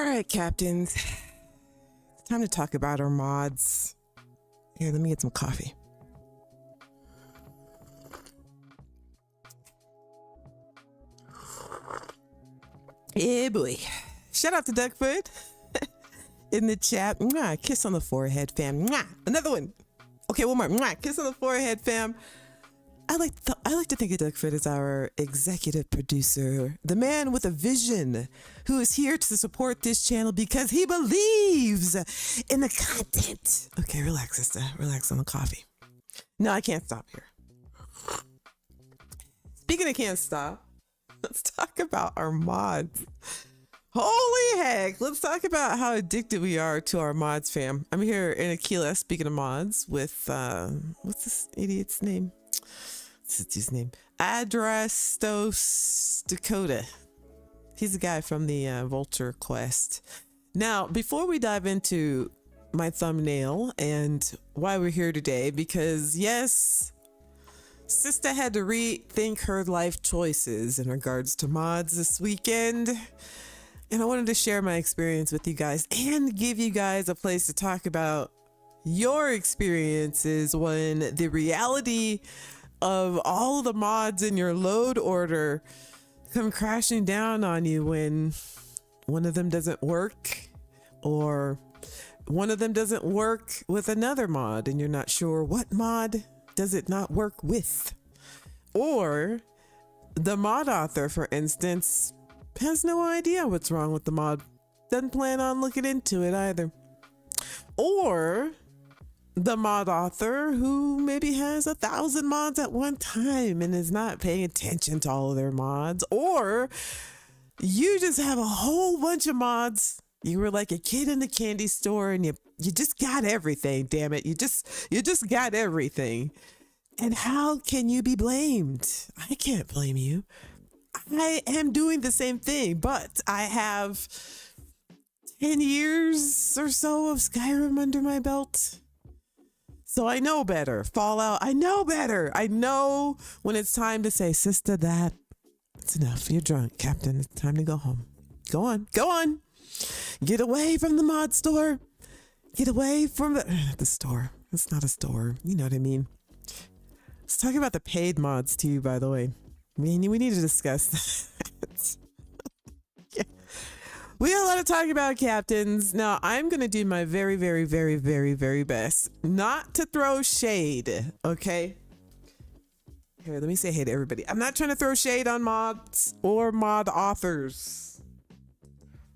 right, captains. It's time to talk about our mods. Here, let me get some coffee. Yeah, boy. Shout out to Duckfoot in the chat. Mwah, kiss on the forehead, fam. Mwah. Another one. Okay, one more. Mwah, kiss on the forehead, fam. I like to think of Duckfoot as our executive producer, the man with a vision who is here to support this channel because he believes in the content. Okay, relax, Sista. Relax on the coffee. No, I can't stop here. Speaking of can't stop, let's talk about our mods. Holy heck, let's talk about how addicted we are to our mods, fam. I'm here in Aquila, speaking of mods, with, what's this idiot's name? What's his name? Adrastos Dakota. He's the guy from the Vulture Quest. Now, before we dive into my thumbnail and why we're here today, because yes, Sista had to rethink her life choices in regards to mods this weekend. And I wanted to share my experience with you guys and give you guys a place to talk about your experiences when the reality of all the mods in your load order come crashing down on you when one of them doesn't work, or one of them doesn't work with another mod and you're not sure what mod does it not work with, or the mod author, for instance, has no idea what's wrong with the mod, doesn't plan on looking into it either, or the mod author who maybe has 1,000 mods at one time and is not paying attention to all of their mods, or you just have a whole bunch of mods. You were like a kid in the candy store and you just got everything. Damn it, you just got everything. And how can you be blamed? I can't blame you. I am doing the same thing, but I have 10 years or so of Skyrim under my belt. So I know better. Fallout, I know better. I know when it's time to say, Sista, that's enough. You're drunk, Captain. It's time to go home. Go on. Go on. Get away from the mod store. Get away from the store. It's not a store. You know what I mean? Let's talk about the paid mods too, by the way. We need to discuss that. Yeah. We got a lot to talk about, captains. Now, I'm going to do my very, very, very, very, very best not to throw shade, okay? Here, let me say hey to everybody. I'm not trying to throw shade on mods or mod authors.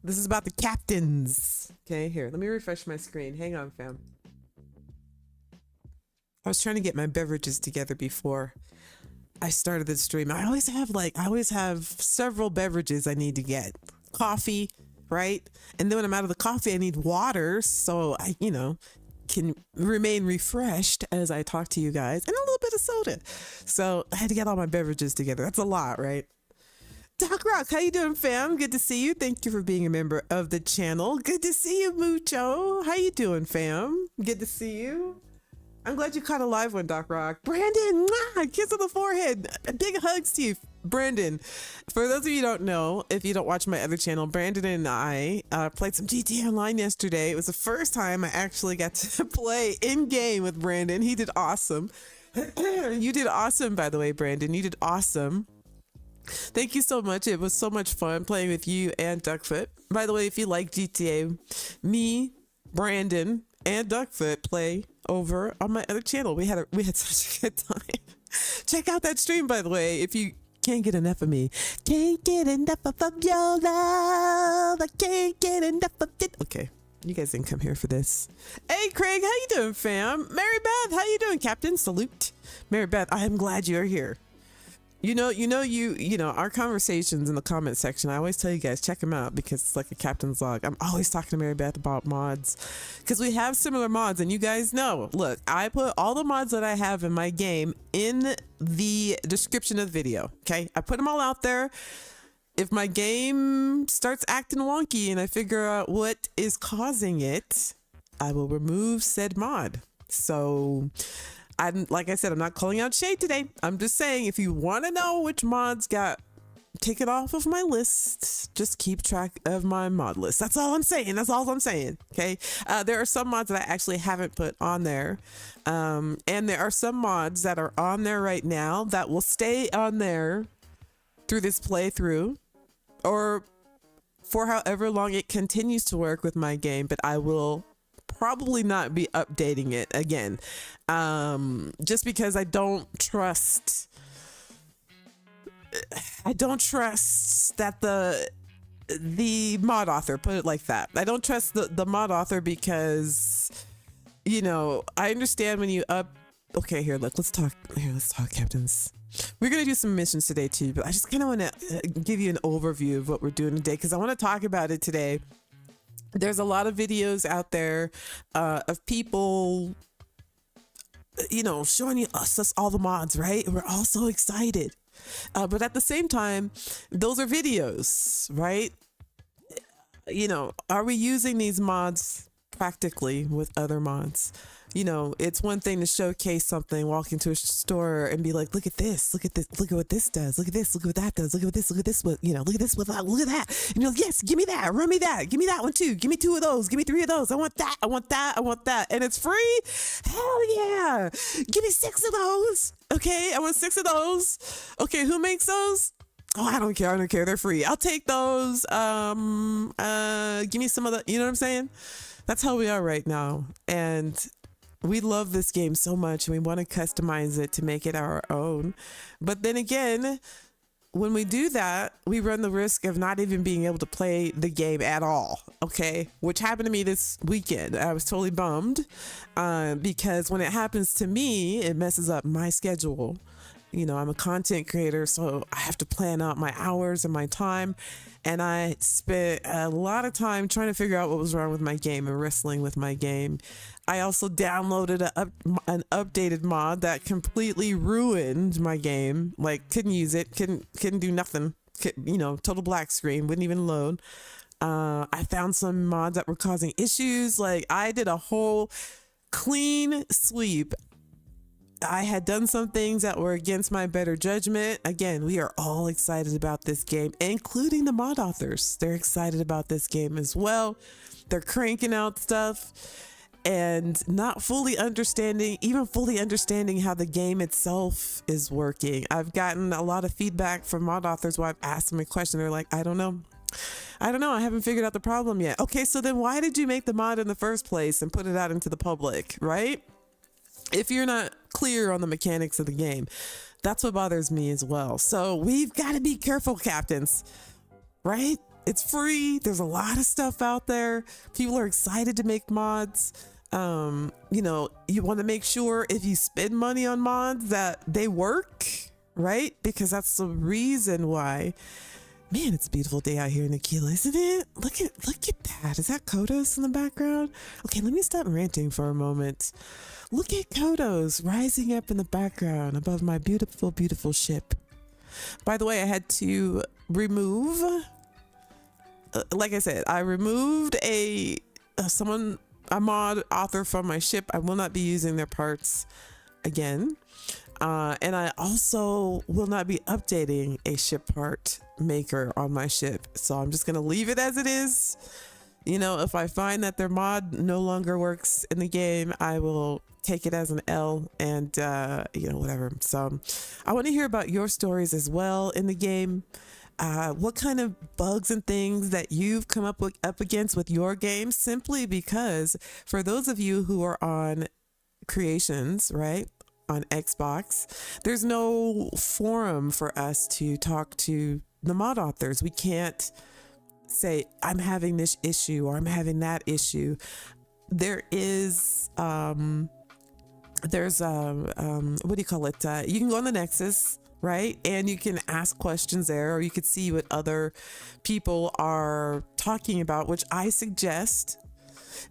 This is about the captains. Okay, here, let me refresh my screen. Hang on, fam. I was trying to get my beverages together before I started the stream. I always have several beverages I need to get. Coffee, right? And then when I'm out of the coffee, I need water so I, can remain refreshed as I talk to you guys, and a little bit of soda. So I had to get all my beverages together. That's a lot, right? Doc Rock, how you doing, fam? Good to see you. Thank you for being a member of the channel. Good to see you, Mucho. How you doing, fam? Good to see you. I'm glad you caught a live one, Doc Rock. Brandon, kiss on the forehead. Big hugs to you, Brandon. For those of you who don't know, if you don't watch my other channel, Brandon and I played some GTA Online yesterday. It was the first time I actually got to play in-game with Brandon. He did awesome. You did awesome, by the way, Brandon. You did awesome. Thank you so much. It was so much fun playing with you and Duckfoot. By the way, if you like GTA, me, Brandon, and Duckfoot play over on my other channel. We had such a good time. Check out that stream, by the way, if you can't get enough of me. Can't get enough of your love. I can't get enough of it. Okay, you guys didn't come here for this. Hey, Craig, how you doing, fam? Mary Beth, how you doing, Captain? Salute. Mary Beth, I am glad you're here. You know, our conversations in the comment section, I always tell you guys, check them out because it's like a captain's log. I'm always talking to Mary Beth about mods because we have similar mods, and you guys know, look, I put all the mods that I have in my game in the description of the video. Okay. I put them all out there. If my game starts acting wonky and I figure out what is causing it, I will remove said mod. So like I said, I'm not calling out shade today. I'm just saying, if you want to know which mods got take it off of my list. Just keep track of my mod list. That's all I'm saying. That's all I'm saying. Okay. There are some mods that I actually haven't put on there. And there are some mods that are on there right now that will stay on there through this playthrough or for however long it continues to work with my game, but I will probably not be updating it again. Just because I don't trust that the mod author, put it like that. I don't trust the mod author because, you know, I understand when you okay, here, look, let's talk, captains. We're going to do some missions today too, but I just kind of want to give you an overview of what we're doing today because I want to talk about it today. There's a lot of videos out there of people, you know, showing us all the mods, right? We're all so excited. But at the same time, those are videos, right? You know, are we using these mods practically with other mods? You know, it's one thing to showcase something, walk into a store and be like, look at this, look at what this does, look at this, look at what that does, look at this, what, you know, look at this, look at that. And you're like, yes, give me that, run me that, give me that one too, give me 2 of those, give me 3 of those, I want that, I want that, I want that. And it's free? Hell yeah. Give me 6 of those. Okay, I want 6 of those. Okay, who makes those? Oh, I don't care, they're free. I'll take those. Give me some of the, you know what I'm saying? That's how we are right now. And we love this game so much and we want to customize it to make it our own. But then again, when we do that, we run the risk of not even being able to play the game at all. Okay, which happened to me this weekend. I was totally bummed because when it happens to me, it messes up my schedule. You know, I'm a content creator, so I have to plan out my hours and my time. And I spent a lot of time trying to figure out what was wrong with my game and wrestling with my game. I also downloaded an updated mod that completely ruined my game. Like, couldn't use it, couldn't do nothing. You know, total black screen, wouldn't even load. I found some mods that were causing issues. Like, I did a whole clean sweep. I had done some things that were against my better judgment. Again, we are all excited about this game, including the mod authors. They're excited about this game as well. They're cranking out stuff and not fully understanding how the game itself is working. I've gotten a lot of feedback from mod authors where I've asked them a question. They're like, I don't know. I haven't figured out the problem yet. Okay, so then why did you make the mod in the first place and put it out into the public, right? If you're not clear on the mechanics of the game, that's what bothers me as well. So we've got to be careful, captains, right? It's free. There's a lot of stuff out there. People are excited to make mods. You know, you want to make sure if you spend money on mods that they work, right? Because that's the reason why. Man, it's a beautiful day out here in Aquila, isn't it? Look at that. Is that Kodos in the background? Okay, let me stop ranting for a moment. Look at Kodos rising up in the background above my beautiful, beautiful ship. By the way, I had to remove, like I said, I removed a mod author from my ship. I will not be using their parts again. And I also will not be updating a ship part maker on my ship. So I'm just going to leave it as it is. You know, if I find that their mod no longer works in the game, I will take it as an L and, you know, whatever. So I want to hear about your stories as well in the game. What kind of bugs and things that you've come up against with your game, simply because for those of you who are on creations, right? On Xbox, there's no forum for us to talk to the mod authors. We can't say I'm having this issue or I'm having that issue. There is there's what do you call it? You can go on the Nexus, right? And you can ask questions there, or you could see what other people are talking about, which I suggest.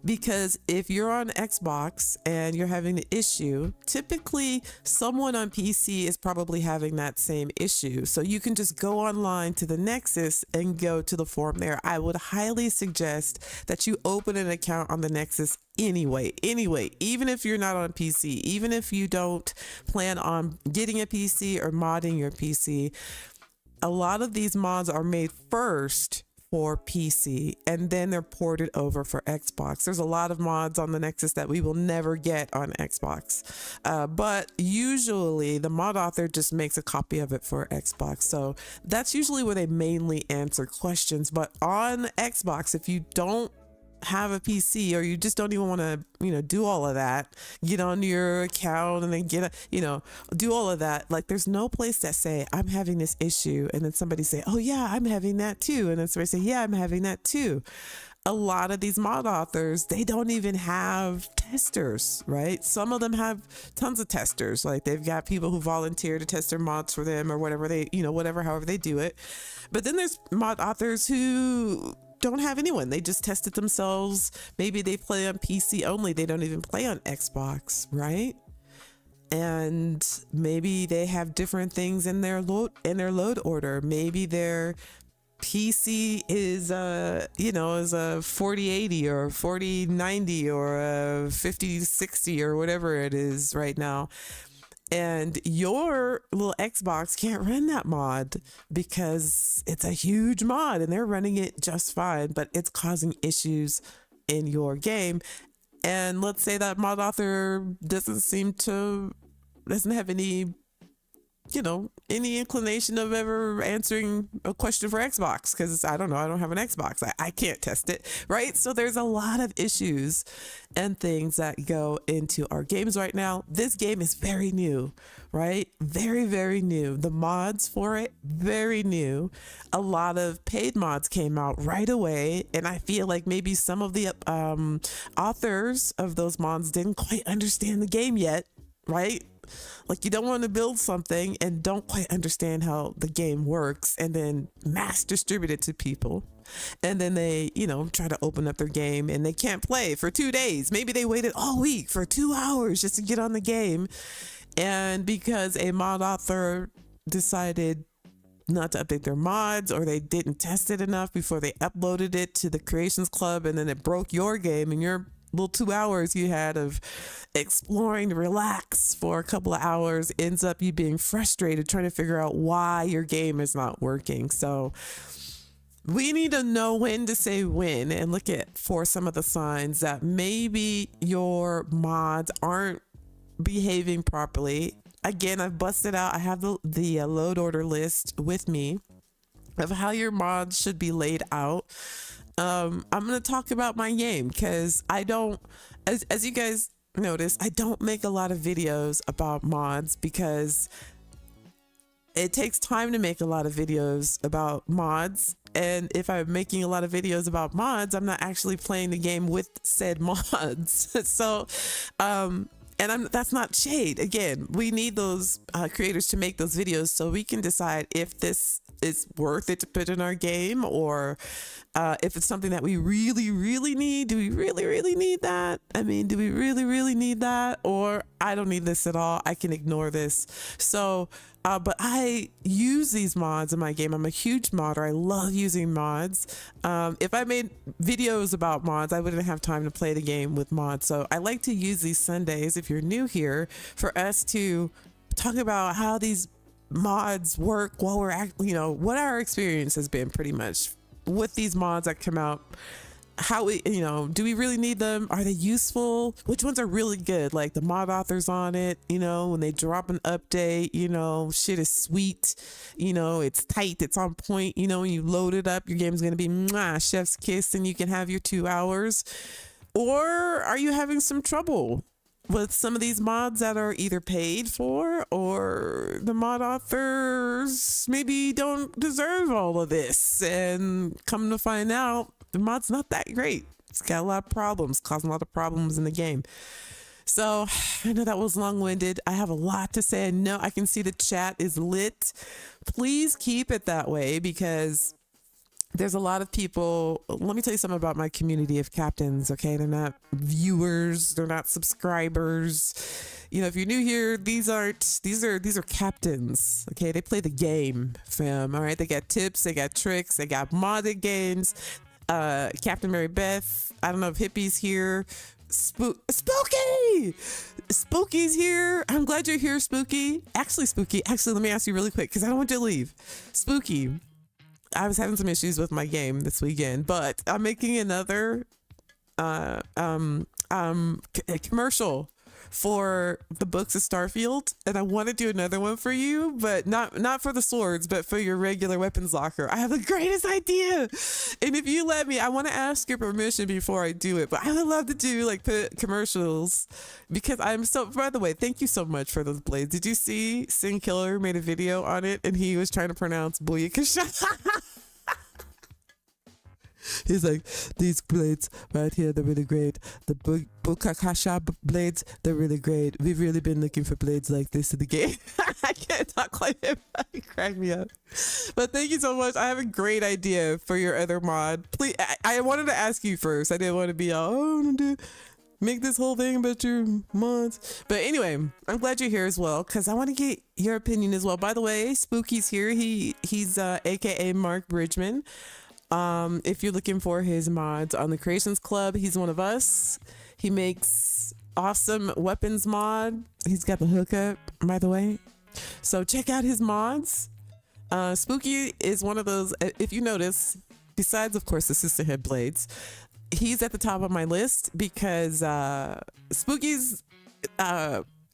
Because if you're on Xbox and you're having the issue, typically someone on PC is probably having that same issue. So you can just go online to the Nexus and go to the forum there. I would highly suggest that you open an account on the Nexus anyway, even if you're not on PC, even if you don't plan on getting a PC or modding your PC. a lot of these mods are made first for PC and then they're ported over for Xbox. There's a lot of mods on the Nexus that we will never get on Xbox. But usually the mod author just makes a copy of it for Xbox. So that's usually where they mainly answer questions. But on Xbox, if you don't have a PC or you just don't even want to, do all of that, get on your account and then do all of that. Like there's no place that say, I'm having this issue. And then somebody say, oh yeah, I'm having that too. And then somebody say, yeah, I'm having that too. A lot of these mod authors, they don't even have testers, right? Some of them have tons of testers. Like they've got people who volunteer to test their mods for them or whatever however they do it. But then there's mod authors who don't have anyone. They just test it themselves. Maybe they play on PC only. They don't even play on Xbox, right? And maybe they have different things in their load order. Maybe their PC is is a 4080 or 4090 or a 5060 or whatever it is right now. And your little Xbox can't run that mod because it's a huge mod and they're running it just fine, but it's causing issues in your game. And let's say that mod author doesn't have any inclination of ever answering a question for Xbox because I don't know, I don't have an Xbox. I can't test it, right? So there's a lot of issues and things that go into our games right now. This game is very new, right? Very, very new. The mods for it, very new. A lot of paid mods came out right away. And I feel like maybe some of the authors of those mods didn't quite understand the game yet, right? Like you don't want to build something and don't quite understand how the game works and then mass distribute it to people. And then they, try to open up their game and they can't play for 2 days. Maybe they waited all week for 2 hours just to get on the game. And because a mod author decided not to update their mods or they didn't test it enough before they uploaded it to the Creations Club and then it broke your game and your little 2 hours you had of exploring to relax for a couple of hours ends up you being frustrated trying to figure out why your game is not working. So we need to know when to say when and look for some of the signs that maybe your mods aren't behaving properly. Again, I've busted out. I have the load order list with me of how your mods should be laid out. I'm going to talk about my game because I don't, as you guys notice, I don't make a lot of videos about mods because it takes time to make a lot of videos about mods. And if I'm making a lot of videos about mods, I'm not actually playing the game with said mods. So, that's not shade. Again, we need those creators to make those videos so we can decide if this is worth it to put in our game or if it's something that we really, really need. Do we really, really need that? I mean, do we really, really need that? Or I don't need this at all. I can ignore this. So, but I use these mods in my game. I'm a huge modder. I love using mods. If I made videos about mods, I wouldn't have time to play the game with mods. So I like to use these Sundays, if you're new here, for us to talk about how these mods work while we're what our experience has been pretty much with these mods that come out. How we, do we really need them? Are they useful? Which ones are really good? Like the mod authors on it, when they drop an update, shit is sweet, it's tight, it's on point, when you load it up, your game's going to be chef's kiss and you can have your 2 hours. Or are you having some trouble with some of these mods that are either paid for or the mod authors maybe don't deserve all of this? And come to find out, the mod's not that great. It's got a lot of problems, causing a lot of problems in the game. So I know that was long-winded. I have a lot to say. I know I can see the chat is lit. Please keep it that way because there's a lot of people. Let me tell you something about my community of captains. Okay. They're not viewers. They're not subscribers. If you're new here, these are captains. Okay. They play the game, fam. All right. They got tips. They got tricks. They got modded games. Captain Mary Beth. I don't know if Hippie's here. Spooky! Spooky's here. I'm glad you're here, Spooky. Spooky, let me ask you really quick because I don't want you to leave. Spooky, I was having some issues with my game this weekend, but I'm making another commercial for the books of Starfield, and I want to do another one for you, but not for the swords, but for your regular weapons locker. I have the greatest idea, and if you let me, I want to ask your permission before I do it, but I would love to do like put commercials because I'm so. By the way, thank you so much for those blades. Did you see Sin Killer made a video on it, and he was trying to pronounce Booyakasha? He's like, these blades right here, they're really great. The Bukakasha blades, they're really great. We've really been looking for blades like this in the game. I can't talk like him. It cracked me up. But thank you so much. I have a great idea for your other mod. Please, I wanted to ask you first. I didn't want to be all, make this whole thing about your mods. But anyway, I'm glad you're here as well because I want to get your opinion as well. By the way, Spooky's here. He's aka Mark Bridgman. If you're looking for his mods on the Creations Club, he's one of us. He makes awesome weapons mod. He's got the hookup, by the way. So check out his mods. Spooky is one of those, if you notice, besides, of course, the Sisterhood blades, he's at the top of my list because Spooky's,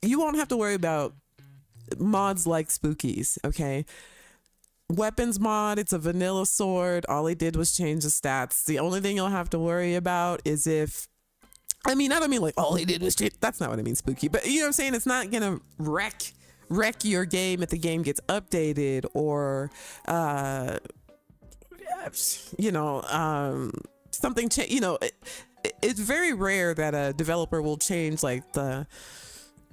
you won't have to worry about mods like Spooky's, okay? Weapons mod, it's a vanilla sword. All he did was change the stats. The only thing you'll have to worry about is if, I don't mean like all he did was change, that's not what I mean, Spooky, but you know what I'm saying? It's not gonna wreck your game if the game gets updated or something it's very rare that a developer will change like the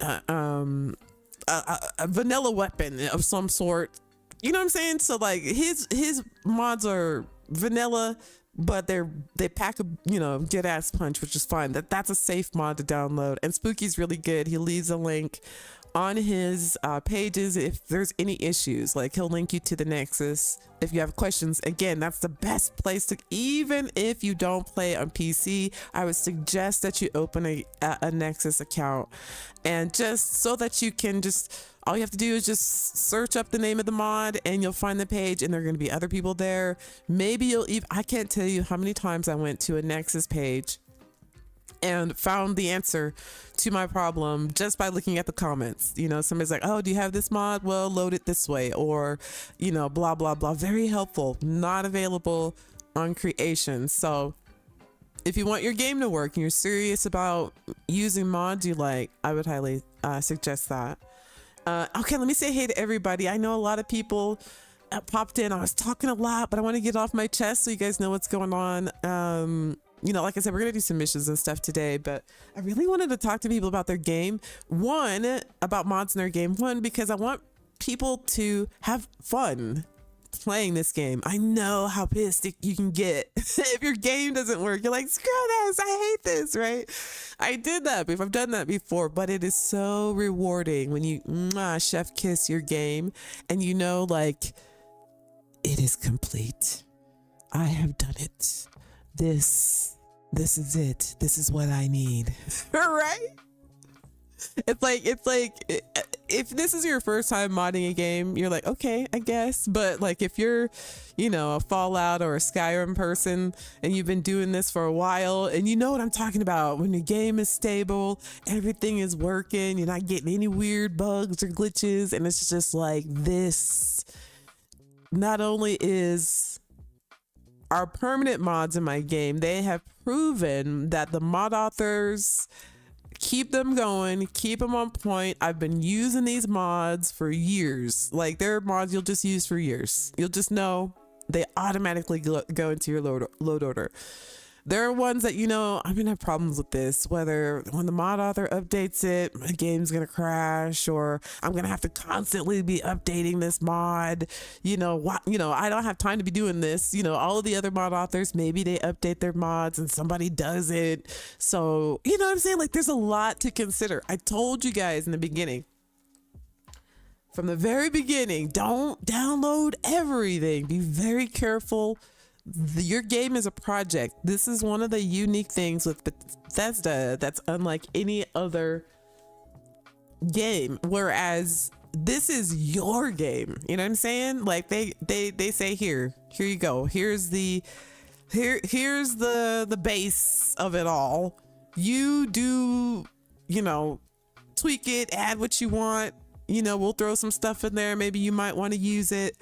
a vanilla weapon of some sort. You know what I'm saying? So like his mods are vanilla, but they pack a good ass punch, which is fine. That's a safe mod to download. And Spooky's really good. He leaves a link on his pages if there's any issues. Like he'll link you to the Nexus if you have questions. Again, that's the best place to, even if you don't play on PC, I would suggest that you open a Nexus account, and just so that you can all you have to do is just search up the name of the mod and you'll find the page, and there are going to be other people there. Maybe I can't tell you how many times I went to a Nexus page and found the answer to my problem just by looking at the comments. Somebody's like, oh, do you have this mod? Well, load it this way, or, blah, blah, blah. Very helpful. Not available on Creation. So if you want your game to work and you're serious about using mods you like, I would highly suggest that. Okay, let me say hey to everybody. I know a lot of people popped in. I was talking a lot, but I want to get off my chest so you guys know what's going on. Like I said, we're going to do some missions and stuff today, but I really wanted to talk to people about their game. One, about mods in their game. One, because I want people to have fun playing this game. I know how pissed you can get if your game doesn't work. You're like, screw this, I hate this, right? I did that before. I've done that before, but it is so rewarding when you chef kiss your game and like it is complete. I have done it. This is it. This is what I need. Right? It's like if this is your first time modding a game, you're like, okay, I guess. But like if you're, a Fallout or a Skyrim person and you've been doing this for a while, and you know what I'm talking about, when your game is stable, everything is working, you're not getting any weird bugs or glitches, and it's just like this. Not only is our permanent mods in my game, they have proven that the mod authors keep them going, keep them on point. I've been using these mods for years. Like, they're mods you'll just use for years. You'll just know they automatically go into your load order. There are ones that, I'm going to have problems with this, whether when the mod author updates it, my game's going to crash, or I'm going to have to constantly be updating this mod. I don't have time to be doing this. All of the other mod authors, maybe they update their mods and somebody does it. So, you know what I'm saying? Like, there's a lot to consider. I told you guys in the beginning, from the very beginning, don't download everything. Be very careful your game is a project. This is one of the unique things with Bethesda that's unlike any other game, whereas this is your game. You know what I'm saying? Like they say, here you go, here's the base of it all. You do, tweak it, add what you want, we'll throw some stuff in there, maybe you might want to use it,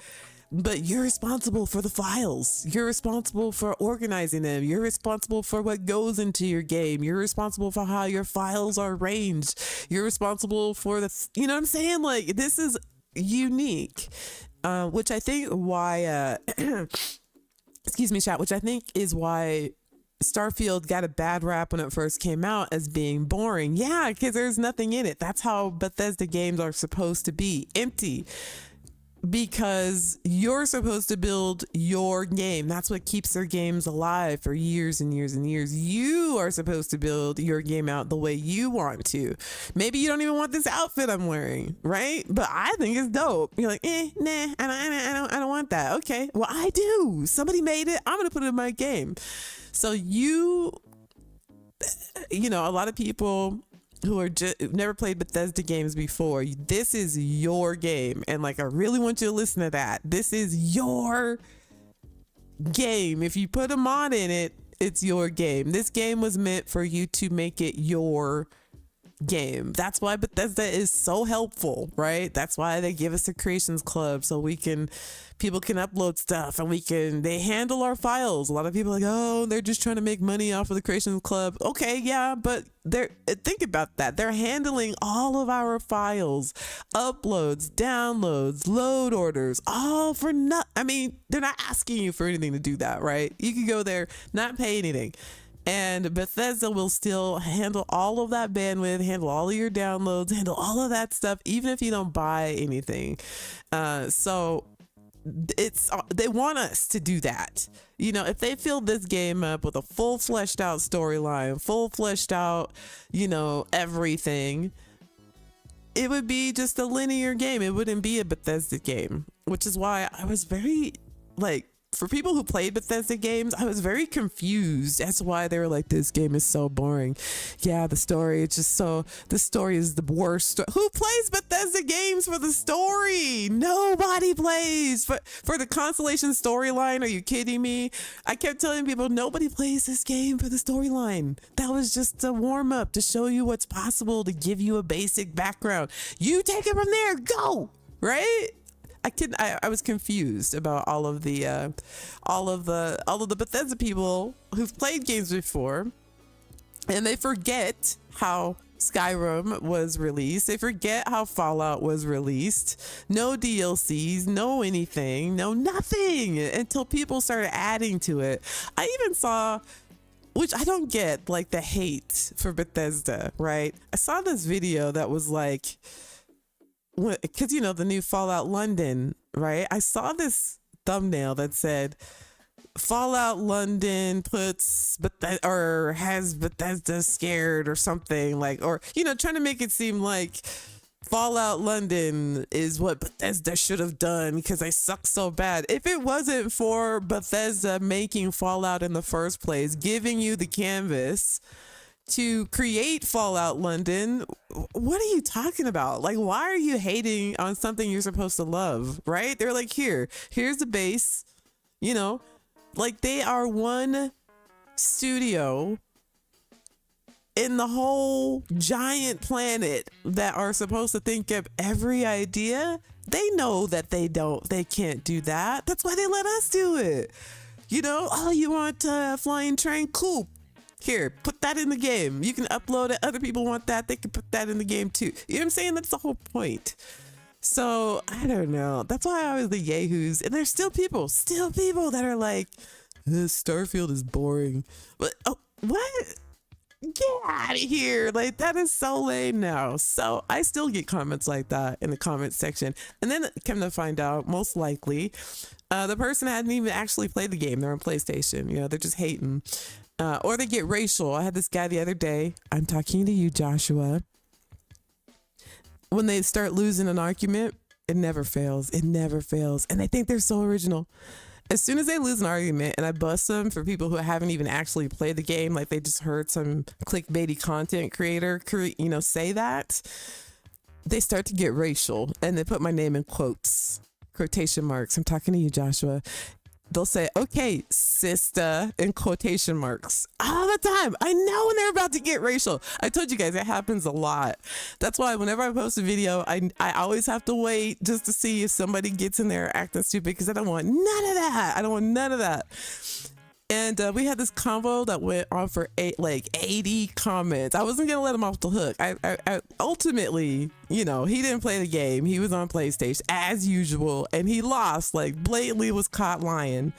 but you're responsible for the files. You're responsible for organizing them. You're responsible for what goes into your game. You're responsible for how your files are arranged. You're responsible for you know what I'm saying? Like, this is unique, which I think why, excuse me, chat, which I think is why Starfield got a bad rap when it first came out as being boring. Yeah, because there's nothing in it. That's how Bethesda games are supposed to be, empty. Because you're supposed to build your game. That's what keeps their games alive for years and years and years. You are supposed to build your game out the way you want to. Maybe you don't even want this outfit I'm wearing, right? But I think it's dope. You're like, nah, I don't want that. Okay, well, I do. Somebody made it. I'm gonna put it in my game. So a lot of people who are never played Bethesda games before, this is your game. And like, I really want you to listen to that. This is your game. If you put a mod in it, it's your game. This game was meant for you to make it your game. That's why Bethesda is so helpful, right? That's why they give us a creations club, so people can upload stuff and they handle our files. A lot of people are like, oh, they're just trying to make money off of the creations club. Okay, yeah, but think about that. They're handling all of our files, uploads, downloads, load orders, all for they're not asking you for anything to do that, right? You can go there, not pay anything. And Bethesda will still handle all of that bandwidth, handle all of your downloads, handle all of that stuff, even if you don't buy anything. So they want us to do that. If they fill this game up with a full fleshed out storyline, full fleshed out, everything, it would be just a linear game. It wouldn't be a Bethesda game, which is why I was very for people who played Bethesda games, I was very confused as to why they were like, this game is so boring. Yeah, the story is the worst. Who plays Bethesda games for the story? Nobody plays for the constellation storyline. Are you kidding me? I kept telling people, nobody plays this game for the storyline. That was just a warm up to show you what's possible, to give you a basic background. You take it from there, go, right? I was confused about all of the Bethesda people who've played games before, and they forget how Skyrim was released. They forget how Fallout was released. No DLCs, no anything, no nothing, until people started adding to it. I even saw, which I don't get, like, the hate for Bethesda, right? I saw this video that was like, because the new Fallout London, right? I saw this thumbnail that said Fallout London has Bethesda scared or something, trying to make it seem like Fallout London is what Bethesda should have done because they suck so bad. If it wasn't for Bethesda making Fallout in the first place, giving you the canvas to create Fallout London, what are you talking about? Like, why are you hating on something you're supposed to love, right? They're like, here's the base, like, they are one studio in the whole giant planet that are supposed to think of every idea. They know that they can't do that. That's why they let us do it. Oh, you want a flying train? Cool. Here, put that in the game. You can upload it. Other people want that. They can put that in the game too. You know what I'm saying? That's the whole point. So I don't know. That's why I was the yahoos. And there's still people that are like, Starfield is boring. But what? Get out of here. Like, that is so lame now. So I still get comments like that in the comment section. And then come to find out, most likely, the person hadn't even actually played the game. They're on PlayStation. They're just hating. Or they get racial. I had this guy the other day. I'm talking to you, Joshua. When they start losing an argument, it never fails. It never fails. And they think they're so original. As soon as they lose an argument and I bust them for people who haven't even actually played the game, like they just heard some clickbaity content creator, say that, they start to get racial and they put my name in quotation marks. I'm talking to you, Joshua. They'll say, okay, Sista, in quotation marks all the time. I know when they're about to get racial. I told you guys it happens a lot. That's why whenever I post a video, I always have to wait just to see if somebody gets in there acting stupid, because I don't want none of that. I don't want none of that. And we had this convo that went on for 80 comments. I wasn't going to let him off the hook. I ultimately, he didn't play the game. He was on PlayStation as usual, and he lost, like blatantly was caught lying.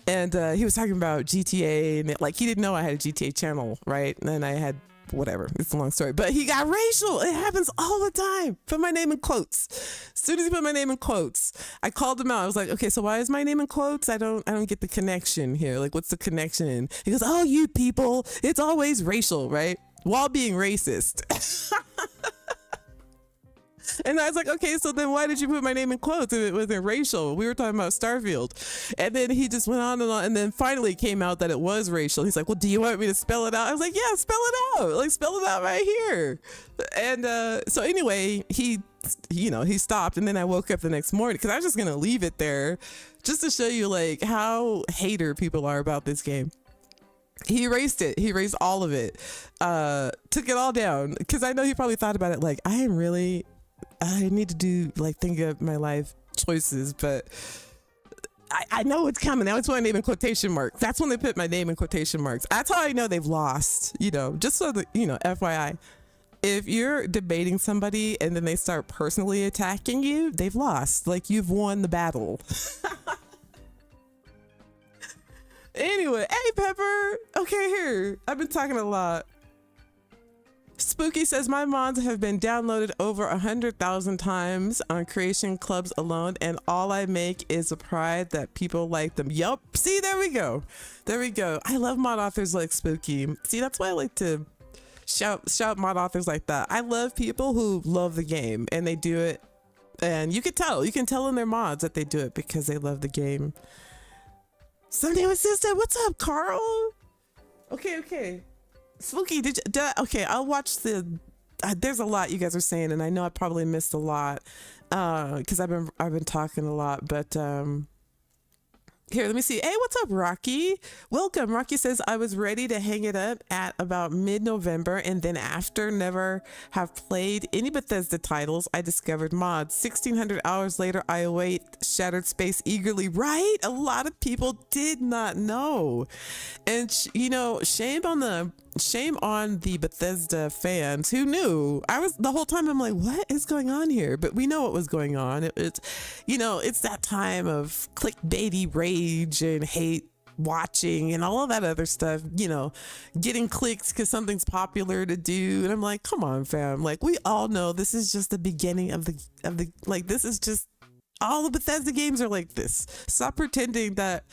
And he was talking about GTA, and he didn't know I had a GTA channel, right? And then I had whatever. It's a long story, but he got racial. It happens all the time. Put my name in quotes. As soon as he put my name in quotes, I called him out. I was like, okay, so why is my name in quotes? I don't get the connection here. Like, what's the connection? He goes, oh, you people, it's always racial, right? While being racist. And I was like, okay, so then why did you put my name in quotes if it wasn't racial? We were talking about Starfield. And then he just went on and on. And then finally it came out that it was racial. He's like, well, do you want me to spell it out? I was like, yeah, spell it out. Like, spell it out right here. And so anyway, he stopped. And then I woke up the next morning because I was just going to leave it there just to show you like how hater people are about this game. He erased it. He erased all of it. Took it all down because I know he probably thought about it like, I need to think of my life choices, but I know it's coming. Now it's my name in quotation marks. That's when they put my name in quotation marks. That's how I know they've lost, just so that, FYI, if you're debating somebody and then they start personally attacking you, they've lost. Like, you've won the battle. Anyway, hey, Pepper. Okay, here. I've been talking a lot. Spooky says, my mods have been downloaded over 100,000 times on creation clubs alone, and all I make is a pride that people like them. Yup. See, there we go. There we go. I love mod authors like Spooky. See, that's why I like to shout mod authors like that. I love people who love the game and they do it, and you can tell in their mods that they do it because they love the game. Sunday with Sista, what's up, Carl? Okay. Spooky, okay, I'll watch there's a lot you guys are saying, and I know I probably missed a lot because I've been talking a lot, but here, let me see. Hey, what's up, Rocky? Welcome. Rocky says, I was ready to hang it up at about mid-November, and then after never have played any Bethesda titles, I discovered mods. 1,600 hours later, I await Shattered Space eagerly. Right? A lot of people did not know. And, shame on the Bethesda fans who knew. The whole time I'm like, what is going on here? But we know what was going on. It's that time of clickbaity rage and hate watching and all of that other stuff, getting clicks because something's popular to do. And I'm like, come on, fam. Like, we all know this is just the beginning of the this is just all the Bethesda games are like this. Stop pretending that,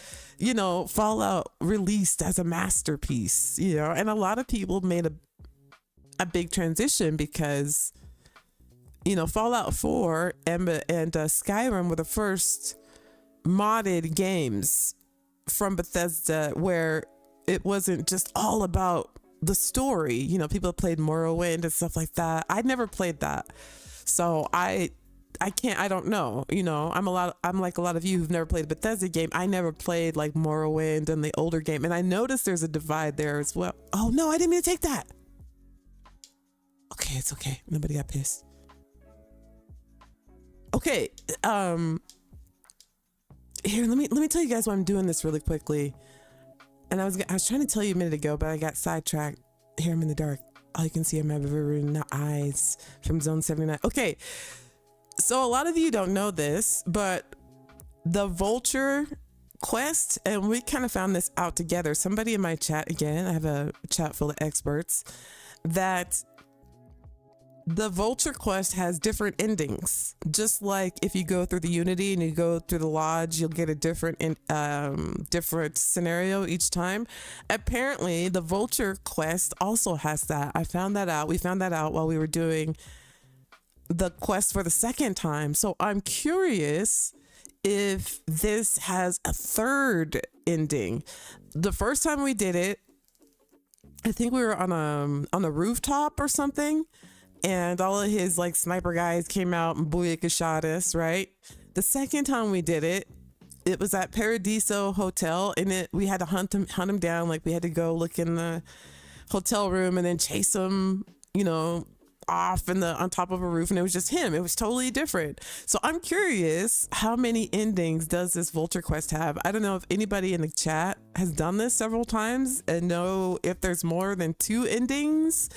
Fallout released as a masterpiece, and a lot of people made a big transition because, Fallout 4 and Skyrim were the first modded games from Bethesda where it wasn't just all about the story. People played Morrowind and stuff like that. I never played that. So I don't know, I'm like a lot of you who've never played a Bethesda game. I never played like Morrowind and the older game. And I noticed there's a divide there as well. Oh no, I didn't mean to take that. Okay, it's okay. Nobody got pissed. Okay. Here, let me tell you guys why I'm doing this really quickly. And I was trying to tell you a minute ago, but I got sidetracked. Here, I'm in the dark. All you can see are my maroon eyes from Zone 79. Okay. So a lot of you don't know this, but the Vulture Quest, and we kind of found this out together. Somebody in my chat, again, I have a chat full of experts, that the Vulture Quest has different endings. Just like if you go through the Unity and you go through the Lodge, you'll get a different scenario each time. Apparently, the Vulture Quest also has that. I found that out. We found that out while we were doing the quest for the second time. So I'm curious if this has a third ending. The first time we did it, I think we were on a rooftop or something, and all of his like sniper guys came out and booyaka shot us, right? The second time we did it, it was at Paradiso Hotel, and we had to hunt him down. Like we had to go look in the hotel room and then chase him, you know, off on top of a roof, and it was just him. It was totally different. So I'm curious, how many endings does this Vulture Quest have? I don't know if anybody in the chat has done this several times and know if there's more than 2 endings.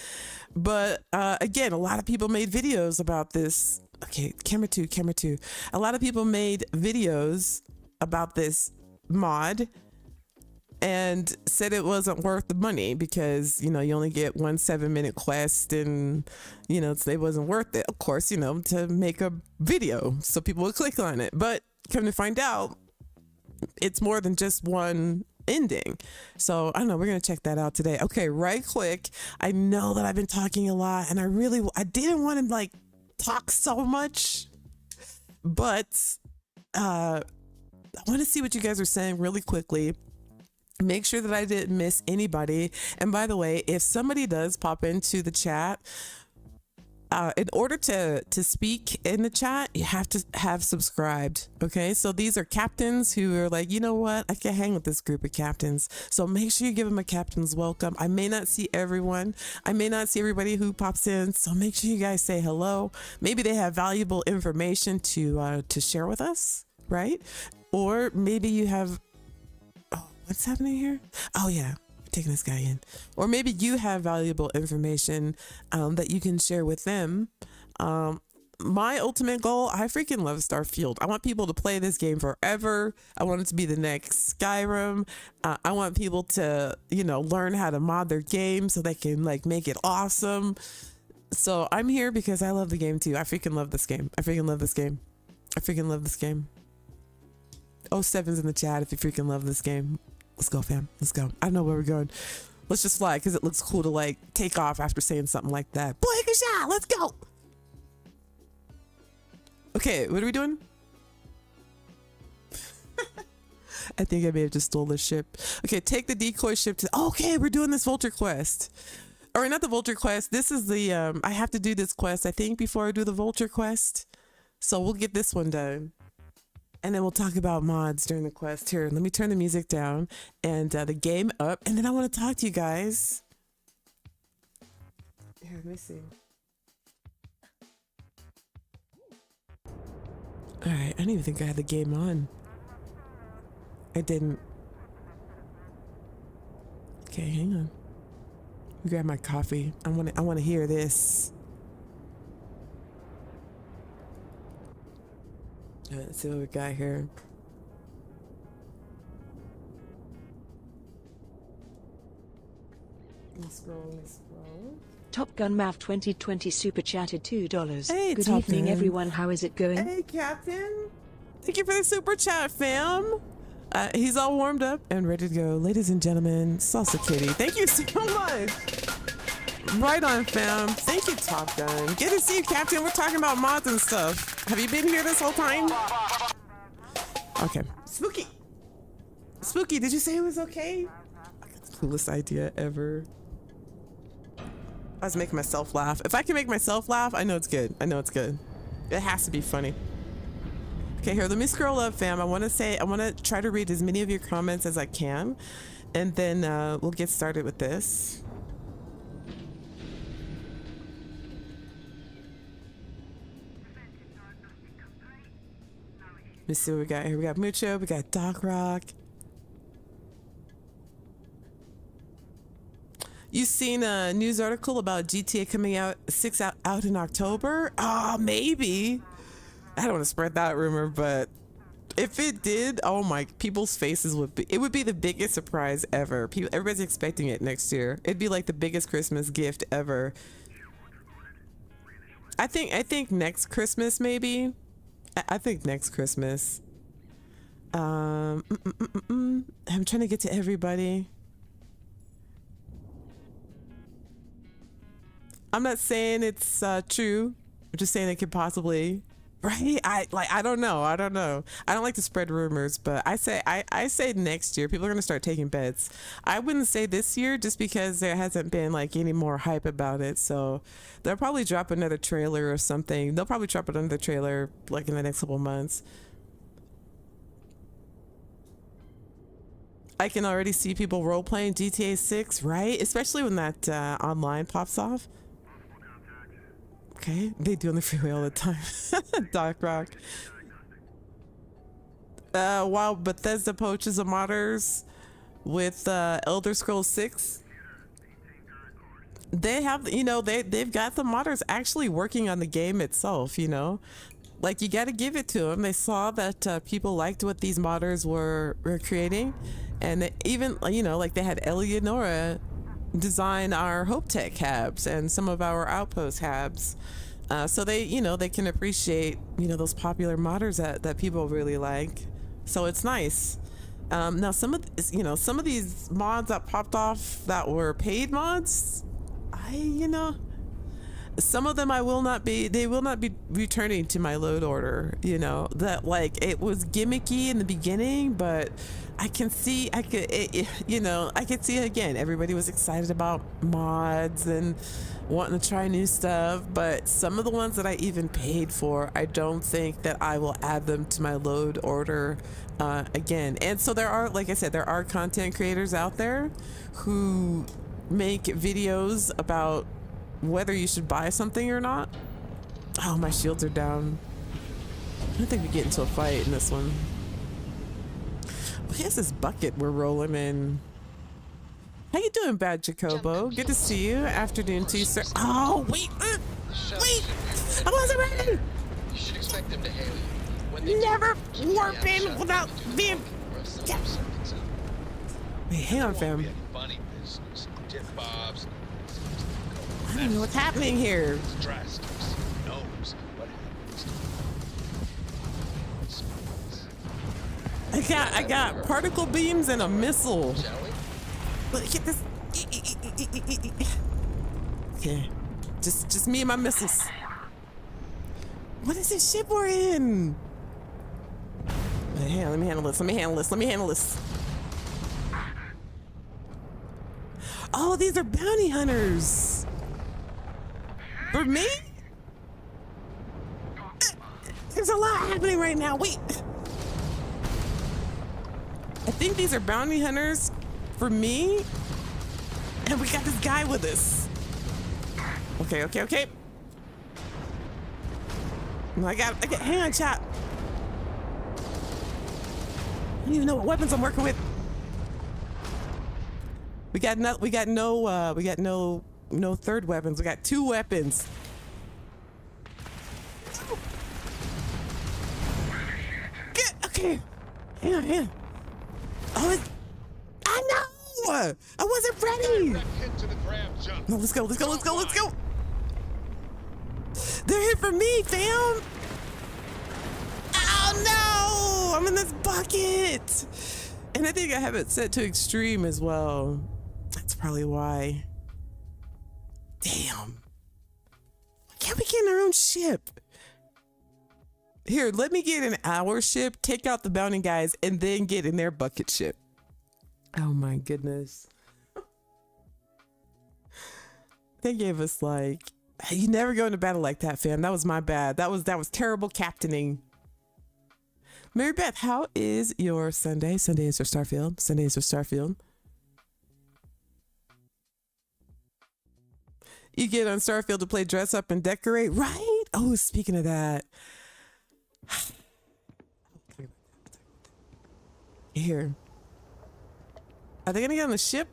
But again, a lot of people made videos about this. Okay, camera two. A lot of people made videos about this mod and said it wasn't worth the money because, you know, you only get 1 7-minute quest, and, you know, it wasn't worth it, of course, you know, to make a video so people would click on it. But come to find out, it's more than just one ending. So I don't know, we're gonna check that out today. Okay, right quick, I know that I've been talking a lot, and I didn't want to like talk so much, but I want to see what you guys are saying really quickly. Make sure that I didn't miss anybody. And by the way, if somebody does pop into the chat, in order to speak in the chat, you have to have subscribed. Okay, so these are captains who are like, you know what, I can hang with this group of captains. So make sure you give them a captain's welcome. I may not see everyone. I may not see everybody who pops in. So make sure you guys say hello. Maybe they have valuable information to share with us, right? Or maybe you have, oh, what's happening here? Oh yeah, taking this guy in. Or maybe you have valuable information that you can share with them. My ultimate goal, I freaking love Starfield. I want people to play this game forever. I want it to be the next Skyrim. I want people to, you know, learn how to mod their game so they can like make it awesome. So I'm here because I love the game too. I freaking love this game. I freaking love this game. I freaking love this game. Oh, 7's in the chat if you freaking love this game. Let's go, fam. Let's go. I don't know where we're going. Let's just fly because it looks cool to like take off after saying something like that. Boy, good shot. Let's go. Okay, what are we doing? I think I may have just stole the ship. Okay, take the decoy ship to... Okay, we're doing this Vulture Quest. Or not the Vulture Quest. This is the... I have to do this quest, I think, before I do the Vulture Quest. So we'll get this one done. And then we'll talk about mods during the quest. Here, let me turn the music down and the game up. And then I want to talk to you guys. Here, let me see. All right, I didn't even think I had the game on. I didn't. Okay, hang on. Let me grab my coffee. I want to hear this. All right, let's see what we got here. Let's scroll. Top Gun Mav 2020 super chatted $2. Hey, good Top evening, Gun. everyone. How is it going? Hey, Captain. Thank you for the super chat, fam. He's all warmed up and ready to go. Ladies and gentlemen, Salsa Kitty, thank you so much. Right on, fam. Thank you, Top Gun. Good to see you, Captain. We're talking about mods and stuff. Have you been here this whole time? Okay. Spooky. Spooky, did you say it was okay? Coolest idea ever. I was making myself laugh. If I can make myself laugh, I know it's good. I know it's good. It has to be funny. Okay, here, let me scroll up, fam. I want to try to read as many of your comments as I can, and then we'll get started with this. Let's see what we got here. We got Mucho, we got Doc Rock. You seen a news article about GTA coming out 6 out in October? Oh, maybe. I don't want to spread that rumor, but if it did, oh my, people's faces would be, it would be the biggest surprise ever. Everybody's expecting it next year. It'd be like the biggest Christmas gift ever. I think next Christmas, maybe. I think next Christmas. I'm trying to get to everybody. I'm not saying it's true. I'm just saying it could possibly Right? I don't know. I don't know. I don't like to spread rumors, but I say next year people are gonna start taking bets. I wouldn't say this year just because there hasn't been like any more hype about it. So they'll probably drop another trailer or something. They'll probably drop another trailer like in the next couple months. I can already see people role playing GTA 6, right? Especially when that online pops off. Okay, they do on the freeway all the time. Doc Rock. While Bethesda poaches the modders with Elder Scrolls 6, they have, you know, they've got the modders actually working on the game itself, you know? Like, you got to give it to them. They saw that people liked what these modders were creating. And even, you know, like they had Eleonora design our Hope Tech habs and some of our Outpost habs. So they, you know, they can appreciate, you know, those popular modders that people really like. So it's nice. Now some of, you know, some of these mods that popped off that were paid mods, you know, some of them they will not be returning to my load order, you know, that like it was gimmicky in the beginning, but I can see, you know, I could see it again. Everybody was excited about mods and wanting to try new stuff, but some of the ones that I even paid for, I don't think that I will add them to my load order again. And so there are, like I said, there are content creators out there who make videos about whether you should buy something or not. Oh, my shields are down. I don't think we get into a fight in this one. Here's this bucket we're rolling in. How you doing, Bad Jacobo? Good to see you. Afternoon to you, sir. Oh, wait! Wait! I wasn't ready! You should expect them to hail you. When they Never warp in without being... Yeah. Wait, hang on, fam. Funny business. Tip bobs. I don't know what's happening here. Drastic. Knows what happens. I got particle beams and a missile. Shall we? Look, get this. Okay, just me and my missiles. What is this ship we're in? Hey, let me handle this. Let me handle this. Let me handle this. Oh, these are bounty hunters. For me? There's a lot happening right now. Wait. I think these are bounty hunters for me. And we got this guy with us. Okay. No, I got, hang on, chat. I don't even know what weapons I'm working with. We got no third weapons. We got 2 weapons. Okay. Hang on. Oh, I know! I wasn't ready! No, let's go. They're here for me, fam! Oh no! I'm in this bucket! And I think I have it set to extreme as well. That's probably why. Damn. Why can't we get in our own ship? Here, let me get in our ship, take out the bounty guys, and then get in their bucket ship. Oh my goodness. They gave us like, you never go into battle like that, fam. That was my bad. That was terrible captaining. Mary Beth, how is your Sunday? Sunday is for Starfield. You get on Starfield to play dress up and decorate, right? Oh, speaking of that. Here. Are they gonna get on the ship?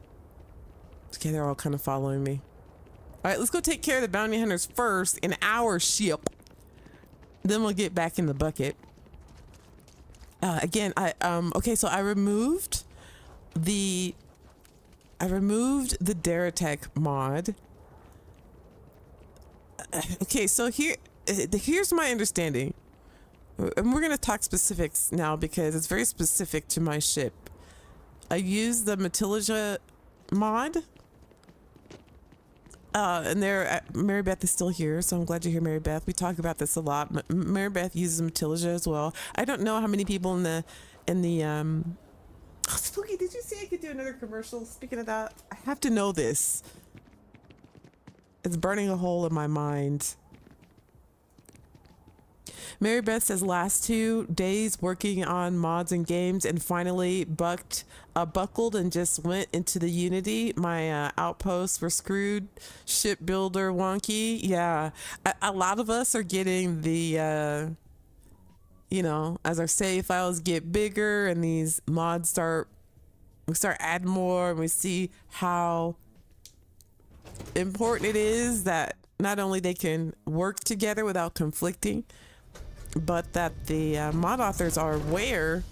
Okay, they're all kind of following me. All right, let's go take care of the bounty hunters first in our ship. Then we'll get back in the bucket. Again, okay, so I removed the Deratech mod. Okay, so here's my understanding. And we're gonna talk specifics now because it's very specific to my ship. I used the Matilija mod, And there, Mary Beth is still here, so I'm glad you're here, Mary Beth. We talk about this a lot. Mary Beth uses Metiligia as well. I don't know how many people in the Oh, Spooky, did you say I could do another commercial? Speaking of that, I have to know this. It's burning a hole in my mind. Mary Beth says last 2 days working on mods and games and finally buckled and just went into the Unity. My outposts were screwed. Shipbuilder wonky. Yeah, a lot of us are getting the you know, as our save files get bigger and these mods we start adding more, and we see how important it is that not only they can work together without conflicting, but that the mod authors are aware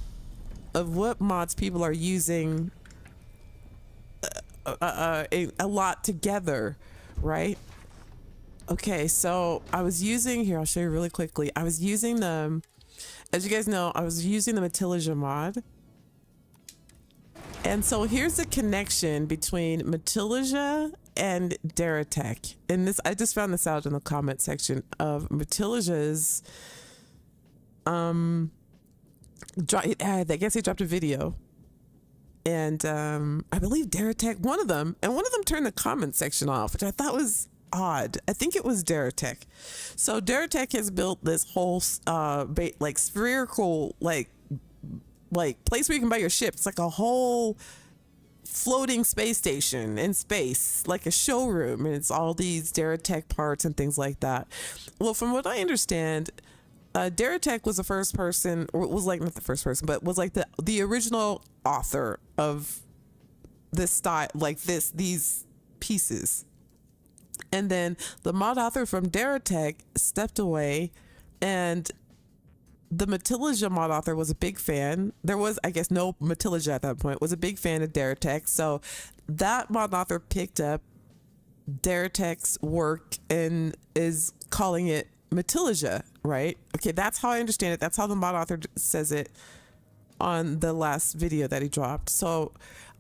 of what mods people are using a lot together, right? Okay, so I was using here, I'll show you really quickly. I was using as you guys know, I was using the Metiligia mod. And so here's the connection between Metiligia and Deratech. And this, I just found this out in the comment section of Metiligia's I guess they dropped a video, and I believe Deratech, one of them turned the comment section off, which I thought was odd. I think it was Deratech. So Deratech has built this whole like spherical like place where you can buy your ship. It's like a whole floating space station in space, like a showroom, and it's all these Deratech parts and things like that. Well, from what I understand, Deratech was the first person, or was like not the first person, but was like the original author of this style, like these pieces. And then the mod author from Deratech stepped away, and the Metiligia mod author was a big fan. There was, I guess, no Metiligia at that point, was a big fan of Deratech. So that mod author picked up Deratech's work and is calling it Metiligia, right? Okay, that's how I understand it. That's how the mod author says it on the last video that he dropped. So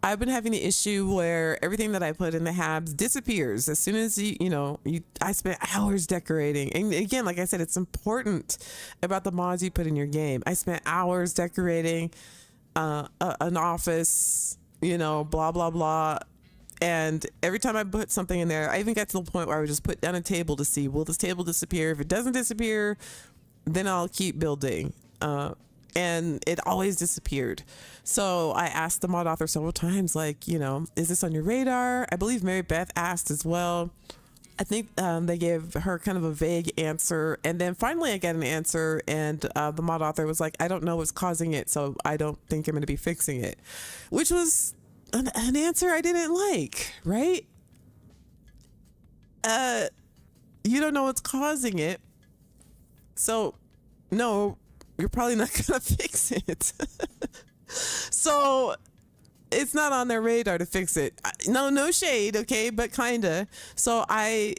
I've been having the issue where everything that I put in the habs disappears as soon as I spent hours decorating. And again, like I said, it's important about the mods you put in your game. I spent hours decorating an office, blah, blah, blah. And every time I put something in there, I even got to the point where I would just put down a table to see, will this table disappear? If it doesn't disappear, then I'll keep building. And it always disappeared. So I asked the mod author several times, like, is this on your radar? I believe Mary Beth asked as well. I think they gave her kind of a vague answer. And then finally I got an answer, and the mod author was like, I don't know what's causing it, so I don't think I'm going to be fixing it, which was an answer I didn't like, right? You don't know what's causing it, so no, you're probably not gonna fix it. So it's not on their radar to fix it. No shade, okay, but kinda. So I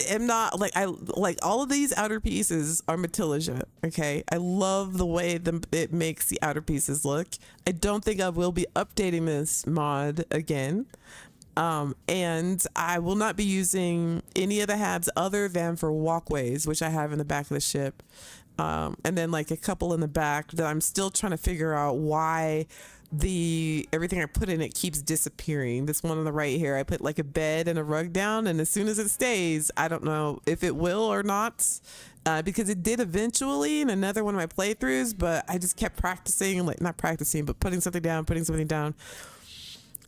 am not like all of these outer pieces are Metiligia. Okay, I love the way it makes the outer pieces look. I don't think I will be updating this mod again, and I will not be using any of the habs other than for walkways, which I have in the back of the ship, and then like a couple in the back that I'm still trying to figure out why everything I put in it keeps disappearing. This one on the right here, I put like a bed and a rug down, and as soon as it stays, I don't know if it will or not, because it did eventually in another one of my playthroughs, but I just kept practicing, like not practicing, but putting something down.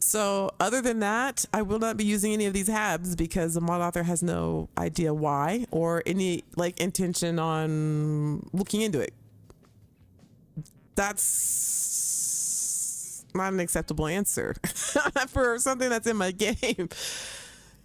So other than that, I will not be using any of these habs because the mod author has no idea why or any like intention on looking into it. That's not an acceptable answer for something that's in my game.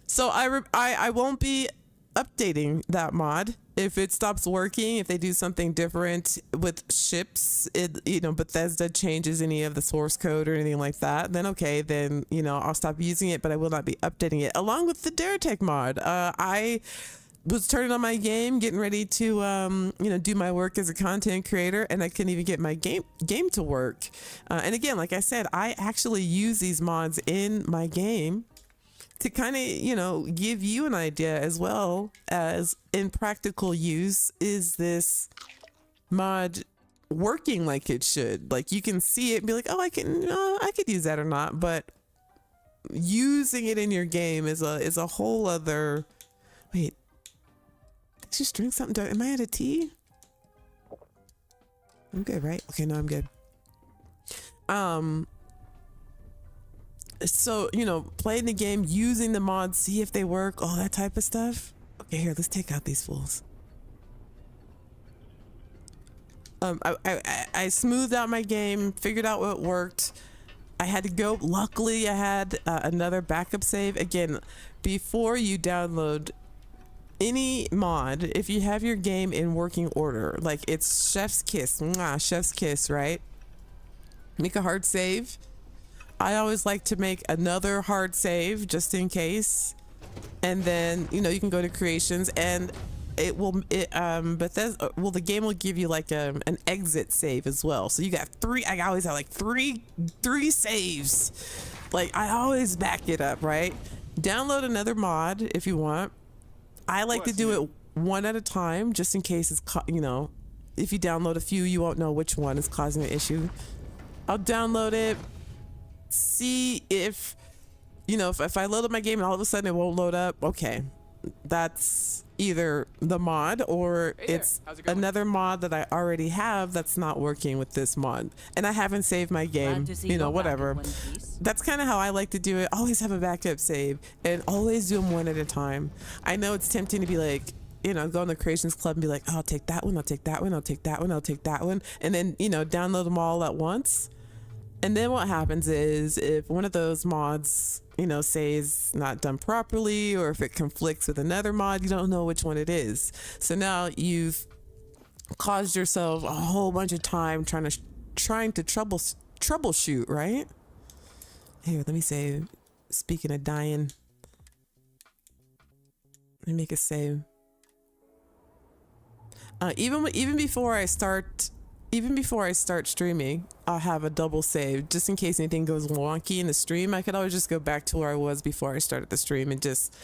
So I won't be updating that mod. If it stops working, if they do something different with ships, Bethesda changes any of the source code or anything like that, then okay, then I'll stop using it, but I will not be updating it. Along with the Deratech mod, I was turning on my game, getting ready to do my work as a content creator, and I couldn't even get my game to work. And again, like I said, I actually use these mods in my game to kind of, you know, give you an idea as well as in practical use, is this mod working like it should? Like you can see it and be like, oh, I could use that or not, but using it in your game is a whole other. Wait, did I just drink something? Am I at a tea? I'm good, right? Okay, no, I'm good. So, you know, playing the game, using the mods, see if they work, all that type of stuff. Okay, here, let's take out these fools. I smoothed out my game, figured out what worked. I had to go. Luckily, I had another backup save. Again, before you download any mod, if you have your game in working order, like it's chef's kiss, chef's kiss, right? Make a hard save. I always like to make another hard save just in case, and then, you know, you can go to creations and Bethesda, well, the game will give you like an exit save as well. So you got three. I always have like three saves. Like I always back it up, right? Download another mod if you want. I like to do it one at a time, just in case it's, you know, if you download a few, you won't know which one is causing an issue. I'll download it, see if, you know, if I load up my game and all of a sudden it won't load up, okay, that's either the mod or it's another mod that I already have that's not working with this mod and I haven't saved my game, you know, whatever. That's kind of how I like to do it. Always have a backup save and always do them one at a time. I know it's tempting to be like, you know, go in the creations club and be like, oh, I'll take that one, I'll take that one, I'll take that one, I'll take that one, and then, you know, download them all at once. And then what happens is if one of those mods, you know, say is not done properly, or if it conflicts with another mod, you don't know which one it is. So now you've caused yourself a whole bunch of time trying to troubleshoot, right? Here, let me say, speaking of dying, let me make a save. Even before I start streaming, I'll have a double save just in case anything goes wonky in the stream. I could always just go back to where I was before I started the stream and just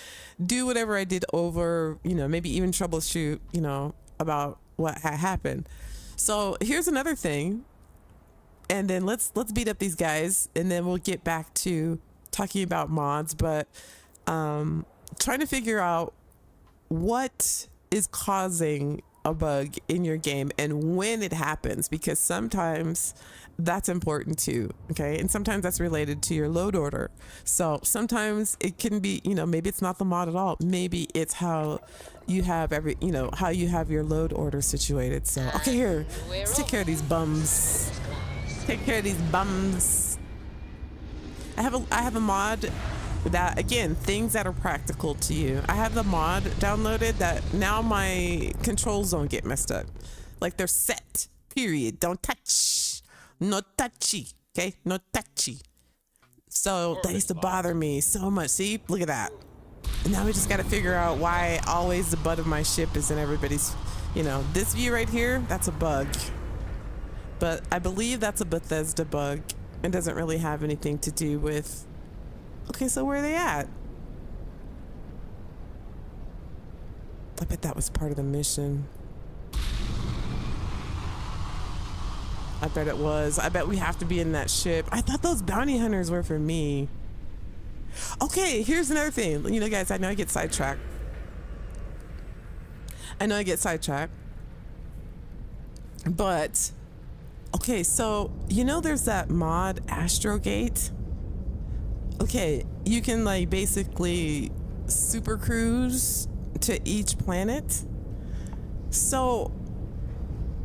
do whatever I did over, you know, maybe even troubleshoot, you know, about what had happened. So here's another thing, and then let's beat up these guys, and then we'll get back to talking about mods, but trying to figure out what is causing a bug in your game and when it happens, because sometimes that's important too, okay? And sometimes that's related to your load order. So sometimes it can be, you know, maybe it's not the mod at all, maybe it's how you have how you have your load order situated. So okay, here, let's take care of these bums. I have a mod that, again, things that are practical to you. I have the mod downloaded that now my controls don't get messed up. Like they're set, period. Don't touch. No touchy. Okay? No touchy. So that used to bother me so much. See? Look at that. And now we just got to figure out why always the butt of my ship is in everybody's, you know, this view right here, that's a bug. But I believe that's a Bethesda bug. It doesn't really have anything to do with... Okay, so where are they at? I bet that was part of the mission. I bet it was. I bet we have to be in that ship. I thought those bounty hunters were for me. Okay, here's another thing. You know, guys, I know I get sidetracked. But, okay, so, you know there's that mod, Astrogate? Okay, you can like basically super cruise to each planet. So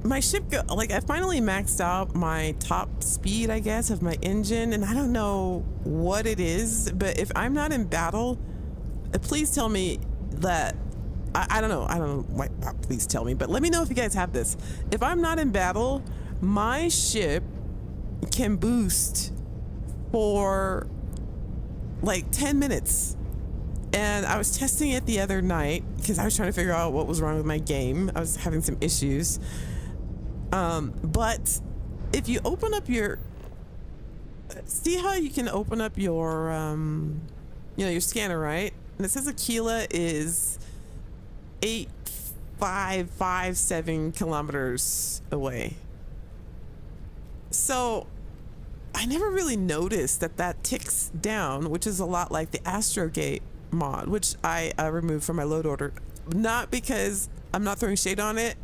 my ship, I finally maxed out my top speed, I guess, of my engine, and I don't know what it is, but if I'm not in battle, please tell me that, I don't know, please tell me, but let me know if you guys have this. If I'm not in battle, my ship can boost for like 10 minutes. And I was testing it the other night because I was trying to figure out what was wrong with my game. I was having some issues. But if you open up your, see how you can open up your your scanner, right? And it says Aquila is 8,557 kilometers away. So I never really noticed that ticks down, which is a lot like the Astrogate mod, which I removed from my load order. Not because I'm not throwing shade on it.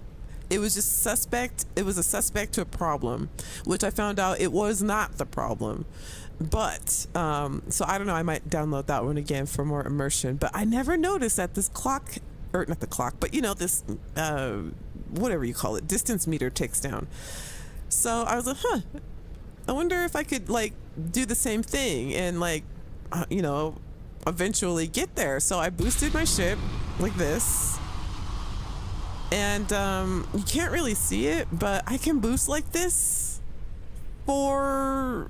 It was just suspect. It was a suspect to a problem, which I found out it was not the problem. But so I don't know. I might download that one again for more immersion. But I never noticed that this clock, or not the clock, but this whatever you call it, distance meter ticks down. So I was like, I wonder if I could like do the same thing and like eventually get there. So I boosted my ship like this, and you can't really see it, but I can boost like this for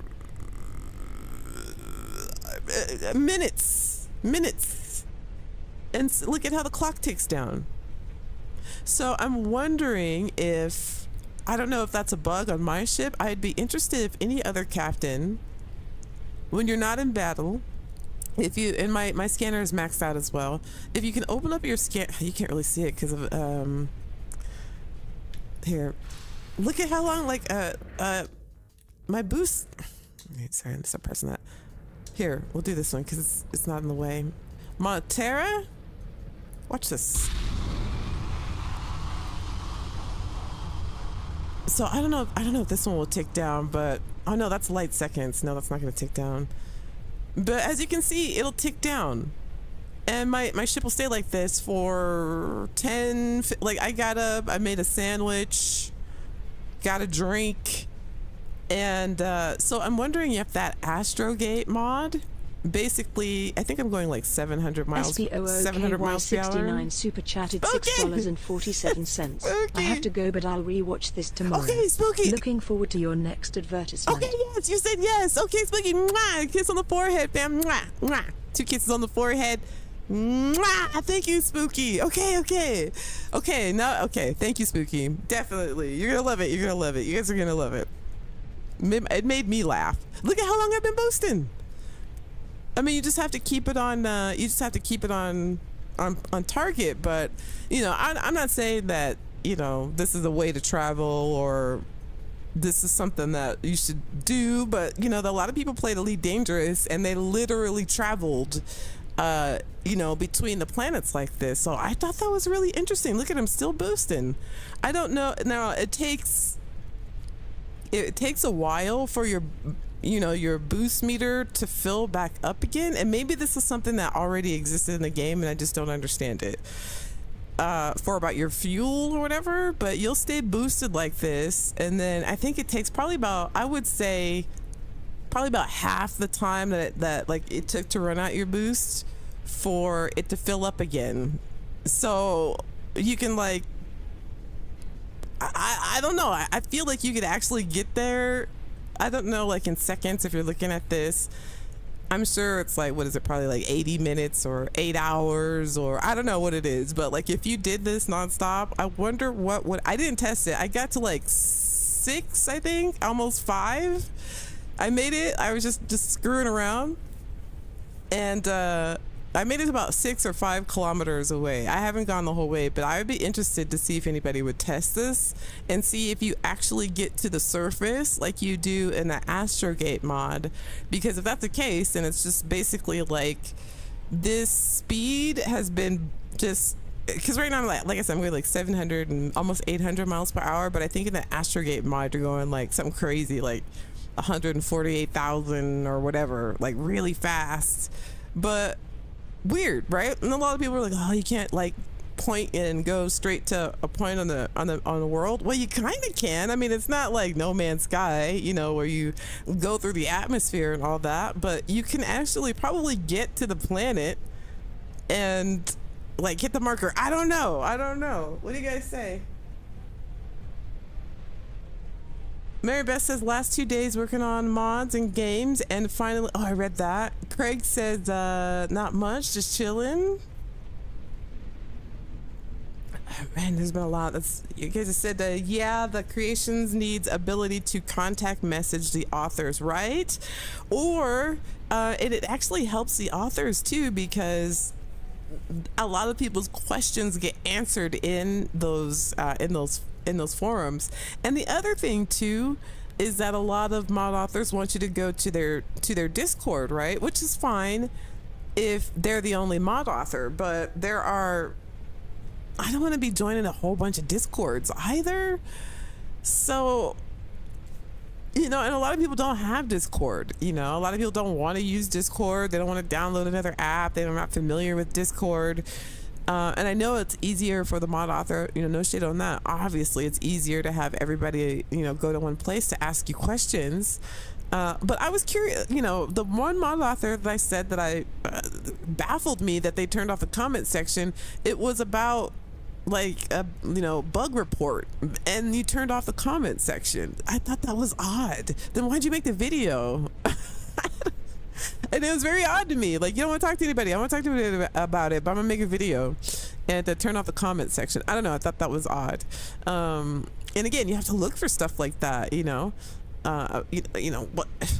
minutes, and look at how the clock ticks down. So I'm wondering if, I don't know if that's a bug on my ship. I'd be interested if any other captain, when you're not in battle, if you, and my scanner is maxed out as well, if you can open up your scan, you can't really see it because of here, look at how long, like my boost, sorry, I'm stop pressing that. Here, we'll do this one because it's not in the way. Montera, watch this. So I don't know if this one will tick down, but oh no, that's light seconds. No, that's not going to tick down. But as you can see, it'll tick down, and my ship will stay like this for 10. Like I got up, I made a sandwich, got a drink, and so I'm wondering if that Astrogate mod, basically, I think I'm going like 700 miles, 700 miles per hour. 69 super chatted $6.47. I have to go, but I'll rewatch this tomorrow. Okay, Spooky. Looking forward to your next advertisement. Okay, yes, you said yes. Okay, Spooky. Mwah. Kiss on the forehead, fam. Mwah. Mwah. 2 kisses on the forehead. Mwah. Thank you, Spooky. Okay. Now, okay. Thank you, Spooky. Definitely. You're gonna love it. You guys are gonna love it. It made me laugh. Look at how long I've been boasting. I mean, you just have to keep it on. On target. But I'm not saying that this is a way to travel or this is something that you should do. But a lot of people played Elite Dangerous and they literally traveled, between the planets like this. So I thought that was really interesting. Look at him still boosting. I don't know. Now it takes a while for your boost meter to fill back up again, and maybe this is something that already existed in the game and I just don't understand it, for about your fuel or whatever. But you'll stay boosted like this, and then I think it takes probably about half the time that like it took to run out your boost for it to fill up again. So you can like, I don't know, I feel like you could actually get there, I don't know, like in seconds. If you're looking at this, I'm sure it's like, what is it, probably like 80 minutes or 8 hours, or I don't know what it is. But like if you did this nonstop, I wonder what would, I didn't test it. I got to like 6, I think, almost 5. I made it. I was just screwing around, and I made it about 6 or 5 kilometers away. I haven't gone the whole way, but I would be interested to see if anybody would test this and see if you actually get to the surface like you do in the Astrogate mod. Because if that's the case, then it's just basically like this speed has been just, because right now I'm like I said, I'm going like 700 and almost 800 miles per hour, but I think in the Astrogate mod you're going like something crazy, like 148,000 or whatever, like really fast. But weird, right? And a lot of people are like, oh, you can't like point and go straight to a point on the world. Well, you kind of can. I mean, it's not like No Man's Sky, where you go through the atmosphere and all that, but you can actually probably get to the planet and like hit the marker. I don't know. What do you guys say? Mary Beth says last 2 days working on mods and games, and finally, oh, I read that. Craig says not much, just chilling. Man, there's been a lot. That's, you guys have said that, yeah, the creations needs ability to contact message the authors, right? Or it actually helps the authors too, because a lot of people's questions get answered in those forums. And the other thing too is that a lot of mod authors want you to go to their Discord, right? Which is fine if they're the only mod author, but I don't want to be joining a whole bunch of Discords either. So, and a lot of people don't have Discord. A lot of people don't want to use Discord. They don't want to download another app. They're not familiar with Discord. And I know it's easier for the mod author, no shade on that. Obviously, it's easier to have everybody, go to one place to ask you questions. But I was curious, the one mod author that I said that baffled me that they turned off the comment section. It was about like a bug report, and you turned off the comment section. I thought that was odd. Then why'd you make the video? And it was very odd to me. Like, you don't want to talk to anybody. I want to talk to anybody about it, but I'm gonna make a video and to turn off the comment section. I don't know. I thought that was odd. And again, you have to look for stuff like that.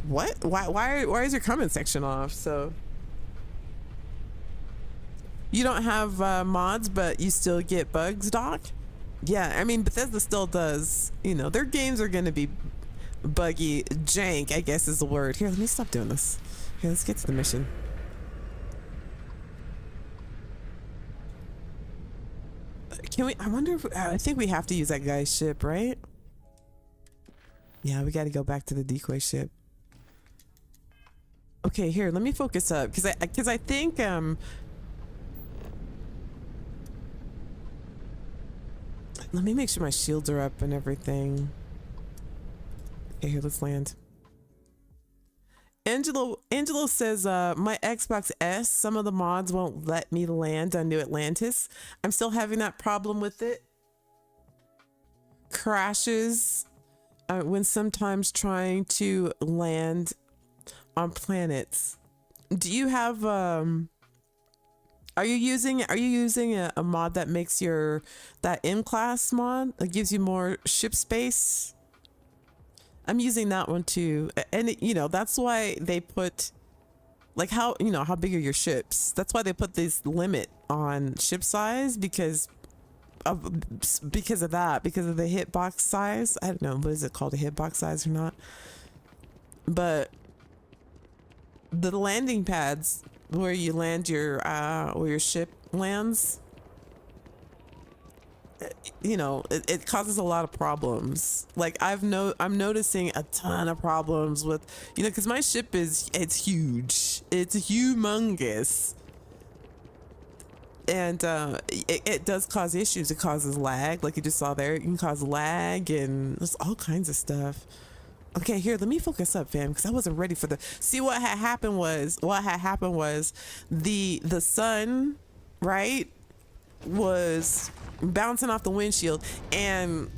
What? Why is your comment section off? So you don't have mods, but you still get bugs, Doc? Yeah, I mean, Bethesda still does. Their games are going to be buggy. Jank, I guess is the word. Here, let me stop doing this. Here, let's get to the mission. Can we? I wonder if... I think we have to use that guy's ship, right? Yeah, we got to go back to the decoy ship. Okay, here, let me focus up. Because I think... Let me make sure my shields are up and everything. Okay, here, let's land. Angelo says, my Xbox S, some of the mods won't let me land on New Atlantis. I'm still having that problem with it. Crashes when sometimes trying to land on planets. Do you have are you using a mod that makes that in-class mod that gives you more ship space? I'm using that one too, and that's why they put, like, how big are your ships? That's why they put this limit on ship size, because of that, because of the hitbox size. I don't know, what is it called, a hitbox size or not? But the landing pads where you land where your ship lands, it causes a lot of problems. Like I'm noticing a ton of problems with, because my ship it's huge. It's humongous. And it does cause issues. It causes lag, like you just saw there. It can cause lag and there's all kinds of stuff. Okay, here, let me focus up, fam, because I wasn't ready for see what had happened was the sun, right, was bouncing off the windshield, and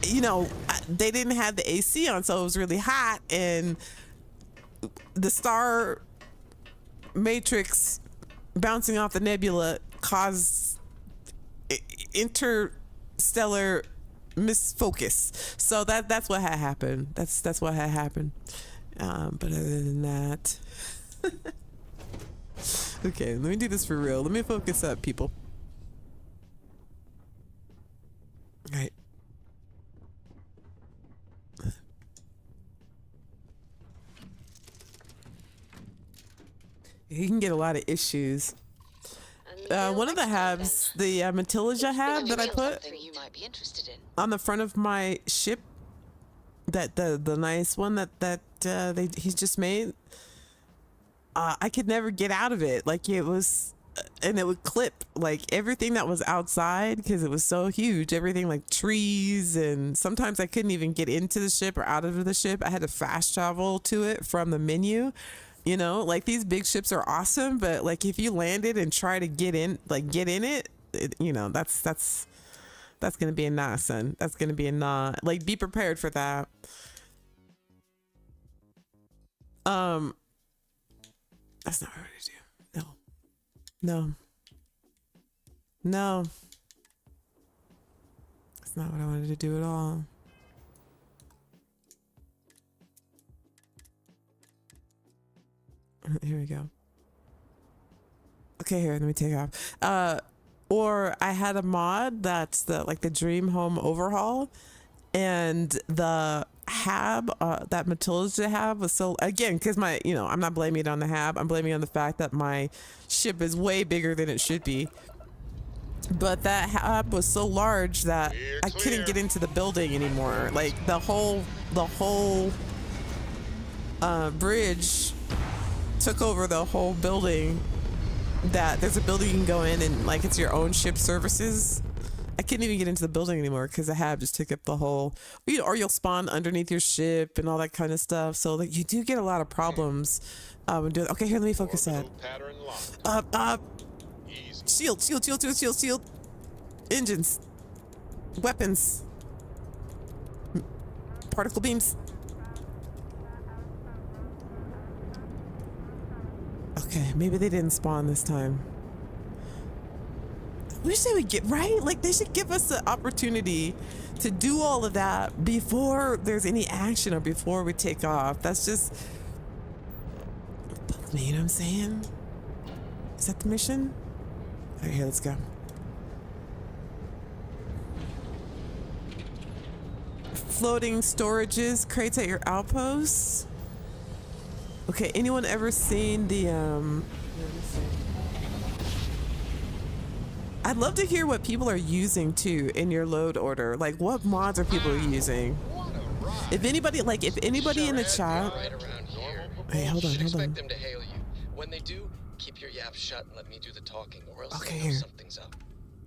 they didn't have the AC on, so it was really hot, and the star matrix bouncing off the nebula caused interstellar misfocus. So that's what had happened. That's what had happened. But other than that, okay, let me do this for real. Let me focus up, people. All right. You can get a lot of issues. One of the habs, the Matilija hab that I put on the front of my ship, that the nice one that he's just made, I could never get out of it. Like, it was, and it would clip like everything that was outside because it was so huge. Everything, like trees, and sometimes I couldn't even get into the ship or out of the ship. I had to fast travel to it from the menu. Like, these big ships are awesome, but like if you landed and try to get in it, that's gonna be a nah, son. That's gonna be a nah. Like, be prepared for that. That's not what I do. No. That's not what I wanted to do at all. Here we go. Okay, here, let me take off. Or I had a mod that's the Dream Home Overhaul, and the hab that Matilda hab was so, again, because I'm not blaming it on the hab, I'm blaming it on the fact that my ship is way bigger than it should be. But that hab was so large that I couldn't get into the building anymore. Like the whole bridge took over the whole building. That there's a building you can go in and like it's your own ship services. I couldn't even get into the building anymore because the hab just took up the whole, or you'll spawn underneath your ship and all that kind of stuff. So like you do get a lot of problems when doing. Okay, here, let me focus that. Shield. Engines. Weapons. Particle beams. Okay, maybe they didn't spawn this time. I wish they would get right. Like they should give us the opportunity to do all of that before there's any action or before we take off. That's just, you know what I'm saying? Is that the mission? All right, here, let's go. Floating storages, crates at your outposts. Okay, anyone ever seen the I'd love to hear what people are using too in your load order. Like what mods are people using? If anybody in the chat. Hey, hold on. Expect them to hail you. When they do, keep your yap shut and let me do the talking, or else Okay, they'll know here. something's up.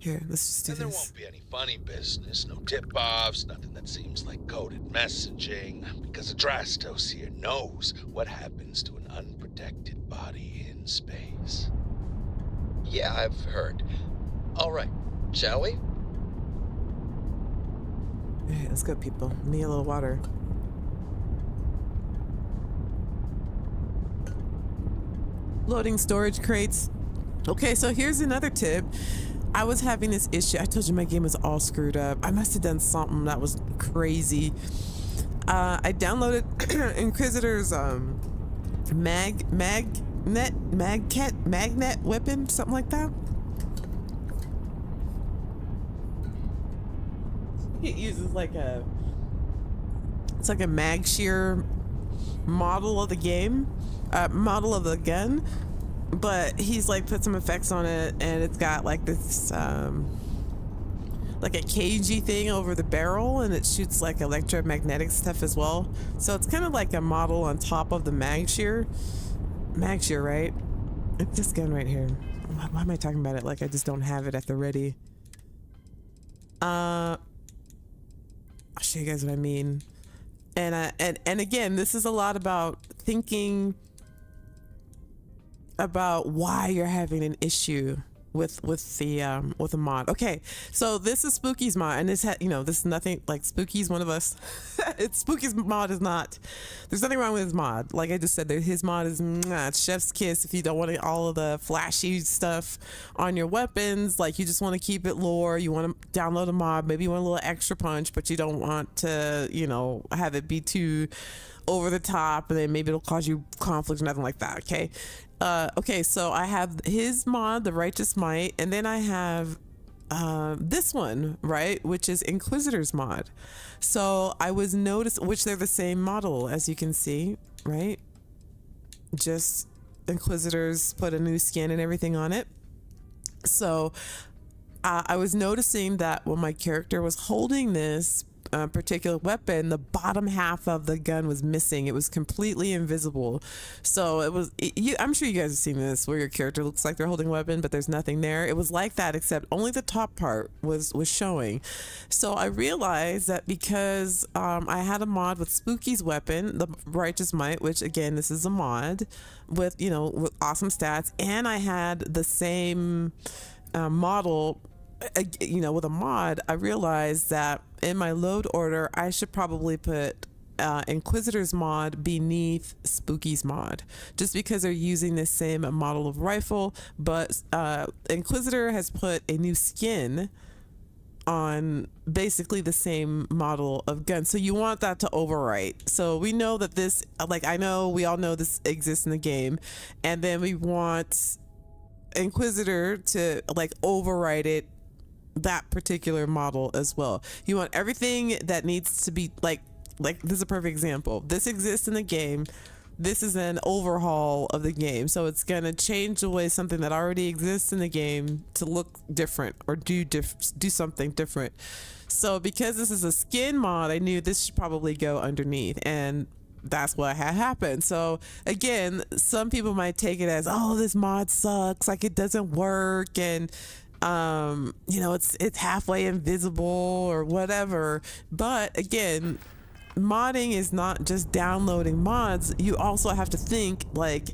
Here, let's just do And there this. won't be any funny business, no tip-offs, nothing that seems like coded messaging, because Adrastos here knows what happens to an unprotected body in space. Yeah, I've heard. All right, shall we? All right, let's go, people. Need a little water. Loading storage crates. Okay, so here's another tip. I was having this issue. I told you my game was all screwed up. I must have done something that was crazy. I downloaded Inquisitor's magnet weapon, something like that. It uses it's like a mag shear model of the game, model of the gun. But he's like put some effects on it, and it's got like this like a cagey thing over the barrel, and it shoots like electromagnetic stuff as well. So it's kind of like a model on top of the mag shear, right? It's this gun right here. Why am I talking about it like I just don't have it at the ready? I'll show you guys what I mean. And again, this is a lot about thinking about why you're having an issue with the mod. Okay, so this is Spooky's mod, and this is nothing like Spooky's one of us. It's Spooky's mod is not. There's nothing wrong with his mod. Like I just said, his mod is it's chef's kiss. If you don't want all of the flashy stuff on your weapons, like you just want to keep it lore. You want to download a mod. Maybe you want a little extra punch, but you don't want to have it be too over the top, and then maybe it'll cause you conflict or nothing like that. Okay, so I have his mod, the Righteous Might, and then I have this one, right, which is Inquisitor's mod. So I was which they're the same model, as you can see, right? Just Inquisitors put a new skin and everything on it. So I was noticing that when my character was holding this particular weapon, the bottom half of the gun was missing. It was completely invisible. So I'm sure you guys have seen this where your character looks like they're holding a weapon, but there's nothing there. It was like that, except only the top part was showing. So I realized that because I had a mod with Spooky's weapon, the Righteous Might, which again, this is a mod with awesome stats, and I had the same model with a mod. I realized that in my load order, I should probably put Inquisitor's mod beneath Spooky's mod, just because they're using the same model of rifle, but Inquisitor has put a new skin on basically the same model of gun. So you want that to overwrite. So we know that this, like, I know we all know this exists in the game, and then we want Inquisitor to like overwrite it, that particular model as well. You want everything that needs to be like this is a perfect example. This exists in the game. This is an overhaul of the game, so it's gonna change the way something that already exists in the game to look different or do something different. So because this is a skin mod, I knew this should probably go underneath, and that's what had happened. So again, some people might take it as, oh, this mod sucks, like it doesn't work, and you know, it's halfway invisible or whatever. But again, modding is not just downloading mods. You also have to think like,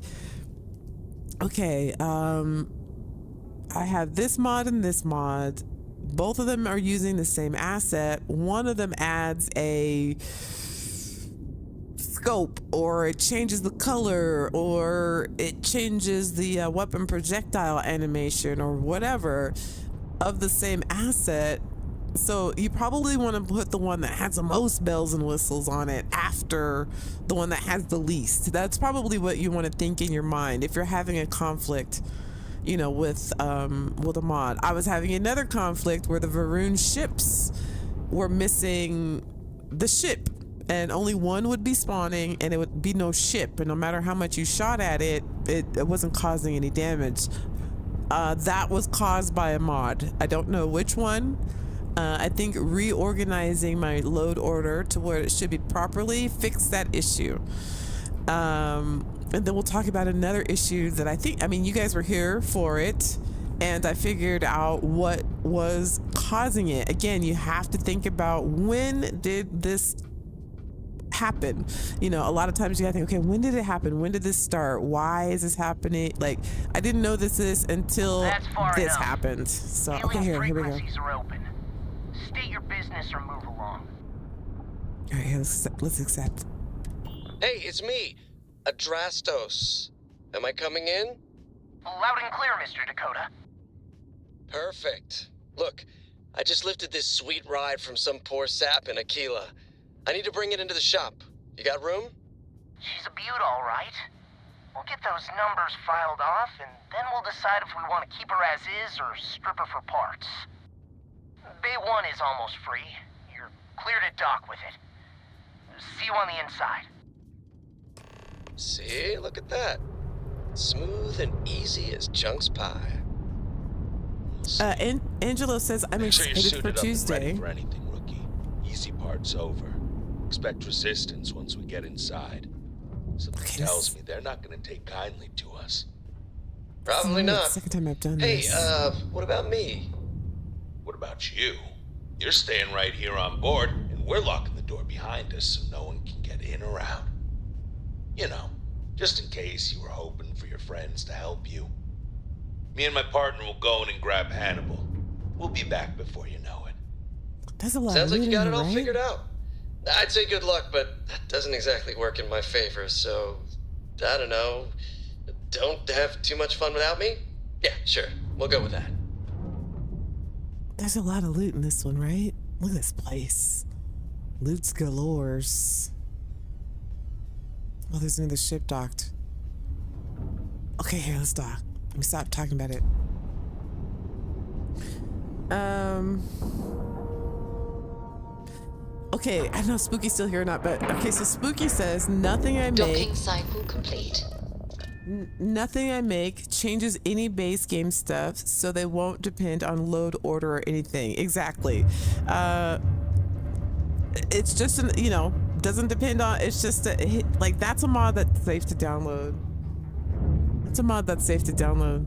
okay, I have this mod and this mod. Both of them are using the same asset. One of them adds a scope, or it changes the color, or it changes the weapon projectile animation or whatever of the same asset. So you probably want to put the one that has the most bells and whistles on it after the one that has the least. That's probably what you want to think in your mind if you're having a conflict, you know, with a mod. I was having another conflict where the Varun ships were missing the ship, and only one would be spawning, and it would be no ship, and no matter how much you shot at it, it wasn't causing any damage. That was caused by a mod. I don't know which one. I think reorganizing my load order to where it should be properly fixed that issue. And then we'll talk about another issue that I mean, you guys were here for it, and I figured out what was causing it. Again, you have to think about, when did this happen? You know, a lot of times you gotta think, okay, when did it happen? When did this start? Why is this happening? Like, I didn't know this until this happened. So, okay, here we go. State your business or move along. All right, let's accept. Hey, it's me, Adrastos. Am I coming in? Loud and clear, Mr. Dakota. Perfect. Look, I just lifted this sweet ride from some poor sap in Aquila. I need to bring it into the shop. You got room? She's a beaut, all right. We'll get those numbers filed off, and then we'll decide if we want to keep her as is or strip her for parts. Bay 1 is almost free. You're clear to dock with it. See you on the inside. See? Look at that. Smooth and easy as Chunk's pie. Angelo says, I'm excited for Tuesday. Ready for anything, rookie. Easy part's over. Expect resistance once we get inside. Something tells me they're not going to take kindly to us. Probably not. Second time I've done this. Hey, what about me? What about you? You're staying right here on board, and we're locking the door behind us so no one can get in or out. You know, just in case you were hoping for your friends to help you. Me and my partner will go in and grab Hannibal. We'll be back before you know it. That's a lot. Sounds like you got it all figured out. I'd say good luck, but that doesn't exactly work in my favor, so I don't know. Don't have too much fun without me? Yeah, sure. We'll go with that. There's a lot of loot in this one, right? Look at this place. Loot's galores. Oh, there's another ship docked. Okay, here, let's dock. Let me stop talking about it. Okay, I don't know if Spooky's still here or not, but okay, so Spooky says, nothing I make... Docking cycle complete. Nothing I make changes any base game stuff, so they won't depend on load order or anything. Exactly. It's just, you know, doesn't depend on, it's just, like, that's a mod that's safe to download. That's a mod that's safe to download.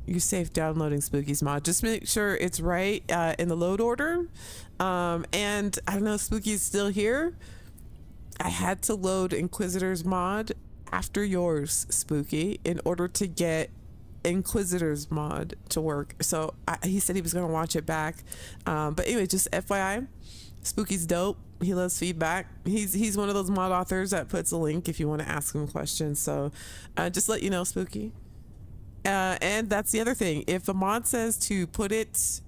You're safe downloading Spooky's mod. Just make sure it's right in the load order. And I don't know if Spooky's still here. I had to load Inquisitor's mod after yours, Spooky, in order to get Inquisitor's mod to work. So he said he was going to watch it back. But anyway, just FYI, Spooky's dope. He loves feedback. He's one of those mod authors that puts a link if you want to ask him questions. So just let you know, Spooky. And that's the other thing. If a mod says to put it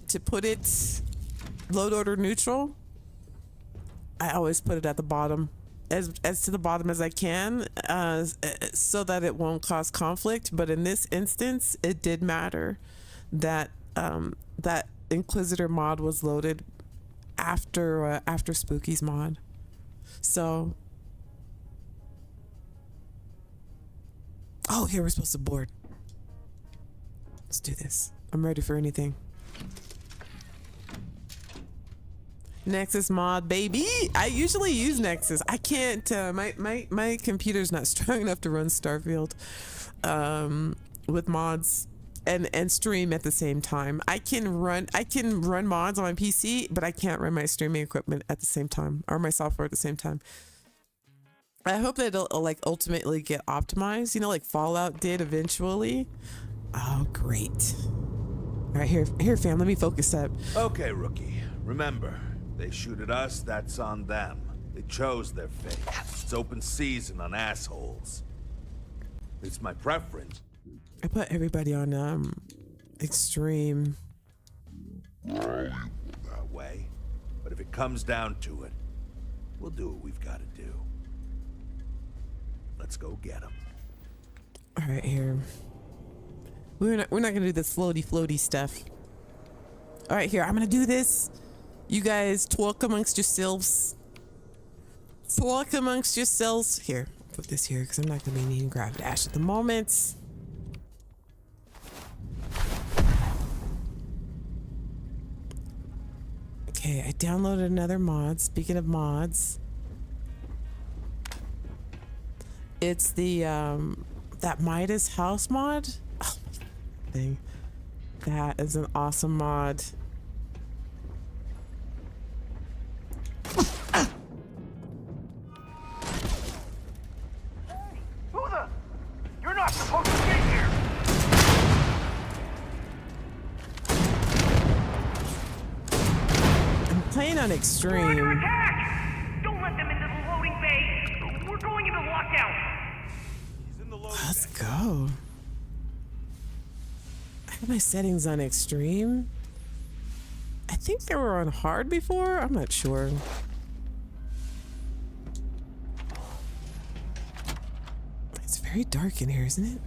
to put it load order neutral, I always put it at the bottom, as to the bottom as I can, so that it won't cause conflict. But in this instance, it did matter that that Inquisitor mod was loaded after Spooky's mod. So, oh, here we're supposed to board. Let's do this. I'm ready for anything. Nexus mod, baby. I usually use Nexus. I can't. My computer's not strong enough to run Starfield with mods and stream at the same time. I can run mods on my PC, but I can't run my streaming equipment at the same time, or my software at the same time. I hope that it'll like ultimately get optimized, you know, like Fallout did eventually. Oh, great. All right, here, fam. Let me focus up. Okay, rookie. Remember, they shoot at us, that's on them. They chose their fate. It's open season on assholes. It's my preference. I put everybody on extreme. That way. But if it comes down to it, we'll do what we've got to do. Let's go get them. All right, here. We're not gonna do this floaty stuff. All right, here. I'm gonna do this. You guys talk amongst yourselves. Talk amongst yourselves. Here, put this here because I'm not gonna be needing Grab Dash at the moment. Okay, I downloaded another mod. Speaking of mods, it's the that Midas house mod. Oh my thing. That is an awesome mod. You're not supposed to be here! I'm playing on extreme. We're under attack! Don't let them into the loading bay! We're going into lockdown! Let's go. I have my settings on extreme. I think they were on hard before. I'm not sure. It's very dark in here, isn't it?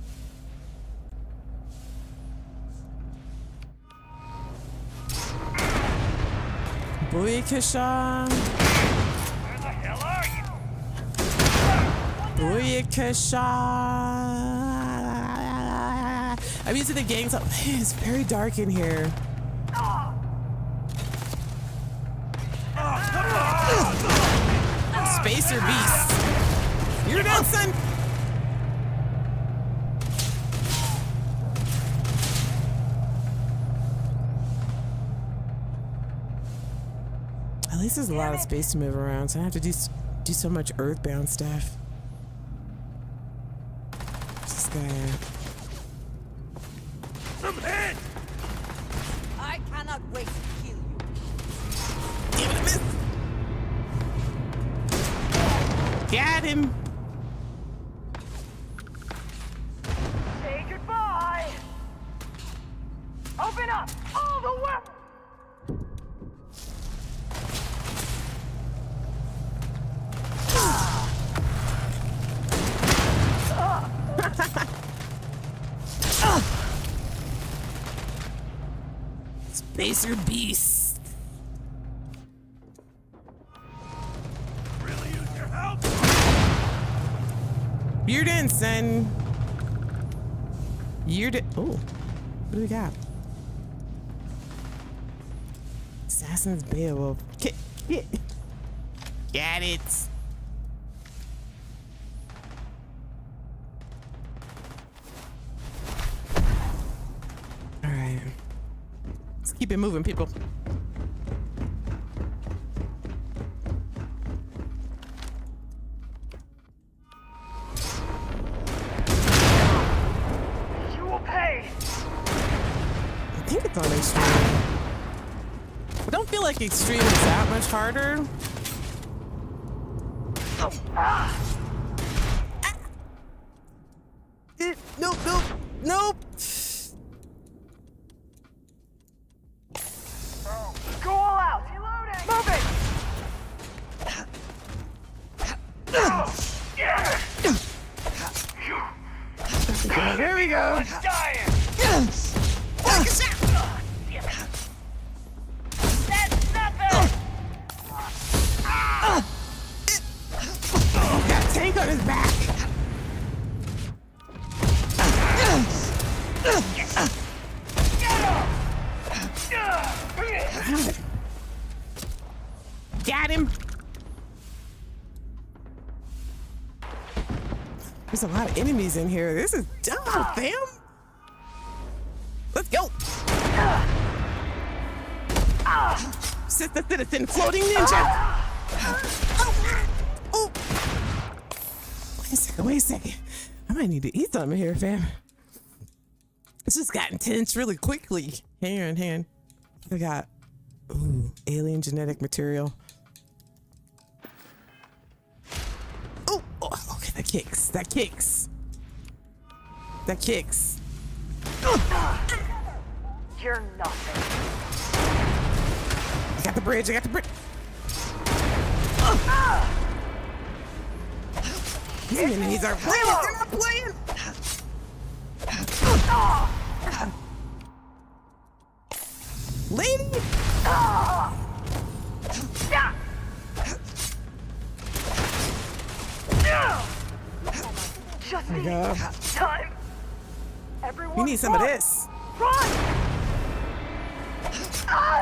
Booyakasha. Where the hell are you? Booyakasha. I'm using the gangs up. Man, it's very dark in here. Spacer beast. You're dead, son. At least there's a lot of space to move around, so I don't have to do so much earthbound stuff. Where's this guy at? I cannot wait to kill you. Damn it, I missed. Got him. Say goodbye! Open up! All the weapons! Spacer beast. Really use your help? You're in, son. You're in. Oh, what do we got? Assassin's Beowulf. Got it. All right. Let's keep it moving, people. You will pay! I think it's on extreme. I don't feel like extreme is that much harder. Nope. There we go. Got a tank on his back. Got him. There's a lot of enemies in here. This is dumb, fam. Let's go. Sista Citizen floating ninja. Oh. Wait a second. I might need to eat something here, fam. This just got intense really quickly. Hang on. I got alien genetic material. Oh, okay, that kicks. You're nothing. I got the bridge. These enemies are playing. They're not playing. Lady. Just Oh my God. time. Everyone, We need some of this. Run!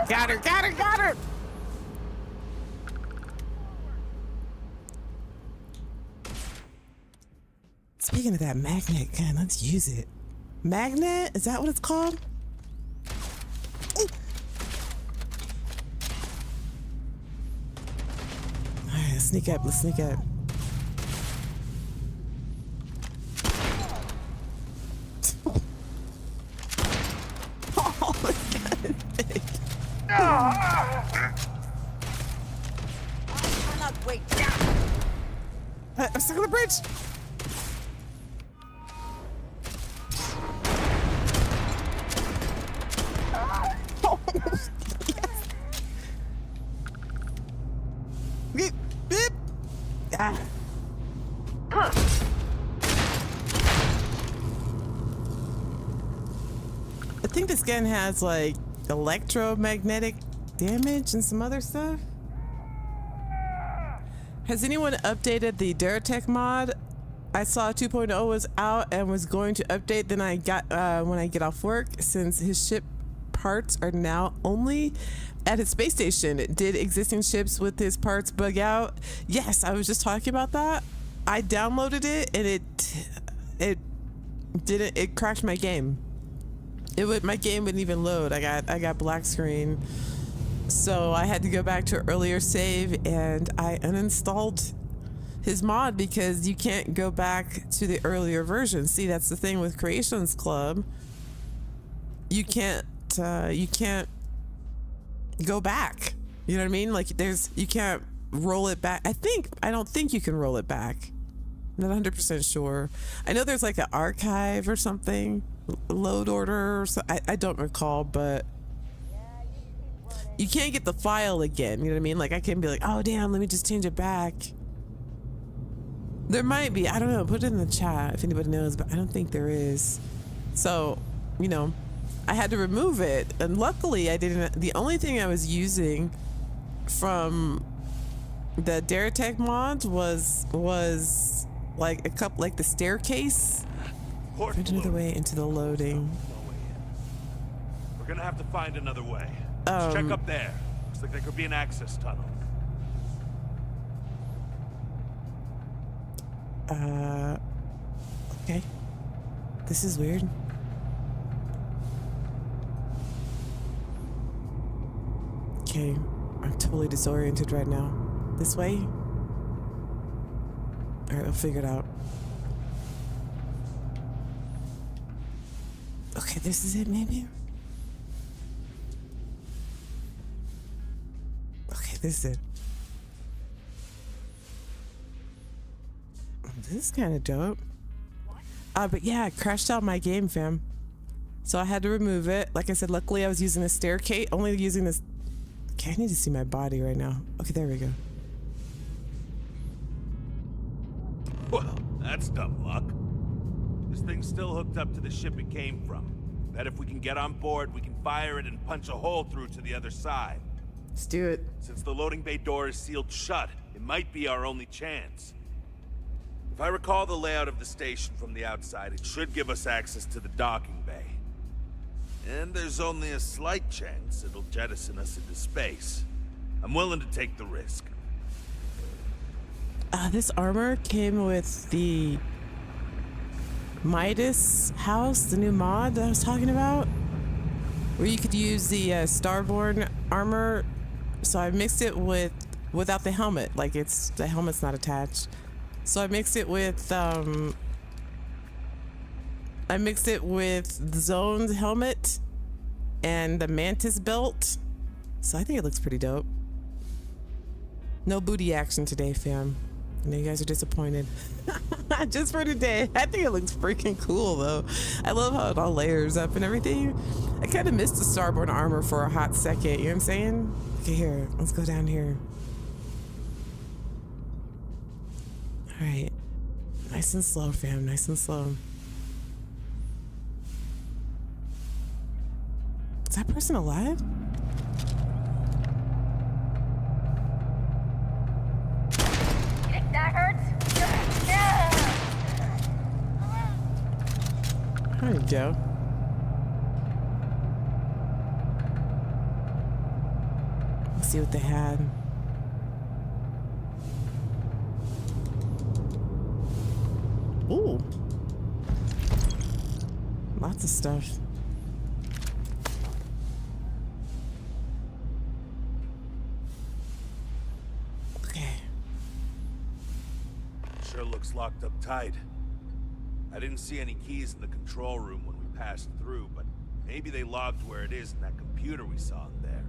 Got her. Speaking of that magnet gun, let's use it. Magnet? Is that what it's called? Ooh. All right, let's sneak up. Oh my God. I cannot wait. I'm stuck on the bridge. Oh, yes. Beep, beep. Ah. I think this gun has like electromagnetic damage and some other stuff. Has anyone updated the Duratech mod? I saw 2.0 was out and was going to update. Then I got when I get off work, since his ship parts are now only at his space station. Did existing ships with his parts bug out? Yes, I was just talking about that. I downloaded it and it crashed my game. My game wouldn't even load. I got black screen. So I had to go back to an earlier save and I uninstalled his mod because you can't go back to the earlier version. See, that's the thing with Creations Club. You can't go back. You know what I mean? Like you can't roll it back. I don't think you can roll it back. I'm not 100% sure. I know there's like an archive or something, load order or so. I don't recall, but you can't get the file again. You know what I mean? Like I can be like, oh damn, let me just change it back. There might be, I don't know, put it in the chat if anybody knows, but I don't think there is. So, you know, I had to remove it, and luckily I didn't. The only thing I was using from the Duratech mods was like like the staircase. Find another way into the loading. We're gonna have to find another way. Let's check up there. Looks like there could be an access tunnel. Okay. This is weird. Okay, I'm totally disoriented right now. This way? Alright, I'll figure it out. Okay, this is it maybe? Okay, this is it. This is kind of dope. But yeah, it crashed out my game, fam. So I had to remove it. Like I said, luckily I was using the staircase, only using this. Okay, I need to see my body right now. Okay, there we go. Well, that's dumb luck. This thing's still hooked up to the ship it came from. Bet if we can get on board, we can fire it and punch a hole through to the other side. Let's do it. Since the loading bay door is sealed shut, it might be our only chance. If I recall the layout of the station from the outside, it should give us access to the docking bay. And there's only a slight chance it'll jettison us into space. I'm willing to take the risk. This armor came with the Midas house, the new mod that I was talking about, where you could use the Starborn armor. So I mixed it without the helmet, like the helmet's not attached. So I mixed it with the Zone's helmet and the Mantis belt. So I think it looks pretty dope. No booty action today, fam. I know you guys are disappointed. Just for today. I think it looks freaking cool though. I love how it all layers up and everything. I kind of missed the Starborn armor for a hot second, you know what I'm saying? Okay, here, let's go down here. All right, nice and slow, fam, nice and slow. Is that person alive? That hurts. Yeah. There you go. Let's see what they had. Ooh. Lots of stuff. Okay. Sure looks locked up tight. I didn't see any keys in the control room when we passed through, but maybe they logged where it is in that computer we saw in there.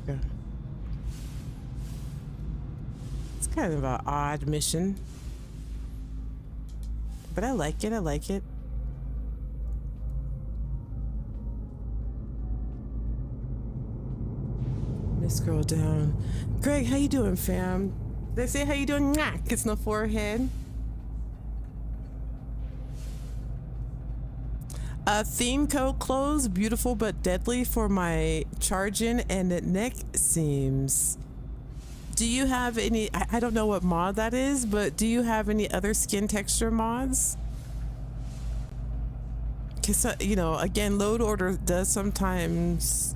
Yeah. It's kind of an odd mission, but I like it. I like it. Let me scroll down. Greg, how you doing, fam? They say how you doing? Nah, kiss no forehead. Theme code clothes, beautiful but deadly for my charging and neck seams. Do you have any, I don't know what mod that is, but do you have any other skin texture mods? Because, you know, again, load order does sometimes,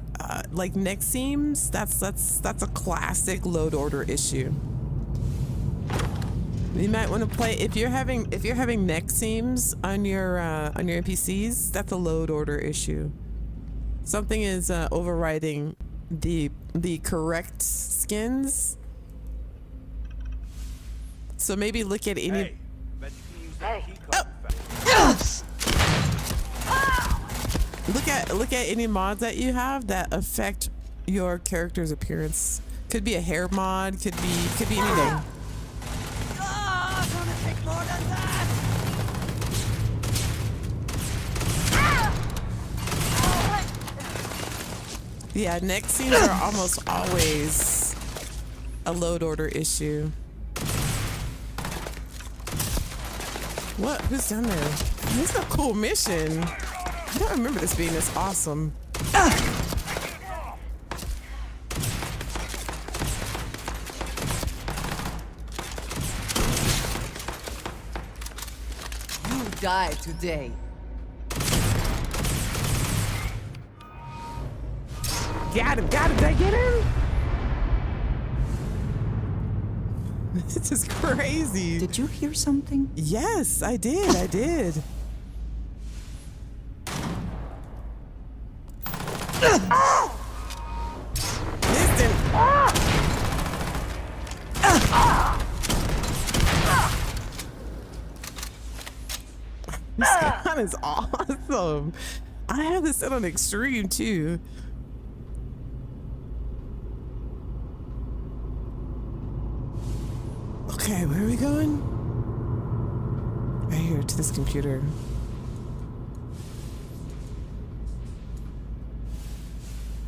like neck seams, that's a classic load order issue. You might want to play if you're having neck seams on your NPCs. That's a load order issue. Something is overriding the correct skins. So maybe look at any. Hey, bet you can use that key code. Yes! Look at any mods that you have that affect your character's appearance. Could be a hair mod. Could be anything. Yeah, neck seams are almost always a load order issue. What? Who's down there? This is a cool mission. I don't remember this being this awesome. You die today. Got him. Did I get him? This is crazy. Did you hear something? Yes, I did. Listen. This gun is awesome. I have this set on extreme too. Okay, where are we going? Right here to this computer.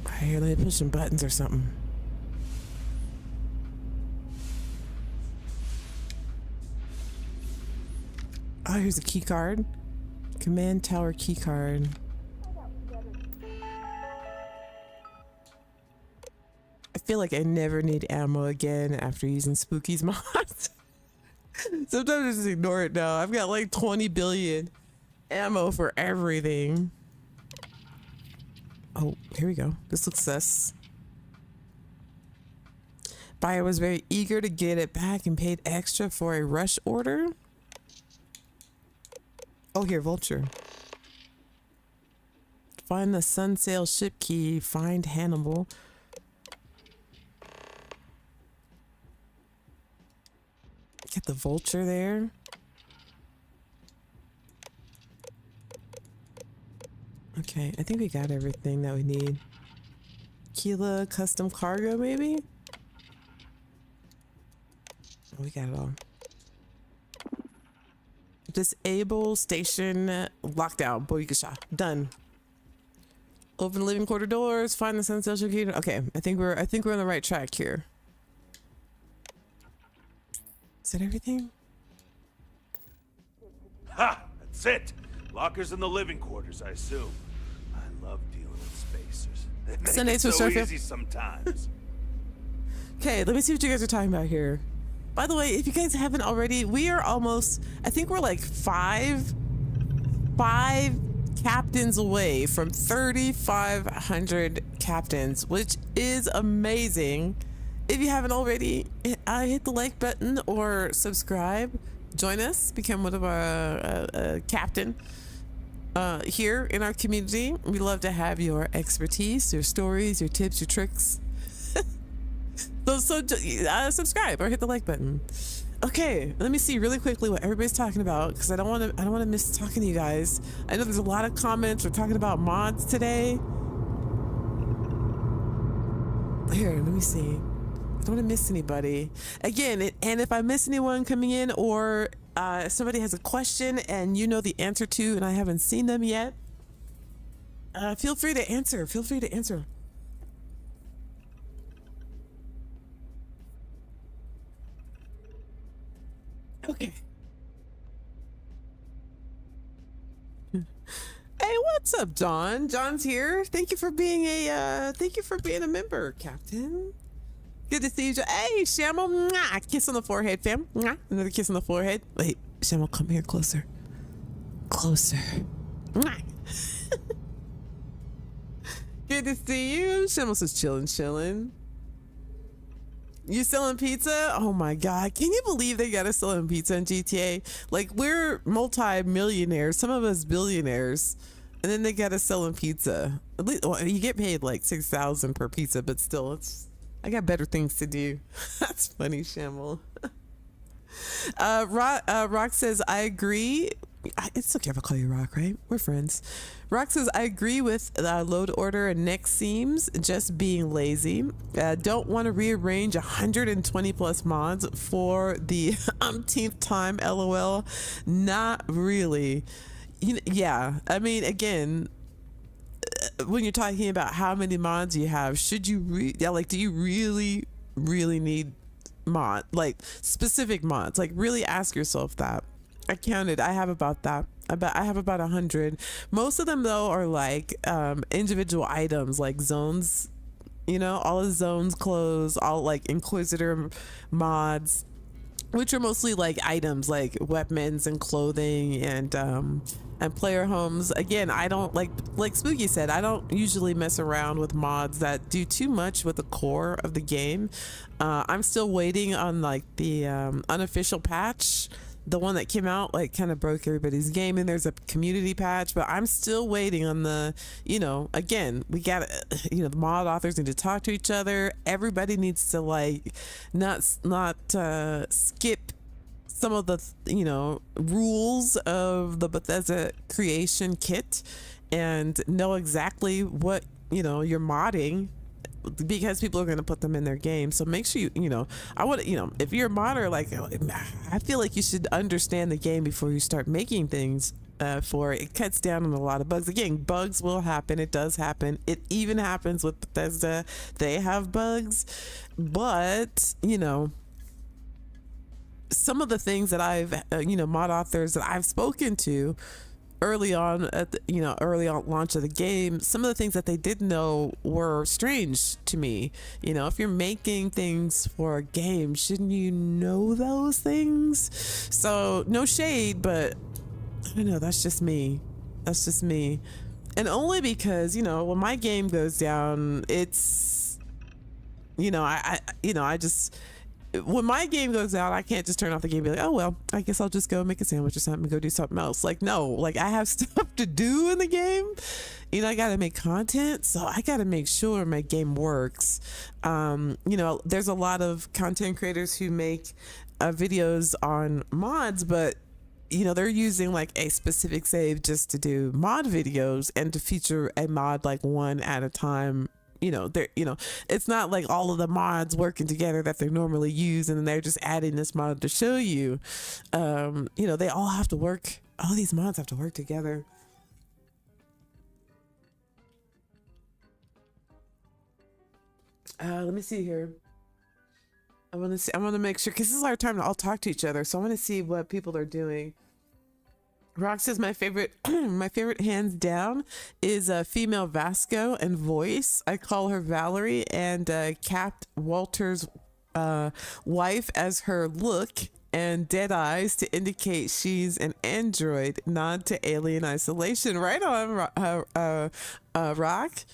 Right here, let me push some buttons or something. Oh, here's a key card. Command tower key card. I feel like I never need ammo again after using Spooky's mods. Sometimes I just ignore it now. I've got like 20 billion ammo for everything. Oh, here we go. This looks sus. Buyer was very eager to get it back and paid extra for a rush order. Oh, here, Vulture. Find the Sunsail ship key. Find Hannibal. Get the Vulture there. Okay, I think we got everything that we need. Keela custom cargo, maybe? Oh, we got it all. Disable station lockdown. Boygasha. Done. Open living quarter doors. Find the Sunsail ship key. Okay, I think we're on the right track here. Is that everything? Ha! That's it! Lockers in the living quarters, I assume. I love dealing with spacers. They make Sundays it with so Starfield. easy sometimes. Okay, let me see what you guys are talking about here. By the way, if you guys haven't already, we are almost, I think we're like five captains away from 3,500 captains, which is amazing. If you haven't already, hit the like button or subscribe. Join us, become one of our captain here in our community. We love to have your expertise, your stories, your tips, your tricks. So subscribe or hit the like button. Okay, let me see really quickly what everybody's talking about, because I don't want to miss talking to you guys. I know there's a lot of comments. We're talking about mods today. Here, let me see. I don't want to miss anybody. Again, and if I miss anyone coming in, or if somebody has a question and you know the answer to and I haven't seen them yet, feel free to answer. Feel free to answer. Okay. Hey, what's up, John? John's here. Thank you for being a member, Captain. Good to see you. Hey, Shamel. Mwah. Kiss on the forehead, fam. Mwah. Another kiss on the forehead. Wait, Shamel, come here closer. Closer. Mwah. Good to see you. Shamel says chilling. You selling pizza? Oh my God. Can you believe they got us selling pizza in GTA? Like, we're multi-millionaires, some of us billionaires, and then they got us selling pizza. At least, well, you get paid like $6,000 per pizza, but still, I got better things to do. That's funny, Shamel. Rock says, I agree. It's okay if I call you Rock, right? We're friends. Rock says, I agree with load order and next seems just being lazy. Don't want to rearrange 120 plus mods for the umpteenth time, LOL. Not really. Yeah, I mean, again, when you're talking about how many mods you have, should you do you really need specific mods? Like, really ask yourself that. I counted. I have about 100. Most of them though are like individual items, like zones. All the zones clothes, all like Inquisitor mods, which are mostly like items like weapons and clothing and player homes. Again, I don't like Spooky said, I don't usually mess around with mods that do too much with the core of the game. I'm still waiting on like the unofficial patch. The one that came out like kind of broke everybody's game, and there's a community patch, but I'm still waiting on the, again, we got the mod authors need to talk to each other. Everybody needs to like not skip some of the rules of the Bethesda creation kit and know exactly what you're modding, because people are going to put them in their game. So make sure I want if you're a modder, like, I feel like you should understand the game before you start making things for it. It cuts down on a lot of bugs. Again, bugs will happen. It does happen. It even happens with Bethesda. They have bugs, but some of the things that I've, mod authors that I've spoken to early on at the, early on launch of the game, some of the things that they didn't know were strange to me. If you're making things for a game, shouldn't you know those things? So no shade, but I don't know, that's just me. And only because, when my game goes down, it's, I just, when my game goes out, I can't just turn off the game and be like, oh, well, I guess I'll just go make a sandwich or something and go do something else. Like, no, like I have stuff to do in the game. I got to make content. So I got to make sure my game works. There's a lot of content creators who make videos on mods, but they're using like a specific save just to do mod videos and to feature a mod like one at a time. It's not like all of the mods working together that they normally use and then they're just adding this mod to show you. They all have to work. All these mods have to work together. Let me see here. I want to make sure, because this is our time to all talk to each other. So I want to see what people are doing. Rock says my favorite hands down is female Vasco and voice. I call her Valerie, and capped Walter's wife as her look and dead eyes to indicate she's an android, nod to Alien Isolation. Right on, Rock.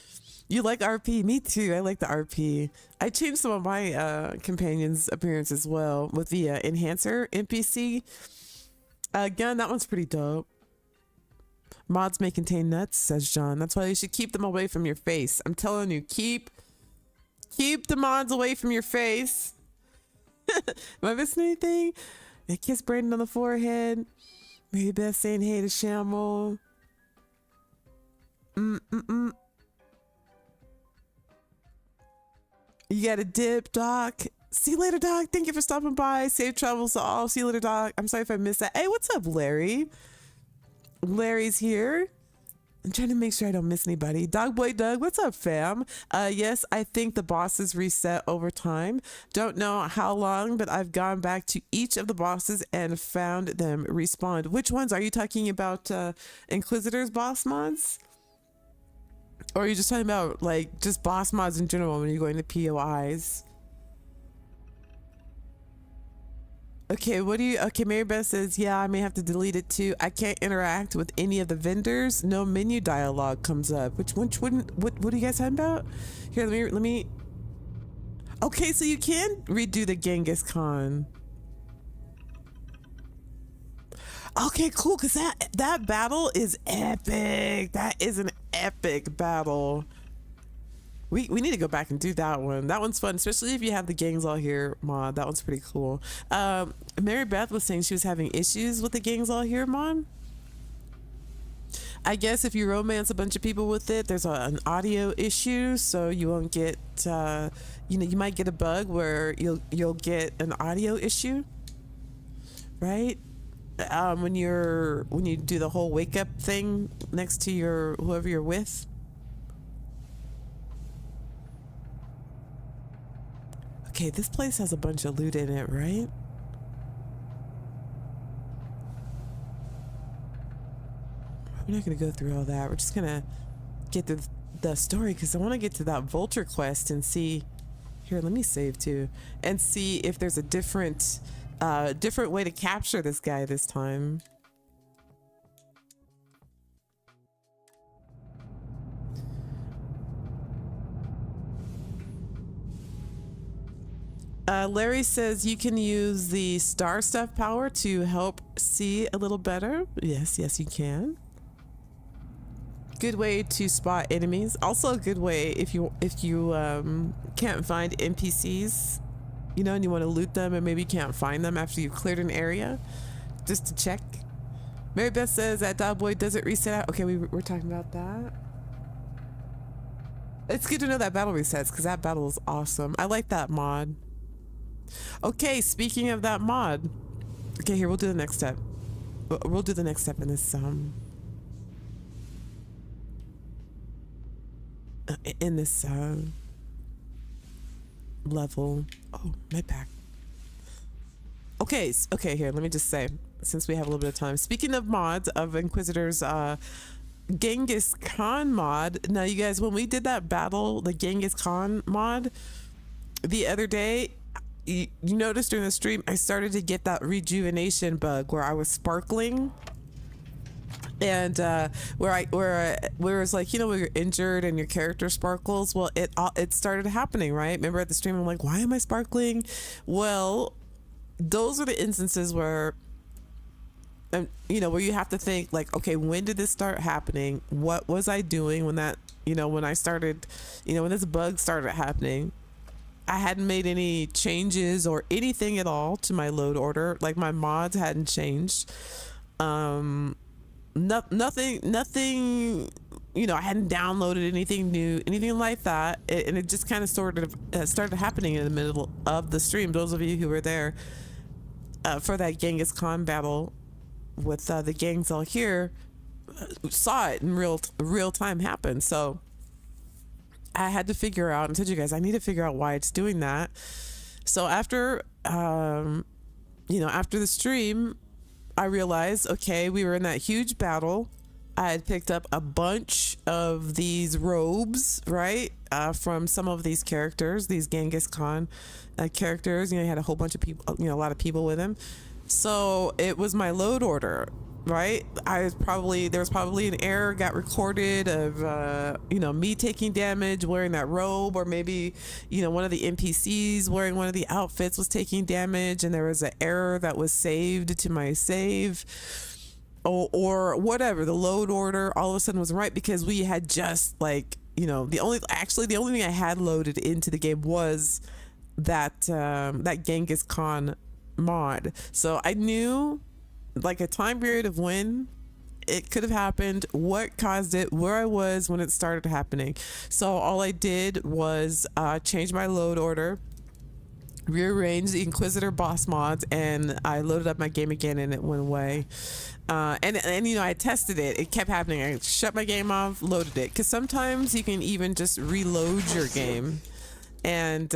You like RP? Me too. I like the RP. I changed some of my companions' appearance as well with the enhancer NPC. Gun, that one's pretty dope. Mods may contain nuts, says John. That's why you should keep them away from your face. I'm telling you, keep the mods away from your face. Am I missing anything? I kiss Brandon on the forehead. Mary Beth saying hey to Shamble. You got a dip, Doc. See you later, Doc. Thank you for stopping by. Safe travels to all. See you later, Doc. I'm sorry if I missed that. Hey, what's up, Larry? Larry's here. I'm trying to make sure I don't miss anybody. Dog Boy Doug, what's up, fam? Yes, I think the bosses reset over time. Don't know how long, but I've gone back to each of the bosses and found them respawned. Which ones? Are you talking about Inquisitor's boss mods? Or are you just talking about like just boss mods in general when you're going to POIs? Okay, okay, Mary Beth says, yeah, I may have to delete it too. I can't interact with any of the vendors. No menu dialogue comes up. Which wouldn't, what are you guys talking about? Here, let me. Okay, so you can redo the Genghis Khan. Okay, cool, because that battle is epic. That is an epic battle. We need to go back and do that one. That one's fun, especially if you have the gangs all here mod. That one's pretty cool. Mary Beth was saying she was having issues with the gangs all here mod. I guess if you romance a bunch of people with it, there's an audio issue, so you won't get. You might get a bug where you'll get an audio issue, right? When you do the whole wake up thing next to whoever you're with. Okay, this place has a bunch of loot in it, right? We're not going to go through all that. We're just going to get to the story because I want to get to that Vulture Quest and see... Here, let me save too. And see if there's a different way to capture this guy this time. Larry says you can use the star stuff power to help see a little better. Yes, you can. Good way to spot enemies. Also a good way if you can't find NPCs, and you want to loot them and maybe you can't find them after you've cleared an area, just to check. Mary Beth says that Dog Boy doesn't reset out. Okay, we're talking about that. It's good to know that battle resets because that battle is awesome. I like that mod. Okay, speaking of that mod. Okay, here, we'll do the next step. We'll do the next step in this level. Oh, my back. Okay, here, let me just say, since we have a little bit of time. Speaking of mods of Inquisitors, Genghis Khan mod. Now, you guys, when we did that battle, the Genghis Khan mod, the other day, you noticed during the stream, I started to get that rejuvenation bug where I was sparkling. And where it's like, you know, when you're injured and your character sparkles, well, it started happening, right? Remember at the stream, I'm like, why am I sparkling? Well, those are the instances where, you know, where you have to think like, okay, when did this start happening? What was I doing when that, you know, when I started, you know, when this bug started happening? I hadn't made any changes or anything at all to my load order. Like my mods hadn't changed. Nothing, you know, I hadn't downloaded anything new, anything like that. And it just kind of started happening in the middle of the stream. Those of you who were there for that Genghis Khan battle with the gangs all here saw it in real time happen. So I had to figure out, and told you guys, I need to figure out why it's doing that. So after, you know, after the stream, I realized, okay, we were in that huge battle. I had picked up a bunch of these robes, right, from some of these characters, these Genghis Khan characters. You know, he had a whole bunch of people, you know, a lot of people with him. So it was my load order, right? There was probably an error got recorded of, you know, me taking damage wearing that robe, or maybe, you know, one of the NPCs wearing one of the outfits was taking damage, and there was an error that was saved to my save, or whatever. The load order all of a sudden was right because we had just, like, you know, the only thing I had loaded into the game was that that Genghis Khan mod. So I knew like a time period of when it could have happened, what caused it, where I was when it started happening. So all I did was change my load order, rearrange the Inquisitor boss mods, and I loaded up my game again, and it went away. And you know, I tested it. It kept happening. I shut my game off, loaded it, because sometimes you can even just reload your game, and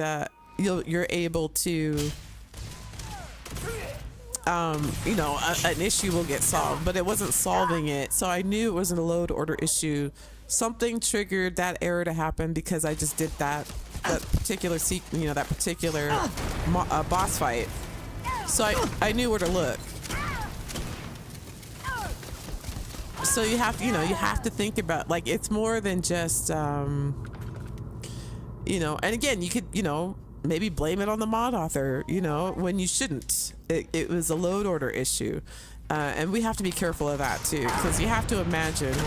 you're able to, you know, an issue will get solved, but it wasn't solving it. So I knew it was a load order issue. Something triggered that error to happen because I just did that particular boss fight. So I knew where to look. So you have to think about, like, it's more than just, you know, and again, you could, you know, maybe blame it on the mod author, you know, when you shouldn't. It was a load order issue. And we have to be careful of that too, because you have to imagine.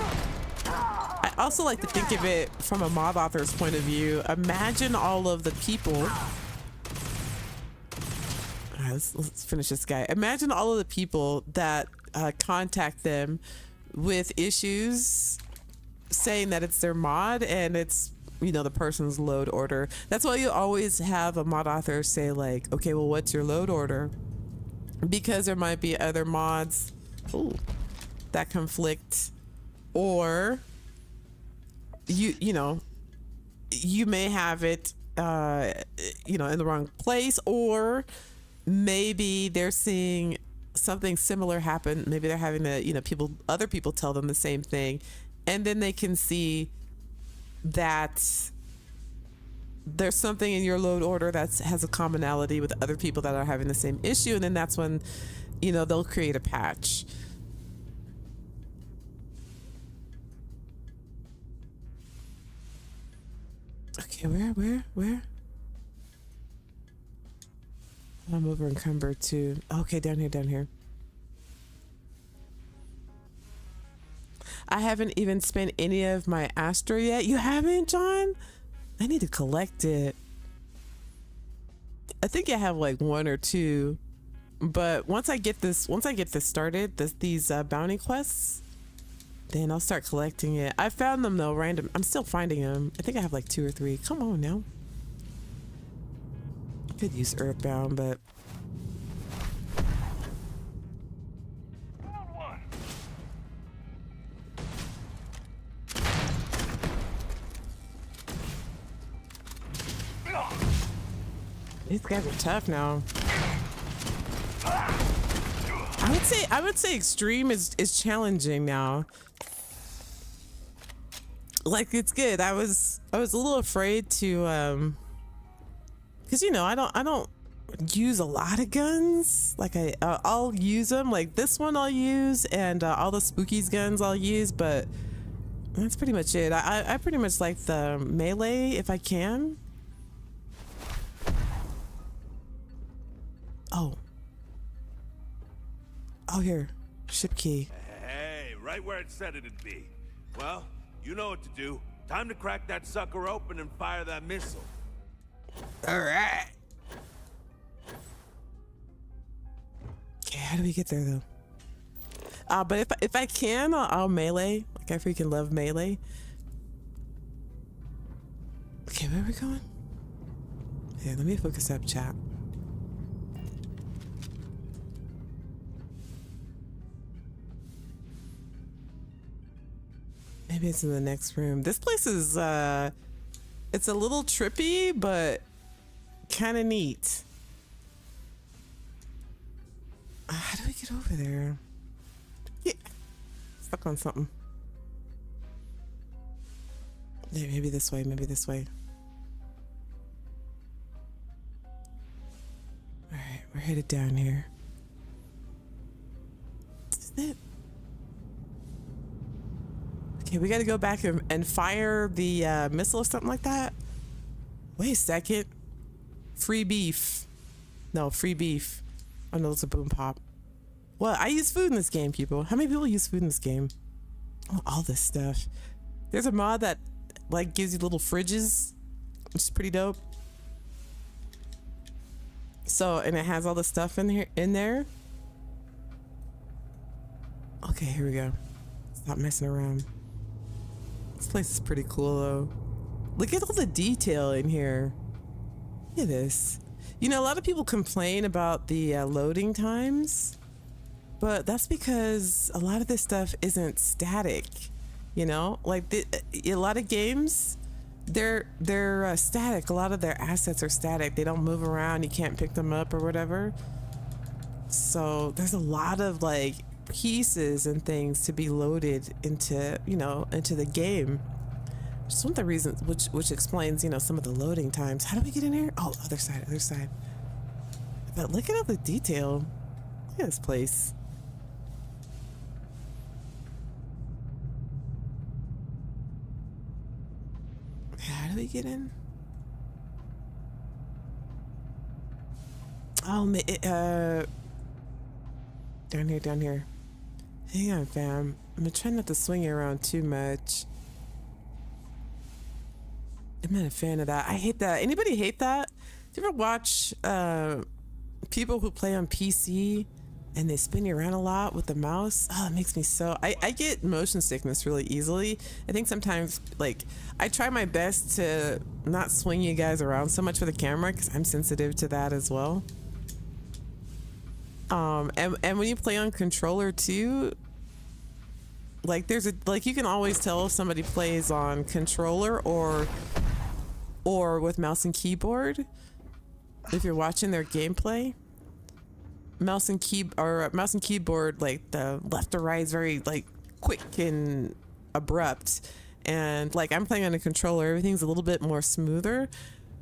I also like to think of it from a mod author's point of view. Imagine all of the people. All right, let's finish this guy. Imagine all of the people that contact them with issues saying that it's their mod and it's, you know, the person's load order. That's why you always have a mod author say, like, okay, well, what's your load order? Because there might be other mods that conflict, or you know, you may have it you know, in the wrong place, or maybe they're seeing something similar happen. Maybe they're having to, you know, other people tell them the same thing, and then they can see that there's something in your load order that has a commonality with other people that are having the same issue, and then that's when, you know, they'll create a patch. Okay, where? I'm over encumbered too. Okay, down here. I haven't even spent any of my Astra yet. You haven't, John? I need to collect it. I think I have like one or two, but once I get this started, these bounty quests, then I'll start collecting it. I found them though, random. I'm still finding them. I think I have like 2 or 3. Come on now. Could use Earthbound, but these guys are tough now. I would say extreme is challenging now. Like it's good. I was a little afraid to because you know I don't use a lot of guns. Like I'll use them. Like this one I'll use, and all the spookies guns I'll use, but that's pretty much it. I pretty much like the melee if I can. Oh, here, ship key. Hey, right where it said it'd be. Well, you know what to do. Time to crack that sucker open and fire that missile. All right. Okay, how do we get there though? But if I can, I'll melee. Like I freaking love melee. Okay, where are we going? Here, let me focus up, chat. Maybe it's in the next room. This place is it's a little trippy, but kind of neat. How do we get over there? Yeah, stuck on something. Yeah, maybe this way, maybe this way. All right, we're headed down here. Isn't it? Okay, we got to go back and fire the missile or something like that. Wait a second. Free beef. No, free beef. Oh no, it's a boom pop. Well, I use food in this game, people. How many people use food in this game? Oh, all this stuff. There's a mod that like gives you little fridges, which is pretty dope. So, and it has all the stuff in there. Okay, here we go. Stop messing around. This place is pretty cool though. Look at all the detail in here. Look at this. You know, a lot of people complain about the loading times, but that's because a lot of this stuff isn't static. You know, like a lot of games, they're static. A lot of their assets are static. They don't move around. You can't pick them up or whatever. So there's a lot of like pieces and things to be loaded into, you know, into the game. Just one of the reasons which explains, you know, some of the loading times. How do we get in here? Oh, other side. But look at all the detail. Look at this place. How do we get in? Oh, down here. Hang on, fam. I'm trying not to swing it around too much. I'm not a fan of that. I hate that. Anybody hate that? Do you ever watch people who play on PC and they spin you around a lot with the mouse? Oh, it makes me so... I get motion sickness really easily. I think sometimes, like, I try my best to not swing you guys around so much with the camera because I'm sensitive to that as well. And when you play on controller too, like you can always tell if somebody plays on controller or with mouse and keyboard if you're watching their gameplay. Mouse and keyboard, like the left or right is very like quick and abrupt, and like I'm playing on a controller, everything's a little bit more smoother,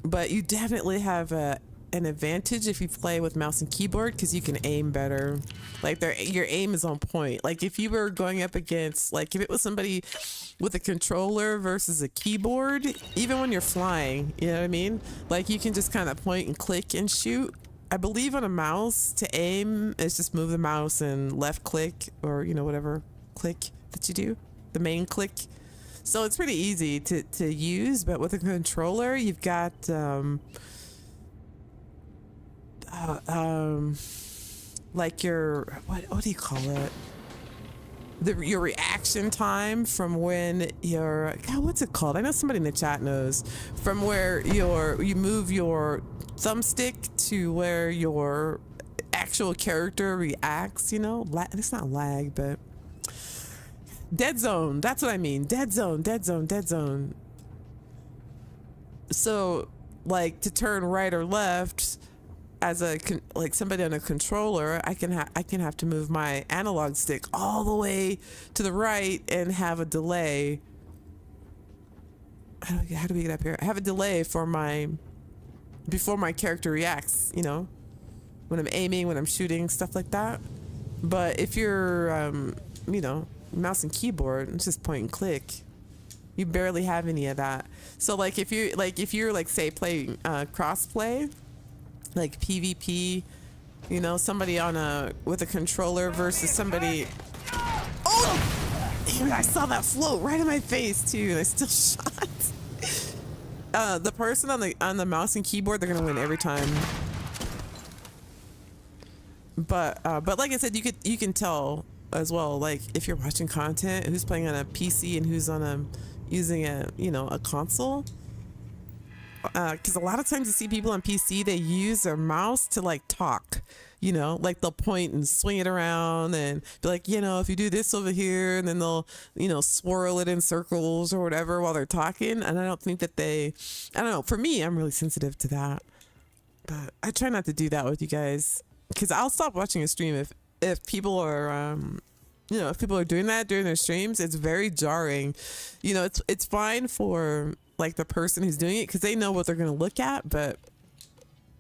but you definitely have an advantage if you play with mouse and keyboard because you can aim better. Like your aim is on point. Like if you were going up against, like if it was somebody with a controller versus a keyboard, even when you're flying, you know what I mean? Like you can just kind of point and click and shoot. I believe on a mouse to aim is just move the mouse and left click, or you know, whatever click that you do, the main click. So it's pretty easy to use, but with a controller you've got like your what do you call it, your reaction time from when your what's it called? I know somebody in the chat knows. From where you move your thumbstick to where your actual character reacts, you know, it's not lag, but dead zone, that's what I mean. Dead zone. So like to turn right or left, like somebody on a controller, I can have to move my analog stick all the way to the right and have a delay. How do we get up here? I have a delay before my character reacts, you know, when I'm aiming, when I'm shooting, stuff like that. But if you're, you know, mouse and keyboard, it's just point and click. You barely have any of that. So like if you're like say playing crossplay, like PvP, you know, somebody with a controller versus somebody. Oh, damn, I saw that float right in my face too, and I still shot. The person on the mouse and keyboard, they're gonna win every time. But like I said, you can tell as well, like if you're watching content, who's playing on a PC and who's using a console. Because a lot of times you see people on PC, they use their mouse to like talk, you know, like they'll point and swing it around and be like, you know, if you do this over here, and then they'll, you know, swirl it in circles or whatever while they're talking. And I don't think that I don't know. For me, I'm really sensitive to that, but I try not to do that with you guys, because I'll stop watching a stream if people are, you know, if people are doing that during their streams. It's very jarring. You know, it's fine for like the person who's doing it because they know what they're going to look at, but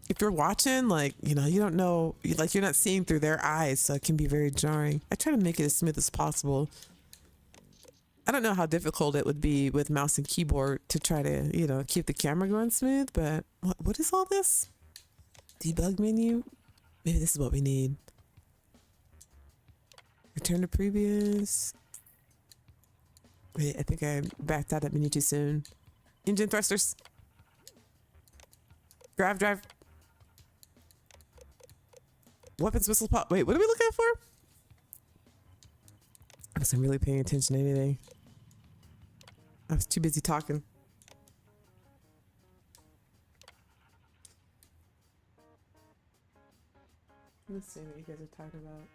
if you're watching, like, you know, you don't know, like you're not seeing through their eyes, so it can be very jarring. I try to make it as smooth as possible. I don't know how difficult it would be with mouse and keyboard to try to, you know, keep the camera going smooth, but what is all this? Debug menu? Maybe this is what we need. Return to previous. Wait, I think I backed out that menu too soon. Engine thrusters. Drive. Weapons, whistle, pop. Wait, what are we looking for? I wasn't really paying attention to anything. I was too busy talking. Let's see what you guys are talking about.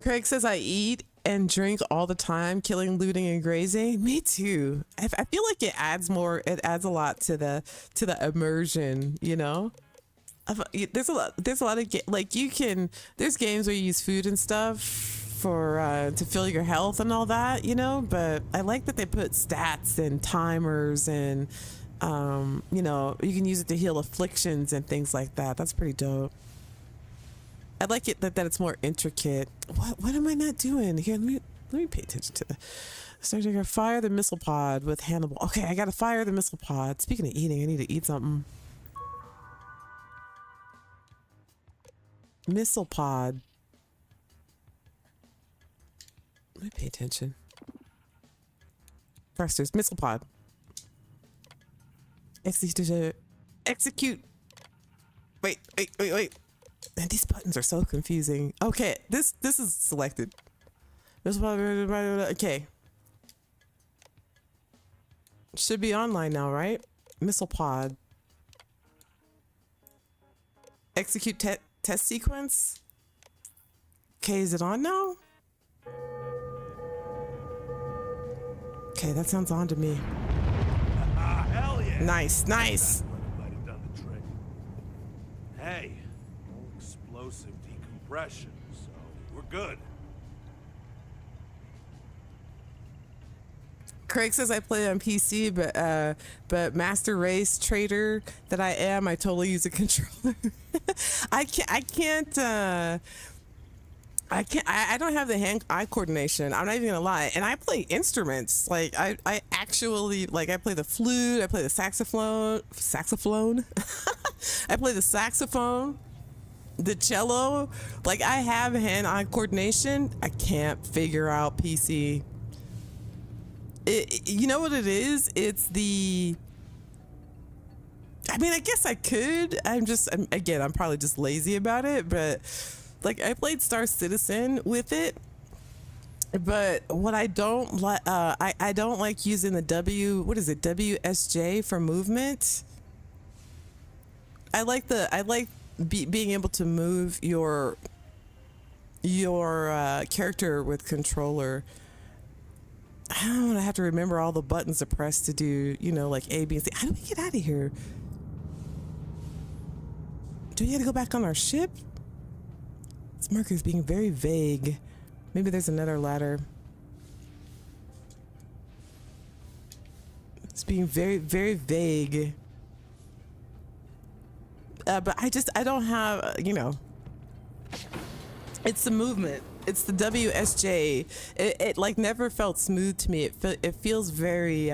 Craig says I eat and drink all the time, killing, looting, and grazing. Me too. I feel like it adds a lot to the immersion, you know. There's a lot of there's games where you use food and stuff for to fill your health and all that, you know, but I like that they put stats and timers and you know, you can use it to heal afflictions and things like that. That's pretty dope. I like it that it's more intricate. What am I not doing? Here, let me pay attention to the starting to fire the missile pod with Hannibal. Okay, I gotta fire the missile pod. Speaking of eating, I need to eat something. Missile pod. Let me pay attention. Thrusters, missile pod. Execute. Wait. Man, these buttons are so confusing. Okay, this is selected. Okay. Should be online now, right? Missile pod. Execute test sequence. Okay, is it on now? Okay, that sounds on to me. Hell yeah. Nice. Might have done the trick. Hey, no explosive decompression, so we're good. Craig says I play on PC, but master race trader that I am, I totally use a controller. I don't have the hand-eye coordination. I'm not even gonna lie. And I play instruments. Like I actually, like, I play the flute, I play the saxophone. I play the saxophone, the cello. Like, I have hand-eye coordination. I can't figure out PC. You know what it is? It's the, I mean, I guess I could. I'm probably just lazy about it, but like, I played Star Citizen with it, but what I don't like, I don't like using the WSJ for movement. I like being able to move your character with controller. I don't want to have to remember all the buttons to press to do, you know, like A, B, and C. How do we get out of here? Do we have to go back on our ship? This marker is being very vague. Maybe there's another ladder. It's being very, very vague. But I don't have, you know, it's the movement. It's the WSJ. It like never felt smooth to me. It feels very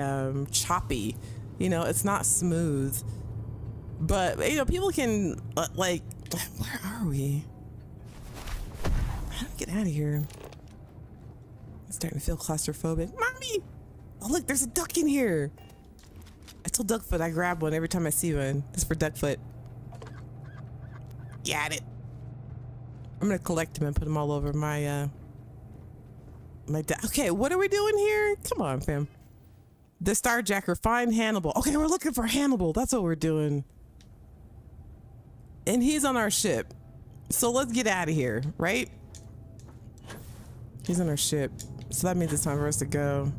choppy. You know, it's not smooth. But, you know, people can, like, where are we? How do we get out of here? I'm starting to feel claustrophobic. Mommy! Oh, look, there's a duck in here. I told Duckfoot I grab one every time I see one. It's for Duckfoot. Got it. I'm gonna collect them and put them all over my okay, what are we doing here? Come on, fam. The Starjacker, find Hannibal. Okay, we're looking for Hannibal. That's what we're doing. And he's on our ship. So let's get out of here, right? He's on our ship. So that means it's time for us to go.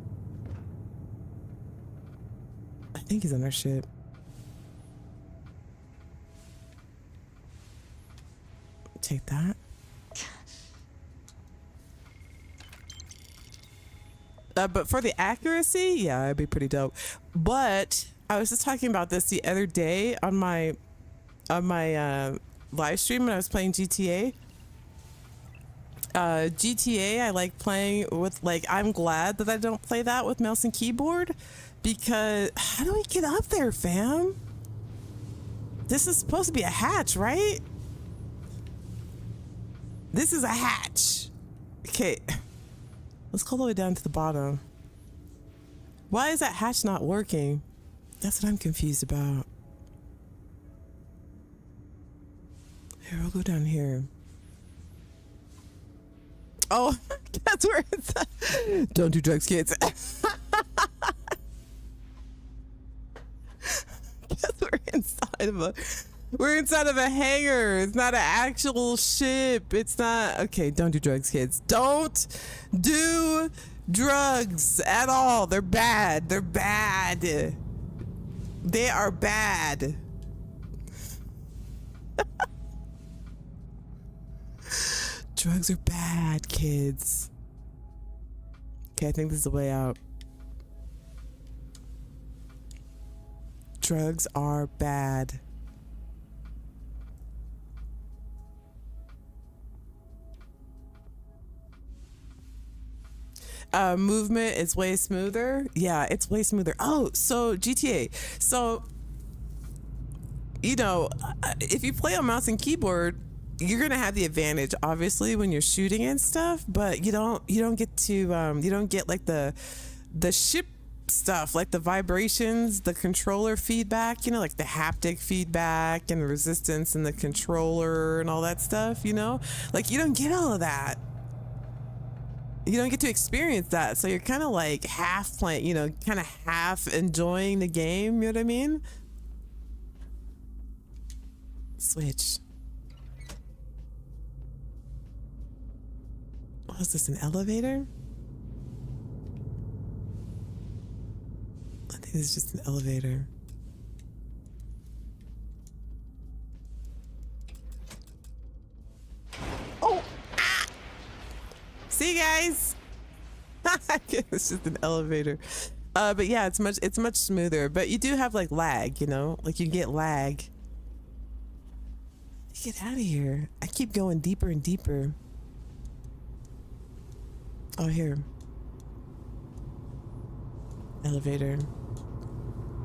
I think he's on our ship. Take that. But for the accuracy, yeah, it'd be pretty dope. But I was just talking about this the other day on my live stream when I was playing GTA. GTA, I like playing with, like, I'm glad that I don't play that with mouse and keyboard, because how do we get up there, fam? This is supposed to be a hatch, right? This is a hatch. Okay. Let's go all the way down to the bottom. Why is that hatch not working? That's what I'm confused about. Here, I'll go down here. Oh, that's where it's at. Don't do drugs, kids. Guess we're inside of a hangar. It's not an actual ship. It's not. Okay, don't do drugs, kids. Don't do drugs at all. They're bad. They're bad. They are bad. Drugs are bad, kids. Okay, I think this is the way out. Drugs are bad. Movement is way smoother. Yeah, it's way smoother. Oh, so GTA. So, you know, if you play on mouse and keyboard, you're gonna have the advantage, obviously, when you're shooting and stuff. But you don't get to you don't get like the ship stuff, like the vibrations, the controller feedback. You know, like the haptic feedback and the resistance and the controller and all that stuff. You know, like you don't get all of that. You don't get to experience that, so you're kind of like half playing, you know, kind of half enjoying the game, you know what I mean? Switch. What is this, an elevator? I think it's just an elevator. Oh! See, guys? It's just an elevator. But yeah, it's much smoother. But you do have like lag, you know? Like you get lag. Get out of here. I keep going deeper and deeper. Oh, here. Elevator.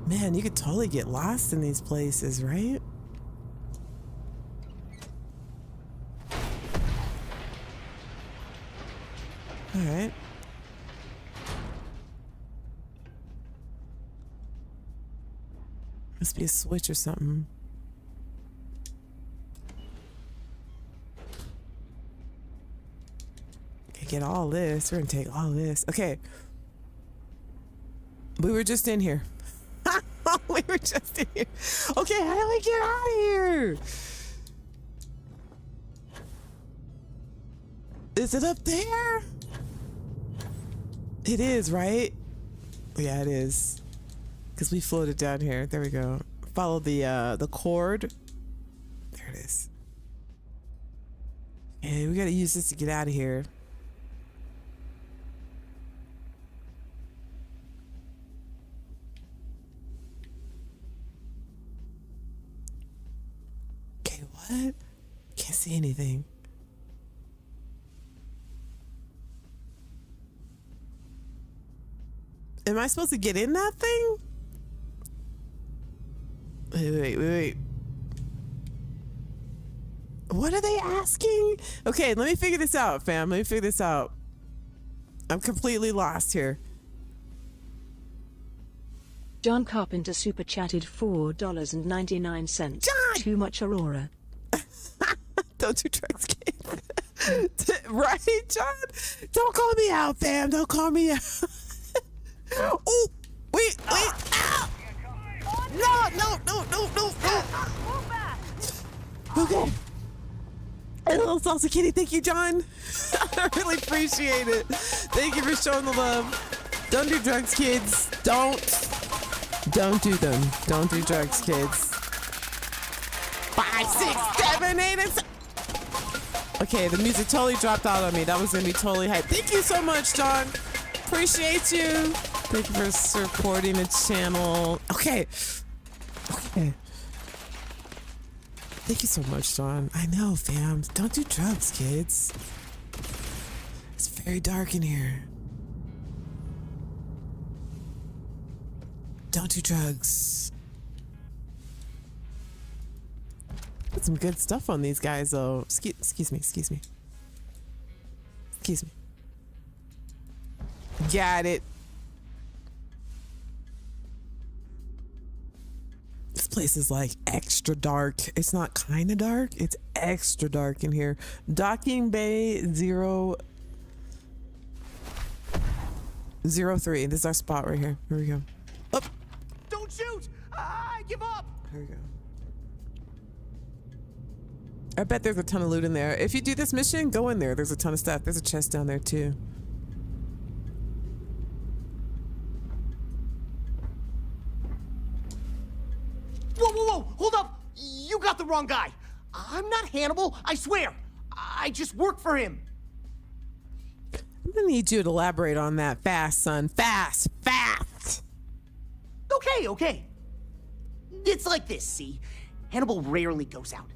Man, you could totally get lost in these places, right? All right. Must be a switch or something. Okay, get all this. We're gonna take all this. Okay. We were just in here. We were just in here. Okay, how do we get out of here? Is it up there? It is, right? Yeah, it is. Because we floated down here. There we go. Follow the cord. There it is. And we gotta use this to get out of here. Okay, what? Can't see anything. Am I supposed to get in that thing? Wait. What are they asking? Okay, let me figure this out, fam. Let me figure this out. I'm completely lost here. John Carpenter super chatted $4.99. John! Too much Aurora. Don't do drugs, kid. Right, John? Don't call me out, fam. Don't call me out. Oh, wait. Ow! No. Okay. And a little salsa kitty. Thank you, John. I really appreciate it. Thank you for showing the love. Don't do drugs, kids. Don't do them. Don't do drugs, kids. 5, 6, 7, 8, and 7. Okay, the music totally dropped out on me. That was gonna be totally hype. Thank you so much, John. Appreciate you. Thank you for supporting the channel. Okay. Thank you so much, John. I know, fam. Don't do drugs, kids. It's very dark in here. Don't do drugs. Put some good stuff on these guys, though. Excuse me. Got it. This place is like extra dark. It's not kind of dark. It's extra dark in here. Docking Bay 003. This is our spot right here. Here we go. Up. Don't shoot! I give up! Here we go. I bet there's a ton of loot in there. If you do this mission, go in there. There's a ton of stuff. There's a chest down there too. Whoa! Hold up! You got the wrong guy. I'm not Hannibal, I swear. I just work for him. I'm gonna need you to elaborate on that fast, son. Fast! Okay. It's like this, see? Hannibal rarely goes out.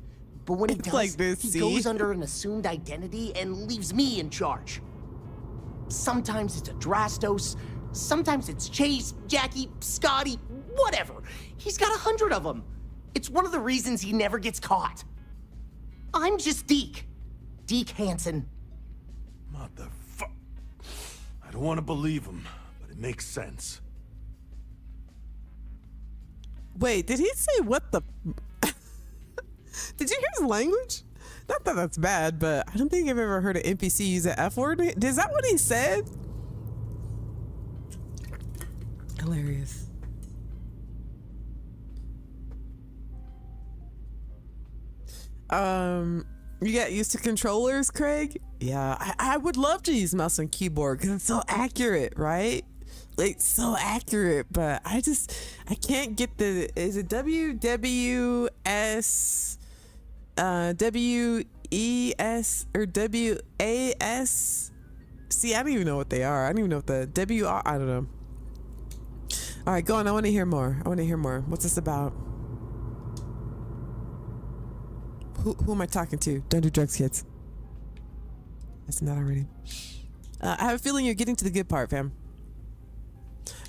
But when he does, like this, he see? goes under an assumed identity and leaves me in charge. Sometimes it's a Drastos, sometimes it's Chase, Jackie, Scotty, whatever. He's got 100 of them. It's one of the reasons he never gets caught. I'm just Deke. Deke Hansen. Motherfuck. I don't want to believe him, but it makes sense. Wait, did he say what the... Did you hear his language? Not that that's bad, but I don't think I've ever heard an NPC use the F word. Is that what he said? Hilarious. You get used to controllers, Craig? Yeah, I would love to use mouse and keyboard because it's so accurate, right? Like, so accurate, but I can't get the, is it WWS, WES, or WAS? See, I don't even know what they are. I don't even know what the WR, I don't know. All right, go on. I want to hear more. What's this about? Who am I talking to? Don't do drugs, kids. That's not already. I have a feeling you're getting to the good part, fam.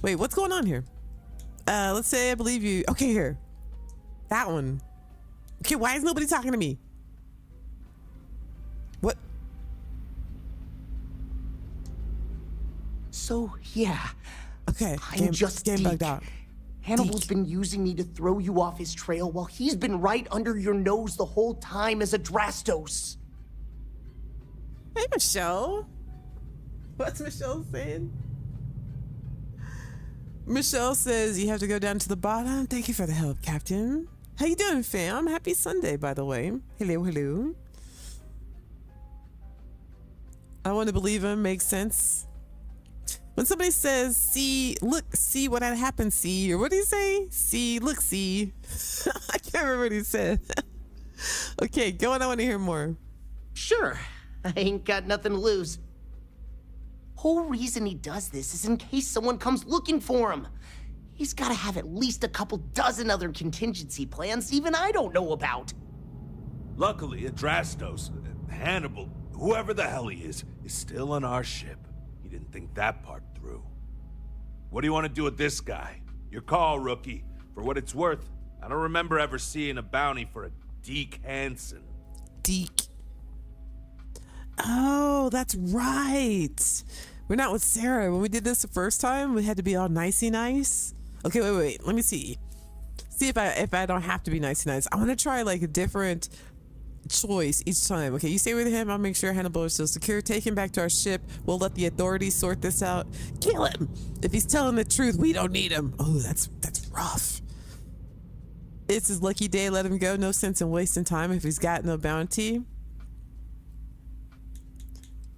Wait, what's going on here? Let's say I believe you. Okay, here. That one. Okay, why is nobody talking to me? What? So, yeah. Okay, I'm just game Deke. bugged out. Hannibal's Deke. been using me to throw you off his trail while he's been right under your nose the whole time as a Drastos. Hey, Michelle. What's Michelle saying? Michelle says you have to go down to the bottom. Thank you for the help, Captain. How you doing, fam? Happy Sunday, by the way. Hello. I want to believe him. Makes sense. When somebody says, see, look, see what had happened, see, or what do you say? See, look, see. I can't remember what he said. Okay, go on. I want to hear more. Sure, I ain't got nothing to lose. Whole reason he does this is in case someone comes looking for him. He's gotta have at least a couple dozen other contingency plans even I don't know about. Luckily, Adrastos, Hannibal, whoever the hell he is still on our ship. He didn't think that part through. What do you want to do with this guy? Your call, rookie. For what it's worth, I don't remember ever seeing a bounty for a Deke Hansen. Deke. Oh, that's right. We're not with Sarah. When we did this the first time, we had to be all nicey nice. Okay, wait. Let me see. See if I don't have to be nicey nice. I want to try like a different choice each time. Okay, you stay with him. I'll make sure Hannibal is still secure. Take him back to our ship. We'll let the authorities sort this out. Kill him. If he's telling the truth, we don't need him. Oh, that's rough. It's his lucky day. Let him go. No sense in wasting time if he's got no bounty.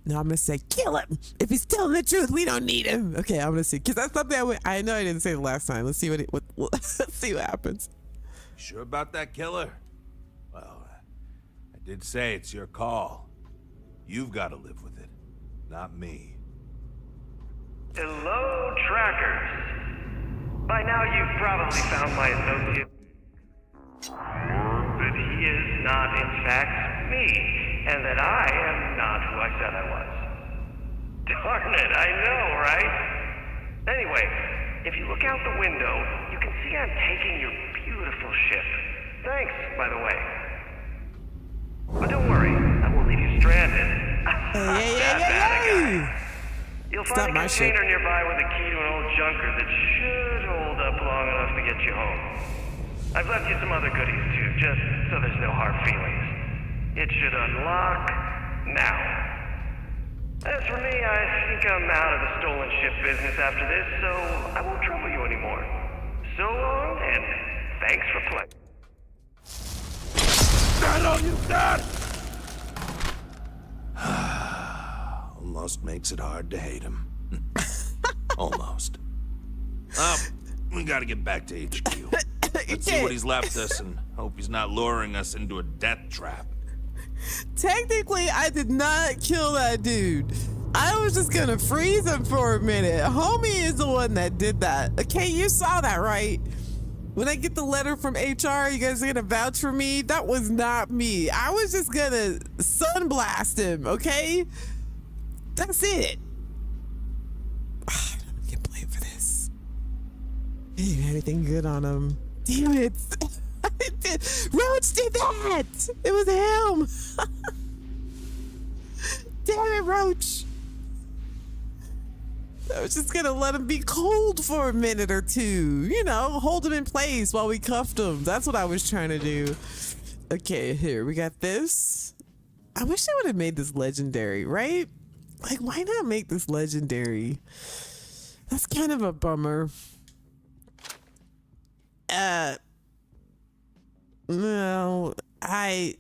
No, I'm gonna say kill him. If he's telling the truth, we don't need him. Okay, I'm gonna see, because that's something I know I didn't say the last time. Let's see what let's see what happens. Sure about that, killer? Well, I did say it's your call. You've got to live with it, not me. Hello, trackers. By now you've probably found my associate. But he is not, in fact, me. And that I am not who I said I was. Darn it, I know, right? Anyway, if you look out the window, you can see I'm taking your beautiful ship. Thanks, by the way. But don't worry, I won't leave you stranded. Hey. You'll It's find not a my ship. container nearby with a key to an old junker that should hold up long enough to get you home. I've left you some other goodies too, just so there's no hard feelings. It should unlock now. As for me, I think I'm out of the stolen ship business after this, so I won't trouble you anymore. So long, and thanks for playing. Stand all you got! Almost makes it hard to hate him. Almost. We gotta get back to HQ. Let's see what he's left us and hope he's not luring us into a death trap. Technically, I did not kill that dude. I was just gonna freeze him for a minute. Homie is the one that did that. Okay, you saw that, right? When I get the letter from HR, you guys are gonna vouch for me? That was not me. I was just gonna sunblast him, okay? That's it. I don't get blamed for this. I didn't have anything good on him. Damn it. Roach did that. It was him. Damn it, Roach. I was just gonna let him be cold for a minute or two. You know, hold him in place while we cuffed him. That's what I was trying to do. Okay, here, we got this. I wish I would have made this legendary, right? Like, why not make this legendary? That's kind of a bummer. No, I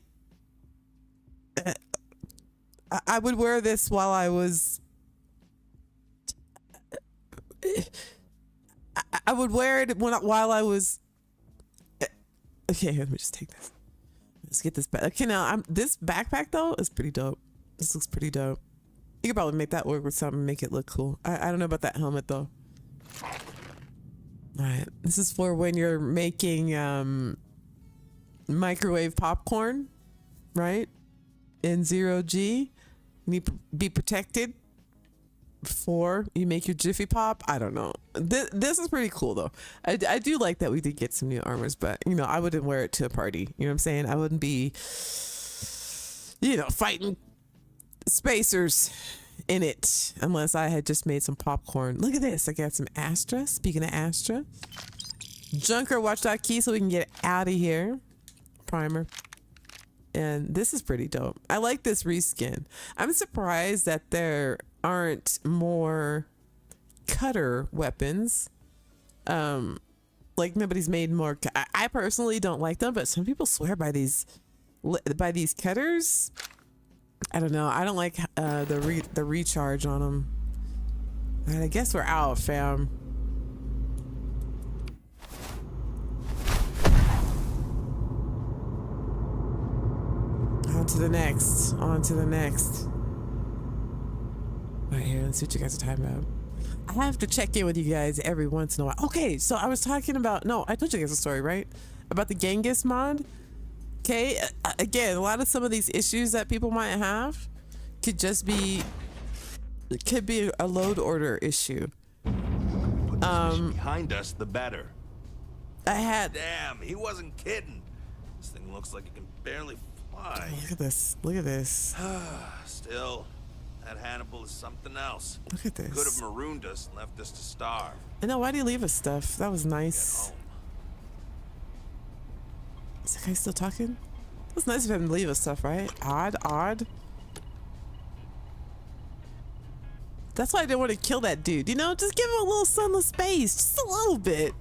would wear this while I was. I would wear it while I was. Okay, let me just take this. Let's get this back. Okay, now this backpack though is pretty dope. This looks pretty dope. You could probably make that work with something, make it look cool. I don't know about that helmet though. All right, this is for when you're making microwave popcorn, right? In 0G, you need to be protected before you make your Jiffy Pop. I don't know. This is pretty cool though. I do like that we did get some new armors, but you know, I wouldn't wear it to a party. You know what I'm saying? I wouldn't be, you know, fighting spacers in it unless I had just made some popcorn. Look at this. I got some Astra. Speaking of Astra, Junker, watch that key so we can get out of here. Primer. And this is pretty dope. I like this reskin. I'm surprised that there aren't more cutter weapons. Like nobody's made more. I personally don't like them, but some people swear by these cutters. I don't know. I don't like the recharge on them. All right, I guess we're out, fam. On to the next. On to the next. Right here, let's see what you guys are talking about. I have to check in with you guys every once in a while. Okay, so I was talking about, no, I told you guys a story, right? About the Genghis mod. Okay, again, a lot of some of these issues that people might have could just be, it could be a load order issue. Put this mission behind us, the better. I had. Damn, he wasn't kidding. This thing looks like it can barely fly. Look at this. Look at this. Still, that Hannibal is something else. Look at this. Could have marooned us and left us to starve. I know. Why do you leave us stuff? That was nice. Is that guy still talking? It was nice of him to leave us stuff, right? Odd. That's why I didn't want to kill that dude. You know, just give him a little sunless space, just a little bit.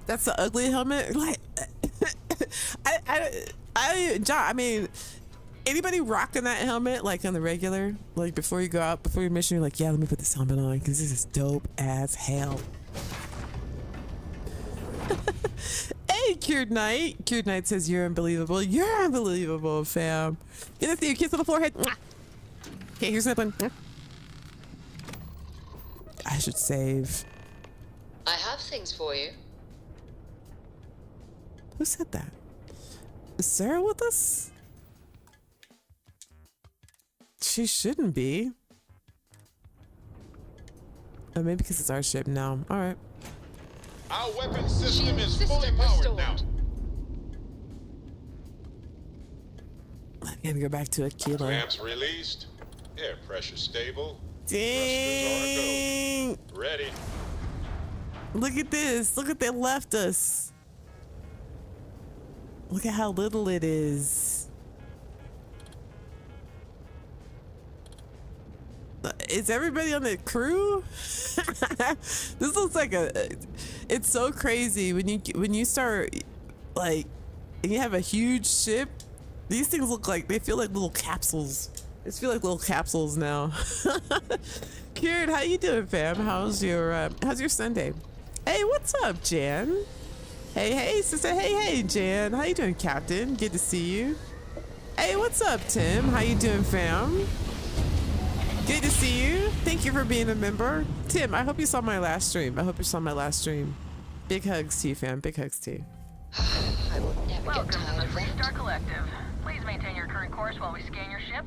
That's the ugly helmet. Like, John. I mean, anybody rocking that helmet like on the regular, like before you go out, before your mission, you're like, yeah, let me put this helmet on because this is dope as hell. Hey, Cured Knight. Cured Knight says you're unbelievable. You're unbelievable, fam. Get it, you kiss on the forehead. Okay, here's another one. I should save. I have things for you. Who said that? Is Sarah with us? She shouldn't be. Oh, maybe because it's our ship now. All right. Our weapon system is fully powered now. I'm gonna go back to Aquila. Clamps released. Air pressure stable. Dang. Thrusters are go. Ready. Look at this. Look at they left us. Look at how little it is. Is everybody on the crew? This looks like it's so crazy when you start like and you have a huge ship. These things look like they feel like little capsules. They feel like little capsules now. Kieran, how you doing, fam? How's your Sunday? Hey, what's up, Jan? Hey, sister. Hey, Jan. How you doing, Captain? Good to see you. Hey, what's up, Tim? How you doing, fam? Good to see you. Thank you for being a member. Tim, I hope you saw my last stream. Big hugs to you, fam. Big hugs to you. I will never Welcome get tired to of the that. Star Collective. Please maintain your current course while we scan your ship.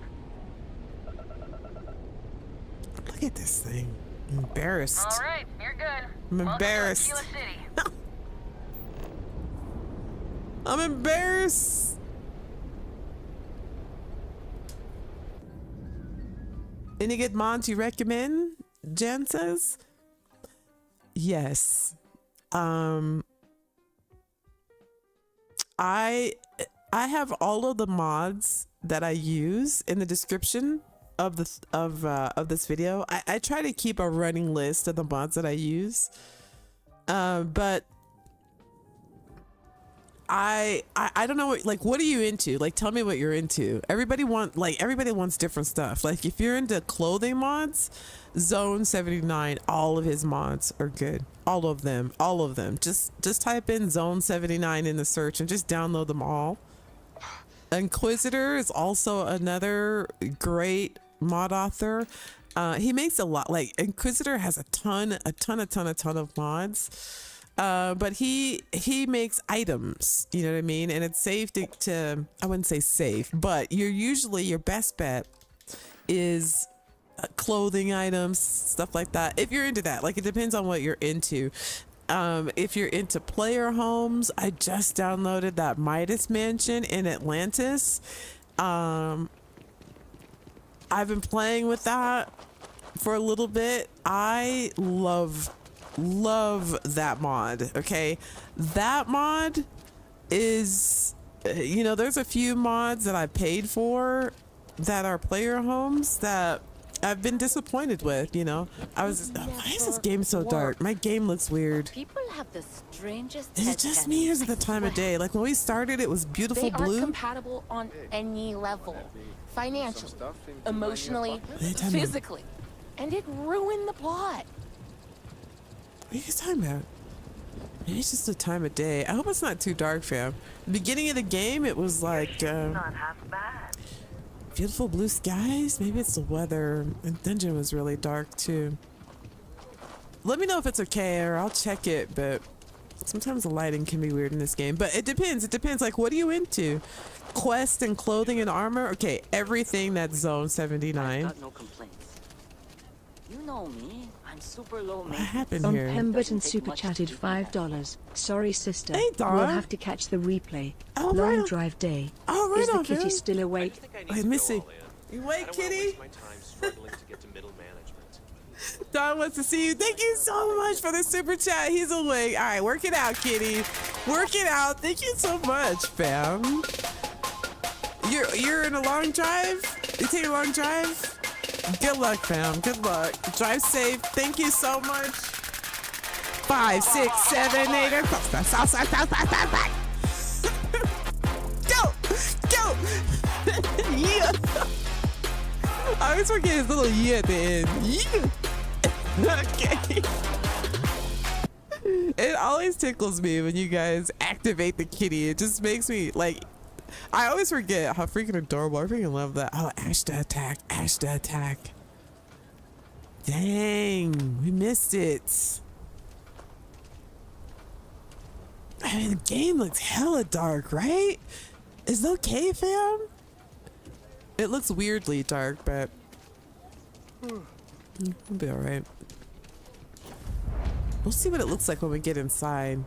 Look at this thing. I'm embarrassed. All right, you're good. I'm embarrassed. Welcome to Aquila City. I'm embarrassed. Any good mods you recommend? Jen says. Yes. I have all of the mods that I use in the description of this video. I try to keep a running list of the mods that I use. But I don't know what are you into? Like, tell me what you're into. Everybody wants different stuff. Like, if you're into clothing mods, Zone 79, all of his mods are good. All of them. Just type in Zone 79 in the search and just download them all. Inquisitor is also another great mod author. He makes a lot. Like, Inquisitor has a ton of mods. But he makes items, you know what I mean? And it's safe to I wouldn't say safe, but your best bet is clothing items, stuff like that. If you're into that, like, it depends on what you're into. If you're into player homes, I just downloaded that Midas Mansion in Atlantis. I've been playing with that for a little bit. I love that mod. Okay, that mod is, there's a few mods that I paid for that are player homes that I've been disappointed with. I was why is this game so dark? My game looks weird. People have the strangest. Is it just me or is it the time of day? Like, when we started, it was beautiful they blue. They aren't compatible on any level. Financially, emotionally, physically. and it ruined the plot. What are you guys talking about? Maybe it's just the time of day. I hope it's not too dark, fam. The beginning of the game, it was like Not half bad. beautiful blue skies. Maybe it's the weather. And dungeon was really dark too. Let me know if it's okay, or I'll check it. But sometimes the lighting can be weird in this game. But it depends. It depends. Like, what are you into? Quest and clothing and armor? Okay, everything that's Zone 79. Got no complaints. You know me. I'm super low What maintenance. happened Don here? Pemberton super chatted $5. Sorry, sister. Hey, Don. We'll have to catch the replay. Oh, Long right. drive day. Oh, right Is the on, kitty man. still awake? Wait, Missy. You wait, kitty? Don wants to see you. Thank you so much for the super chat. He's awake. All right, work it out, kitty. Work it out. Thank you so much, fam. You're in a long drive? You take a long drive? Good luck, fam. Good luck. Drive safe. Thank you so much. 5, 6, 7, 8. Go! Go! Yeah! I always forget his little yeah at the end. Yeah! Okay. It always tickles me when you guys activate the kitty. It just makes me like, I always forget how freaking adorable. I freaking love that. Oh, Ashta attack. Ashta attack. Dang, we missed it. I mean, the game looks hella dark, right? Is it okay, fam? It looks weirdly dark, but it'll be all right. We'll see what it looks like when we get inside.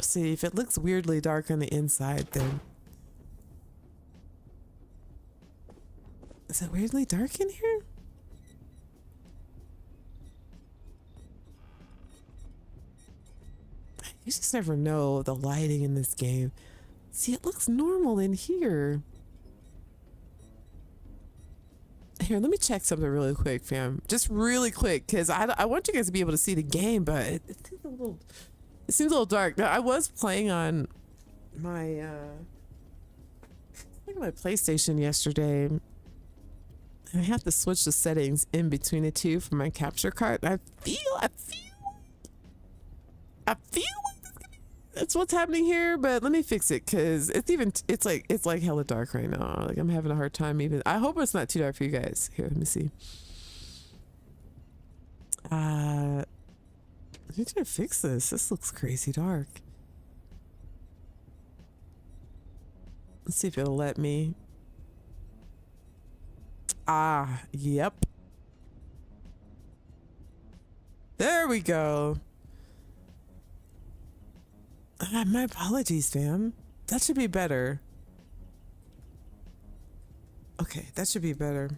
See, if it looks weirdly dark on the inside, then is it weirdly dark in here? You just never know the lighting in this game. See, it looks normal in here. Here, let me check something really quick, fam. Just really quick, because I want you guys to be able to see the game, but it seems a little dark. Now, I was playing on my my PlayStation yesterday. I have to switch the settings in between the two for my capture card. I feel that's what's happening here, but let me fix it because it's like hella dark right now. Like, I'm having a hard time even. I hope it's not too dark for you guys. Here, let me see. Who's gonna fix this? This looks crazy dark. Let's see if it'll let me. Yep. There we go. My apologies, fam. That should be better. Okay, that should be better.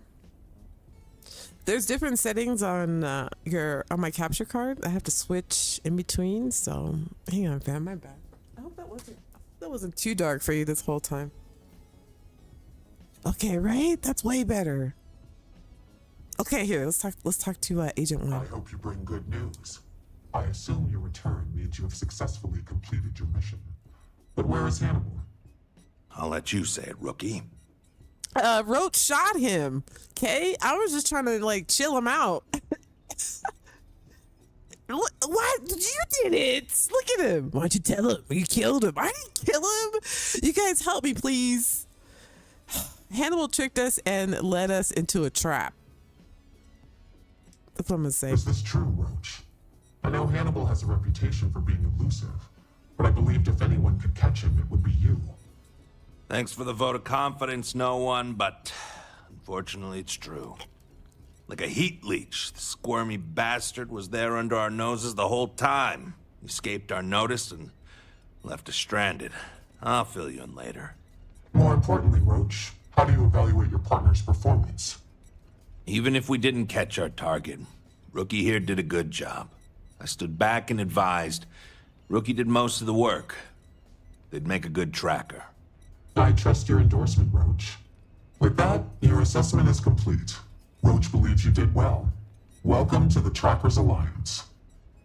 There's different settings on my capture card. I have to switch in between. So hang on, fam. My bad. I hope that wasn't too dark for you this whole time. Okay, right? That's way better. Okay, here, let's talk to Agent 1. I hope you bring good news. I assume your return means you have successfully completed your mission. But where is Hannibal? I'll let you say it, rookie. Roach shot him. Okay, I was just trying to like chill him out. What? You did it. Look at him. Why'd you tell him? You killed him. I didn't kill him. You guys help me, please. Hannibal tricked us and led us into a trap. That's what I'm gonna say. Is this true, Roach? I know Hannibal has a reputation for being elusive, but I believed if anyone could catch him, it would be you. Thanks for the vote of confidence, no one, but unfortunately it's true. Like a heat leech, the squirmy bastard was there under our noses the whole time. He escaped our notice and left us stranded. I'll fill you in later. More importantly, Roach, how do you evaluate your partner's performance? Even if we didn't catch our target, Rookie here did a good job. I stood back and advised. Rookie did most of the work. They'd make a good tracker. I trust your endorsement, Roach. With that, your assessment is complete. Roach believes you did well. Welcome to the Trackers Alliance.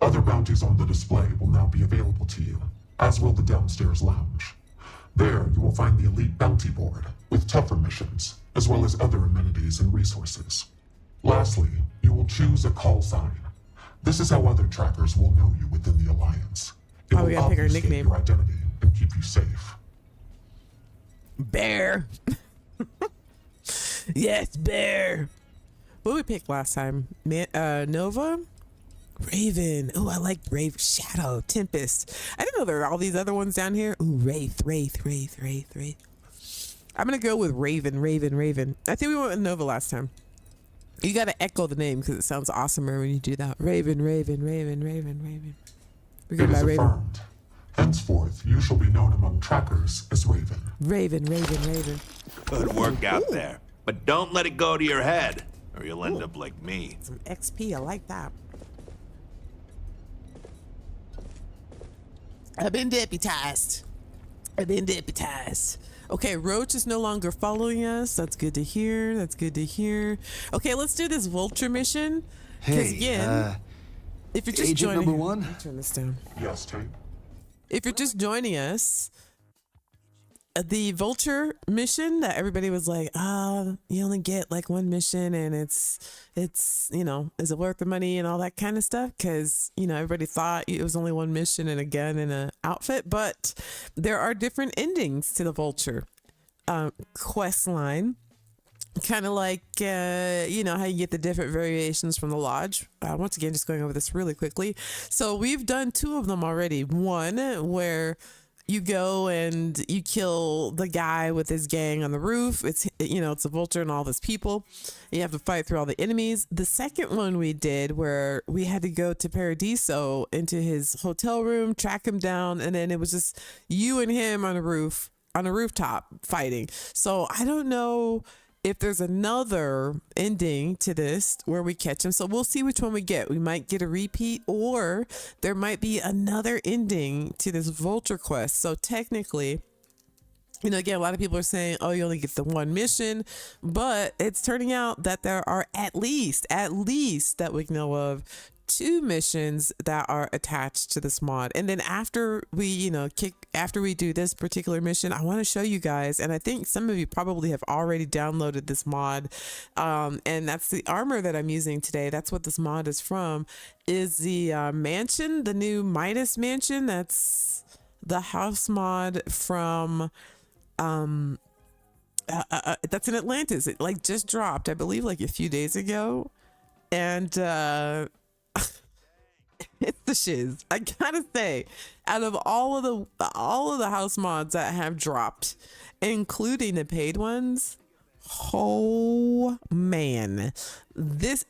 Other bounties on the display will now be available to you, as will the downstairs lounge. There, you will find the elite bounty board, with tougher missions, as well as other amenities and resources. Lastly, you will choose a call sign. This is how other trackers will know you within the Alliance. It Oh, we will gotta pick our obfuscate nickname. your identity and keep you safe. Bear. Yes, Bear. What did we pick last time? Nova? Raven. Oh, I like Raven. Shadow. Tempest. I didn't know there were all these other ones down here. Ooh, Wraith. I'm going to go with Raven. I think we went with Nova last time. You got to echo the name because it sounds awesomer when you do that. Raven. We're It going is by Raven. affirmed. Henceforth, you shall be known among trackers as Raven. Raven. Good work out there. But don't let it go to your head, or you'll end up like me. Some XP. I like that. I've been deputized. Okay, Roach is no longer following us. That's good to hear. Okay, let's do this Vulture mission. Hey, again, if you're just agent joining, number one? let me turn this down. Yes, Tate. If you're just joining us, the Vulture mission that everybody was like, you only get like one mission and it's, you know, is it worth the money and all that kind of stuff? Because, you know, everybody thought it was only one mission and a gun and an outfit, but there are different endings to the Vulture quest line. Kind of like, you know, how you get the different variations from the lodge. Once again, just going over this really quickly. So we've done 2 of them already. One where you go and you kill the guy with his gang on the roof. It's, you know, it's a vulture and all his people. You have to fight through all the enemies. The second one we did where we had to go to Paradiso into his hotel room, track him down, and then it was just you and him on a rooftop fighting. So I don't know if there's another ending to this where we catch him. So we'll see which one we get. We might get a repeat, or there might be another ending to this Vulture Quest. So technically, you know, again, a lot of people are saying, oh, you only get the one mission, but it's turning out that there are at least that we know of 2 missions that are attached to this mod. And then after we, you know, after we do this particular mission, I want to show you guys, and I think some of you probably have already downloaded this mod, and that's the armor that I'm using today. That's what this mod is from, is the mansion, the new Midas Mansion. That's the house mod from that's in Atlantis. It like just dropped, I believe, like a few days ago, and it's the shiz. I gotta say, out of all of the house mods that have dropped, including the paid ones, oh man, this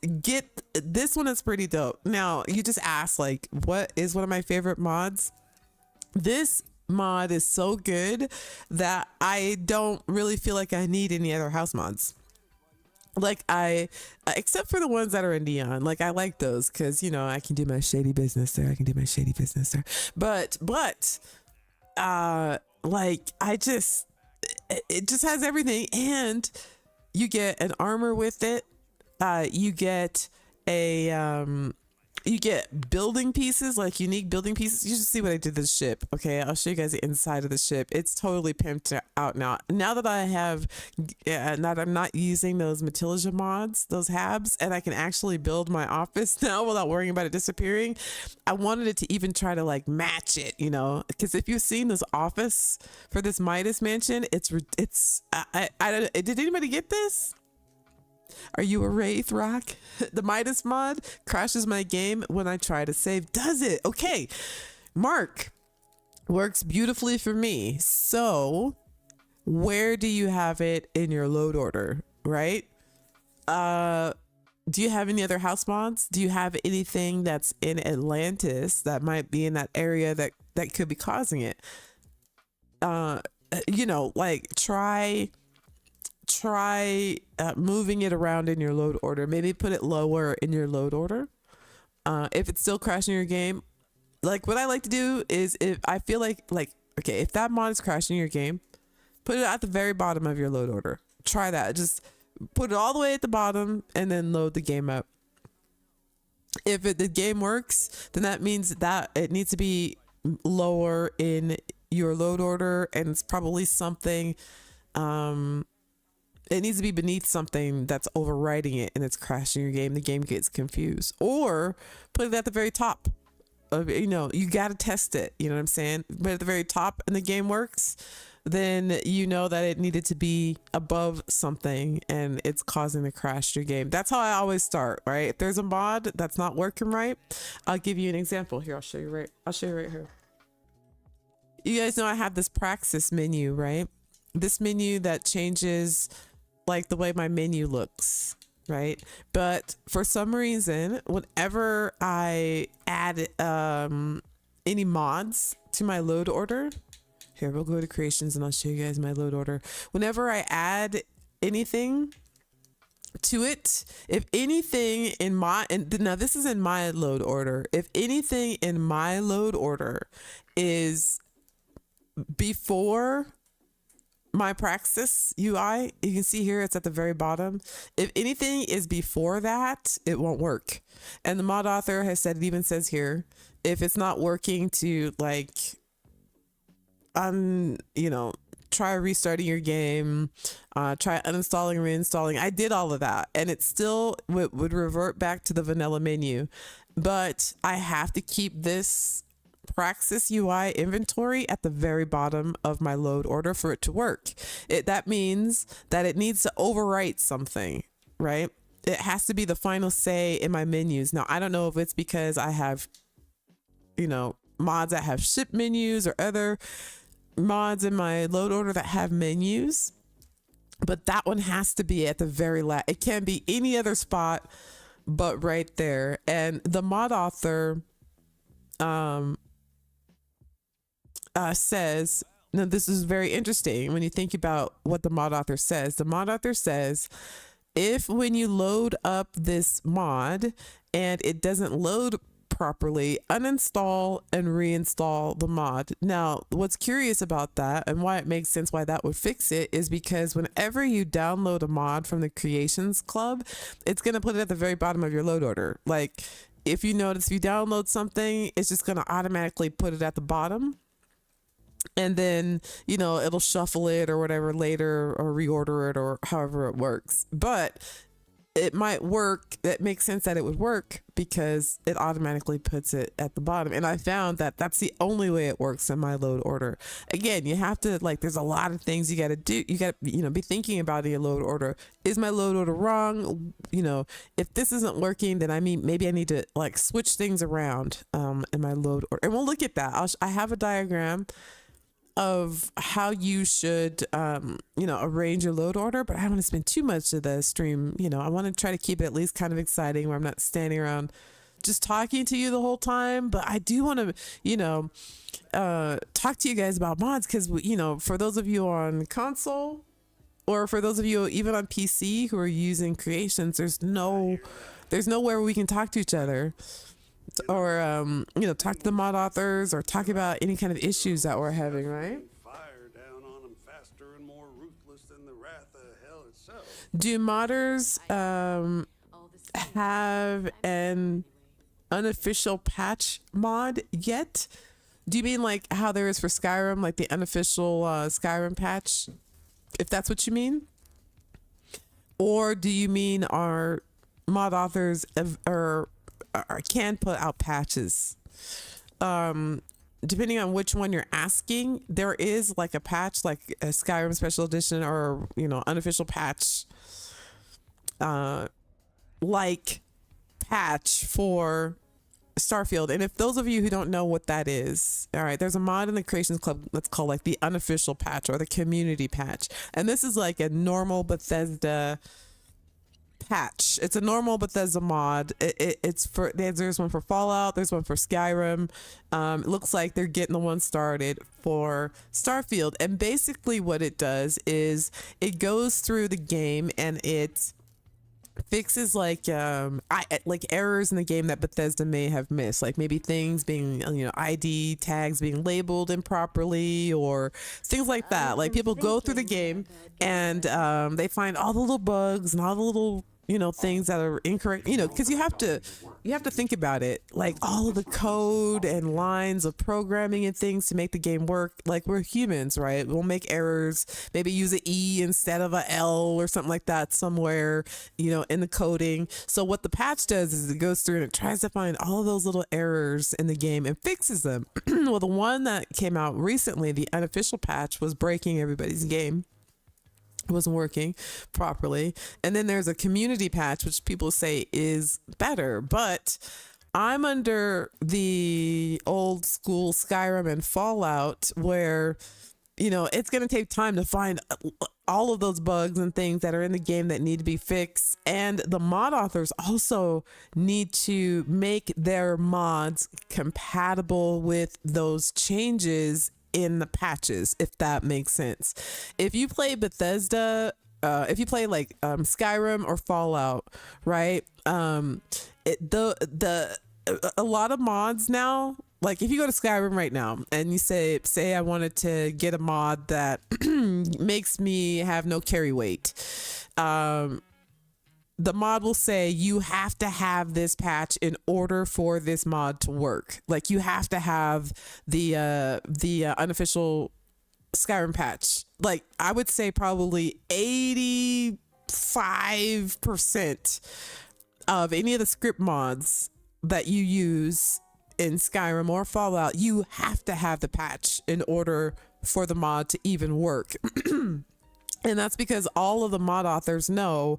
one is pretty dope. Now you just asked, like, what is one of my favorite mods? This mod is so good that I don't really feel like I need any other house mods. Like except for the ones that are in Neon, like I like those because, you know, I can do my shady business there. But like it just has everything, and you get an armor with it. You get you get building pieces, like unique building pieces. You should see what I did to the ship. Okay, I'll show you guys the inside of the ship. It's totally pimped out now. Now that I have, now that I'm not using those Matilda mods, those habs, and I can actually build my office now without worrying about it disappearing. I wanted it to even try to like match it, you know, because if you've seen this office for this Midas Mansion, it's I don't. Did anybody get this? Are you a Wraith, Rock? The Midas mod crashes my game when I try to save. Does it? Okay. Mark, works beautifully for me. So where do you have it in your load order, right? Do you have any other house mods? Do you have anything that's in Atlantis that might be in that area that could be causing it? You know, like try moving it around in your load order. Maybe put it lower in your load order. If it's still crashing your game, like what I like to do is, if I feel like okay, if that mod is crashing your game, put it at the very bottom of your load order. Try that. Just put it all the way at the bottom and then load the game up. If the game works, then that means that it needs to be lower in your load order, and it's probably something, it needs to be beneath something that's overriding it and it's crashing your game. The game gets confused. Or put it at the very top of, you know, you got to test it. You know what I'm saying? But at the very top and the game works, then you know that it needed to be above something and it's causing to crash your game. That's how I always start, right? If there's a mod that's not working right, I'll give you an example. Here, I'll show you right here. You guys know I have this Praxis menu, right? This menu that changes like the way my menu looks, right? But for some reason, whenever I add any mods to my load order, here, we'll go to creations and I'll show you guys my load order. Whenever I add anything to it, if anything in my, and now this is in my load order, if anything in my load order is before my Praxis UI, you can see here it's at the very bottom. If anything is before that, it won't work. And the mod author has said, it even says here, if it's not working, to like, you know, try restarting your game, try uninstalling, reinstalling. I did all of that and it still would revert back to the vanilla menu. But I have to keep this Praxis UI inventory at the very bottom of my load order for it to work. That means that it needs to overwrite something, right? It has to be the final say in my menus. Now, I don't know if it's because I have, you know, mods that have ship menus or other mods in my load order that have menus, but that one has to be at the very last. It can't be any other spot but right there. And the mod author says, now this is very interesting when you think about what the mod author says. The mod author says, if when you load up this mod and it doesn't load properly, uninstall and reinstall the mod. Now, what's curious about that and why it makes sense why that would fix it is because whenever you download a mod from the Creations Club, it's going to put it at the very bottom of your load order. Like, if you notice, if you download something, it's just going to automatically put it at the bottom. And then, you know, it'll shuffle it or whatever later or reorder it or however it works. But it might work. It makes sense that it would work because it automatically puts it at the bottom. And I found that that's the only way it works in my load order. Again, you have to, like, there's a lot of things you got to do. You got to, you know, be thinking about in your load order. Is my load order wrong? You know, if this isn't working, then I mean, maybe I need to like switch things around in my load order. And we'll look at that. I have a diagram of how you should, you know, arrange your load order, but I don't want to spend too much of the stream. You know, I want to try to keep it at least kind of exciting where I'm not standing around just talking to you the whole time. But I do want to, you know, talk to you guys about mods because, you know, for those of you on console or for those of you even on PC who are using Creations, there's nowhere we can talk to each other. Or, you know, talk to the mod authors or talk about any kind of issues that we're having, right? Fire down on them faster and more ruthless than the wrath of hell itself. Do modders have an unofficial patch mod yet? Do you mean like how there is for Skyrim, like the unofficial Skyrim patch? If that's what you mean? Or do you mean our mod authors can put out patches? Depending on which one you're asking, there is like a patch, like a Skyrim special edition or, you know, unofficial patch, like patch for Starfield. And if those of you who don't know what that is, all right, there's a mod in the Creations Club that's called like the unofficial patch or the community patch. And this is like a normal Bethesda patch. It's a normal Bethesda mod. It's for, there's one for Fallout, there's one for Skyrim. It looks like they're getting the one started for Starfield. And basically what it does is it goes through the game and it fixes like errors in the game that Bethesda may have missed, like maybe things being, you know, ID tags being labeled improperly or things like that. Like people go through the game and they find all the little bugs and all the little, you know, things that are incorrect, you know, because you have to you have to think about it, like all of the code and lines of programming and things to make the game work. Like, we're humans, right? We'll make errors, maybe use an E instead of a L or something like that somewhere, you know, in the coding. So what the patch does is it goes through and it tries to find all of those little errors in the game and fixes them. Well, the one that came out recently, the unofficial patch, was breaking everybody's game. Wasn't working properly. And then there's a community patch, which people say is better, but I'm under the old school Skyrim and Fallout, where, you know, it's going to take time to find all of those bugs and things that are in the game that need to be fixed. And the mod authors also need to make their mods compatible with those changes in the patches, if that makes sense. If you play Bethesda, if you play like Skyrim or Fallout, right? A lot of mods now, like if you go to Skyrim right now and you say I wanted to get a mod that makes me have no carry weight, the mod will say you have to have this patch in order for this mod to work. Like, you have to have the unofficial Skyrim patch. Like, I would say probably 85% of any of the script mods that you use in Skyrim or Fallout, you have to have the patch in order for the mod to even work. And that's because all of the mod authors know,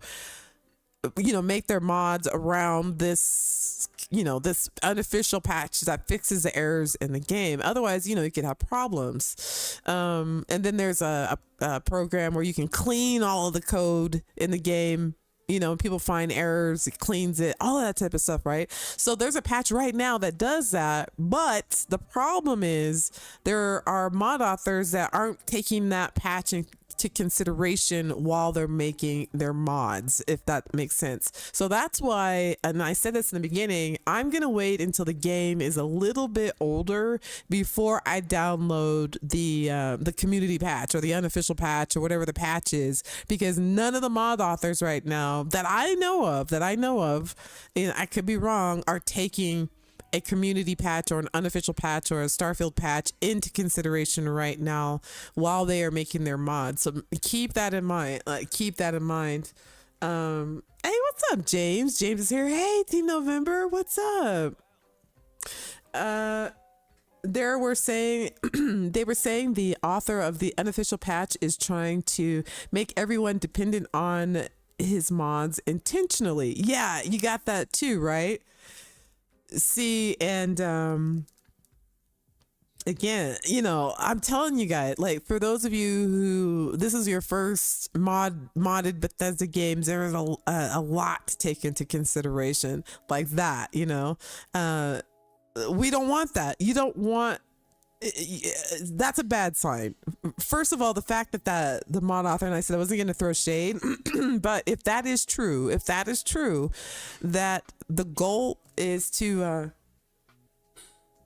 you know, make their mods around this, you know, this unofficial patch that fixes the errors in the game. Otherwise, you know, you could have problems. And then there's a program where you can clean all of the code in the game. You know, people find errors, it cleans it, all of that type of stuff, right? So there's a patch right now that does that. But the problem is there are mod authors that aren't taking that patch into consideration while they're making their mods, if that makes sense. So that's why, and I said this in the beginning, I'm going to wait until the game is a little bit older before I download the community patch or the unofficial patch or whatever the patch is, because none of the mod authors right now that I know of, and I could be wrong, are taking a community patch or an unofficial patch or a Starfield patch into consideration right now while they are making their mods. So keep that in mind. Hey, what's up, James? James is here. Hey, Team November, what's up? They were saying the author of the unofficial patch is trying to make everyone dependent on his mods intentionally. Yeah, you got that too, right? See, and again, you know, I'm telling you guys, like, for those of you who this is your first modded Bethesda games, there is a lot to take into consideration, like that, you know. We don't want that. You don't want. That's a bad sign. First of all, the fact that the mod author, and I said I wasn't going to throw shade, but if that is true, that the goal is to oh,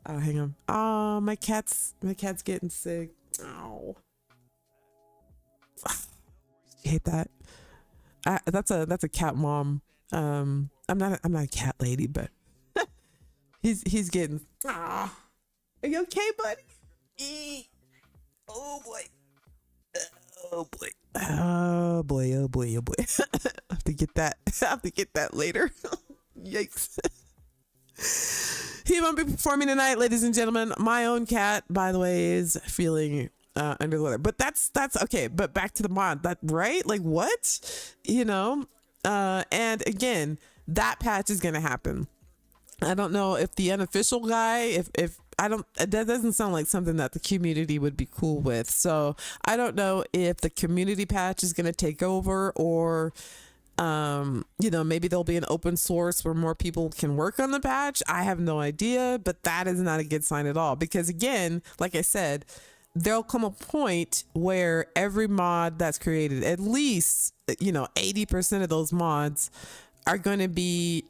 hang on. Oh, my cat's getting sick. Oh, you hate that. That's a cat mom. I'm not a cat lady, but he's getting. Ah. Are you okay, buddy? Oh boy. Oh boy. Oh boy. Oh boy. Oh boy. I have to get that. I have to get that later. Yikes. He won't be performing tonight, ladies and gentlemen. My own cat, by the way, is feeling under the weather. But that's okay. But back to the mod. That right? Like what? You know? And again, that patch is gonna happen. I don't know if the unofficial guy, if I don't, that doesn't sound like something that the community would be cool with. So I don't know if the community patch is going to take over, or, you know, maybe there'll be an open source where more people can work on the patch. I have no idea, but that is not a good sign at all. Because again, like I said, there'll come a point where every mod that's created, at least, you know, 80% of those mods are going to be,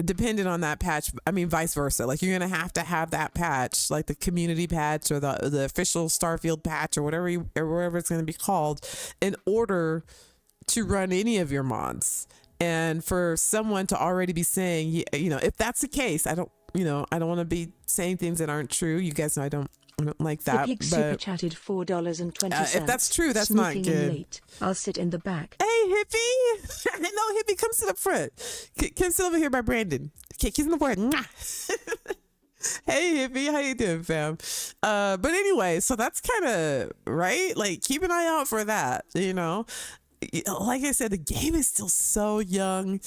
dependent on that patch. I mean, vice versa. Like, you're gonna have to have that patch, like the community patch or the official Starfield patch or whatever it's gonna be called, in order to run any of your mods. And for someone to already be saying, you know, if that's the case, I don't want to be saying things that aren't true. You guys know I don't like that. The pig super chatted $4.20. If that's true, that's not Sneaking in good. late. I'll sit in the back. Hey, Hippie. No, Hippie, come sit up front. Come sit over here by Brandon. Okay, kiss in the word. Hey, Hippie, how you doing, fam? But anyway, so that's kind of right. Like, keep an eye out for that. You know, like I said, the game is still so young.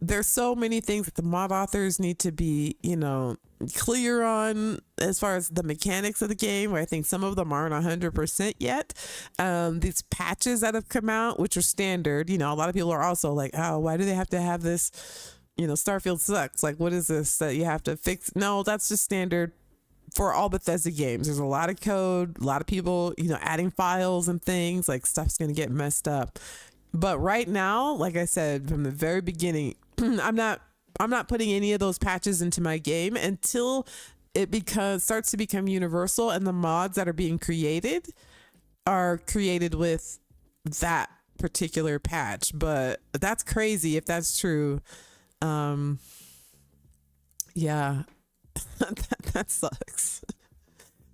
There's so many things that the mod authors need to be, you know, clear on as far as the mechanics of the game, where I think some of them aren't 100% yet. These patches that have come out, which are standard, you know, a lot of people are also like, oh, why do they have to have this? You know, Starfield sucks. Like, what is this that you have to fix? No, that's just standard for all Bethesda games. There's a lot of code, a lot of people, you know, adding files and things, like stuff's going to get messed up. But right now, like I said, from the very beginning, I'm not putting any of those patches into my game until it starts to become universal, and the mods that are being created are created with that particular patch. But that's crazy if that's true. Yeah, that sucks.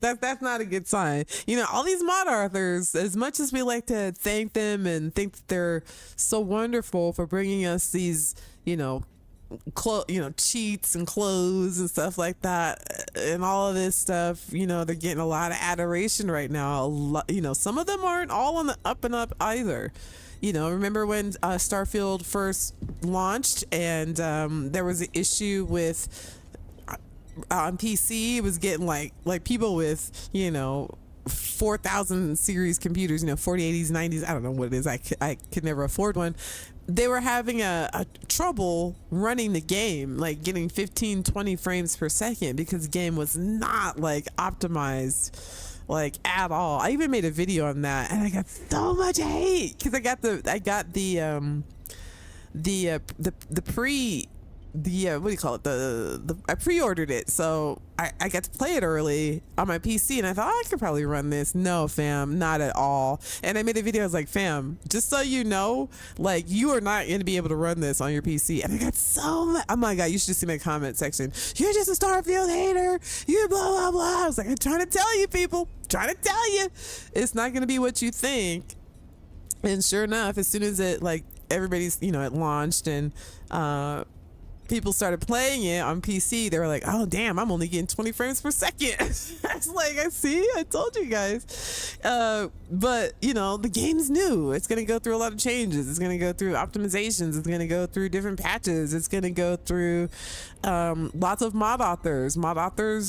That's not a good sign. You know, all these mod authors, as much as we like to thank them and think that they're so wonderful for bringing us these, you know, cheats and clothes and stuff like that, and all of this stuff, you know, they're getting a lot of adoration right now. You know, some of them aren't all on the up and up either. You know, remember when Starfield first launched, and there was an issue with on PC, it was getting like people with, you know, 4,000 series computers, you know, 4080s, 90s, I don't know what it is, I could never afford one. They were having a trouble running the game, like getting 15-20 frames per second, because the game was not like optimized like at all. I even made a video on that, and I got so much hate because I got the what do you call it? I pre-ordered it, so I got to play it early on my PC, and I thought, I could probably run this. No, fam, not at all. And I made a video. I was like, fam, just so you know, like, you are not going to be able to run this on your PC. And I got so much. Oh my god, you should just see my comment section. You're just a Starfield hater. You're blah blah blah. I was like, I'm trying to tell you, people. Trying to tell you, it's not going to be what you think. And sure enough, as soon as it, like, everybody's, you know, it launched and people started playing it on PC, they were like, oh damn, I'm only getting 20 frames per second. It's like, I told you guys. But you know, the game's new. It's gonna go through a lot of changes. It's gonna go through optimizations. It's gonna go through different patches. It's gonna go through lots of mod authors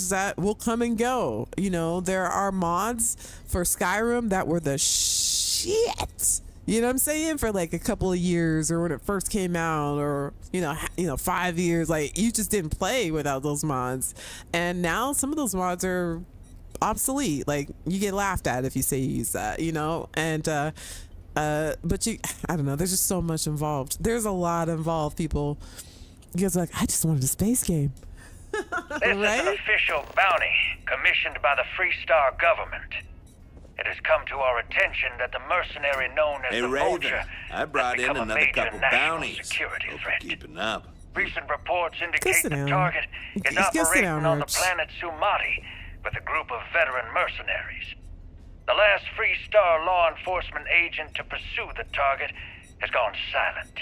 that will come and go. You know, there are mods for Skyrim that were the shit. You know what I'm saying? For like a couple of years, or when it first came out, or you know 5 years, like, you just didn't play without those mods. And now some of those mods are obsolete. Like, you get laughed at if you say you use that, you know. And but I don't know, there's just so much involved. There's a lot involved, people. You guys are like, I just wanted a space game. This is an official bounty commissioned by the Freestar government. It has come to our attention that the mercenary known as the Vulture I brought in another couple bounties. Security threat. Keeping up. Recent reports indicate the target is operating on the planet Sumati with a group of veteran mercenaries. The last Freestar law enforcement agent to pursue the target has gone silent.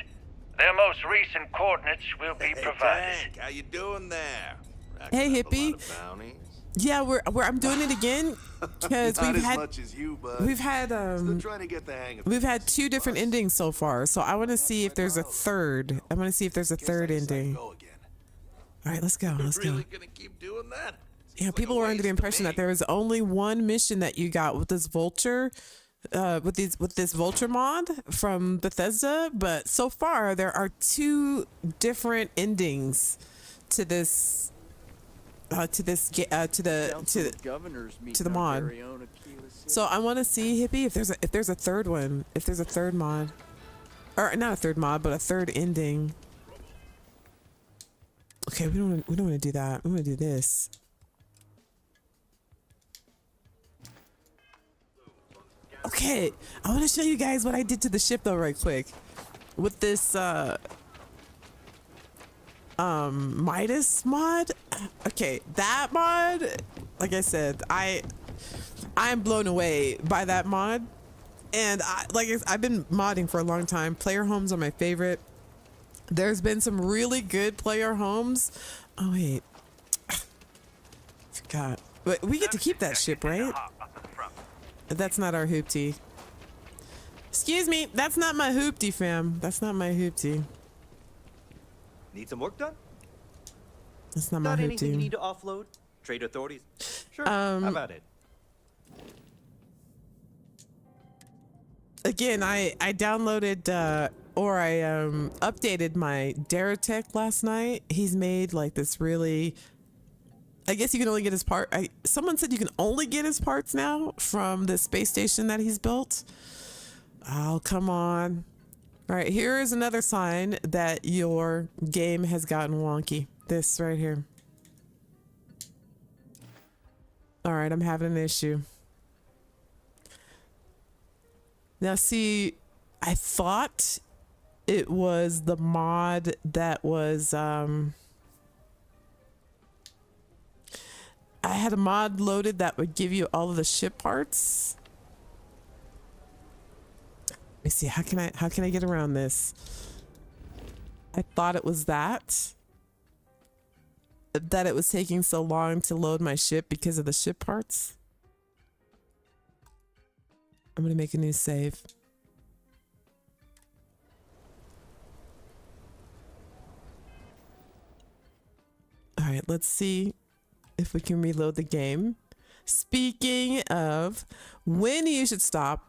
Their most recent coordinates will be provided. Tank, how you doing there? Hey, hippie. Yeah, I'm doing it again because we've had two different endings so far. So I want to see if there's a third. I want to see if there's a third ending. All right, let's go. Let's go. Yeah, people were under the impression that there was only one mission that you got with this Vulture, with this Vulture mod from Bethesda, but so far there are two different endings to this. To the mod. So I want to see, hippie, if there's a third one, if there's a third mod, or not a third mod, but a third ending. Okay, we don't want to do that. We want to do this. Okay, I want to show you guys what I did to the ship though, right quick. With this Midas mod. Okay, that mod, like I said, I'm blown away by that mod. And I've been modding for a long time. Player homes are my favorite. There's been some really good player homes. Oh wait, forgot. But we get to keep that ship, right? That's not our hoopty. Excuse me, that's not my hoopty, fam. That's not my hoopty. Need some work done? That's not my hoopty. Anything you need to offload? Trade authorities? Sure. How about it? Again, I downloaded or I updated my Daratech last night. He's made like this really, I guess you can only get his part. Someone said you can only get his parts now from the space station that he's built. Oh, come on. All right, here is another sign that your game has gotten wonky. This right here. All right, I'm having an issue. Now, see, I thought it was the mod that was, I had a mod loaded that would give you all of the ship parts. Let me see, how can I get around this? I thought it was that it was taking so long to load my ship because of the ship parts. I'm gonna make a new save. All right, let's see if we can reload the game. Speaking of when you should stop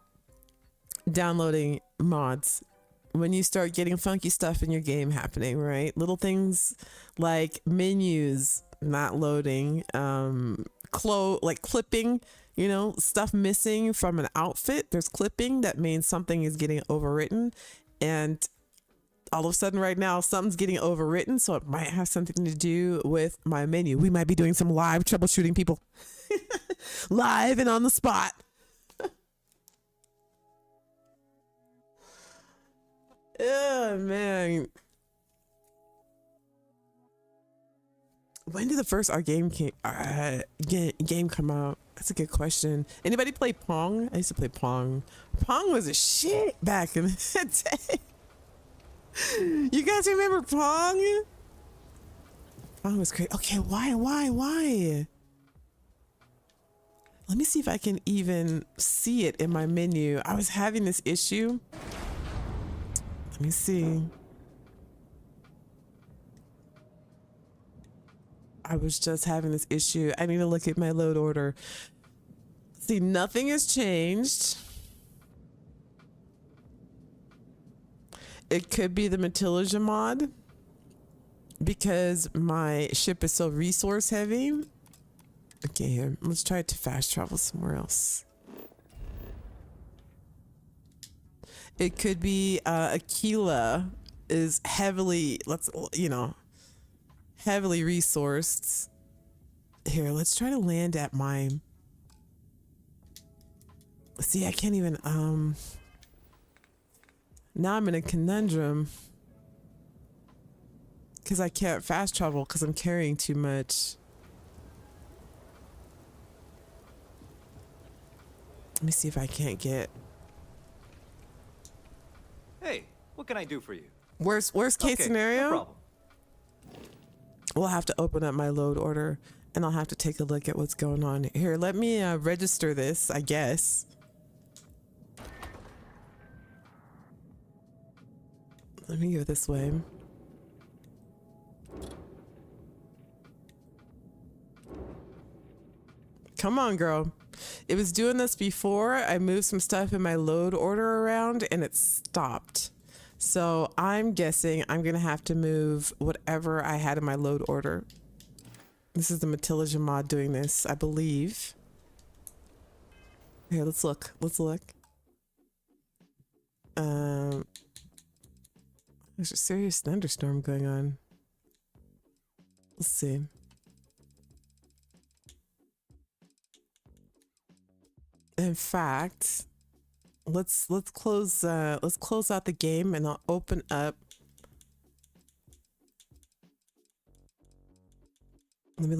downloading mods, when you start getting funky stuff in your game happening, right? Little things like menus not loading, like clipping, you know, stuff missing from an outfit. There's clipping. That means something is getting overwritten. And all of a sudden right now, something's getting overwritten. So it might have something to do with my menu. We might be doing some live troubleshooting, people. Live and on the spot. Oh, man. When did the first our game come out? That's a good question. Anybody play Pong? I used to play Pong. Pong was a shit back in the day. You guys remember Pong? Pong was great. Okay, why? Let me see if I can even see it in my menu. I was having this issue. Let me see. I was just having this issue. I need to look at my load order. See, nothing has changed. It could be the Metallurgia mod because my ship is so resource heavy. Okay, here, let's try to fast travel somewhere else. It could be Aquila is heavily, heavily resourced. Here, let's try to land at mine. See, I can't even, now I'm in a conundrum because I can't fast travel because I'm carrying too much. Let me see if I can't get. Hey, what can I do for you? Worst case scenario? No problem. We'll have to open up my load order and I'll have to take a look at what's going on here. Let me register this, I guess. Let me go this way. Come on, girl. It was doing this before. I moved some stuff in my load order around and it stopped. So I'm guessing I'm going to have to move whatever I had in my load order. This is the Metallurgia mod doing this, I believe. Here, let's look. There's a serious thunderstorm going on. Let's see. In fact, let's close out the game and I'll open up Let me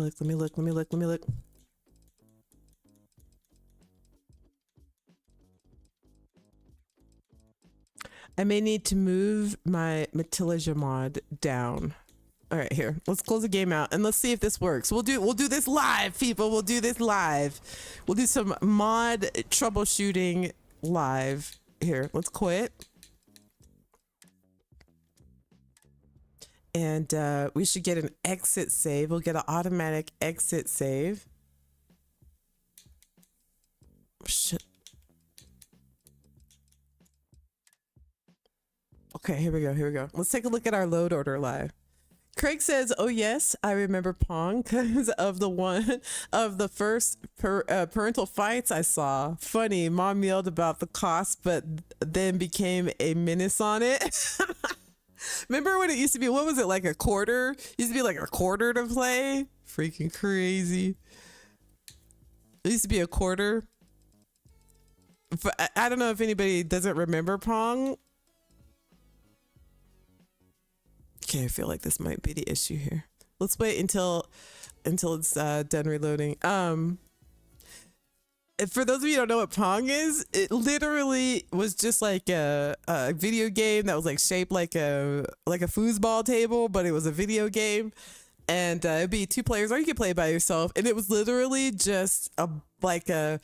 look. I may need to move my Matilija mod down. All right, here. Let's close the game out and let's see if this works. We'll do this live, people. We'll do this live. We'll do some mod troubleshooting live. Here, let's quit. And we should get an exit save. We'll get an automatic exit save. Shit. Okay, here we go. Let's take a look at our load order live. Craig says, "Oh yes, I remember Pong because of the first parental fights I saw. Funny, mom yelled about the cost, but then became a menace on it." Remember when it used to be, what was it, like a quarter? It used to be like a quarter to play? Freaking crazy. It used to be a quarter. But I don't know if anybody doesn't remember Pong. Okay, I feel like this might be the issue here. Let's wait until it's done reloading. For those of you who don't know what Pong is, it literally was just like a video game that was like shaped like a foosball table, but it was a video game, and it'd be 2 players, or you could play by yourself, and it was literally just like a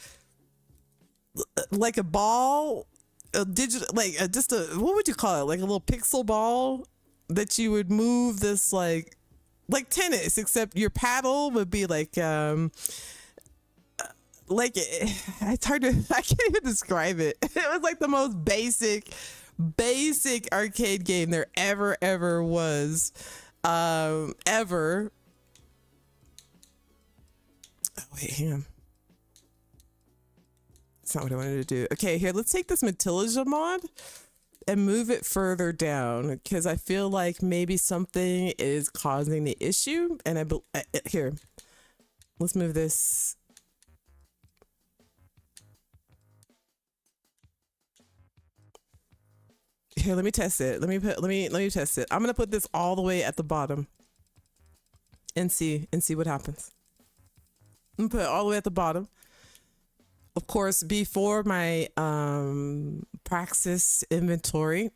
ball, a digital, like just a, what would you call it, like a little pixel ball that you would move, this like tennis, except your paddle would be like it's hard to, I can't even describe it. It was like the most basic arcade game there ever was. Ever. Oh wait, hang on. That's not what I wanted to do. Okay, here, let's take this Matilija mod and move it further down, because I feel like maybe something is causing the issue. And here, let's move this. Here, let me test it. Let me test it. I'm gonna put this all the way at the bottom and see what happens. I'm gonna put it all the way at the bottom. Of course, before my Praxis inventory.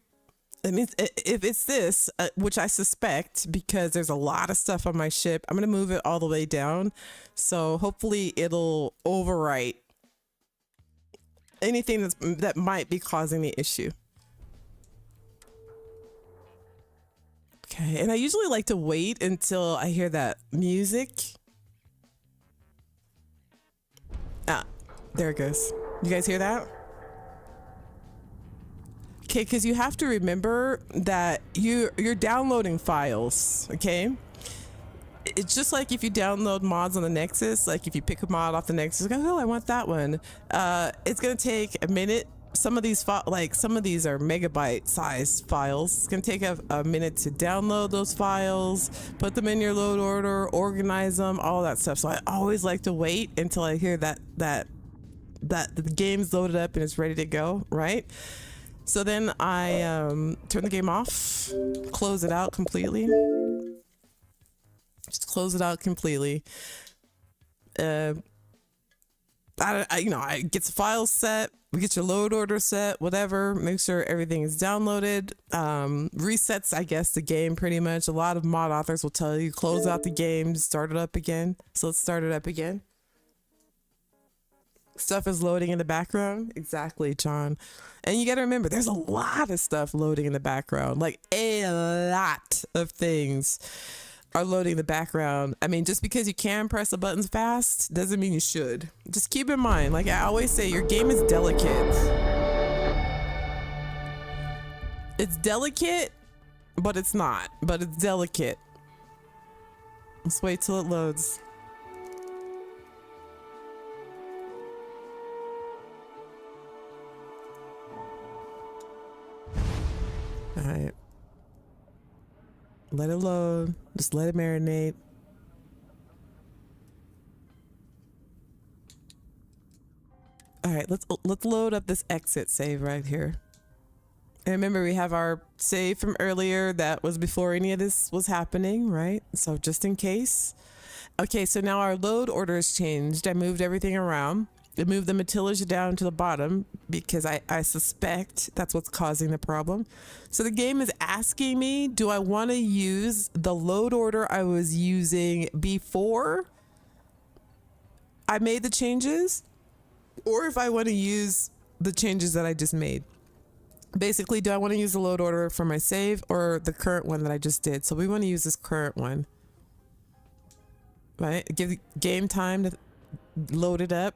It means if it's this, which I suspect, because there's a lot of stuff on my ship, I'm gonna move it all the way down. So hopefully it'll overwrite anything that might be causing the issue. Okay, and I usually like to wait until I hear that music. Ah, there it goes. You guys hear that? Okay, because you have to remember that you're downloading files, okay? It's just like if you download mods on the Nexus, like if you pick a mod off the Nexus, like, oh, I want that one. It's gonna take a minute. Some of these are megabyte sized files. It's gonna take a minute to download those files, put them in your load order, organize them, all that stuff. So I always like to wait until I hear that the game's loaded up and it's ready to go, right? So then I turn the game off, close it out completely. Just close it out completely. I get the files set. We get your load order set, whatever. Make sure everything is downloaded. Resets, I guess, the game pretty much. A lot of mod authors will tell you close out the game, start it up again. So let's start it up again. Stuff is loading in the background. Exactly, John. And you got to remember, there's a lot of stuff loading in the background. Like a lot of things are loading in the background. I mean, just because you can press the buttons fast doesn't mean you should. Just keep in mind, like I always say, your game is delicate. It's delicate, but it's not. But it's delicate. Let's wait till it loads. All right. Let it load. Just let it marinate. All right, let's load up this exit save right here. And remember, we have our save from earlier that was before any of this was happening, right? So just in case. Okay, so now our load order has changed. I moved everything around. I moved the Matilda down to the bottom because I suspect that's what's causing the problem. So the game is asking me, do I want to use the load order I was using before I made the changes, or if I want to use the changes that I just made? Basically, do I want to use the load order for my save or the current one that I just did? So we want to use this current one, right? Give the game time to load it up.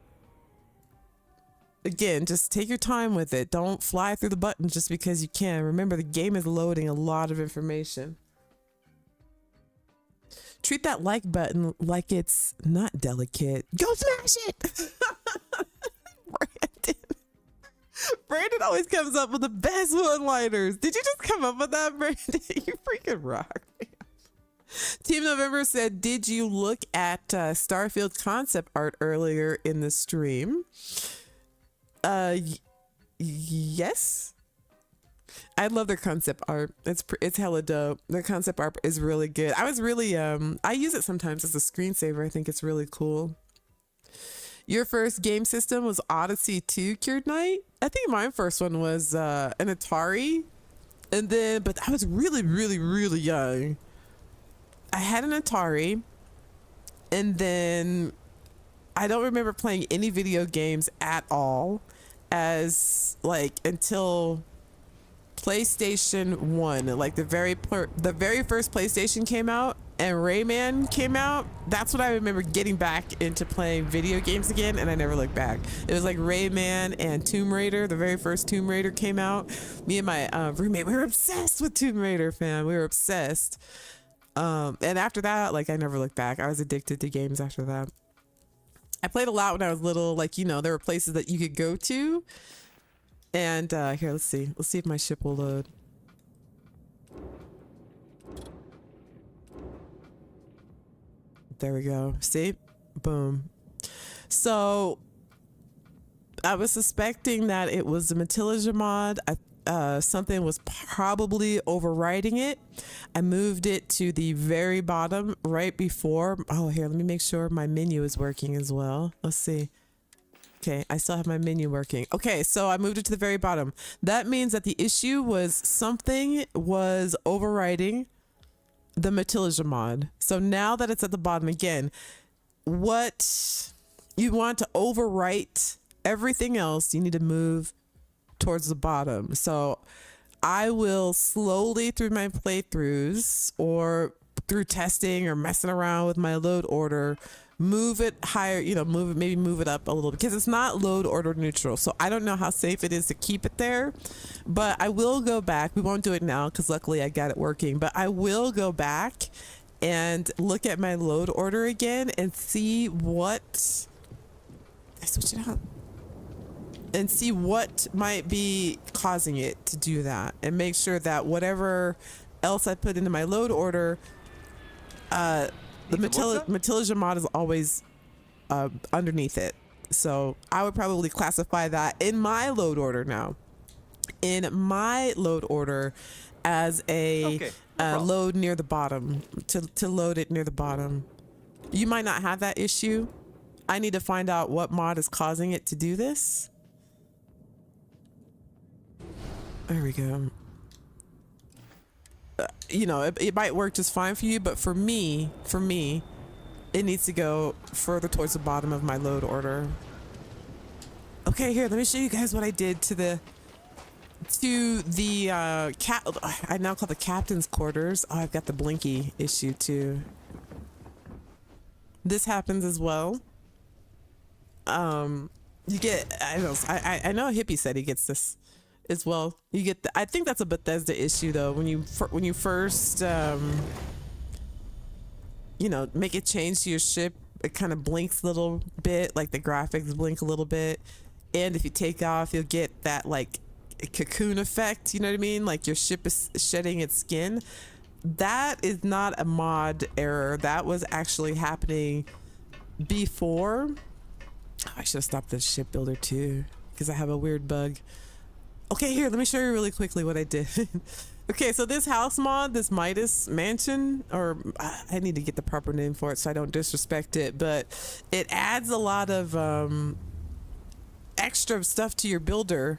Again, just take your time with it. Don't fly through the buttons just because you can. Remember, the game is loading a lot of information. Treat that like button like it's not delicate. Go smash it! Brandon always comes up with the best one-liners. Did you just come up with that, Brandon? You freaking rock. Team November said, did you look at Starfield concept art earlier in the stream? Yes. I love their concept art. It's hella dope. Their concept art is really good. I was really I use it sometimes as a screensaver. I think it's really cool. Your first game system was Odyssey 2, Cured Knight? I think my first one was an Atari. But I was really, really, really young. I had an Atari, and then I don't remember playing any video games at all until PlayStation 1, like the very first PlayStation came out and Rayman came out. That's when I remember getting back into playing video games again, and I never looked back. It was like Rayman and Tomb Raider. The very first Tomb Raider came out. Me and my roommate, we were obsessed with Tomb Raider, fam. We were obsessed. And after that, like, I never looked back. I was addicted to games after that. I played a lot when I was little. Like, you know, there were places that you could go to. And here, let's see if my ship will load. There we go. See? Boom. So I was suspecting that it was the Matilda mod. Something was probably overriding it. I moved it to the very bottom right before. Oh, here, let me make sure my menu is working as well. Let's see. Okay, I still have my menu working. Okay, so I moved it to the very bottom. That means that the issue was something was overriding the Matilda mod. So now that it's at the bottom again, what you want to overwrite everything else, you need to move towards the bottom. So I will slowly through my playthroughs or through testing or messing around with my load order, move it higher, you know, maybe move it up a little, because it's not load order neutral. So I don't know how safe it is to keep it there, but I will go back. We won't do it now because luckily I got it working, but I will go back and look at my load order again and see what I switch it out and see what might be causing it to do that, and make sure that whatever else I put into my load order, the Matilda mod is always underneath it. So I would probably classify that in my load order now. In my load order as a load near the bottom, to load it near the bottom. You might not have that issue. I need to find out what mod is causing it to do this. There we go. You know, it might work just fine for you, but for me, it needs to go further towards the bottom of my load order. Okay, here, let me show you guys what I did to the I now call the captain's quarters. Oh, I've got the blinky issue too. This happens as well. You get, I know Hippie said he gets this as well. You get I think that's a Bethesda issue though. When you first you know, make a change to your ship, it kind of blinks a little bit, like the graphics blink a little bit, and if you take off, you'll get that like cocoon effect, you know what I mean, like your ship is shedding its skin. That is not a mod error. That was actually happening before. Oh, I should have stopped the shipbuilder too, because I have a weird bug. Okay, here, let me show you really quickly what I did. Okay, so this house mod, this Midas Mansion, or I need to get the proper name for it so I don't disrespect it, but it adds a lot of extra stuff to your builder.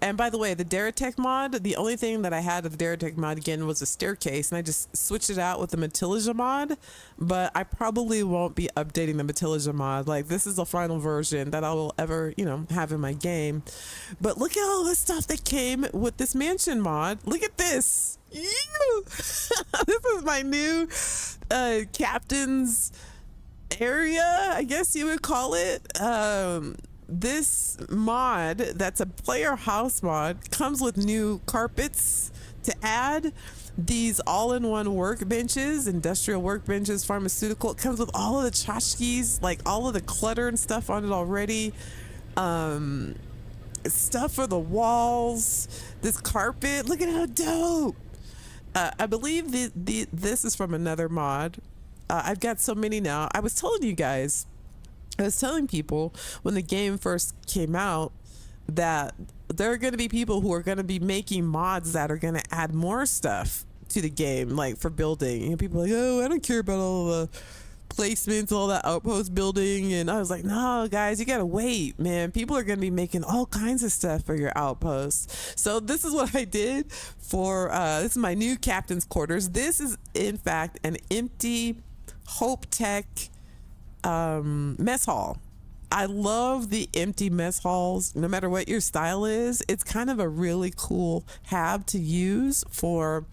And by the way, the Deratech mod, the only thing that I had of the Deratech mod again was a staircase, and I just switched it out with the Metilligia mod, but I probably won't be updating the Metilligia mod. Like, this is the final version that I will ever, you know, have in my game. But look at all the stuff that came with this mansion mod. Look at this. This is my new captain's area, I guess you would call it. This mod, that's a player house mod, comes with new carpets to add, these all-in-one workbenches, industrial workbenches, pharmaceutical. It comes with all of the tchotchkes, like all of the clutter and stuff on it already. Stuff for the walls, this carpet, look at how dope. I believe this is from another mod. I've got so many now. I was telling you guys, I was telling people when the game first came out that there are going to be people who are going to be making mods that are going to add more stuff to the game, like for building. And people are like, oh, I don't care about all the placements, all that outpost building. And I was like, no, guys, you got to wait, man. People are going to be making all kinds of stuff for your outposts. So this is what I did for, this is my new captain's quarters. This is, in fact, an empty Hope Tech mess hall. I love the empty mess halls. No matter what your style is, it's kind of a really cool hab to use for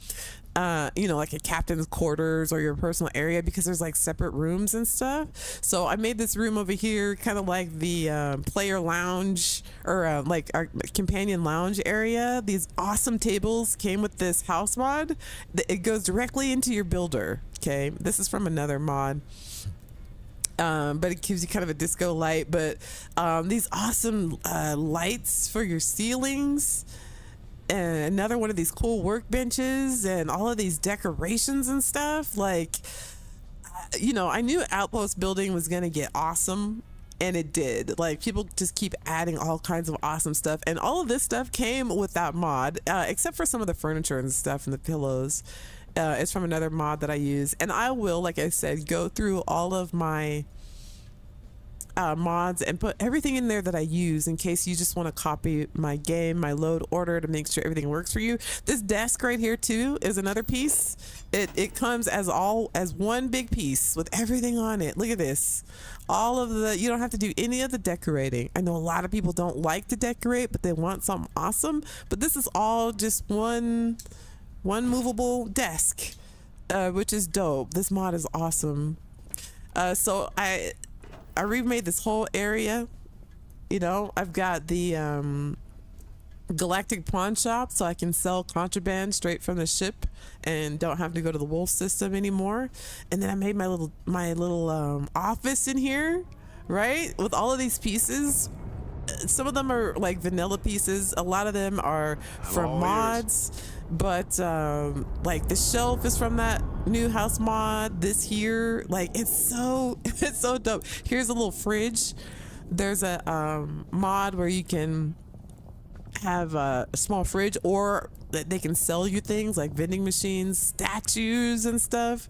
you know, like a captain's quarters or your personal area, because there's like separate rooms and stuff. So I made this room over here kind of like the player lounge, or like our companion lounge area. These awesome tables came with this house mod. It goes directly into your builder. Okay, this is from another mod. But it gives you kind of a disco light. But these awesome lights for your ceilings, and another one of these cool workbenches, and all of these decorations and stuff. Like, you know, I knew outpost building was gonna get awesome, and it did. Like, people just keep adding all kinds of awesome stuff, and all of this stuff came with that mod, except for some of the furniture and stuff and the pillows. It's from another mod that I use, and I will, like I said, go through all of my mods and put everything in there that I use in case you just want to copy my game, my load order, to make sure everything works for you. This desk right here too is another piece. It comes as one big piece with everything on it. Look at this. All of the, you don't have to do any of the decorating. I know a lot of people don't like to decorate, but they want something awesome. But this is all just one movable desk, which is dope. This mod is awesome. So I remade this whole area. You know, I've got the galactic pawn shop, so I can sell contraband straight from the ship and don't have to go to the wolf system anymore. And then I made my little office in here, right, with all of these pieces. Some of them are like vanilla pieces, a lot of them are from mods. But like the shelf is from that new house mod. This here, like, it's so dope. Here's a little fridge. There's a mod where you can have a small fridge, or they can sell you things like vending machines, statues and stuff,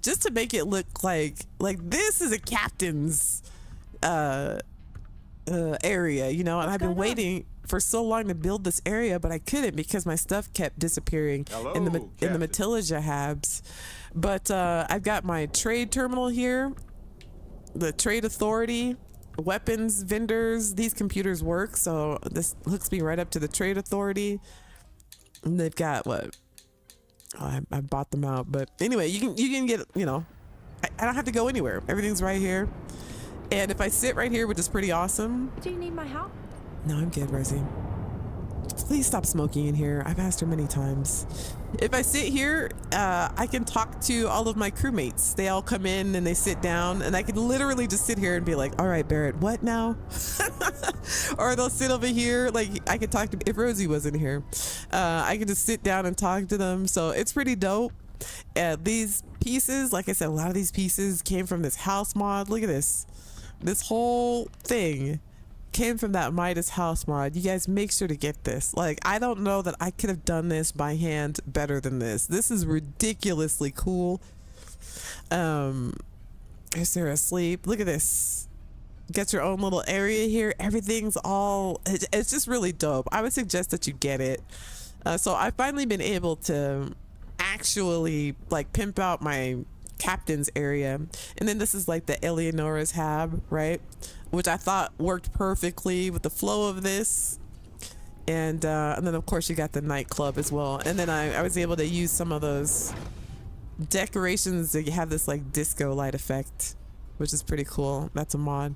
just to make it look like this is a captain's area, you know. And I've been waiting for so long to build this area, but I couldn't because my stuff kept disappearing in the Metilligia habs. But I've got my trade terminal here, the trade authority, weapons vendors. These computers work, so this hooks me right up to the trade authority. And they've got what? Oh, I bought them out, but anyway, you can get, you know, I don't have to go anywhere. Everything's right here. And if I sit right here, which is pretty awesome. Do you need my help? No, I'm good, Rosie. Please stop smoking in here. I've asked her many times. If I sit here, I can talk to all of my crewmates. They all come in and they sit down, and I can literally just sit here and be like, all right, Barrett, what now? Or they'll sit over here. Like, I could talk to, if Rosie wasn't here, I could just sit down and talk to them. So it's pretty dope. These pieces, like I said, a lot of these pieces came from this house mod. Look at this. This whole thing came from that Midas house mod, you guys make sure to get this. Like, I don't know that I could have done this by hand better than this. This is ridiculously cool. Is there asleep? Look at this. Get your own little area here. Everything's all, it's just really dope. I would suggest that you get it. So I've finally been able to actually like pimp out my captain's area. And then this is like the Eleonora's hab, right? Which I thought worked perfectly with the flow of this. And then of course you got the nightclub as well. And then I was able to use some of those decorations that have this like disco light effect, which is pretty cool. That's a mod.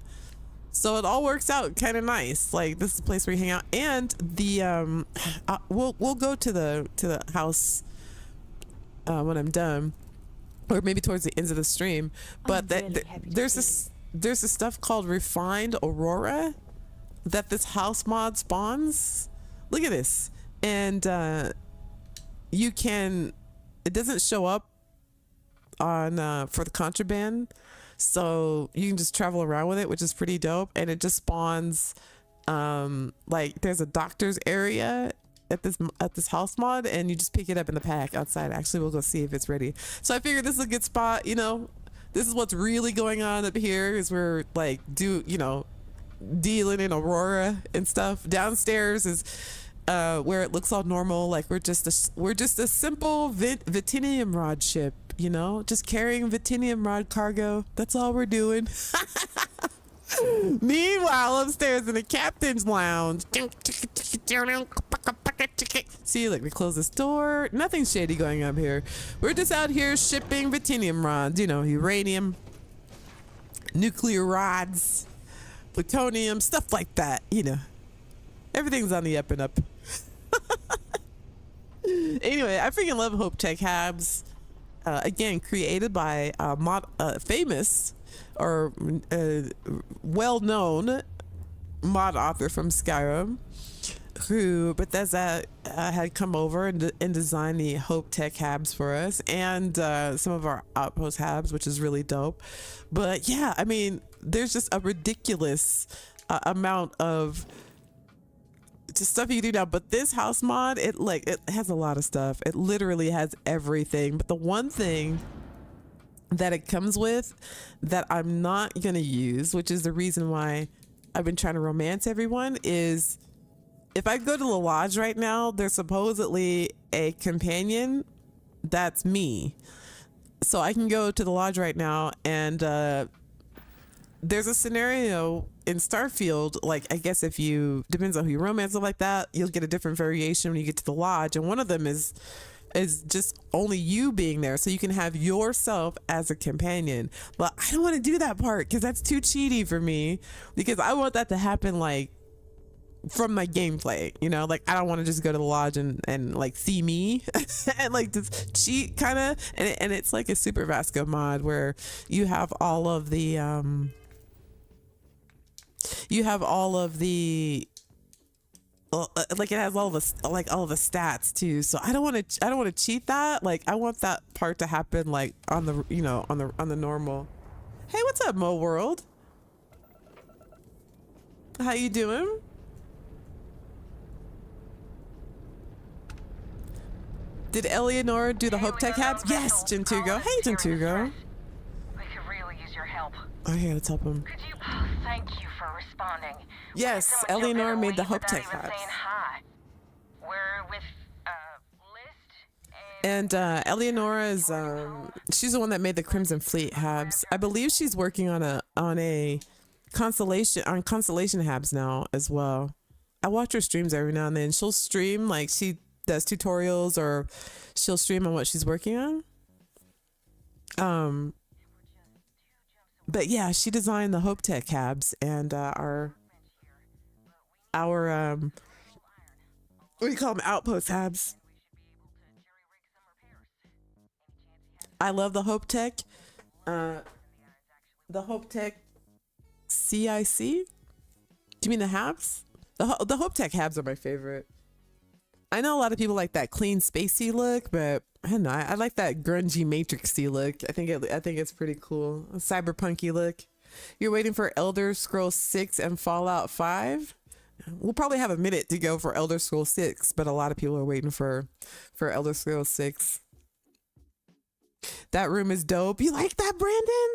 So it all works out kind of nice. Like, this is a place where you hang out. And the we'll go to the house when I'm done, or maybe towards the end of the stream. But there's this stuff called Refined Aurora that this house mod spawns. Look at this. And you can, it doesn't show up on for the contraband, so you can just travel around with it, which is pretty dope. And it just spawns like there's a doctor's area at this house mod, and you just pick it up in the pack outside. Actually, we'll go see if it's ready. So I figured this is a good spot. You know, this is what's really going on up here, is we're like dealing in Aurora and stuff. Downstairs is where it looks all normal, like we're just a simple Vitinium rod ship, you know, just carrying Vitinium rod cargo. That's all we're doing. Meanwhile, upstairs in the captain's lounge, see, like, we close this door. Nothing shady going up here. We're just out here shipping Vitinium rods, you know, uranium, nuclear rods, plutonium, stuff like that, you know. Everything's on the up and up. Anyway, I freaking love Hope Tech Habs. Again, created by famous or well-known mod author from Skyrim, who Bethesda had come over and designed the Hope Tech Habs for us, and some of our Outpost Habs, which is really dope. But yeah, I mean, there's just a ridiculous amount of just stuff you can do now. But this house mod, it has a lot of stuff. It literally has everything. But the one thing that it comes with that I'm not gonna use, which is the reason why I've been trying to romance everyone, is if I go to the lodge right now, there's supposedly a companion that's me. So I can go to the lodge right now, and there's a scenario in Starfield, like, I guess if you, depends on who you romance, stuff like that, you'll get a different variation when you get to the lodge. And one of them is just only you being there, so you can have yourself as a companion. But I don't want to do that part because that's too cheaty for me, because I want that to happen like from my gameplay, you know, like I don't want to just go to the lodge and like see me and like just cheat kind of. And it's like a Super Vasco mod where you have all of the like, it has all the stats too. So I don't want to cheat that. Like, I want that part to happen like on the, you know, on the normal. Hey, what's up, Mo World? How you doing? Did Eleonora do the Hope Tech Habs? Yes, Gentugo. Hey, Gentugo. We could really use your help. Oh, yeah, let's help him. Could you? Thank you for responding. Yes, Eleonora made the Hope Tech Habs. We're with List and Eleonora is she's the one that made the Crimson Fleet Habs. I believe she's working on a constellation Habs now as well. I watch her streams every now and then. She'll stream, like, she does tutorials, or she'll stream on what she's working on. But yeah, she designed the Hope Tech Habs, and our what do you call them? Outpost Habs. I love the Hope Tech. The Hope Tech CIC? Do you mean the Habs? The Hope Tech Habs are my favorite. I know a lot of people like that clean, spacey look, but I don't know. I like that grungy, matrixy look. I think it's pretty cool. A cyberpunky look. You're waiting for Elder Scrolls 6 and Fallout 5? We'll probably have a minute to go for Elder Scrolls 6, but a lot of people are waiting for Elder Scrolls 6. That room is dope. You like that, Brandon?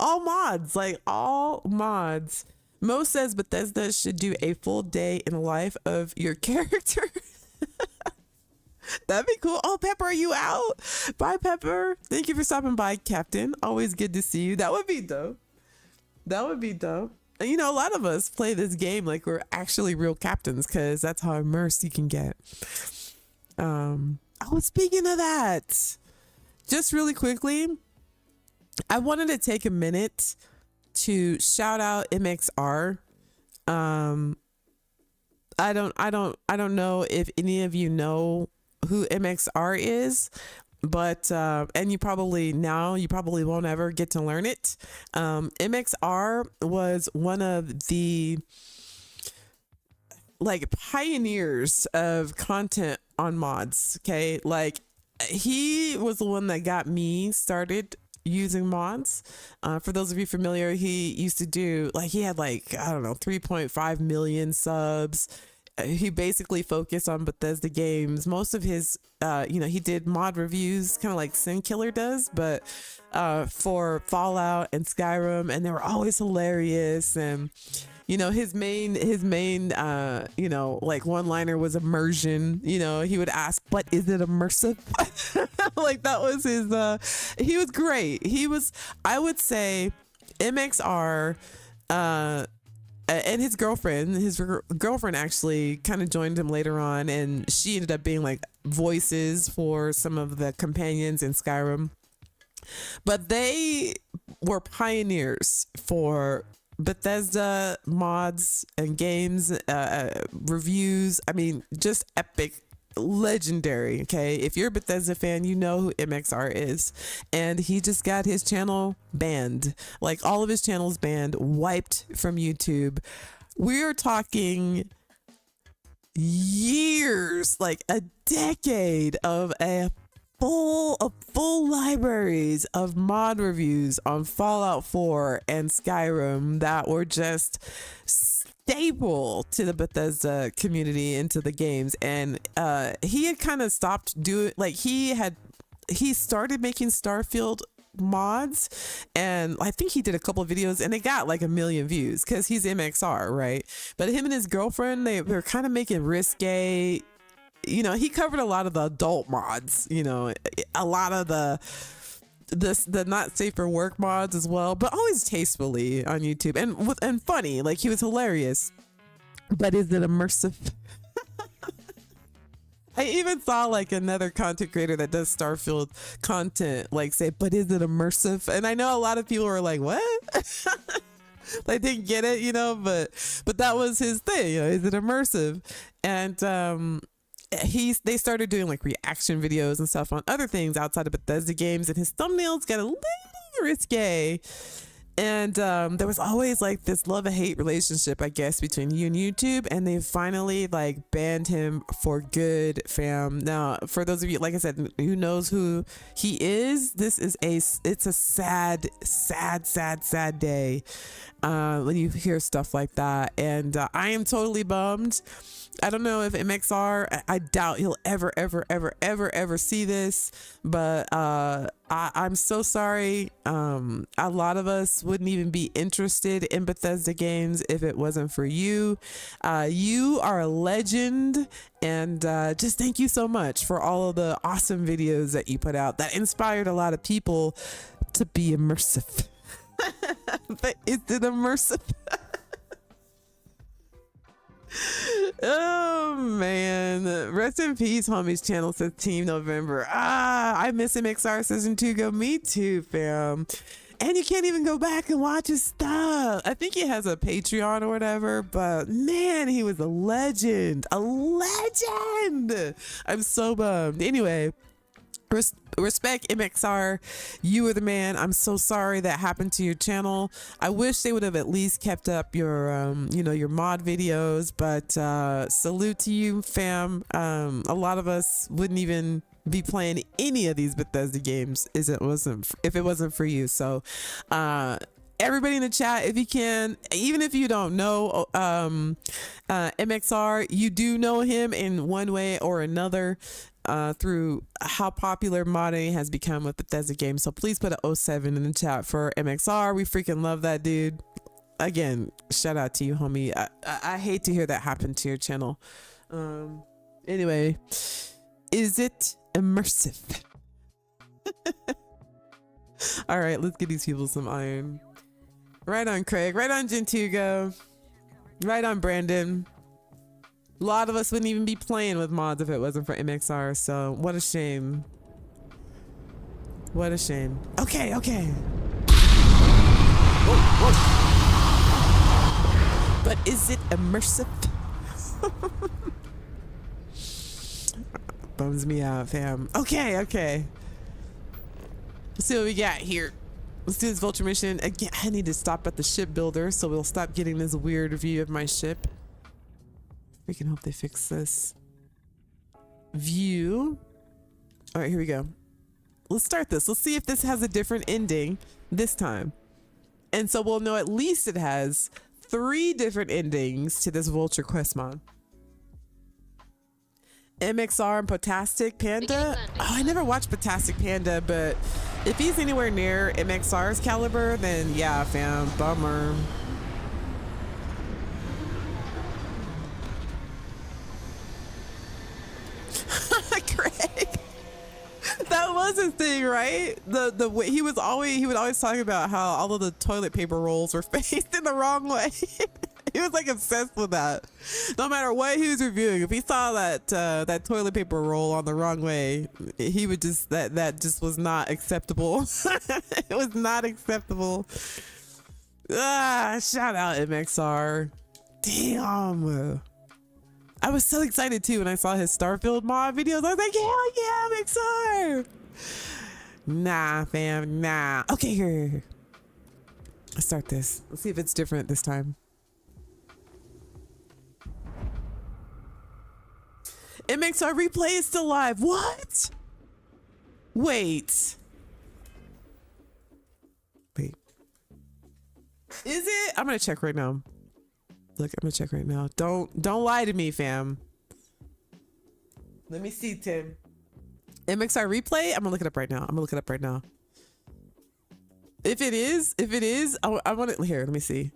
All mods, like all mods. Mo says Bethesda should do a full day in the life of your character. That'd be cool. Oh, Pepper, are you out? Bye, Pepper. Thank you for stopping by, Captain. Always good to see you. That would be dope. That would be dope. And, you know, a lot of us play this game like we're actually real captains because that's how immersed you can get. Speaking of that, just really quickly, I wanted to take a minute to shout out MXR. I don't know if any of you know who MXR is, but and you probably won't ever get to learn it. MXR was one of the like pioneers of content on mods. Okay, like he was the one that got me started using mods. For those of you familiar, he used to do like, he had like, I don't know, 3.5 million subs. He basically focused on Bethesda games. Most of his, he did mod reviews, kind of like Sin Killer does, but for Fallout and Skyrim, and they were always hilarious. And his main like one-liner was immersion. He would ask, but is it immersive? Like that was his, he was great. I would say MXR, and his girlfriend actually kind of joined him later on, and she ended up being like voices for some of the companions in Skyrim. But they were pioneers for Bethesda mods and games, reviews. I mean, just epic, legendary. Okay, if you're a Bethesda fan, you know who MXR is. And he just got his channel banned, like all of his channels banned, wiped from YouTube. We are talking years, like a decade of full libraries of mod reviews on Fallout 4 and Skyrim that were just staple to the Bethesda community and to the games. And he had kind of stopped doing, like he started making Starfield mods, and I think he did a couple of videos and they got like 1 million views because he's MXR, right? But him and his girlfriend, they were kind of making risque, he covered a lot of the adult mods, a lot of the not safe for work mods as well, but always tastefully on YouTube and funny. Like he was hilarious. But is it immersive? I even saw like another content creator that does Starfield content like say, but is it immersive? And I know a lot of people were like, what? They didn't get it, but that was his thing. Is it immersive? And they started doing like reaction videos and stuff on other things outside of Bethesda games, and his thumbnails got a little risque. And there was always like this love and hate relationship, I guess, between you and YouTube, and they finally like banned him for good, fam. Now, for those of you, like I said, who knows who he is, it's a sad day when you hear stuff like that. And I am totally bummed. I don't know if MXR, I doubt he'll ever see this, but I'm so sorry. A lot of us wouldn't even be interested in Bethesda games if it wasn't for you. You are a legend, and just thank you so much for all of the awesome videos that you put out that inspired a lot of people to be immersive. But is it immersive? Oh man, rest in peace, homies. Channel says Team November. I miss MXR season 2. Go, me too, fam. And you can't even go back and watch his stuff. I think he has a Patreon or whatever, but man, he was a legend. I'm so bummed. Anyway, respect, MXR. You were the man. I'm so sorry that happened to your channel. I wish they would have at least kept up your your mod videos, but salute to you, fam. A lot of us wouldn't even be playing any of these Bethesda games if it wasn't for you. So everybody in the chat, if you can, even if you don't know MXR, you do know him in one way or another through how popular modding has become with Bethesda games. So please put a 07 in the chat for MXR. We freaking love that dude. Again, shout out to you, homie. I hate to hear that happen to your channel. Anyway, is it immersive? All right, let's give these people some iron. Right on, Craig. Right on, Gentugo. Right on, Brandon. A lot of us wouldn't even be playing with mods if it wasn't for MXR, so what a shame. What a shame. Okay, okay. Whoa, whoa. But is it immersive? Bums me out, fam. Okay, okay. Let's see what we got here. Let's do this Vulture mission. Again, I need to stop at the shipbuilder, so we'll stop getting this weird view of my ship. We can hope they fix this view. All right, here we go. Let's start this. Let's see if this has a different ending this time. And so we'll know at least it has 3 different endings to this Vulture Quest mod. MXR and Potastic Panda. Oh, I never watched Potastic Panda, but if he's anywhere near MXR's caliber, then yeah, fam, bummer. Craig, that was his thing, right? The way he would always talk about how all of the toilet paper rolls were faced in the wrong way. He was like obsessed with that. No matter what he was reviewing, if he saw that toilet paper roll on the wrong way, he would just that just was not acceptable. It was not acceptable. Shout out MXR. Damn. I was so excited too when I saw his Starfield mod videos. I was like, hell yeah, MXR. Nah, fam, nah. Okay, here. Let's start this. Let's see if it's different this time. MXR replay is still live. What? Wait. Wait. Is it? I'm gonna check right now. Look, I'm gonna check right now. Don't lie to me, fam. Let me see, Tim. MXR replay? I'm gonna look it up right now. If it is, I want it here. Let me see.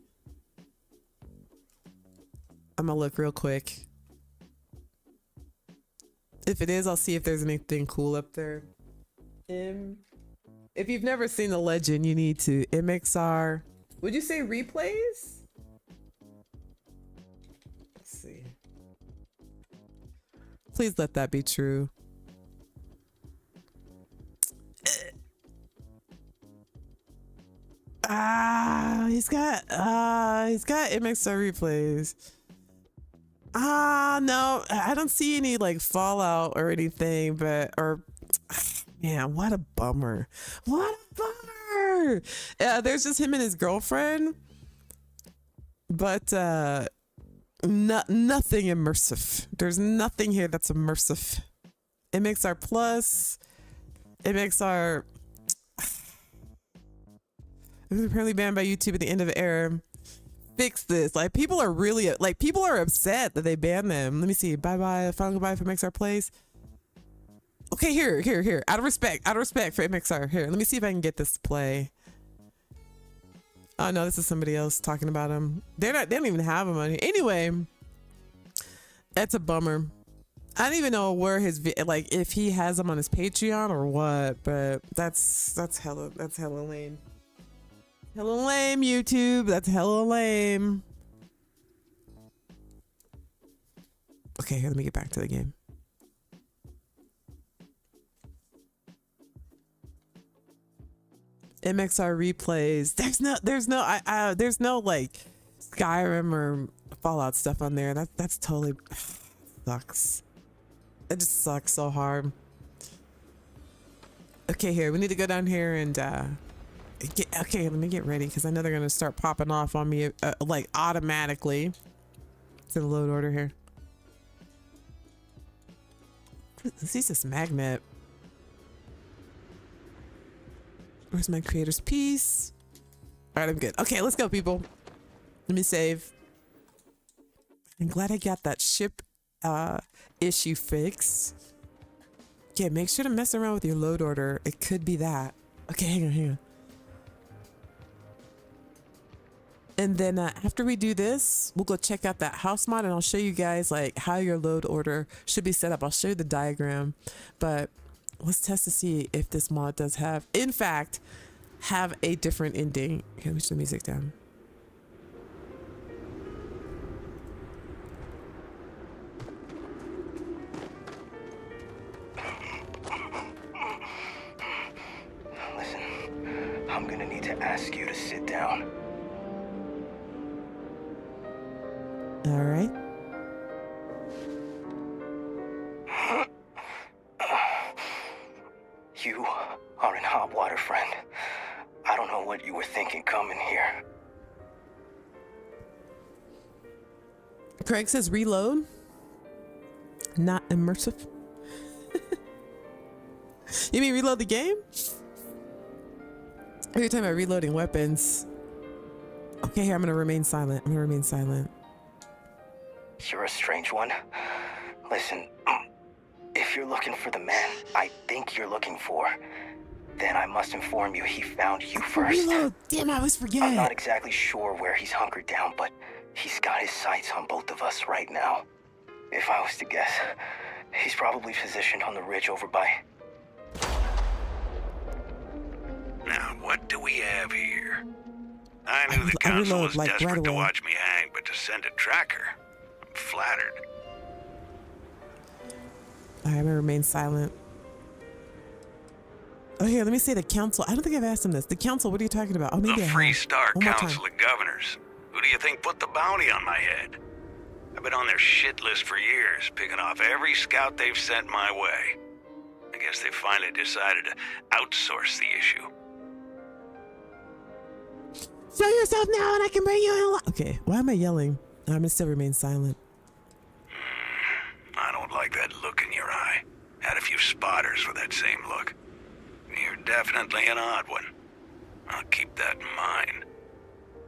I'm gonna look real quick. If it is, I'll see if there's anything cool up there. If you've never seen the legend, you need to. MXR. Would you say replays? Let's see. Please let that be true. He's got MXR replays. No, I don't see any like Fallout or anything, man, what a bummer. What a bummer. Yeah, there's just him and his girlfriend, but nothing immersive. There's nothing here that's immersive. MXR Plus, MXR. It was apparently banned by YouTube at the end of the era. Fix this. Like, people are really, like, people are upset that they banned them. Let me see. Bye-bye. Final goodbye for MXR Plays. Okay, here. Out of respect for MXR. Here, let me see if I can get this to play. Oh, no, this is somebody else talking about him. They don't even have him on here. Anyway, that's a bummer. I don't even know where like, if he has him on his Patreon or what, but that's hella lame. Hella lame, YouTube. That's hella lame. Okay, here, let me get back to the game. MXR replays. There's no like Skyrim or Fallout stuff on there. That's totally sucks. It just sucks so hard. Okay, here, we need to go down here and okay, let me get ready because I know they're gonna start popping off on me like automatically. It's in the load order here. Let's use this magnet. Where's my creator's piece? All right, I'm good. Okay, let's go, people. Let me save. I'm glad I got that ship issue fixed. Okay, make sure to mess around with your load order. It could be that. Okay, hang on. And then after we do this, we'll go check out that house mod and I'll show you guys like how your load order should be set up. I'll show you the diagram, but let's test to see if this mod does have, in fact, have a different ending. Okay, let me turn the music down. Listen, I'm gonna need to ask you to sit down. All right. You are in hot water, friend. I don't know what you were thinking coming here. Craig says reload, not immersive. You mean reload the game? You're talking about reloading weapons. Okay, here, I'm gonna remain silent. You're a strange one. Listen, if you're looking for the man I think you're looking for, then I must inform you he found you first. Reload. Damn, I always forget. I'm not exactly sure where he's hunkered down, but he's got his sights on both of us right now. If I was to guess, he's probably positioned on the ridge over by... Now, what do we have here? I knew the council was desperate to watch me hang, but to send a tracker, I'm flattered. I'm gonna remain silent. Oh, here, let me say the council. I don't think I've asked him this. The council, what are you talking about? Oh, maybe the I Free have. Star One more Council time. of Governors. Who do you think put the bounty on my head? I've been on their shit list for years, picking off every scout they've sent my way. I guess they finally decided to outsource the issue. Show yourself now and I can bring you in. Okay, why am I yelling? I'm gonna still remain silent. I don't like that look in your eye. Had a few spotters with that same look. You're definitely an odd one. I'll keep that in mind.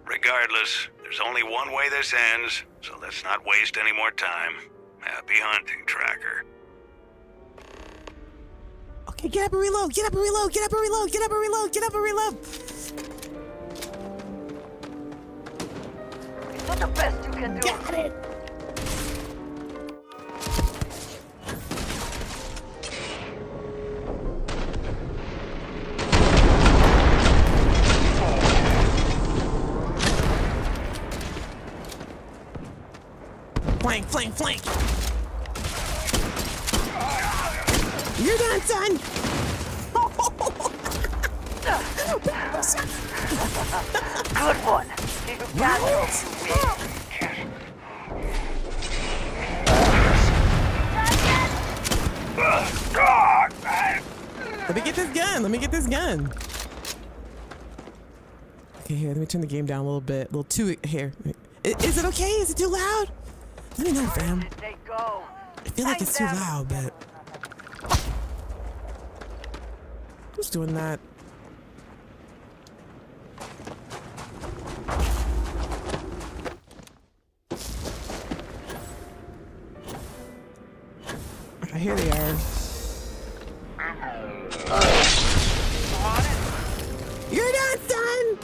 Regardless, there's only one way this ends, so let's not waste any more time. Happy hunting, Tracker. Okay, get up and reload. Get up and reload. Get up and reload. Get up and reload. Get up and reload. It's not the best you can do. Got it. Flank, flank, flank. You're done, son. Good one. You got it. Let me get this gun. Let me get this gun. Okay, here. Let me turn the game down a little bit. A little too here. Is it okay? Is it too loud? Let me know, fam. I feel like it's too loud, but who's doing that? Here they are. You're done, son!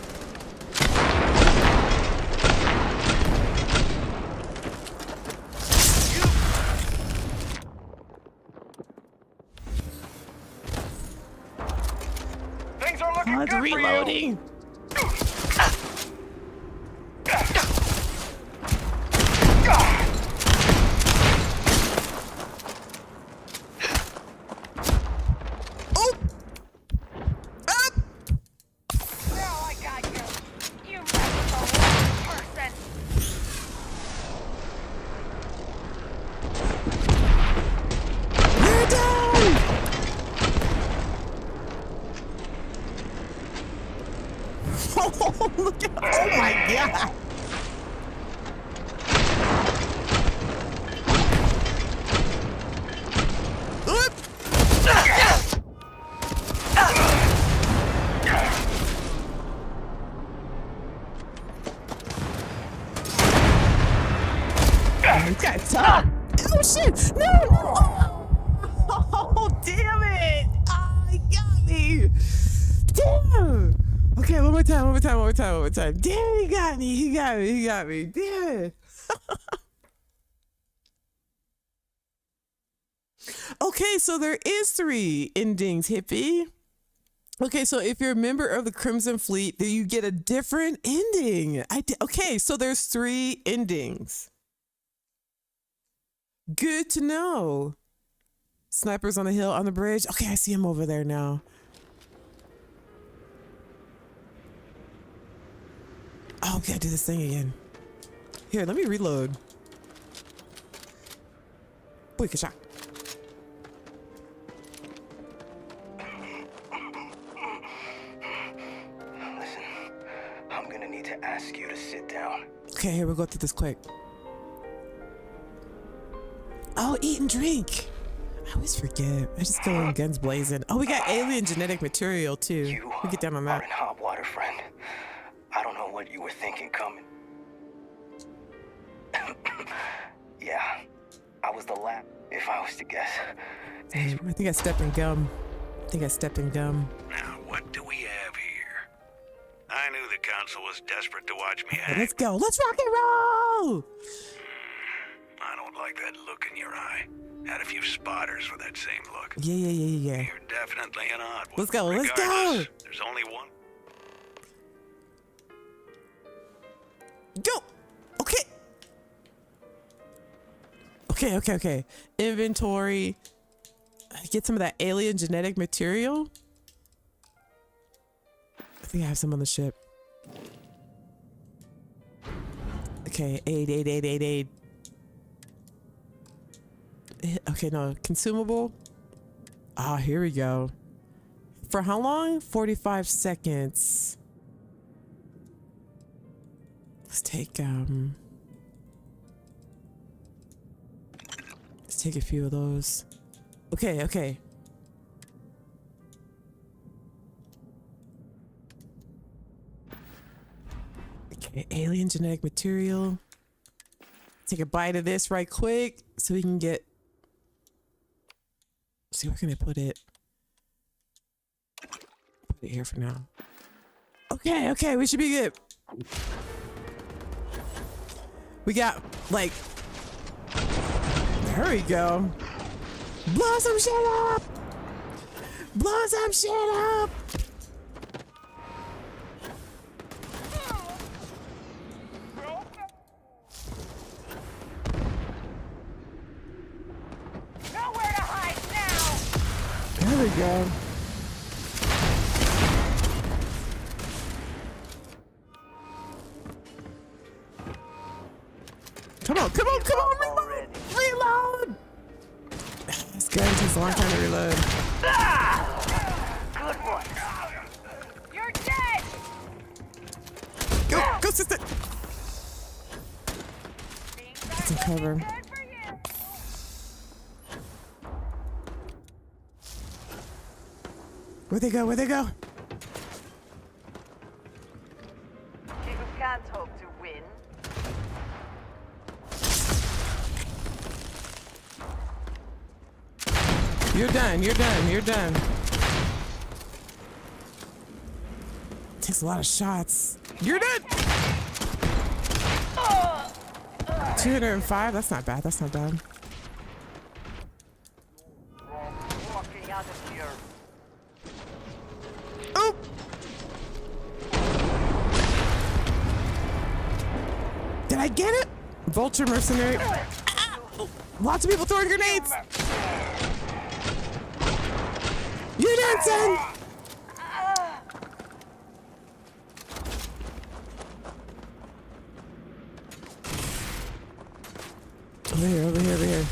Things are looking good reloading. Look at, oh my god! time. Got time. Oh shit! No! Oh, damn it! Oh, he got me. Damn. Okay, one more time. Damn, he got me. Damn it. Okay, so there is 3 endings, hippie. Okay, so if you're a member of the Crimson Fleet, then you get a different ending. Okay, so there's 3 endings. Good to know. Snipers on the hill, on the bridge. Okay, I see him over there now. Oh, okay, I do this thing again. Here, let me reload. Boy, good shot. Listen, I'm gonna need to ask you to sit down. Okay, here, we'll go through this quick. Oh, eat and drink. I always forget. I just go in guns blazing. Oh, we got alien genetic material too. We get down on that. Are in hot water, friend. I don't know what you were thinking coming. Yeah, I was the last, if I was to guess. Damn, I think I stepped in gum. Now, what do we have here? I knew the council was desperate to watch me act. Let's go. Let's rock and roll. I don't like that look in your eye. Had a few spotters with that same look. Yeah. You're definitely an odd one. Let's go. Regardless, there's only one. Go. Okay. Inventory. Get some of that alien genetic material. I think I have some on the ship. Okay, aid. Okay, no, consumable. Ah, here we go. For how long? 45 seconds. Let's take a few of those. Okay. Okay, alien genetic material. Take a bite of this right quick so we can get. See, where can I put it? Put it here for now. Okay, we should be good. We got like. There we go. Blow some shit up! Nowhere to hide now! There we go. Come on, reload! This gun takes a long time to reload. Good one. You're dead! Go, Sista! Get some cover. Where'd they go? You can't hope to win. You're done. Takes a lot of shots. You're dead! 205? That's not bad. Walking out of here. Oh! Did I get it? Vulture mercenary. Lots of people throwing grenades. You're dead, son. Over here.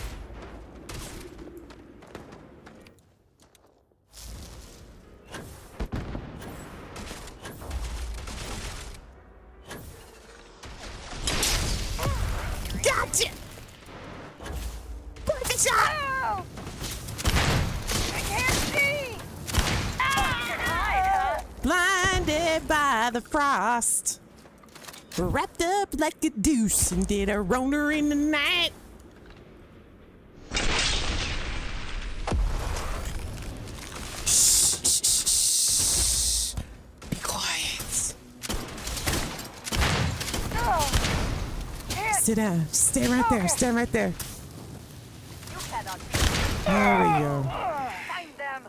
Gotcha! Perfect shot! I can't see! Blinded by the frost. Wrapped up like a deuce and did a roner in the night. Sit down. Stay right there. Stand right there. There we go. Find them.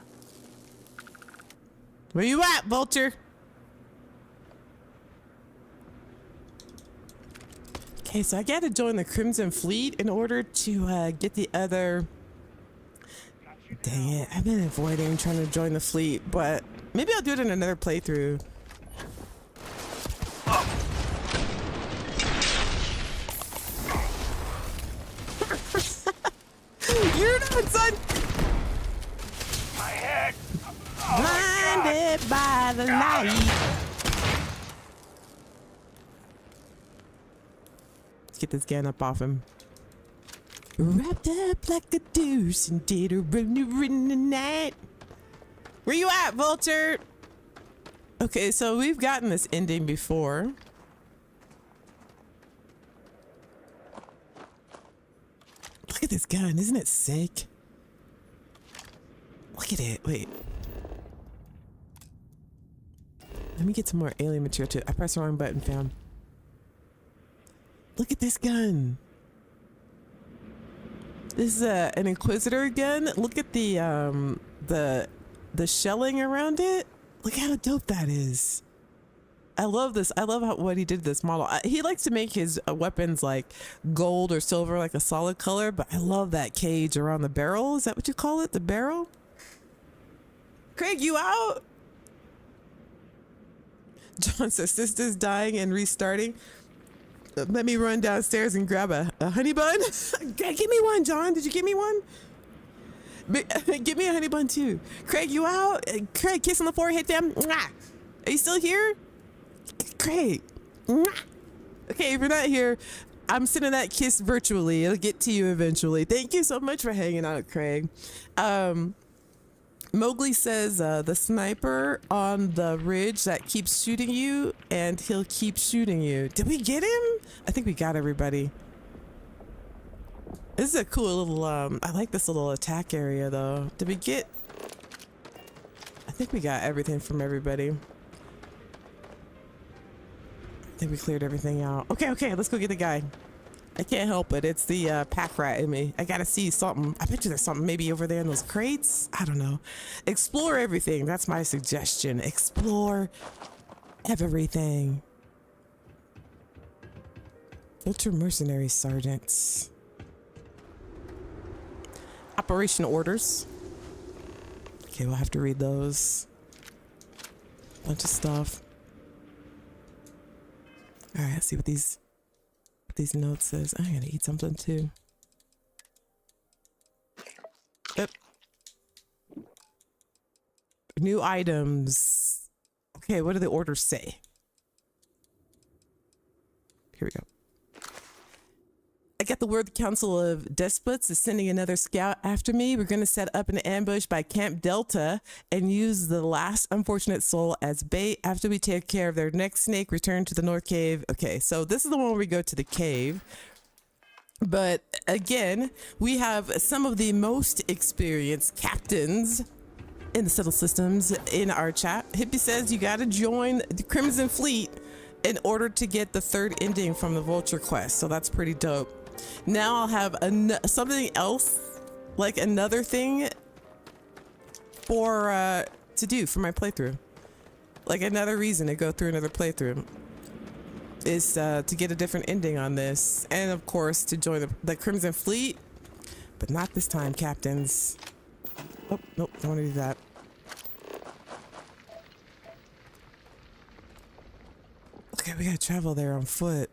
Where you at, Vulture? Okay, so I gotta join the Crimson Fleet in order to get the other... Dang it, I've been avoiding trying to join the fleet, but maybe I'll do it in another playthrough. You're not, son! My head! Blinded by the light. Let's get this gun up off him. Wrapped up like a deuce and did a runner in the night. Where you at, Vulture? Okay, so we've gotten this ending before. Look at this gun, isn't it sick? Look at it, wait. Let me get some more alien material too. I pressed the wrong button, fam. Look at this gun. This is an Inquisitor gun. Look at the shelling around it. Look how dope that is. I love this. I love what he did to this model. He likes to make his weapons like gold or silver, like a solid color, but I love that cage around the barrel. Is that what you call it? The barrel? Craig, you out? John says, Sista's dying and restarting. Let me run downstairs and grab a honey bun. Give me one, John. Did you give me one? Give me a honey bun too. Craig, you out? Craig, kiss on the forehead, fam. Are you still here? Craig. Okay, if you're not here, I'm sending that kiss virtually. It'll get to you eventually. Thank you so much for hanging out, Craig. Mowgli says the sniper on the ridge that keeps shooting you, and he'll keep shooting you. Did we get him? I think we got everybody. This is a cool little, I like this little attack area though. Did we get, I think we got everything from everybody. I think we cleared everything out. Okay, let's go get the guy. I can't help it. It's the pack rat in me. I gotta see something. I bet you there's something maybe over there in those crates. I don't know. Explore everything. That's my suggestion. Explore everything. Vulture Mercenary Sergeants. Operation orders. Okay, we'll have to read those. Bunch of stuff. All right, let's see what these notes says. I'm gonna eat something too. Yep. New items. Okay, what do the orders say? Here we go. I got the word the Council of Despots is sending another scout after me. We're going to set up an ambush by Camp Delta and use the last unfortunate soul as bait. After we take care of their next snake, return to the North Cave. Okay, so this is the one where we go to the cave. But again, we have some of the most experienced captains in the Settle Systems in our chat. Hippie says you got to join the Crimson Fleet in order to get the third ending from the Vulture Quest. So that's pretty dope. Now I'll have something else, like another thing for to do for my playthrough. Like another reason to go through another playthrough is to get a different ending on this, and of course to join the Crimson Fleet, but not this time, captains. Oh nope, don't want to do that. Okay, we gotta travel there on foot.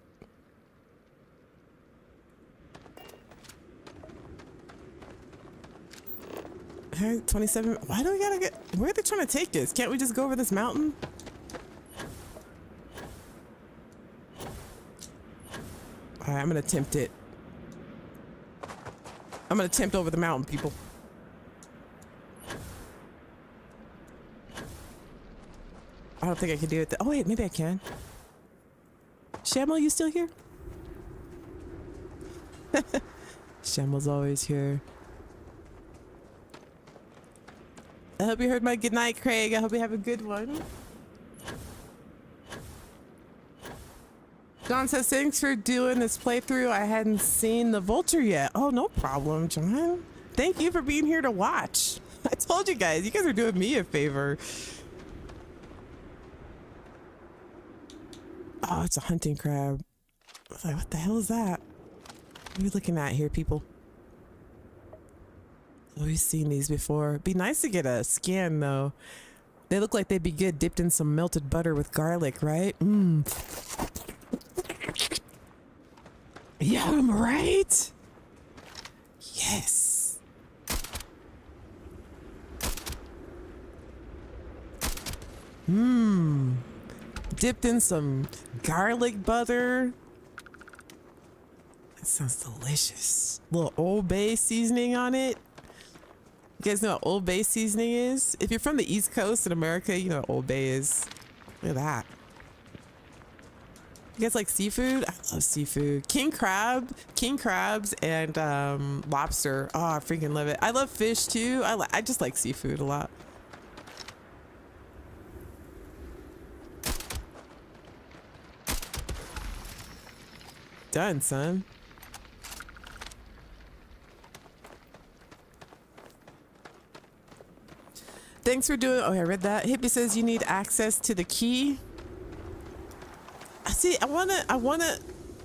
Hey, 27. Why do we gotta get? Where are they trying to take us? Can't we just go over this mountain? All right, I'm gonna attempt it. I'm gonna attempt over the mountain, people. I don't think I can do it. Oh wait, maybe I can. Shamel, you still here? Shamel's always here. I hope you heard my good night, Craig. I hope you have a good one. John says, thanks for doing this playthrough. I hadn't seen the Vulture yet. Oh, no problem, John. Thank you for being here to watch. I told you guys are doing me a favor. Oh, it's a hunting crab. I was like, what the hell is that? What are we looking at here, people? Oh, we've seen these before. Be nice to get a scan, though. They look like they'd be good dipped in some melted butter with garlic, right? Mmm. Yum, right? Yes. Mmm. Dipped in some garlic butter. That sounds delicious. Little Old Bay seasoning on it. You guys know what Old Bay seasoning is? If you're from the East Coast in America, you know what Old Bay is. Look at that. You guys like seafood? I love seafood. King crabs and lobster. Oh, I freaking love it. I love fish too. I just like seafood a lot. Done, son. Thanks for doing. Oh, I read that. Hippie says you need access to the key. I see. I wanna.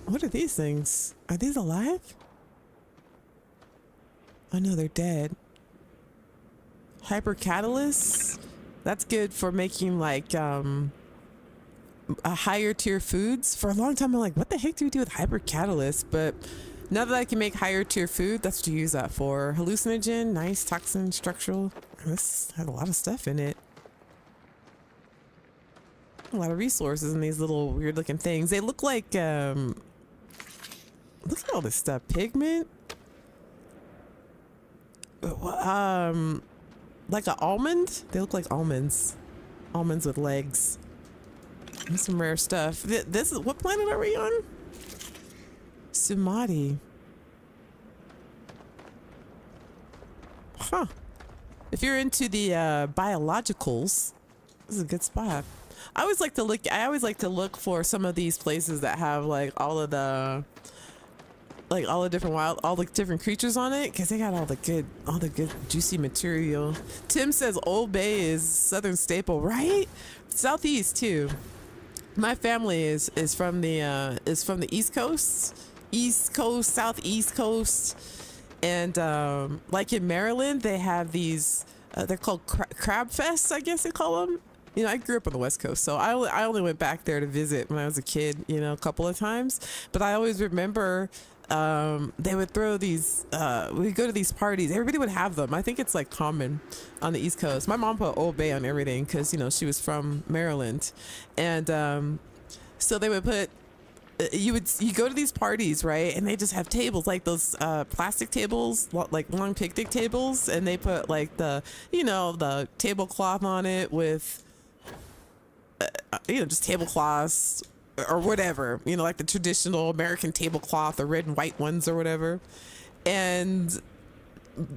What are these things? Are these alive? Oh no, they're dead. Hyper catalyst. That's good for making like a higher tier foods. For a long time, I'm like, what the heck do we do with hyper catalyst? But now that I can make higher tier food, that's what you use that for. Hallucinogen, nice, toxin, structural. This has a lot of stuff in it. A lot of resources in these little weird looking things. They look like, look at all this stuff. Pigment. Like an almond. They look like almonds. Almonds with legs. And some rare stuff. This is, what planet are we on? Sumati. Huh. If you're into the biologicals, this is a good spot. I always like to look for some of these places that have like all the different creatures on it, because they got all the good juicy material. Tim says Old Bay is Southern staple, right? Southeast too. My family is from the East Coast, Southeast Coast, and like in Maryland, they have these. They're called crab fests, I guess they call them. You know, I grew up on the West Coast, so I only went back there to visit when I was a kid, you know, a couple of times. But I always remember they would throw these, we'd go to these parties. Everybody would have them. I think it's like common on the East Coast. My mom put Old Bay on everything because, you know, she was from Maryland. And so they would put, you go to these parties, right? And they just have tables like those plastic tables, like long picnic tables. And they put like the tablecloth on it with, just tablecloths or whatever, like the traditional American tablecloth, the red and white ones or whatever. And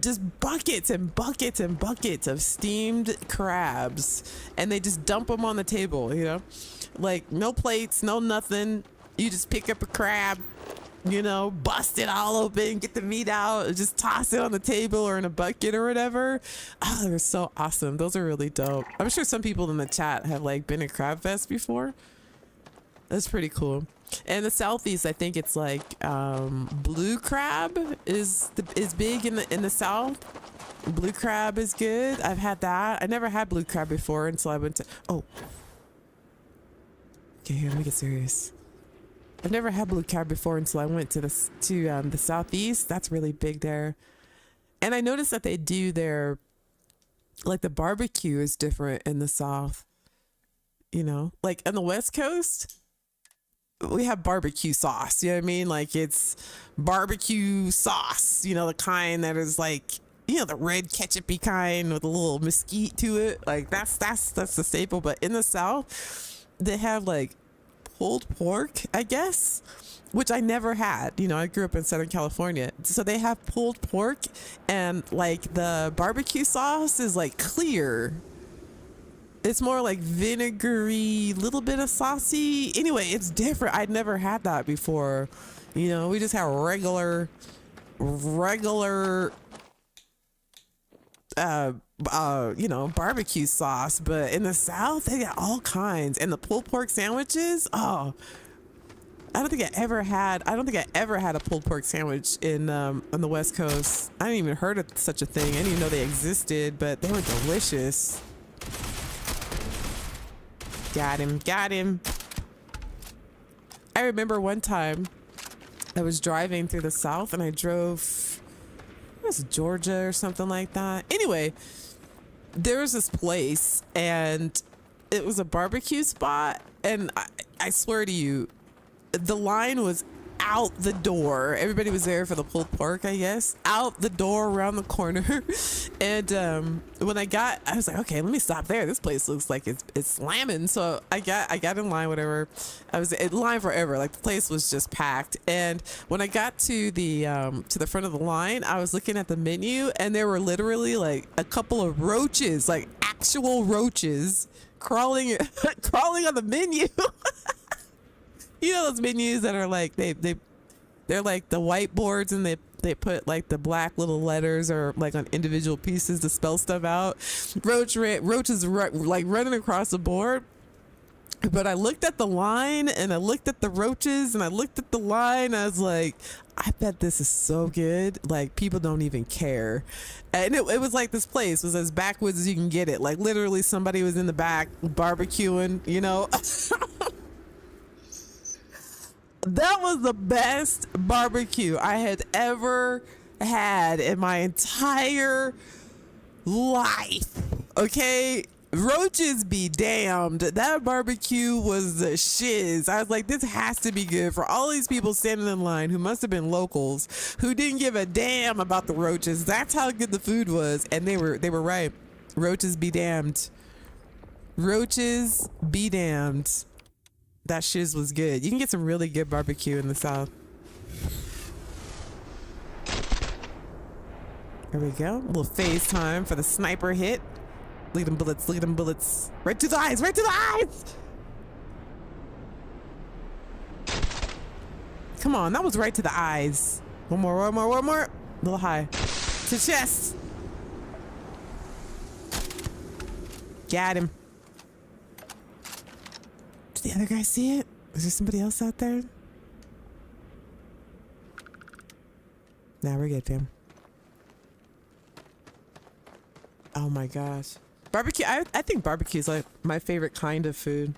just buckets and buckets and buckets of steamed crabs. And they just dump them on the table, like no plates, no nothing. You just pick up a crab, bust it all open, get the meat out, just toss it on the table or in a bucket or whatever. Oh, they're so awesome. Those are really dope. I'm sure some people in the chat have like been at Crab Fest before. That's pretty cool. And the Southeast, I think it's like blue crab is big in the South. Blue crab is good. I've had that. I never had blue crab before until I went to. Oh. Okay, here, let me get serious. I've never had blue crab before until I went to the Southeast. That's really big there. And I noticed that they do their, like the barbecue is different in the South. Like on the West Coast, we have barbecue sauce. You know what I mean? Like it's barbecue sauce, the kind that is like, the red ketchupy kind with a little mesquite to it. Like that's the staple. But in the South, they have like pulled pork, I guess, which I never had. I grew up in Southern California, so they have pulled pork, and like the barbecue sauce is like clear. It's more like vinegary, little bit of saucy. Anyway, it's different. I'd never had that before. You know, we just have regular you know, barbecue sauce, but in the South they got all kinds. And the pulled pork sandwiches, oh, I don't think I ever had a pulled pork sandwich in on the West Coast. I didn't even heard of such a thing. I didn't even know they existed, but they were delicious. Got him. I remember one time I was driving through the South and I drove, it was Georgia or something like that. Anyway, there was this place and it was a barbecue spot, and I swear to you, the line was out the door. Everybody was there for the pulled pork, I guess. Out the door, around the corner. And when I was like, okay, let me stop there. This place looks like it's slamming. So I got in line, whatever. I was in line forever. Like, the place was just packed. And when I got to the front of the line, I was looking at the menu, and there were literally like a couple of roaches, like actual roaches, crawling on the menu. You know those menus that are like they're like the whiteboards, and they put like the black little letters or like on individual pieces to spell stuff out. Roaches like running across the board. But I looked at the line, and I looked at the roaches, and I looked at the line. I was like, I bet this is so good. Like, people don't even care. And it was like, this place was as backwoods as you can get it. Like, literally somebody was in the back barbecuing, you know. That was the best barbecue I had ever had in my entire life. Okay? Roaches be damned. That barbecue was the shiz. I was like, this has to be good for all these people standing in line who must have been locals, who didn't give a damn about the roaches. That's how good the food was. And they were right. Roaches be damned. Roaches be damned. That shiz was good. You can get some really good barbecue in the South. There we go. A little phase time for the sniper hit. Lead them bullets, lead them bullets. Right to the eyes, right to the eyes! Come on, that was right to the eyes. One more. A little high. To chest. Got him. The other guy see it? Is there somebody else out there? Nah, we're good, fam. Oh my gosh. Barbecue, I think barbecue is like my favorite kind of food.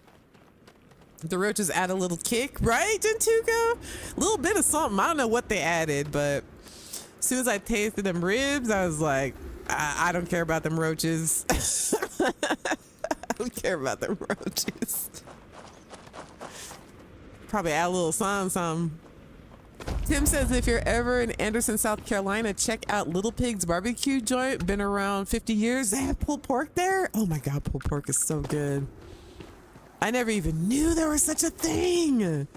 The roaches add a little kick, right, Gentuga? A little bit of something. I don't know what they added, but as soon as I tasted them ribs, I was like, I don't care about them roaches. I don't care about them roaches. Probably add a little something. Tim says, if you're ever in Anderson, South Carolina, check out Little Pig's barbecue joint. Been around 50 years. They have pulled pork there? Oh my God, pulled pork is so good. I never even knew there was such a thing.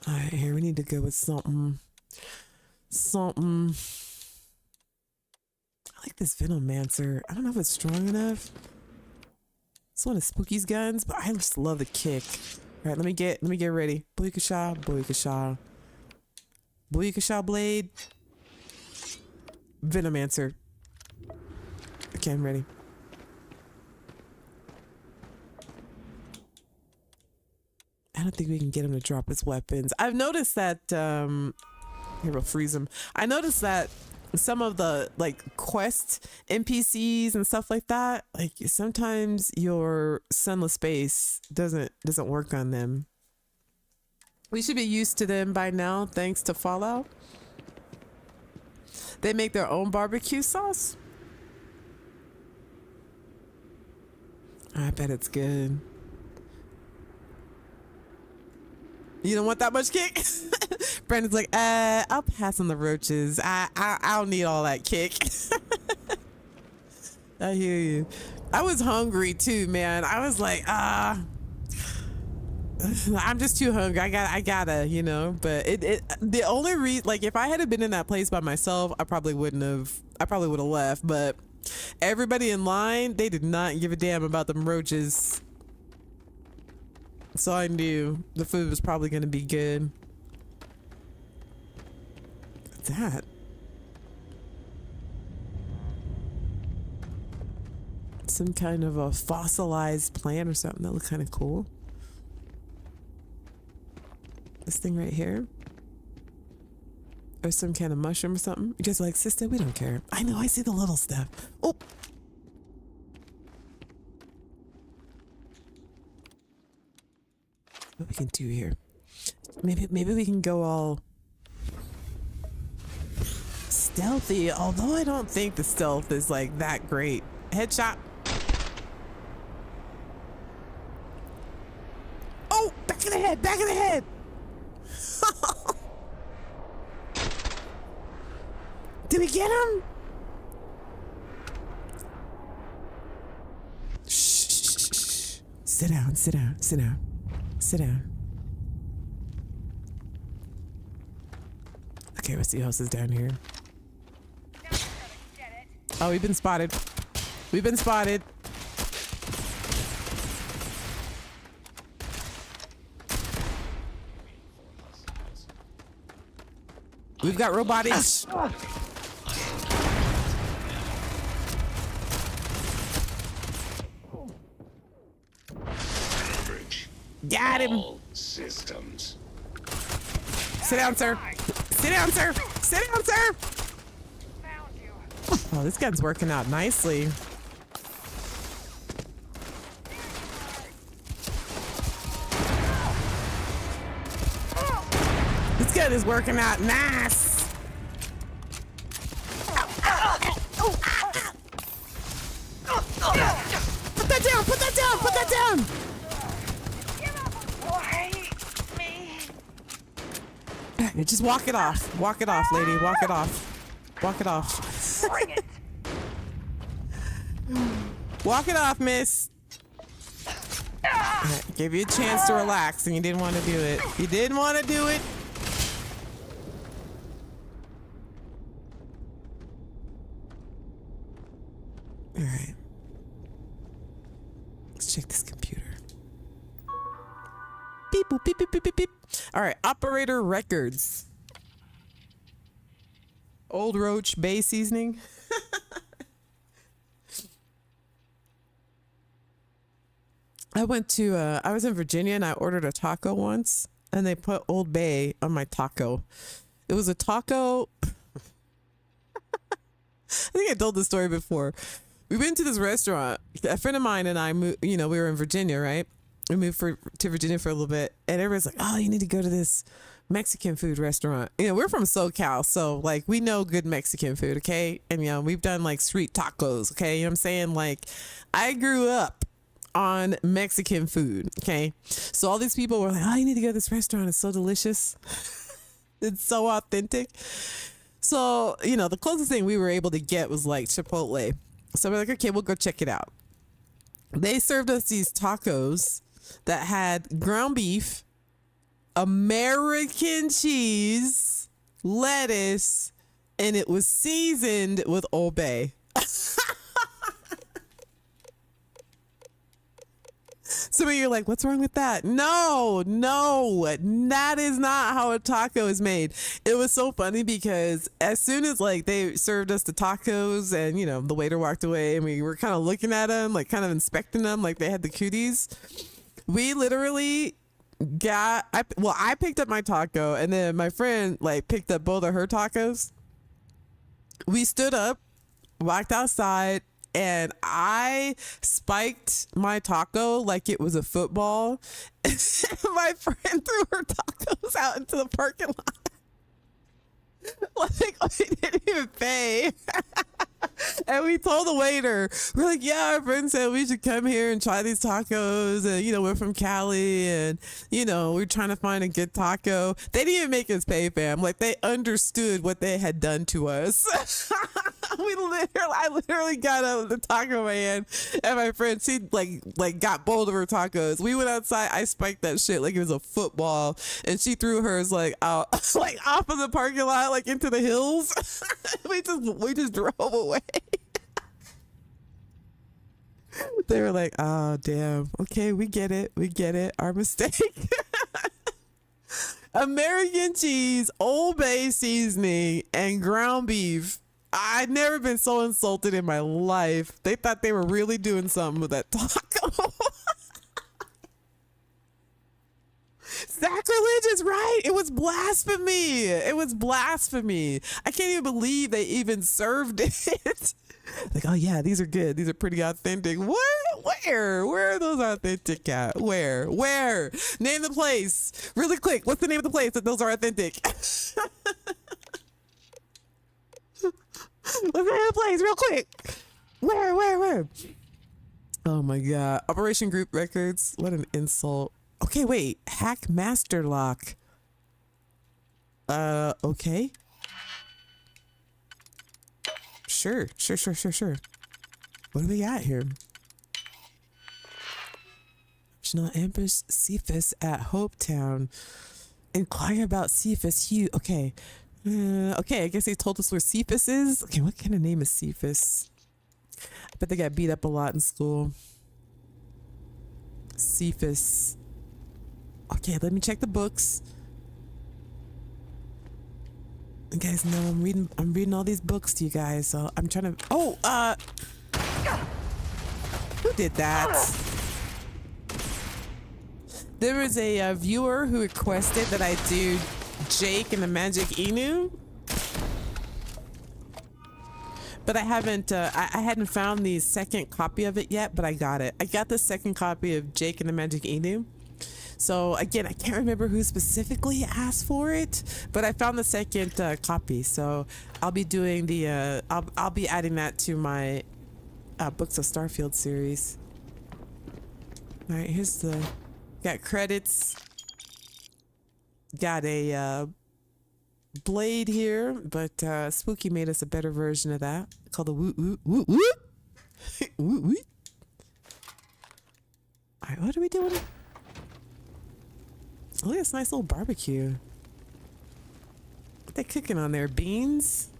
All right, here, we need to go with something. I like this Venomancer. I don't know if it's strong enough. It's one of Spooky's guns, but I just love the kick. All right, let me get ready. Boyakasha blade. Venomancer. Okay, I'm ready. I don't think we can get him to drop his weapons. I've noticed that, here, we'll freeze him. I noticed that some of the like quest NPCs and stuff like that, like sometimes your sunless base doesn't work on them. We should be used to them by now, thanks to Fallout. They make their own barbecue sauce. I bet it's good. You don't want that much kick? Brandon's like, I'll pass on the roaches. I don't need all that kick. I hear you. I was hungry too, man. I was like, I'm just too hungry. I gotta, you know. But the only reason, like, if I had been in that place by myself, I probably would have left. But Everybody in line, they did not give a damn about them roaches. So I knew the food was probably going to be good. What's that? Some kind of a fossilized plant or something that looked kind of cool. This thing right here. Or some kind of mushroom or something. You're just like, sister, we don't care. I know, I see the little stuff. Oh. What we can do here? Maybe we can go all stealthy, although I don't think the stealth is like that great. Headshot. Oh, back of the head, back of the head. Did we get him? Shh. Sit down, sit down, sit down. Sit down. Okay, let's see who else is down here. Oh, we've been spotted. We've been spotted. We've got robotics. Got him. All systems. Sit down, sir. Sit down, sir. Sit down, sir. Oh, this gun's working out nicely. This gun is working out nice. Put that down. Put that down. Put that down. Just walk it off. Walk it off, lady. Walk it off. Walk it off. Bring it. Walk it off, miss. Give you a chance to relax and you didn't want to do it. You didn't want to do it. All right. Let's check this computer. Beep, boop, beep, beep, beep, beep, beep. All right, operator records. Old Roach Bay seasoning. I was in Virginia and I ordered a taco once and they put Old Bay on my taco. It was a taco. I think I told this story before. We went to this restaurant. A friend of mine and I moved, we were in Virginia, right? We moved to Virginia for a little bit and everybody's like, oh, you need to go to this Mexican food restaurant. We're from SoCal, so like we know good Mexican food, okay? And we've done like street tacos, okay? You know what I'm saying? Like I grew up on Mexican food, okay? So all these people were like, oh, you need to go to this restaurant. It's so delicious. It's so authentic. So, the closest thing we were able to get was like Chipotle. So we're like, okay, we'll go check it out. They served us these tacos that had ground beef, American cheese, lettuce, and it was seasoned with Old Bay. Some of you are like, what's wrong with that? No, that is not how a taco is made. It was so funny because as soon as like they served us the tacos and, the waiter walked away and we were kind of looking at them, like kind of inspecting them, like they had the cooties. We literally I picked up my taco and then my friend like picked up both of her tacos. We stood up, walked outside, and I spiked my taco like it was a football. My friend threw her tacos out into the parking lot. Like, we didn't even pay. And we told the waiter, we're like, yeah, our friend said we should come here and try these tacos. And, we're from Cali and, we're trying to find a good taco. They didn't even make us pay, fam. Like, they understood what they had done to us. I literally got out of the taco man and my friend, she like got both of her tacos. We went outside. I spiked that shit like it was a football and she threw hers like out, like off of the parking lot, like into the hills. We just drove away. They were like, oh, damn. Okay, we get it. We get it. Our mistake. American cheese, Old Bay seasoning, and ground beef. I'd never been so insulted in my life. They thought they were really doing something with that taco. Sacrilegious, right? It was blasphemy. It was blasphemy. I can't even believe they even served it. Like, oh yeah, these are good. These are pretty authentic. What? Where are those authentic at? Where? Name the place. Really quick. What's the name of the place that those are authentic? What's the name of the place? Real quick. Where? Oh my God. Operation Group Records. What an insult. Okay, wait. Hack Master Lock. Okay. Sure. What do we got here? Optional Empress Cephas at Hopetown. Inquire about Cephas Hugh. Okay. Okay, I guess they told us where Cephas is. Okay, what kind of name is Cephas? I bet they got beat up a lot in school. Cephas. Okay, let me check the books. You guys know I'm reading all these books to you guys, so I'm trying to. Oh, who did that? There was a viewer who requested that I do Jake and the Magic Inu, but I haven't. I hadn't found the second copy of it yet, but I got it. I got the second copy of Jake and the Magic Inu. So again, I can't remember who specifically asked for it, but I found the second copy. So I'll be doing the. I'll be adding that to my Books of Starfield series. All right, here's the. Got credits. Got a blade here, but Spooky made us a better version of that called the woot woot woot woot. Woot woot. All right, what are we doing? Look at this nice little barbecue. What they cooking on there? Beans?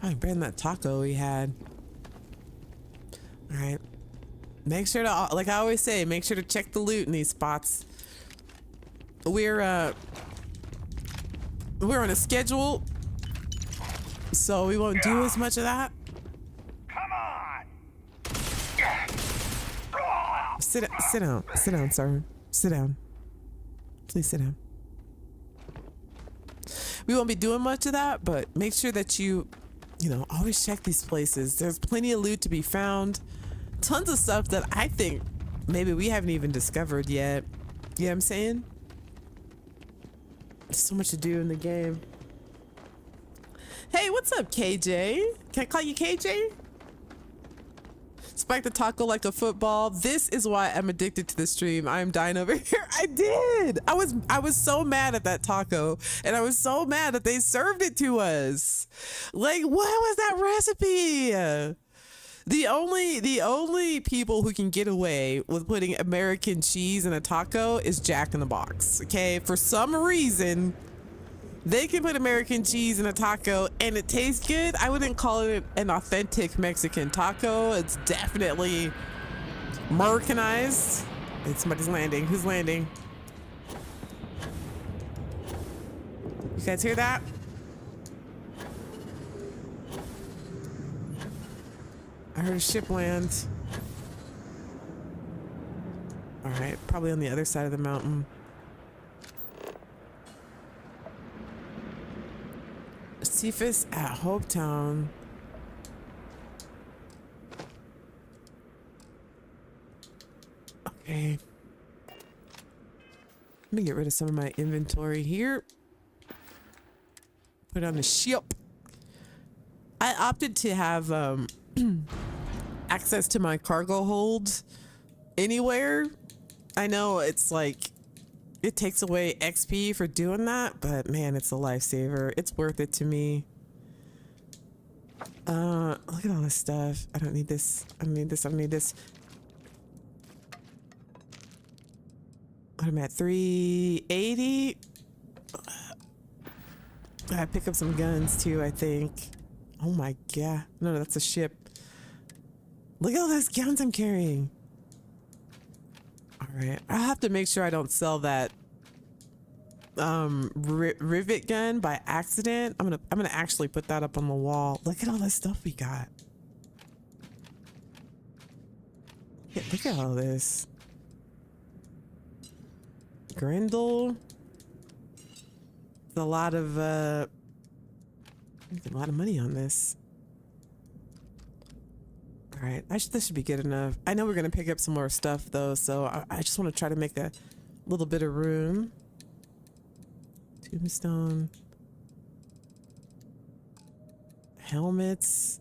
Oh, better than that taco we had. All right. Make sure to, like I always say, make sure to check the loot in these spots. We're on a schedule, so we won't do as much of that. Come on! Sit down, sir. Sit down. Please sit down. We won't be doing much of that, but make sure that you know, always check these places. There's plenty of loot to be found. Tons of stuff that I think maybe we haven't even discovered yet. You know what I'm saying? There's so much to do in the game. Hey, what's up, KJ? Can I call you KJ? Spike the taco like a football. This is why I'm addicted to the stream. I am dying over here. I did. I was so mad at that taco, and I was so mad that they served it to us. Like, what was that recipe? The only people who can get away with putting American cheese in a taco is Jack in the Box. Okay, for some reason they can put American cheese in a taco and it tastes good. I wouldn't call it an authentic Mexican taco. It's definitely Americanized. And somebody's landing. Who's landing? You guys hear that? I heard a ship land. All right, probably on the other side of the mountain. Cephas at Hopetown. Okay. Let me get rid of some of my inventory here. Put it on the ship. I opted to have access to my cargo hold anywhere. I know it's like it takes away XP for doing that, but man, it's a lifesaver. It's worth it to me. Look at all this stuff. I don't need this. I don't need this. I don't need this. I'm at 380. I pick up some guns too, I think. Oh my god. No, that's a ship. Look at all those guns I'm carrying. All right, I have to make sure I don't sell that rivet gun by accident. I'm gonna actually put that up on the wall. Look at all this stuff we got. Yeah, look at all this. Grendel. It's a lot of money on this. All right, this should be good enough. I know we're gonna pick up some more stuff though, so I just want to try to make a little bit of room. Tombstone. Helmets.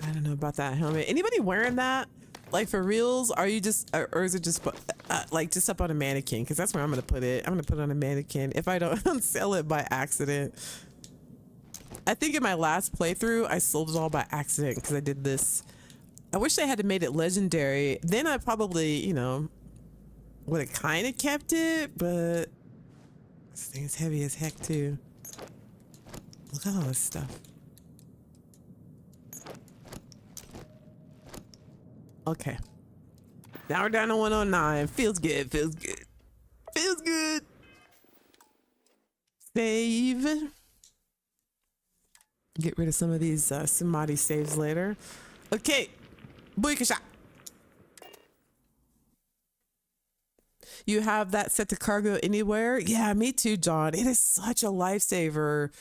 I don't know about that helmet. Anybody wearing that? Like for reals? Are you just, or is it just like just up on a mannequin? Because that's where I'm gonna put it. I'm gonna put it on a mannequin if I don't sell it by accident. I think in my last playthrough I sold it all by accident because I did this. I wish I had made it legendary. Then I probably, you know, would have kind of kept it, but this thing is heavy as heck too. Look at all this stuff. Okay. Now we're down to 109. Feels good, feels good. Feels good. Save. Get rid of some of these Samadhi saves later. Okay. Boykasha. You have that set to cargo anywhere? Yeah, me too, John. It is such a lifesaver.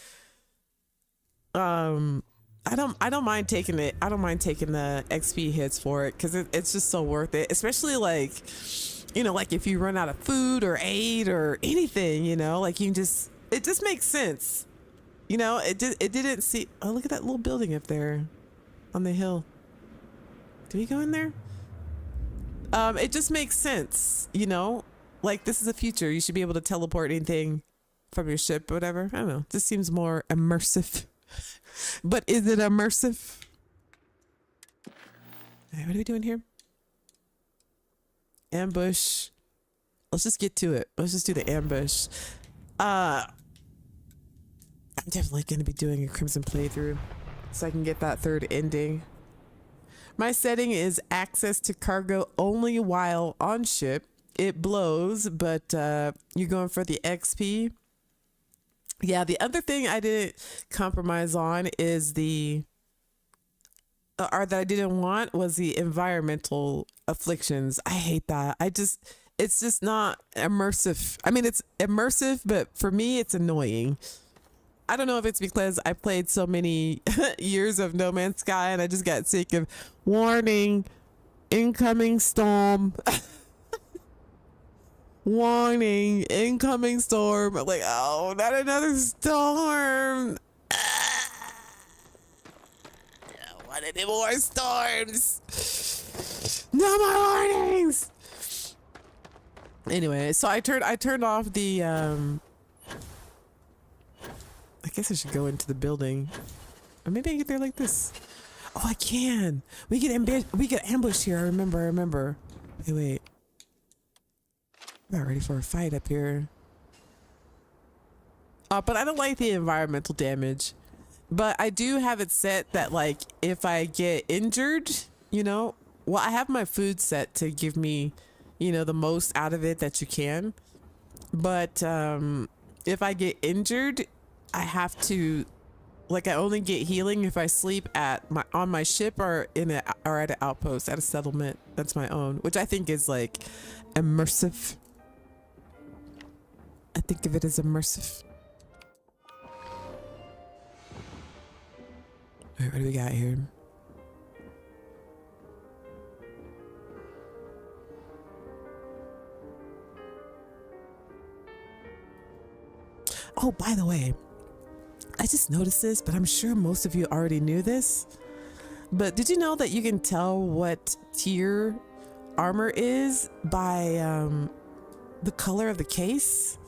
I don't mind taking it. I don't mind taking the XP hits for it because it's just so worth it. Especially like, you know, like if you run out of food or aid or anything, you know, like it just makes sense. You know, it didn't see. Oh, look at that little building up there on the hill. Do we go in there? It just makes sense, you know, like this is the future. You should be able to teleport anything from your ship or whatever. I don't know. This seems more immersive. But is it immersive? Right, what are we doing here? Ambush. Let's just get to it. Let's just do the ambush. I'm definitely going to be doing a Crimson playthrough so I can get that third ending. My setting is access to cargo only while on ship. It blows, but you're going for the XP. Yeah, the other thing I didn't compromise on is or that I didn't want was the environmental afflictions. I hate that. It's just not immersive. I mean, it's immersive, but for me, it's annoying. I don't know if it's because I played so many years of No Man's Sky and I just got sick of warning, incoming storm. Warning, incoming storm. I'm like, oh, not another storm. I don't want any more storms. No more warnings. Anyway, so I turned off the I guess I should go into the building. Or maybe I can get there like this. Oh, I can. We get ambushed here. I remember. Wait. Not ready for a fight up here. But I don't like the environmental damage. But I do have it set that like if I get injured, you know, well, I have my food set to give me, you know, the most out of it that you can. But if I get injured, I have to, like, I only get healing if I sleep on my ship or at an outpost at a settlement that's my own, which I think is like immersive. I think of it as immersive. All right, what do we got here? Oh, by the way, I just noticed this, but I'm sure most of you already knew this. But did you know that you can tell what tier armor is by the color of the case?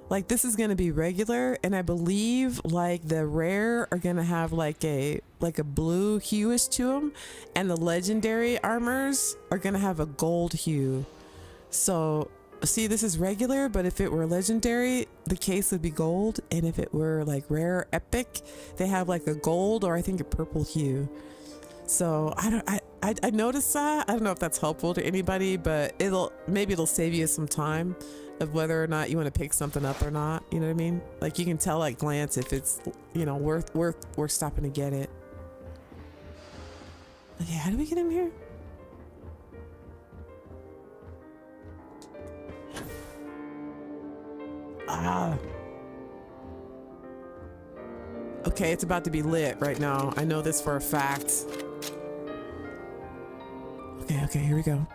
Like this is going to be regular, and I believe like the rare are going to have like a blue hue-ish to them, and the legendary armors are going to have a gold hue. So see, this is regular, but if it were legendary, the case would be gold, and if it were like rare or epic, they have like a gold or I think a purple hue. So I noticed that. I don't know if that's helpful to anybody, but maybe it'll save you some time of whether or not you want to pick something up or not. You know what I mean? Like you can tell at glance if it's, you know, worth stopping to get it. Okay, how do we get in here? Okay, it's about to be lit right now. I know this for a fact. Okay, here we go.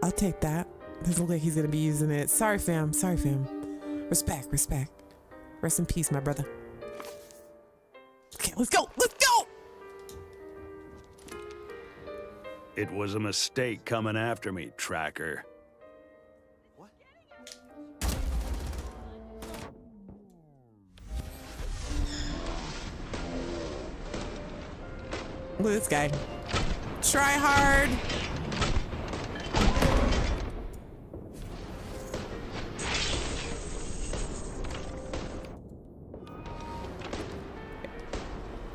I'll take that. Doesn't look like he's gonna be using it. Sorry, fam. Respect. Rest in peace, my brother. Okay, let's go. It was a mistake coming after me, Tracker. Look at this guy. Try hard.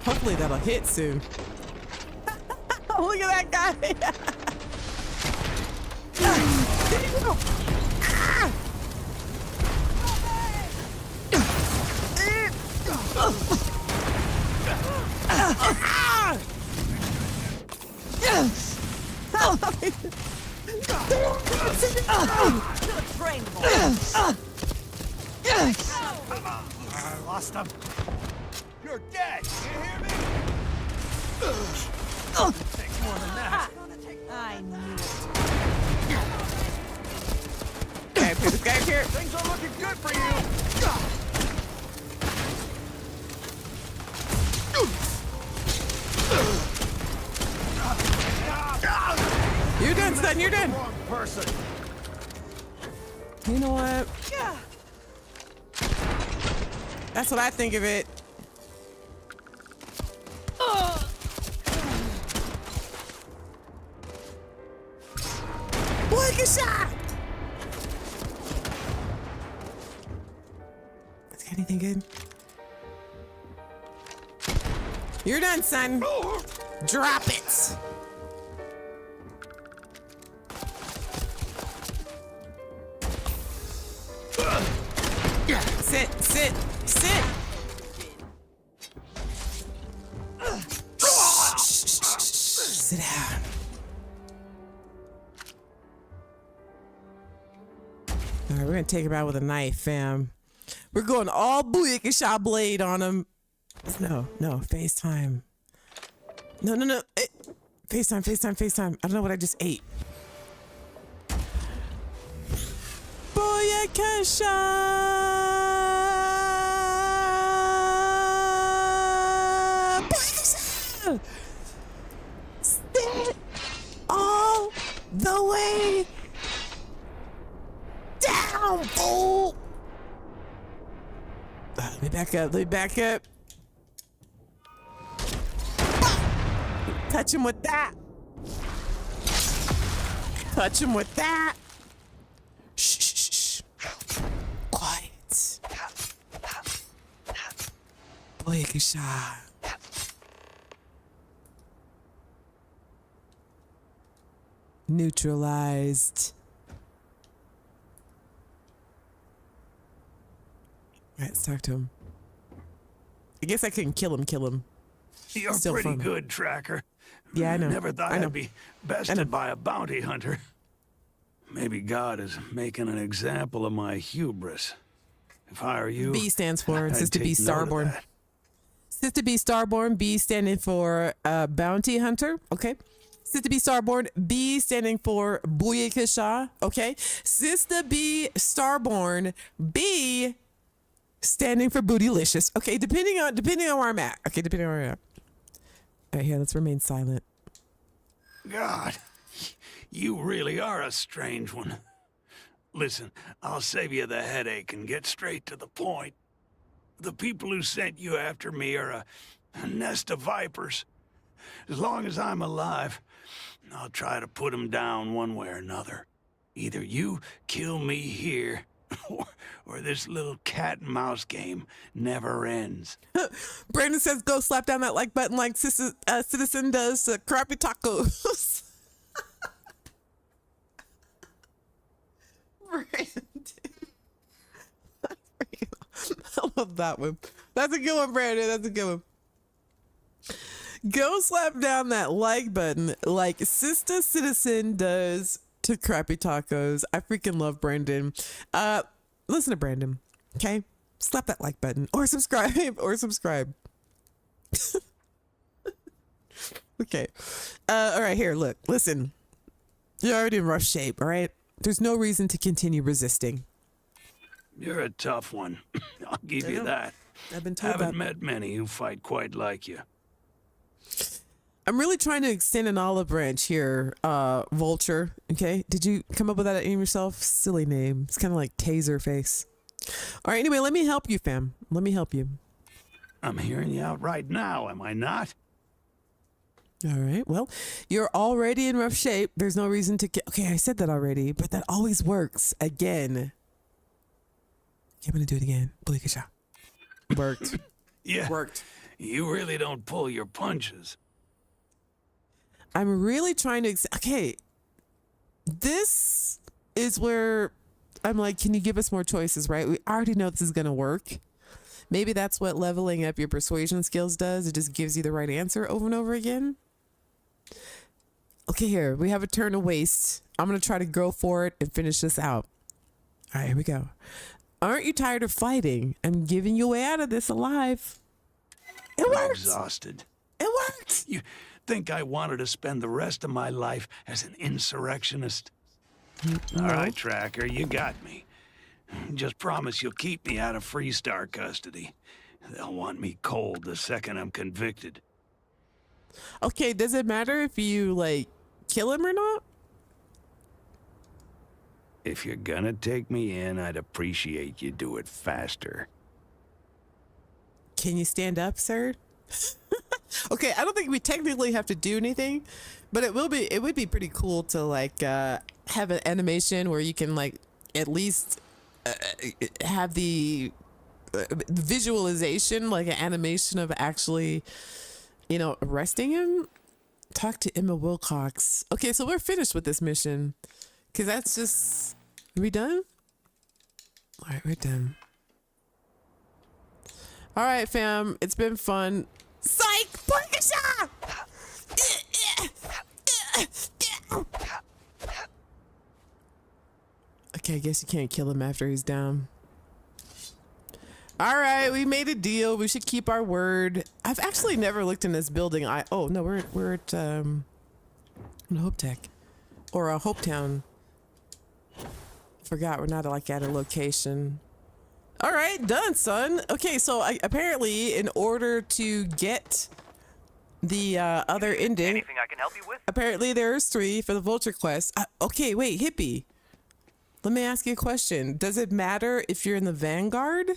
Hopefully that'll hit soon. Look at that guy. There you go. I lost him. You're dead. You hear me? Takes more than that. I knew it. Okay, put this guy here. Things are looking good for you. You're done, son. You're done. Wrong person. You know what? That's what I think of it. Boy, get shot! Is got anything good? You're done, son. Drop it. Sit. Sit down. All right, we're gonna take him out with a knife, fam. We're going all booyakasha blade on him. No, FaceTime. No. FaceTime. I don't know what I just ate. Booyakasha! Sit all the way down, fool! Let me back up. Touch him with that. Shh. Quiet. Booyakasha. Neutralized. All right, let's talk to him. I guess I couldn't kill him. You're Still pretty fun. good, Tracker. Yeah, I know. Never thought I know. I'd be bested by a bounty hunter. Maybe God is making an example of my hubris. If I were you, B stands for I'd Sista B take note of Starborn. that. Sista B Starborn, B standing for bounty hunter. Okay. Sista B Starborn, B standing for Booyakasha. Okay. Sista B Starborn, B standing for bootylicious. Okay, depending on where I'm at. All right, here, let's remain silent. God, you really are a strange one. Listen, I'll save you the headache and get straight to the point. The people who sent you after me are a nest of vipers. As long as I'm alive, I'll try to put them down one way or another. Either you kill me here, or this little cat and mouse game never ends. Brandon says go slap down that like button like Citizen does to crappy tacos. Brandon. I love that one. That's a good one, Brandon. That's a good one. Go slap down that like button like Sista Citizen does to crappy tacos. I freaking love Brandon. Listen to Brandon, okay? Slap that like button or subscribe Okay. All right, here, look, listen. You're already in rough shape, all right? There's no reason to continue resisting. You're a tough one. I'll give you that. I've been told Haven't met many who fight quite like you. I'm really trying to extend an olive branch here, Vulture. Okay, did you come up with that name yourself? Silly name. It's kind of like Taser Face. All right, anyway, let me help you, fam. Let me help you. I'm hearing you out right now, am I not? All right, well, you're already in rough shape. There's no reason to get... Okay, I said that already, but that always works. Again. Okay, I'm going to do it again. Bulikasha. Worked. Yeah. Worked. You really don't pull your punches. I'm really trying to... Okay. This is where I'm like, can you give us more choices, right? We already know this is going to work. Maybe that's what leveling up your persuasion skills does. It just gives you the right answer over and over again. Okay, here. We have a turn to waste. I'm going to try to go for it and finish this out. All right, here we go. Aren't you tired of fighting? I'm giving you a way out of this alive. It worked. I'm exhausted. It worked. You think I wanted to spend the rest of my life as an insurrectionist? No. All right, Tracker, you got me. Just promise you'll keep me out of Freestar custody. They'll want me cold the second I'm convicted. Okay, does it matter if you, like, kill him or not? If you're gonna take me in, I'd appreciate you do it faster. Can you stand up, sir? Okay, I don't think we technically have to do anything, but it would be pretty cool to like have an animation where you can like at least have the visualization, like an animation of actually, you know, arresting him. Talk to Emma Wilcox. Okay, so we're finished with this mission because that's just... Are we done? All right, we're done. All right, fam. It's been fun. Psych! Porkasha! Okay, I guess you can't kill him after he's down. All right, we made a deal. We should keep our word. I've actually never looked in this building. Oh no, we're at Hope Tech or Hope Town. Forgot we're not like at a location. All right, done, son. Okay, so apparently in order to get the other ending, anything I can help you with? Apparently there's 3 for the Vulture Quest. Okay, wait, Hippie. Let me ask you a question. Does it matter if you're in the Vanguard?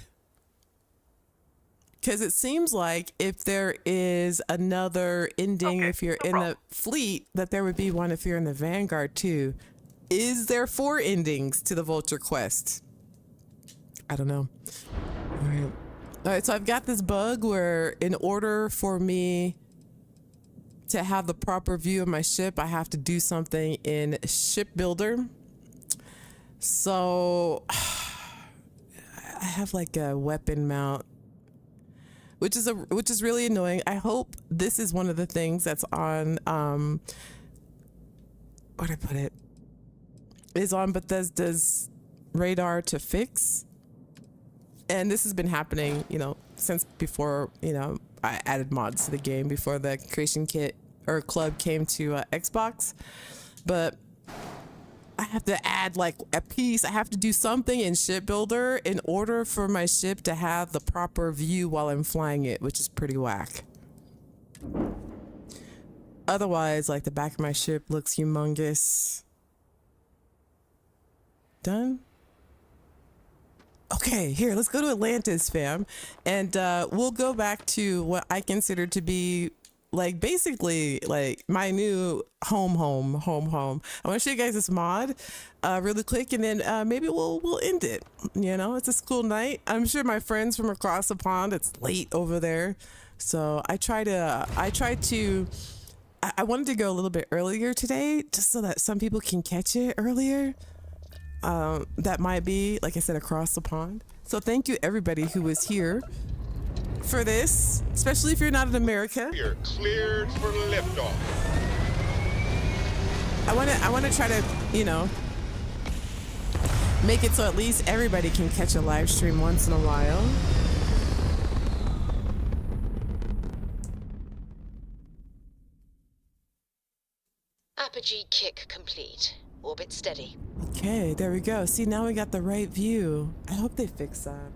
Because it seems like if there is another ending, if you're in the fleet, that there would be one if you're in the Vanguard too. Is there 4 endings to the Vulture Quest? I don't know. All right, so I've got this bug where in order for me to have the proper view of my ship, I have to do something in Ship Builder. So I have like a weapon mount, which is really annoying. I hope this is one of the things that's on where'd I put it? Is on Bethesda's radar to fix. And this has been happening, you know, since before, you know, I added mods to the game, before the creation kit or club came to Xbox. But I have to add like a piece. I have to do something in Ship Builder in order for my ship to have the proper view while I'm flying it, which is pretty whack. Otherwise, like the back of my ship looks humongous. Done? Okay, here, let's go to Atlantis, fam. And we'll go back to what I consider to be like basically like my new home. I want to show you guys this mod really quick, and then maybe we'll end it. You know, it's a school night. I'm sure my friends from across the pond, it's late over there, so I wanted to go a little bit earlier today, just so that some people can catch it earlier. That might be, like I said, across the pond. So thank you everybody who was here for this, especially if you're not in America. You're cleared for liftoff. I want to try to, you know, make it so at least everybody can catch a live stream once in a while. Apogee kick complete. Orbit steady. Okay, there we go. See, now we got the right view. I hope they fix that.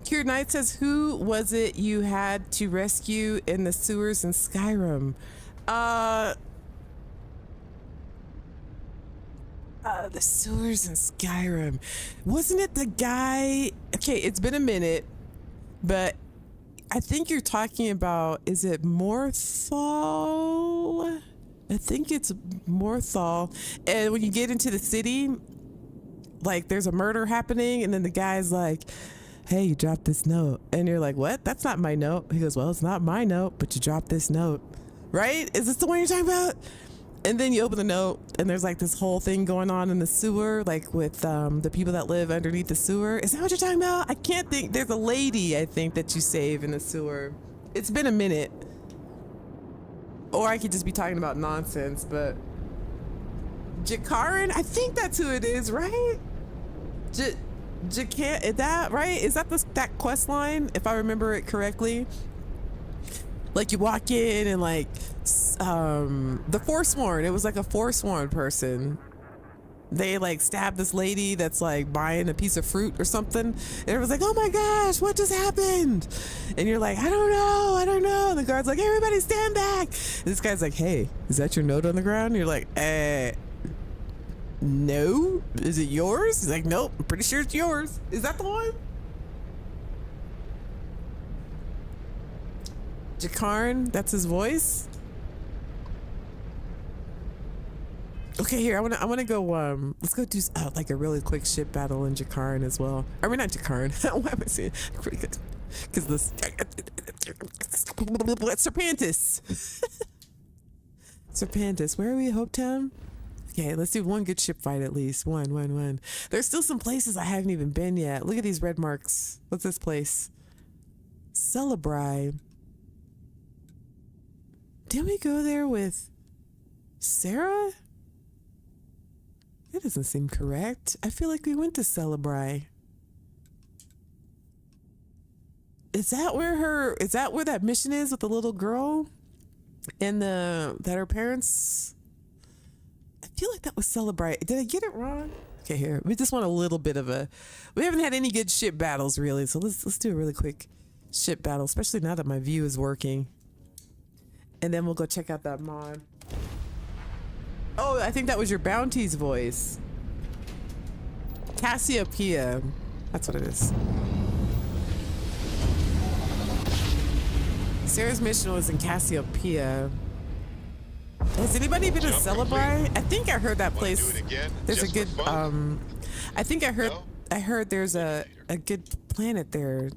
Kier Knight says, who was it you had to rescue in the sewers in Skyrim? The sewers in Skyrim. Wasn't it the guy? Okay, it's been a minute, but I think you're talking about, is it Morthal? I think it's Morthal. And when you get into the city, like there's a murder happening, and then the guy's like, hey, you dropped this note. And you're like, what? That's not my note. He goes, well, it's not my note, but you dropped this note. Right? Is this the one you're talking about? And then you open the note, and there's like this whole thing going on in the sewer, like with the people that live underneath the sewer. Is that what you're talking about? I can't think. There's a lady, I think, that you save in the sewer. It's been a minute. Or I could just be talking about nonsense, but Jakarin, I think that's who it is, right? Is that right? Is that that quest line, if I remember it correctly? Like you walk in and like the Forsworn, it was like a Forsworn person. They like stabbed this lady that's like buying a piece of fruit or something, and it was like, oh my gosh, what just happened? And you're like, I don't know. And the guard's like, everybody stand back. And this guy's like, hey, is that your note on the ground? And you're like, no. Is it yours? He's like, nope, I'm pretty sure it's yours. Is that the one? Jakarn, that's his voice. Okay, here, I wanna go, let's go do like a really quick ship battle in Jakarn as well. I mean, not Jakarn. Why am I saying? Because this, Serpantis. Serpantis, where are we, Hopetown? Okay, let's do one good ship fight at least. One. There's still some places I haven't even been yet. Look at these red marks. What's this place? Celebri. Didn't we go there with Sarah? That doesn't seem correct. I feel like we went to Celebri. Is that where that mission is with the little girl? And that her parents, I feel like that was Celebri. Did I get it wrong? Okay, here. We just want a little bit of we haven't had any good ship battles really, so let's do a really quick ship battle, especially now that my view is working. And then we'll go check out that mod. Oh, I think that was your Bounty's voice. Cassiopeia. That's what it is. Sarah's mission was in Cassiopeia. Has anybody been to Celebri? I think I heard that place. There's a good I think I heard there's a good planet there.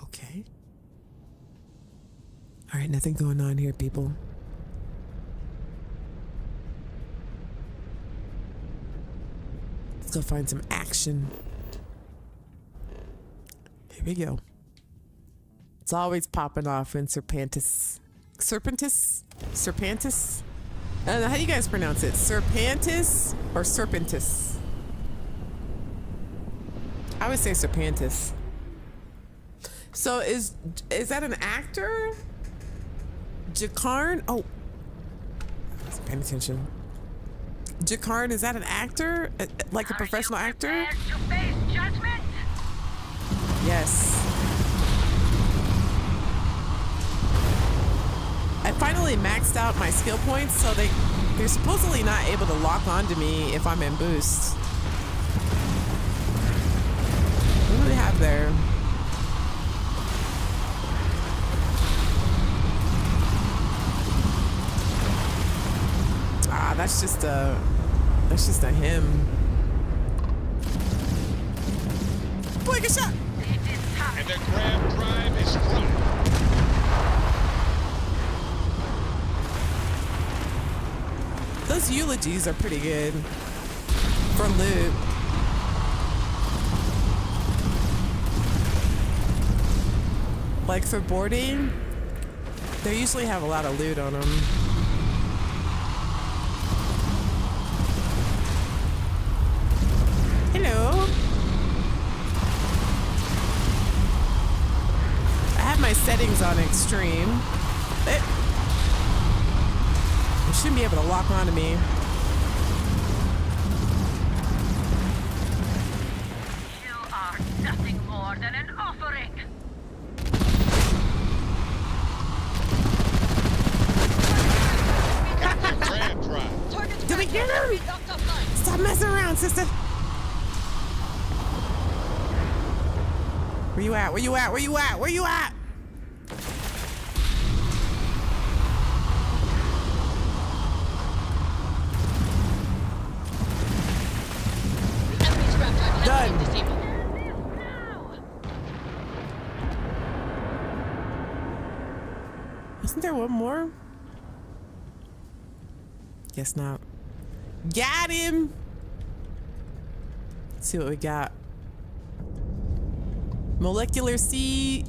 Okay. All right, nothing going on here, people. Let's go find some action. Here we go. It's always popping off in Serpantis. Serpantis? I don't know, how do you guys pronounce it? Serpantis or Serpentis? I would say Serpantis. So is that an actor? Jakarn? Oh, I wasn't paying attention. Jakarn, is that an actor? Like a professional actor? To face judgment? Yes. I finally maxed out my skill points, so they're supposedly not able to lock onto me if I'm in boost. What do we have there? that's just a him. Boy, get shot! And their grab drive is dropped. Those eulogies are pretty good for loot. Like for boarding, they usually have a lot of loot on them. Hello. I have my settings on extreme. It shouldn't be able to lock onto me. You are nothing more than an offering. Did we get her? Stop messing around, sister. Where you at? Where you at? Where you at? Where you at? Done. Isn't there one more? Guess not. Got him. Let's see what we got. Molecular sieve.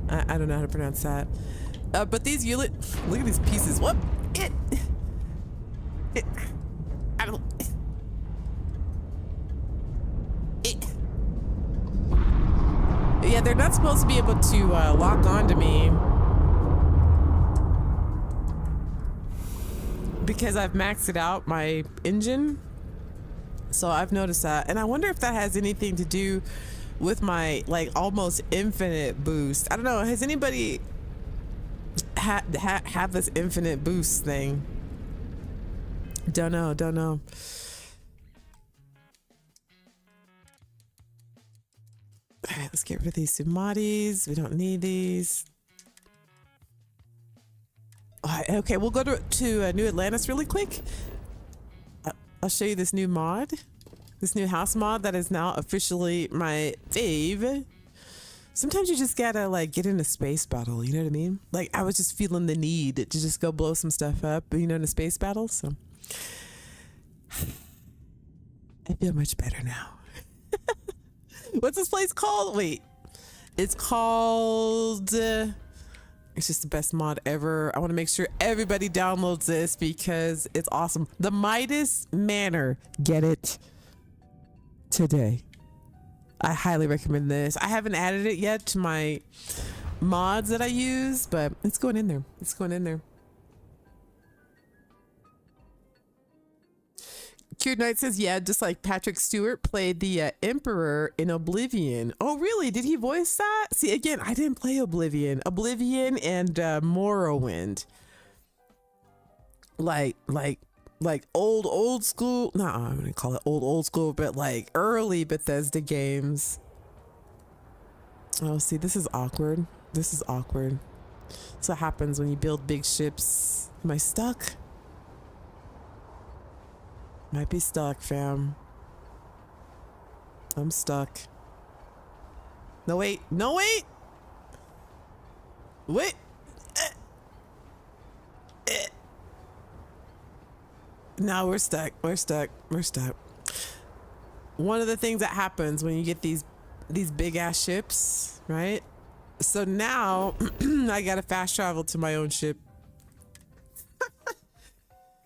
I don't know how to pronounce that. But these look at these pieces. What? I don't. Yeah, they're not supposed to be able to lock onto me because I've maxed out my engine. So I've noticed that, and I wonder if that has anything to do with my like almost infinite boost. I don't know. Has anybody have this infinite boost thing? Don't know. All right, let's get rid of these Sumadis. We don't need these. All right, okay, we'll go to New Atlantis really quick. I'll show you this new mod, this new house mod that is now officially my fave. Sometimes you just gotta like get in a space battle, you know what I mean? Like I was just feeling the need to just go blow some stuff up, you know, in a space battle. So I feel much better now. What's this place called? Wait, it's called... it's just the best mod ever. I want to make sure everybody downloads this because it's awesome. The Midas Manor. Get it today. I highly recommend this. I haven't added it yet to my mods that I use, but it's going in there. It's going in there. Cured Knight says, yeah, just like Patrick Stewart played the Emperor in Oblivion. Oh, really? Did he voice that? See, again, I didn't play Oblivion. Oblivion and Morrowind. Like old school. No, I'm going to call it old school, but like early Bethesda games. Oh, see, this is awkward. This is awkward. That's what happens when you build big ships. Am I stuck? Might be stuck, fam. I'm stuck. No, wait. No, wait. Wait. No, we're stuck. We're stuck. We're stuck. One of the things that happens when you get these big ass ships, right? So now I gotta fast travel to my own ship.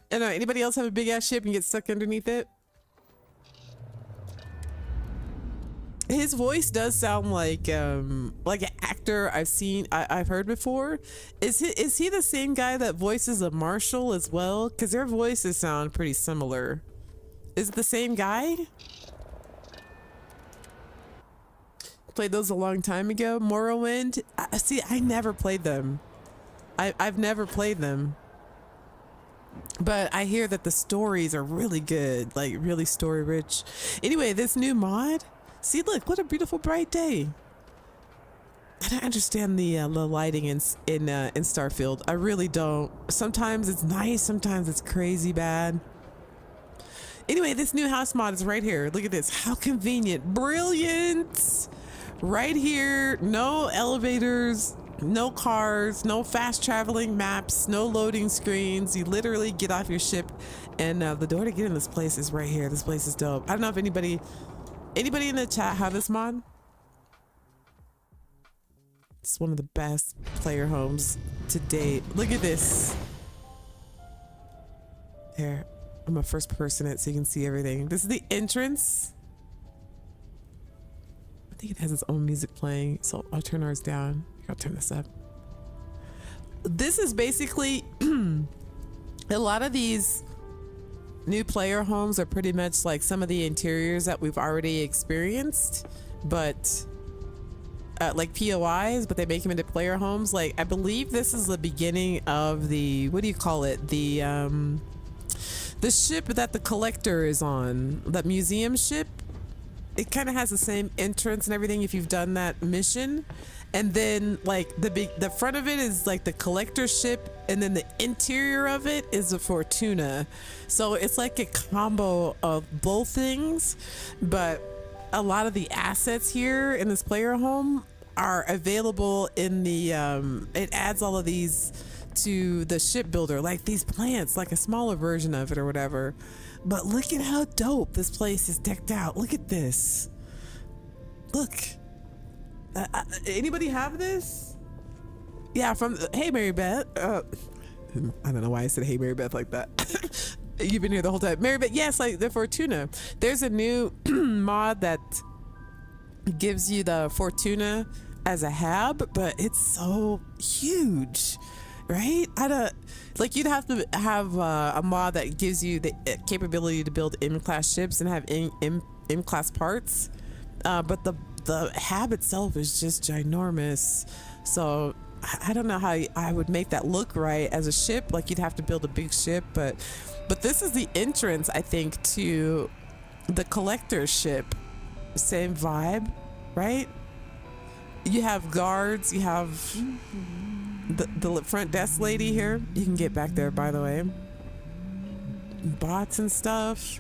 I know, anybody else have a big ass ship and get stuck underneath it? His voice does sound like an actor I've heard before. Is he the same guy that voices a Marshall as well? Because their voices sound pretty similar. Is it the same guy? Played those a long time ago. Morrowind. I never played them. I've never played them. But I hear that the stories are really good, like really story rich. Anyway, this new mod, see, look, what a beautiful bright day. I don't understand the lighting in Starfield. I really don't. Sometimes it's nice, sometimes it's crazy bad. Anyway, this new house mod is right here. Look at this. How convenient. Brilliant. Right here. No elevators, no cars, no fast traveling maps, no loading screens. You literally get off your ship and the door to get in this place is right here. This place is dope. I don't know if anybody in the chat have this mod. It's one of the best player homes to date. Look at this. Here, I'm a first person it so you can see everything. This is the entrance. I think it has its own music playing, so I'll turn ours down. Here, I'll turn this up. This is basically a lot of these new player homes are pretty much like some of the interiors that we've already experienced, but like POIs, but they make them into player homes. Like, I believe this is the beginning of the, what do you call it? The ship that the collector is on, that museum ship. It kind of has the same entrance and everything if you've done that mission. And then like the front of it is like the collector ship, and then the interior of it is a Fortuna. So it's like a combo of both things, but a lot of the assets here in this player home are available in the it adds all of these to the shipbuilder, like these plants, like a smaller version of it or whatever. But look at how dope this place is decked out. Look at this. Look. Anybody have this? Yeah, from Hey Mary Beth. I don't know why I said Hey Mary Beth like that. You've been here the whole time. Mary Beth, yes, like the Fortuna. There's a new mod that gives you the Fortuna as a hab, but it's so huge, right? Like, you'd have to have a mod that gives you the capability to build M-class ships and have M-class parts, but the hab itself is just ginormous. So I don't know how I would make that look right as a ship. Like, you'd have to build a big ship, but this is the entrance, I think, to the collector ship. Same vibe, right? You have guards, you have the front desk lady here. You can get back there, by the way. Bots and stuff.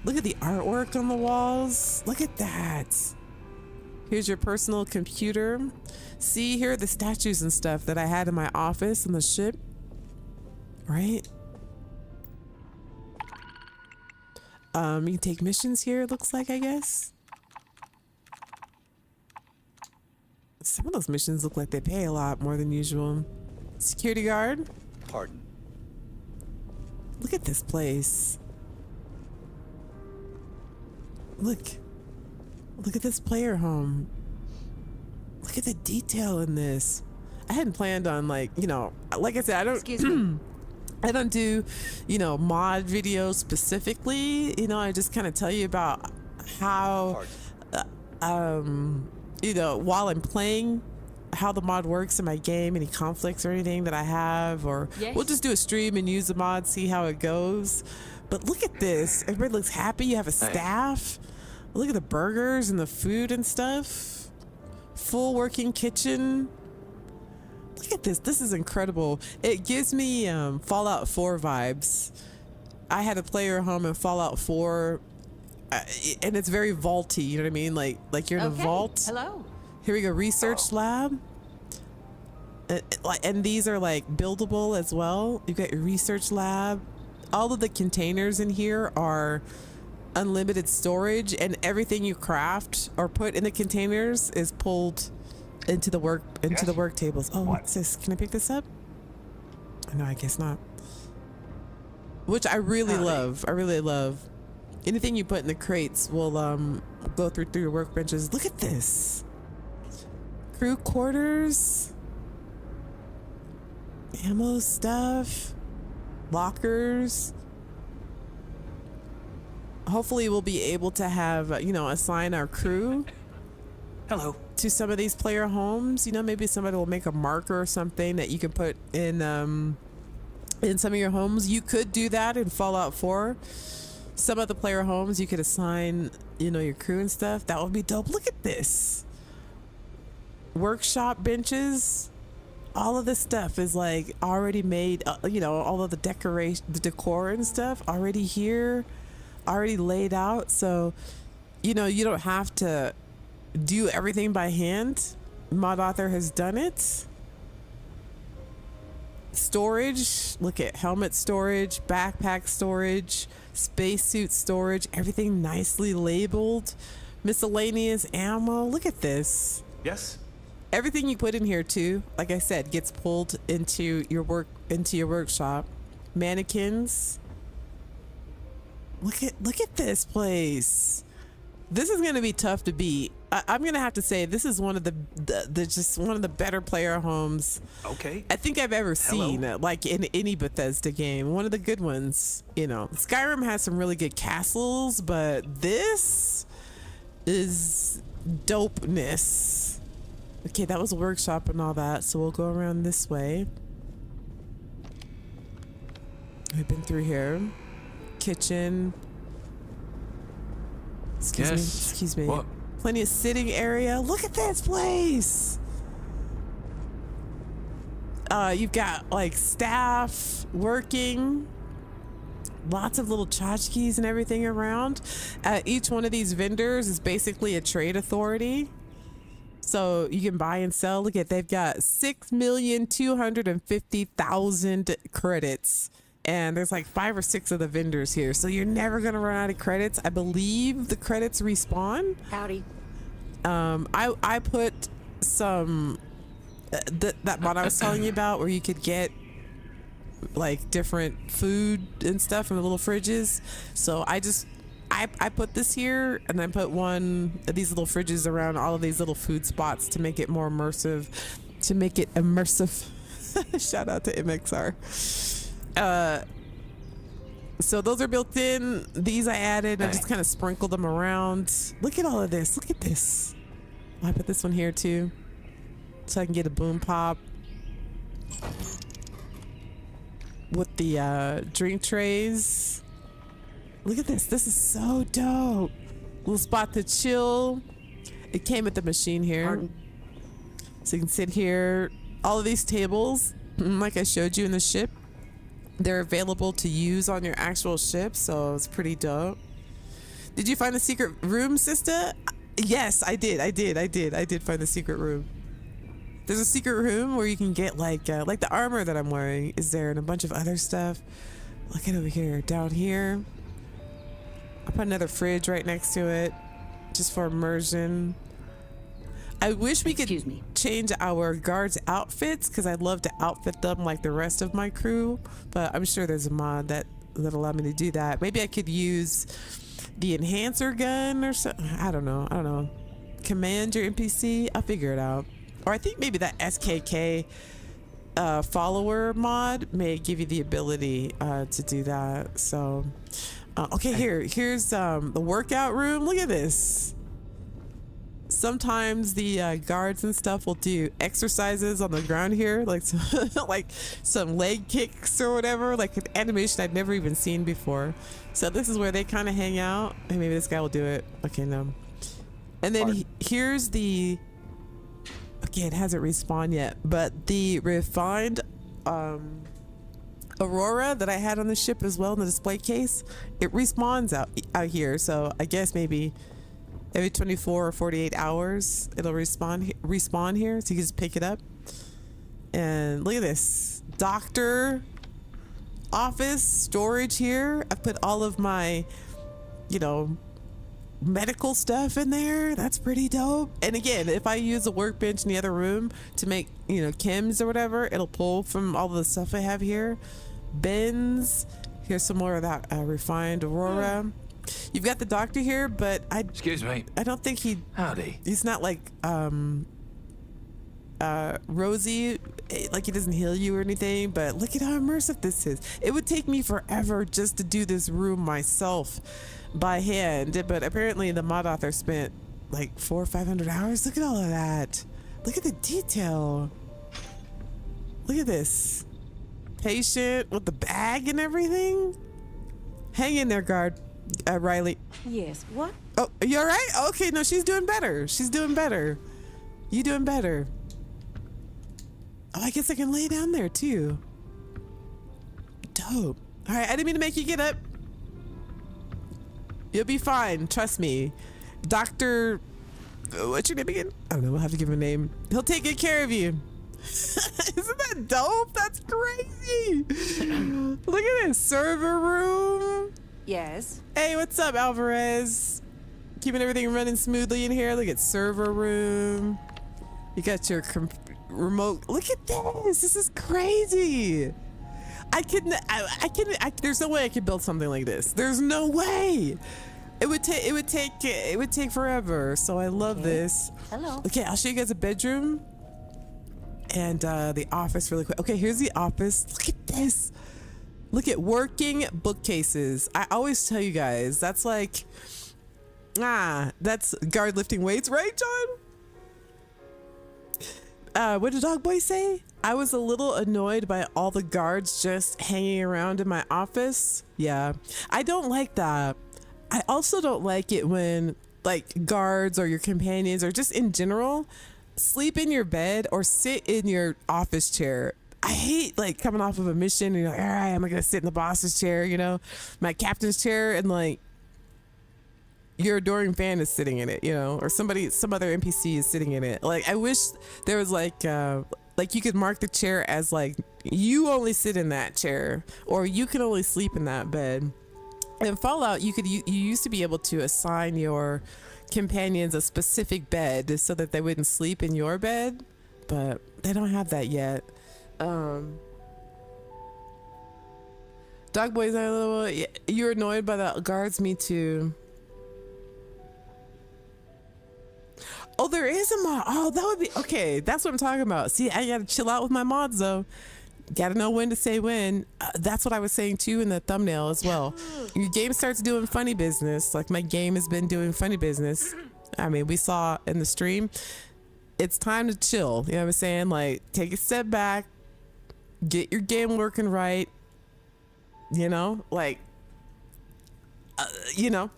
Look at the artwork on the walls. Look at that. Here's your personal computer. See, here are the statues and stuff that I had in my office on the ship, right? You can take missions here, it looks like, I guess. Some of those missions look like they pay a lot more than usual. Security guard. Pardon. Look at this place. Look at this player home. Look at the detail in this. I hadn't planned on, like, you know, like I said, I don't excuse me. I don't do, you know, mod videos specifically. You know, I just kind of tell you about how you know, while I'm playing, how the mod works in my game, any conflicts or anything that I have, or we'll just do a stream and use the mod, see how it goes. But look at this. Everybody looks happy. You have a staff. Look at the burgers and the food and stuff. Full working kitchen. Look at this. This is incredible. It gives me Fallout 4 vibes. I had a player home in Fallout 4, and it's very vaulty. You know what I mean? Like you're in a vault. Hello. Here we go. Research lab. And these are like buildable as well. You've got your research lab. All of the containers in here are unlimited storage, and everything you craft or put in the containers is pulled into the work tables. Oh, what's this? Can I pick this up? No, I guess not. Which I really love. I really love. Anything you put in the crates will go through your workbenches. Look at this. Crew quarters. Ammo stuff. Lockers. Hopefully we'll be able to have, you know, assign our crew to some of these player homes. You know, maybe somebody will make a marker or something that you can put in some of your homes. You could do that in Fallout 4. Some of the player homes you could assign, you know, your crew and stuff. That would be dope. Look at this. workshop benches. All of this stuff is like already made, you know, all of the decoration, the decor and stuff already here, already laid out. So, you know, you don't have to do everything by hand. Mod Author has done it. Storage, look at helmet storage, backpack storage, spacesuit storage, everything nicely labeled. Miscellaneous ammo, look at this. Yes? Everything you put in here too, like I said, gets pulled into your workshop. Mannequins. Look at this place. This is gonna be tough to beat. I'm gonna have to say this is one of the just one of the better player homes. Okay. I think I've ever seen, like in any Bethesda game. One of the good ones. You know, Skyrim has some really good castles, but this is dopeness. Okay, that was a workshop and all that, so we'll go around this way. We've been through here. Kitchen. Excuse me. What? Plenty of sitting area. Look at this place. You've got like staff working. Lots of little tchotchkes and everything around. Each one of these vendors is basically a trade authority. So you can buy and sell. Look at, they've got 6,250,000 credits. And there's like 5 or 6 of the vendors here. So you're never going to run out of credits. I believe the credits respawn. Howdy. I put some, that mod I was telling you about where you could get like different food and stuff in the little fridges. So I put this here, and I put one of these little fridges around all of these little food spots to make it more immersive, Shout out to MXR. So those are built in. These I added. I just kind of sprinkled them around. Look at all of this. Look at this. I put this one here too, so I can get a boom pop with the drink trays. Look at this. This is so dope. Little spot to chill. It came with the machine here. Pardon? So you can sit here. All of these tables, like I showed you in the ship, they're available to use on your actual ship, so it's pretty dope. Did you find the secret room, Sista? Yes, I did find the secret room. There's a secret room where you can get like the armor that I'm wearing is there, and a bunch of other stuff. Look at over here, down here. I put another fridge right next to it, just for immersion. I wish we could change our guards' outfits, because I'd love to outfit them like the rest of my crew, but I'm sure there's a mod that'll allow me to do that. Maybe I could use the enhancer gun or something. I don't know. Command your NPC. I'll figure it out. Or I think maybe that SKK follower mod may give you the ability to do that. So, okay, here's the workout room. Look at this. Sometimes the guards and stuff will do exercises on the ground here, like like some leg kicks or whatever, like an animation I'd never even seen before. So this is where they kind of hang out. And maybe this guy will do it. Okay, no. And then here's the, okay, it hasn't respawned yet, but the refined Aurora that I had on the ship as well in the display case, it respawns out here. So I guess maybe every 24 or 48 hours it'll respawn here, so you can just pick it up. And look at this doctor office storage here. I've put all of my, you know, medical stuff in there. That's pretty dope. And again, if I use a workbench in the other room to make, you know, chems or whatever, it'll pull from all the stuff I have here. Bins. Here's some more of that refined Aurora. You've got the doctor here, but excuse me, I don't think he's not like Rosie, like he doesn't heal you or anything. But look at how immersive this is. It would take me forever just to do this room myself by hand, but apparently the mod author spent like 400 or 500 hours. Look at all of that. Look at the detail. Look at this patient with the bag and everything. Hang in there, guard. Riley. Yes, what? Oh, you all right? Okay, no, she's doing better. You doing better? Oh, I guess I can lay down there too. Dope. All right, I didn't mean to make you get up. You'll be fine. Trust me. Dr. What's your name again? I don't know. We'll have to give him a name. He'll take good care of you. Isn't that dope? That's crazy. Look at this server room. Yes. Hey, what's up, Alvarez? Keeping everything running smoothly in here. Look at server room. You got your remote. Look at this. This is crazy. There's no way I could build something like this. There's no way. It would take forever. So I love this. Hello. Okay, I'll show you guys a bedroom and the office really quick. Okay, here's the office. Look at this. Look at working bookcases. I always tell you guys, that's like, that's guard lifting weights, right, John? What did Dog Boy say? I was a little annoyed by all the guards just hanging around in my office. Yeah, I don't like that. I also don't like it when like guards or your companions or just in general sleep in your bed or sit in your office chair. I hate like coming off of a mission and you're like, all right, I'm gonna sit in the boss's chair, you know, my captain's chair, and like your adoring fan is sitting in it, you know, or some other NPC is sitting in it. Like I wish there was like you could mark the chair as like you only sit in that chair or you can only sleep in that bed. In Fallout, you used to be able to assign your companions a specific bed so that they wouldn't sleep in your bed, but they don't have that yet. Dog Boy's a little. You're annoyed by the guards. Me too. Oh, there is a mod. Oh, that would be okay. That's what I'm talking about. See, I gotta chill out with my mods though. Gotta know when to say when. That's what I was saying too in the thumbnail as well. Your game starts doing funny business. Like my game has been doing funny business. I mean, we saw in the stream. It's time to chill. You know what I'm saying? Like take a step back, get your game working right. You know, like, you know.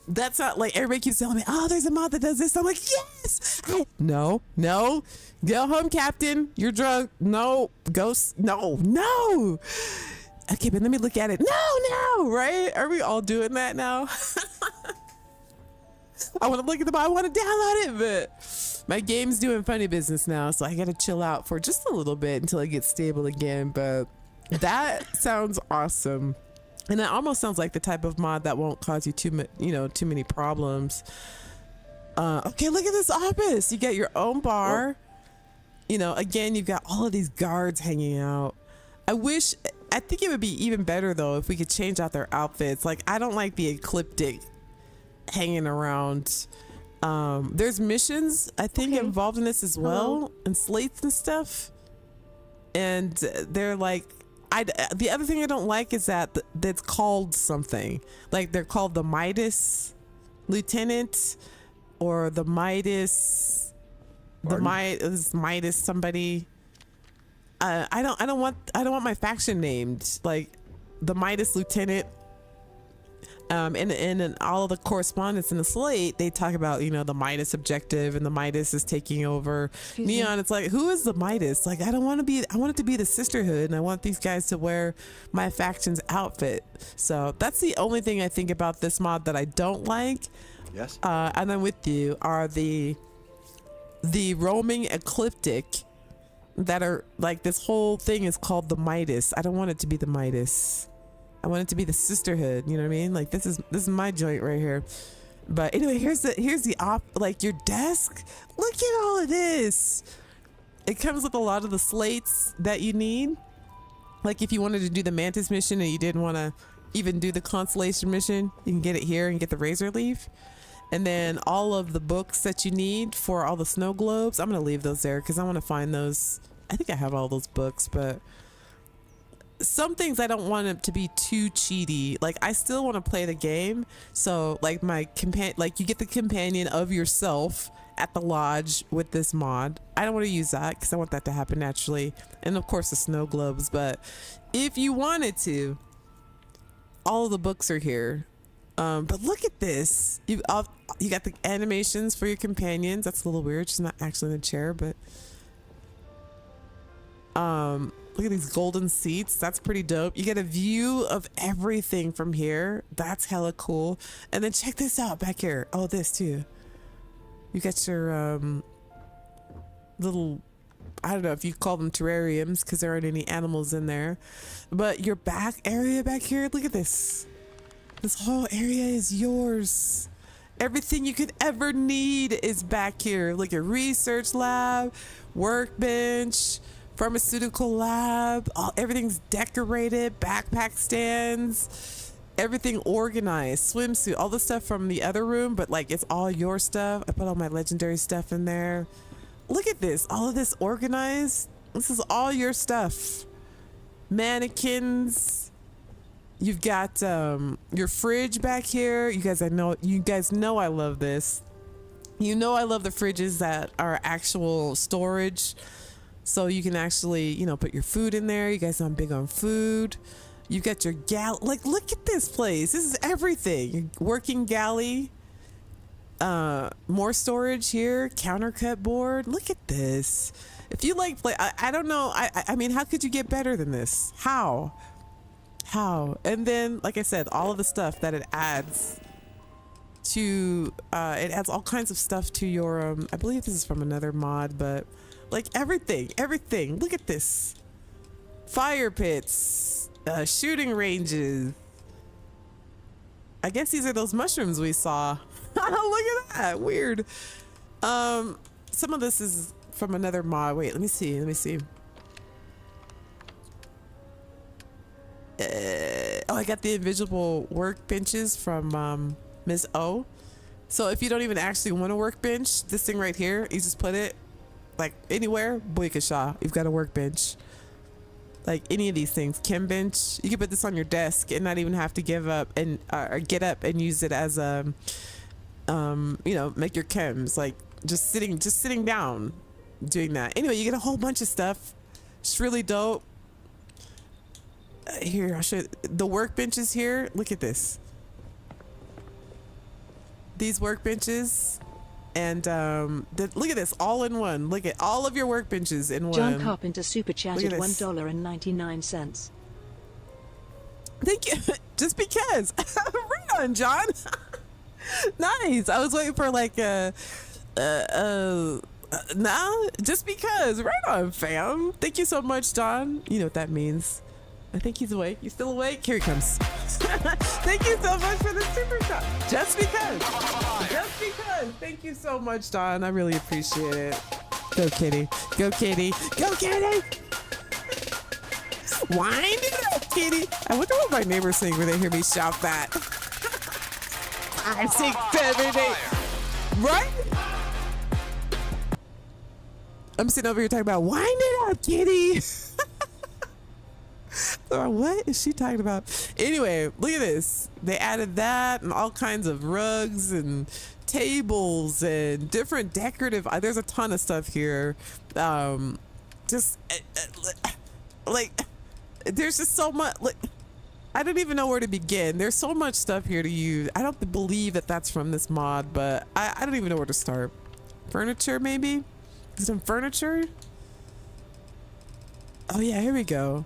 That's not like everybody keeps telling me, oh, there's a mod that does this. I'm like, yes. No. Go home, Captain. You're drunk. No. Ghost. No. Okay, but let me look at it. No. Right? Are we all doing that now? I want to look at the mod. I want to download it, but my game's doing funny business now, so I got to chill out for just a little bit until it gets stable again. But that sounds awesome. And it almost sounds like the type of mod that won't cause you too many problems. Okay, look at this office. You got your own bar. You know, again, you've got all of these guards hanging out. I think it would be even better though if we could change out their outfits. Like, I don't like the ecliptic hanging around. There's missions, I think, involved in this as well, and slates and stuff. And they're like, the other thing I don't like is that that's called something. Like they're called the Midas Lieutenant or the Midas, Midas somebody. I don't want my faction named like the Midas Lieutenant. And in all of the correspondence in the slate, they talk about, you know, the Midas objective and the Midas is taking over Neon. It's like, who is the Midas? Like, I want it to be the Sisterhood, and I want these guys to wear my faction's outfit. So that's the only thing I think about this mod that I don't like. Yes. And then with you are the roaming ecliptic that are like, this whole thing is called the Midas. I don't want it to be the Midas. I want it to be the Sisterhood, you know what I mean? Like this is my joint right here. But anyway, here's the like your desk. Look at all of this. It comes with a lot of the slates that you need. Like if you wanted to do the Mantis mission and you didn't want to even do the Constellation mission, you can get it here and get the Razor Leaf. And then all of the books that you need for all the snow globes, I'm gonna leave those there because I want to find those. I think I have all those books, but some things I don't want it to be too cheaty. Like I still want to play the game, so like my like you get the companion of yourself at the lodge with this mod. I don't want to use that because I want that to happen naturally, and of course the snow globes. But if you wanted to, all of the books are here. But look at this. You got the animations for your companions. That's a little weird. She's not actually in a chair, but look at these golden seats. That's pretty dope. You get a view of everything from here. That's hella cool. And then check this out back here. Oh, this too. You got your little, I don't know if you call them terrariums because there aren't any animals in there, but your back area back here, look at this. This whole area is yours. Everything you could ever need is back here. Look at research lab, workbench, pharmaceutical lab. Everything's decorated, backpack stands, everything organized, swimsuit, all the stuff from the other room, but like it's all your stuff. I put all my legendary stuff in there. Look at this, all of this organized. This is all your stuff. Mannequins. You've got your fridge back here. You guys know I love this. You know I love the fridges that are actual storage. So you can actually, you know, put your food in there. You guys know I'm big on food. You've got your like look at this place. This is everything. Your working galley. More storage here. Countercut board. Look at this. If you like I don't know. I mean, how could you get better than this? How? And then, like I said, all of the stuff that it adds to it adds all kinds of stuff to your I believe this is from another mod, but like everything. Look at this. Fire pits, shooting ranges. I guess these are those mushrooms we saw. Look at that. Weird. Some of this is from another mod. Wait, let me see. I got the invisible workbenches from Ms. O. So if you don't even actually want a workbench, this thing right here, you just put it like anywhere, boykasha, you've got a workbench. Like any of these things, chem bench, you can put this on your desk and not even have to give up and or get up and use it as a you know, make your chems, like just sitting down doing that. Anyway, you get a whole bunch of stuff. It's really dope. Here, I'll show you the workbenches here. Look at this. These workbenches, and look at this, all in one. Look at all of your workbenches in one. John Carpenter super chatted $1.99. Thank you. Just because. Right on, John. Nice. I was waiting for like nah, just because. Right on, fam. Thank you so much, John. You know what that means. I think he's awake. You still awake? Here he comes. Thank you so much for the super shot. Just because. Just because. Thank you so much, Don. I really appreciate it. Go, kitty. Go, kitty. Go, kitty. Wind it up, kitty. I wonder what my neighbors think when they hear me shout that. 5, 6, 7, 8. Right? I'm sitting over here talking about wind it up, kitty. What is she talking about? Anyway, look at this. They added that and all kinds of rugs and tables and different decorative. There's a ton of stuff here. Just like there's just so much. Like I don't even know where to begin. There's so much stuff here to use. I don't believe that that's from this mod, but I don't even know where to start. Furniture, maybe? Some furniture? Oh yeah, here we go.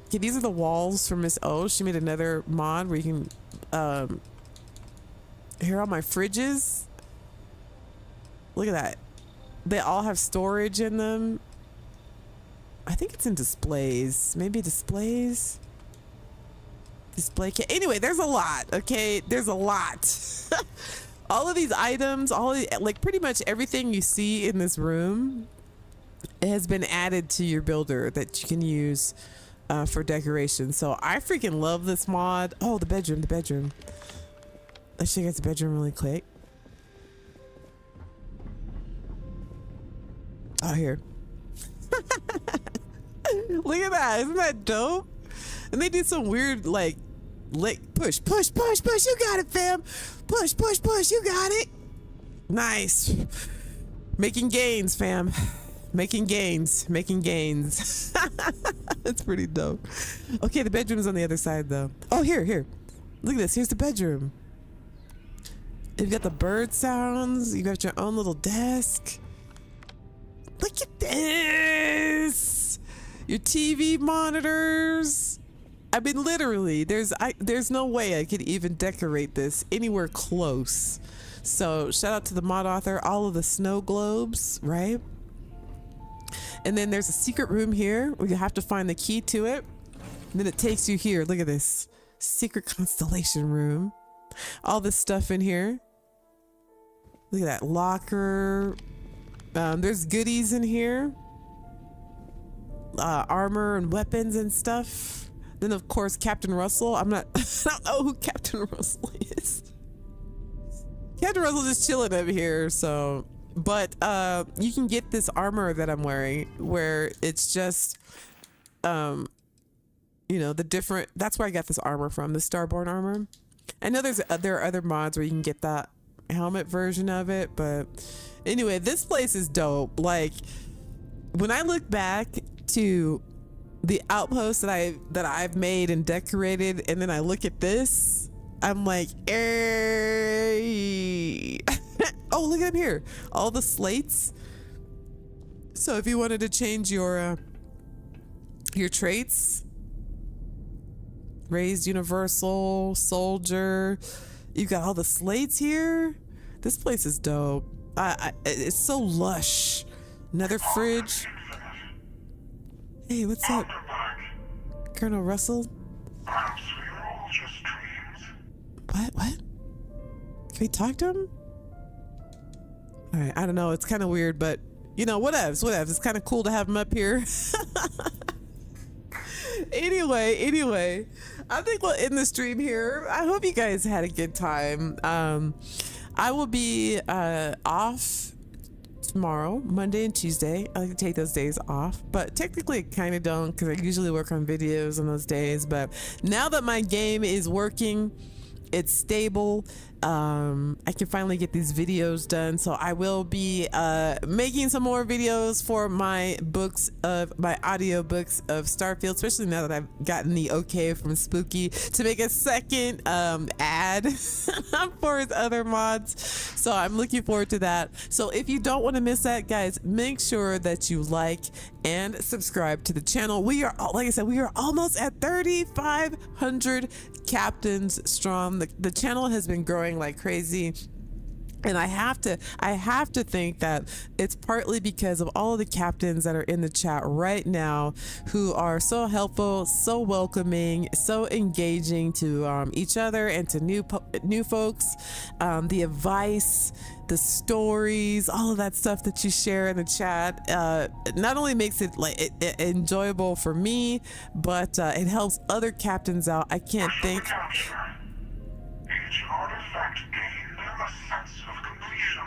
Okay, these are the walls for Miss O. She made another mod where you can here are my fridges. Look at that. They all have storage in them. I think it's in displays. Maybe displays. Display case. Anyway, there's a lot. Okay, there's a lot. All of these items, like pretty much everything you see in this room has been added to your builder that you can use for decoration. So I freaking love this mod. Oh, the bedroom. Let's show you guys the bedroom really quick. Oh, here. Look at that. Isn't that dope? And they did some weird like push. You got it, fam. Push. You got it. Nice. Making gains, fam. Making gains. That's pretty dope. Okay, the bedroom's on the other side though. Oh, here. Look at this. Here's the bedroom. You've got the bird sounds. You got your own little desk. Look at this. Your TV monitors. I mean, literally, there's no way I could even decorate this anywhere close. So shout out to the mod author, all of the snow globes, right? And then there's a secret room here where you have to find the key to it. And then it takes you here. Look at this secret constellation room. All this stuff in here. Look at that locker. There's goodies in here. Armor and weapons and stuff. Then of course Captain Russell. I don't know who Captain Russell is. Captain Russell just chilling over here. So, but you can get this armor that I'm wearing, where it's just, you know, the different. That's where I got this armor from, the Starborn armor. I know there are other mods where you can get that helmet version of it, but anyway, this place is dope. Like, when I look back to the outpost that I've made and decorated, and then I look at this, I'm like, hey. Oh, look at him here, all the slates. So if you wanted to change your traits, raised universal, soldier, you got all the slates here. This place is dope. It's so lush. Another fridge. Hey, what's up, Colonel Russell? What? Can we talk to him? All right, I don't know. It's kind of weird, but you know, whatevs. It's kind of cool to have him up here. Anyway, I think we'll end the stream here. I hope you guys had a good time. I will be off tomorrow, Monday and Tuesday. I like to take those days off, but technically I kind of don't, because I usually work on videos on those days. But now that my game is working, it's stable, I can finally get these videos done. So I will be making some more videos for my audio books of Starfield, especially now that I've gotten the okay from Spooky to make a second ad for his other mods. So I'm looking forward to that. So if you don't want to miss that, guys, make sure that you like and subscribe to the channel. We are, like I said, we are almost at 3,500 captains strong. The channel has been growing like crazy, and I have to think that it's partly because of all of the captains that are in the chat right now, who are so helpful, so welcoming, so engaging to each other and to new folks. The advice, the stories, all of that stuff that you share in the chat, not only makes it like enjoyable for me, but it helps other captains out. I can't think. Each artifact gained a sense of completion.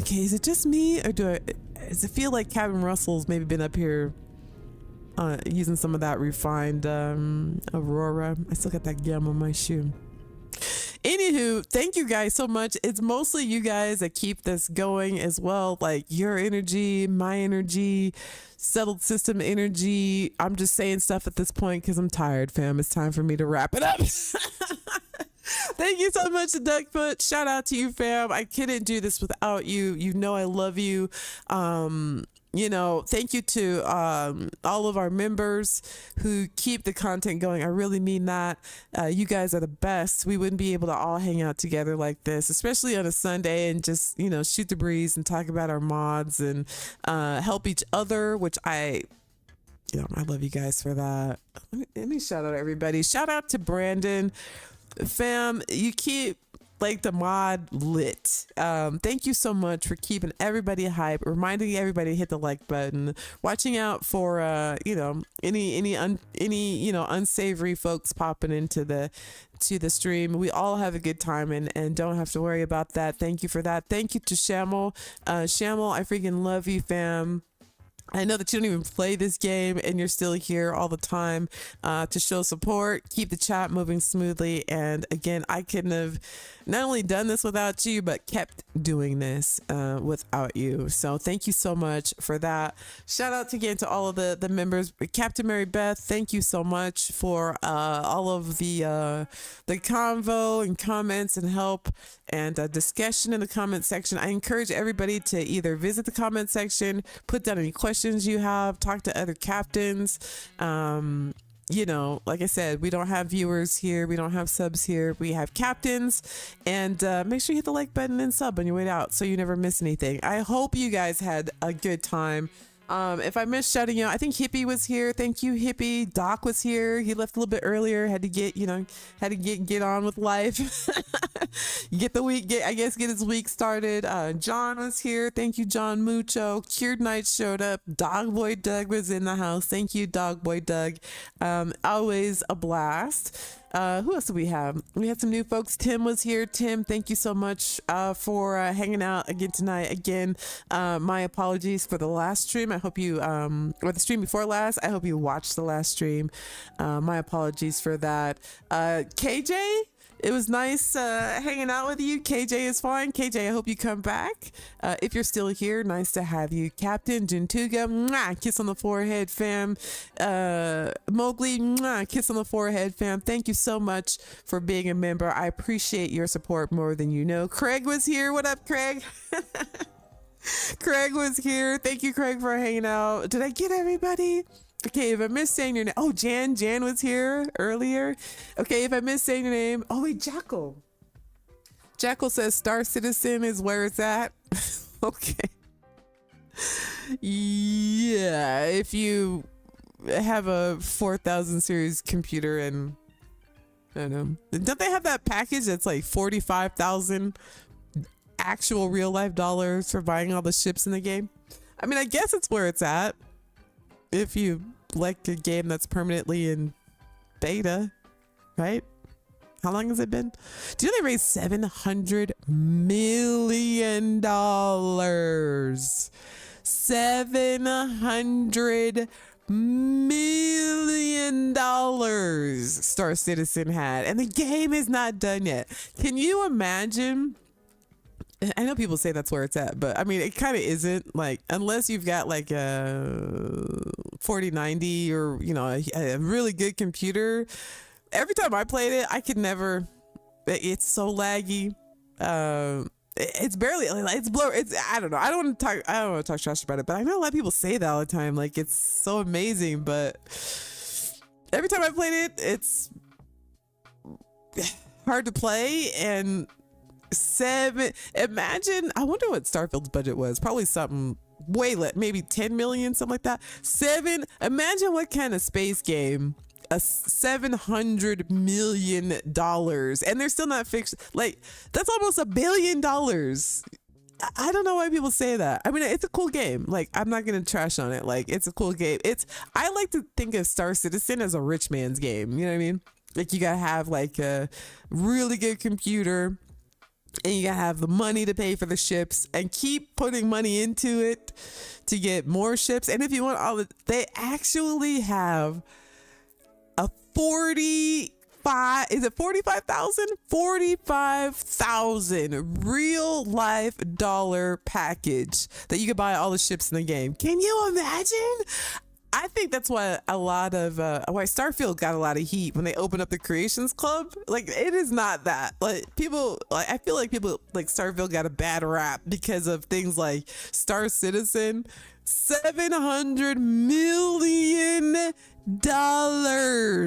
Okay, is it just me, or does it feel like Captain Russell's maybe been up here using some of that refined Aurora? I still got that gum on my shoe. Anywho, thank you guys so much. It's mostly you guys that keep this going as well. Like your energy, my energy, settled system energy. I'm just saying stuff at this point because I'm tired, fam. It's time for me to wrap it up. Thank you so much, Duckfoot. Shout out to you, fam. I couldn't do this without you. You know I love you. You know, thank you to all of our members who keep the content going. I really mean that. You guys are the best. We wouldn't be able to all hang out together like this, especially on a Sunday, and just, you know, shoot the breeze and talk about our mods and help each other, which I love you guys for that. Let me shout out everybody. Shout out to Brandon. Fam, you keep like the mod lit. Thank you so much for keeping everybody hype, reminding everybody to hit the like button, watching out for any unsavory folks popping into the stream. We all have a good time and don't have to worry about that. Thank you for that. Thank you to Shamel. Shamel, I freaking love you, fam. I know that you don't even play this game and you're still here all the time to show support, keep the chat moving smoothly. And again, I couldn't have not only done this without you, but kept doing this without you. So thank you so much for that. Shout out again to all of the members. Captain Mary Beth, thank you so much for all of the convo and comments and help and discussion in the comment section. I encourage everybody to either visit the comment section, put down any questions you have, talk to other captains. You know, like I said, we don't have viewers here. We don't have subs here. We have captains. And make sure you hit the like button and sub on your way out so you never miss anything. I hope you guys had a good time. If I missed shouting out, I think Hippie was here. Thank you, Hippie. Doc was here. He left a little bit earlier. Had to get on with life. Get his week started. John was here. Thank you, John Mucho. Cured Knight showed up. Dogboy Doug was in the house. Thank you, Dogboy Doug. Always a blast. Who else do we have? We had some new folks. Tim was here. Tim, thank you so much for hanging out again tonight. Again, my apologies for the last stream. I hope you, or the stream before last, I hope you watched the last stream. My apologies for that. KJ, it was nice hanging out with you. KJ is fine. KJ, I hope you come back. If you're still here, nice to have you. Captain Jintuga, mwah, kiss on the forehead, fam. Mowgli, mwah, kiss on the forehead, fam. Thank you so much for being a member. I appreciate your support more than you know. Craig was here. What up, Craig? Craig was here. Thank you, Craig, for hanging out. Did I get everybody? Okay, if I missed saying your name, oh, Jan was here earlier. Okay, if I missed saying your name, oh wait, Jackal says Star Citizen is where it's at. Okay. Yeah, if you have a 4000 series computer and I don't know, don't they have that package that's like 45,000 actual real life dollars for buying all the ships in the game? I mean, I guess it's where it's at. If you like a game that's permanently in beta, right? How long has it been? Do you know they raised $700 million? $700 million Star Citizen had, and the game is not done yet. Can you imagine? I know people say that's where it's at, but I mean, it kind of isn't. Like, unless you've got like a 4090 or, you know, a really good computer. Every time I played it, I could never. It's so laggy. It's barely. It's blurry. It's. I don't know. I don't want to talk trash about it, but I know a lot of people say that all the time. Like, it's so amazing, but every time I played it, it's hard to play and. Imagine, I wonder what Starfield's budget was. Probably something way less, maybe 10 million, something like that. Imagine what kind of space game a $700 million, and they're still not fixed. Like, that's almost $1 billion. I don't know why people say that. I mean, it's a cool game. Like, I'm not gonna trash on it. Like, it's a cool game. I like to think of Star Citizen as a rich man's game. You know what I mean? Like, you gotta have like a really good computer. And you gotta have the money to pay for the ships and keep putting money into it to get more ships. And if you want they actually have a 45,000 real life dollar package that you could buy all the ships in the game. Can you imagine? I think that's why why Starfield got a lot of heat when they opened up the Creations Club. Like, it is not that. Like, people, like, I feel like people like Starfield got a bad rap because of things like Star Citizen. $700 million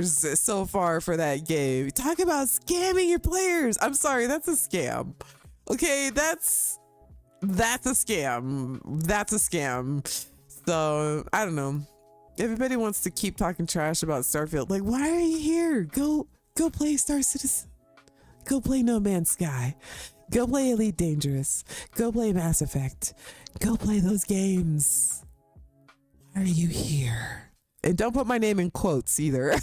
so far for that game. Talk about scamming your players. I'm sorry, that's a scam. Okay, that's a scam. That's a scam. So, I don't know. Everybody wants to keep talking trash about Starfield. Like, why are you here? Go play Star Citizen. Go play No Man's Sky. Go play Elite Dangerous. Go play Mass Effect. Go play those games. Why are you here? And don't put my name in quotes either. All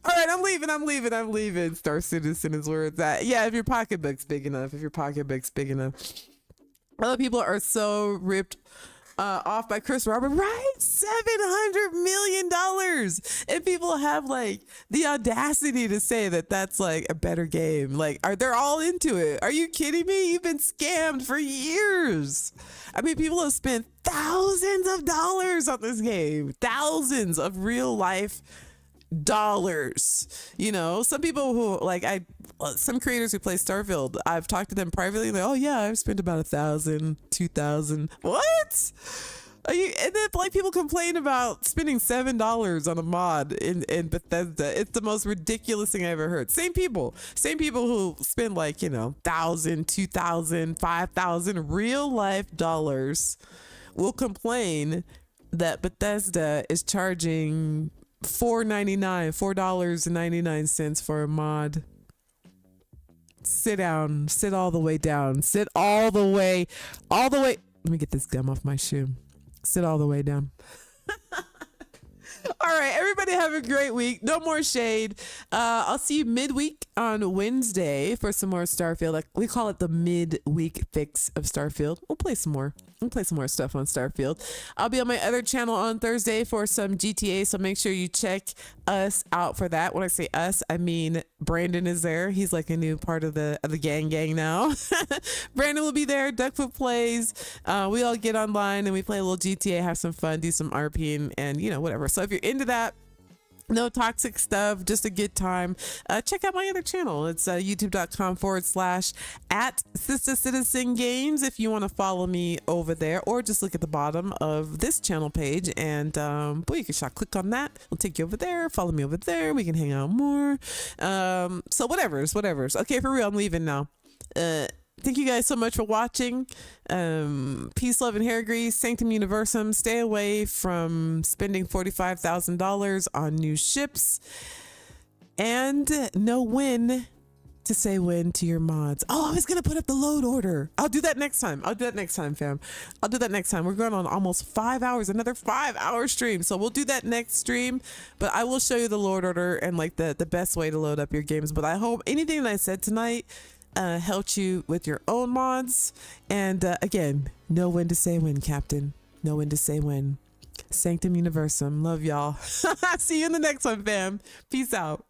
right, I'm leaving. Star Citizen is where it's at. Yeah, if your pocketbook's big enough. Other people are so ripped off by Chris Robert, right? $700 million. And people have like the audacity to say that that's like a better game. Like, they're all into it. Are you kidding me? You've been scammed for years. I mean, people have spent thousands of dollars on this game, thousands of real life dollars. You know, some people who like some creators who play Starfield, I've talked to them privately. Like, oh yeah, I've spent about $1,000, $2,000. What? And then like people complain about spending $7 on a mod in Bethesda. It's the most ridiculous thing I ever heard. Same people who spend like, you know, $1,000, $2,000, $5,000 real life dollars will complain that Bethesda is charging $4.99 for a mod. Sit down. Sit all the way down. Sit all the way. Let me get this gum off my shoe. Sit all the way down. All right, everybody have a great week. No more shade. I'll see you midweek on Wednesday for some more Starfield. Like we call it the midweek fix of Starfield. We'll play some more stuff on Starfield. I'll be on my other channel on Thursday for some GTA, so make sure you check us out for that. When I say us, I mean Brandon is there. He's like a new part of the gang now. Brandon will be there. Duckfoot plays. We all get online and we play a little GTA, have some fun, do some RP and you know, whatever. So if you're into that, no toxic stuff, just a good time, check out my other channel. It's youtube.com/@SistaCitizenGames if you want to follow me over there, or just look at the bottom of this channel page and boy, you can click on that. We'll take you over there, follow me over there, we can hang out more. So whatever's. Okay, for real, I'm leaving now. Thank you guys so much for watching. Peace, love, and hair grease. Sanctum Universum. Stay away from spending $45,000 on new ships. And know when to say when to your mods. Oh, I was going to put up the load order. I'll do that next time. Fam. I'll do that next time. We're going on almost 5 hours, another 5-hour stream. So we'll do that next stream. But I will show you the load order and like the best way to load up your games. But I hope anything that I said tonight helped you with your own mods. And again, know when to say when, Captain. Know when to say when. Sanctum Universum. Love y'all. See you in the next one, fam. Peace out.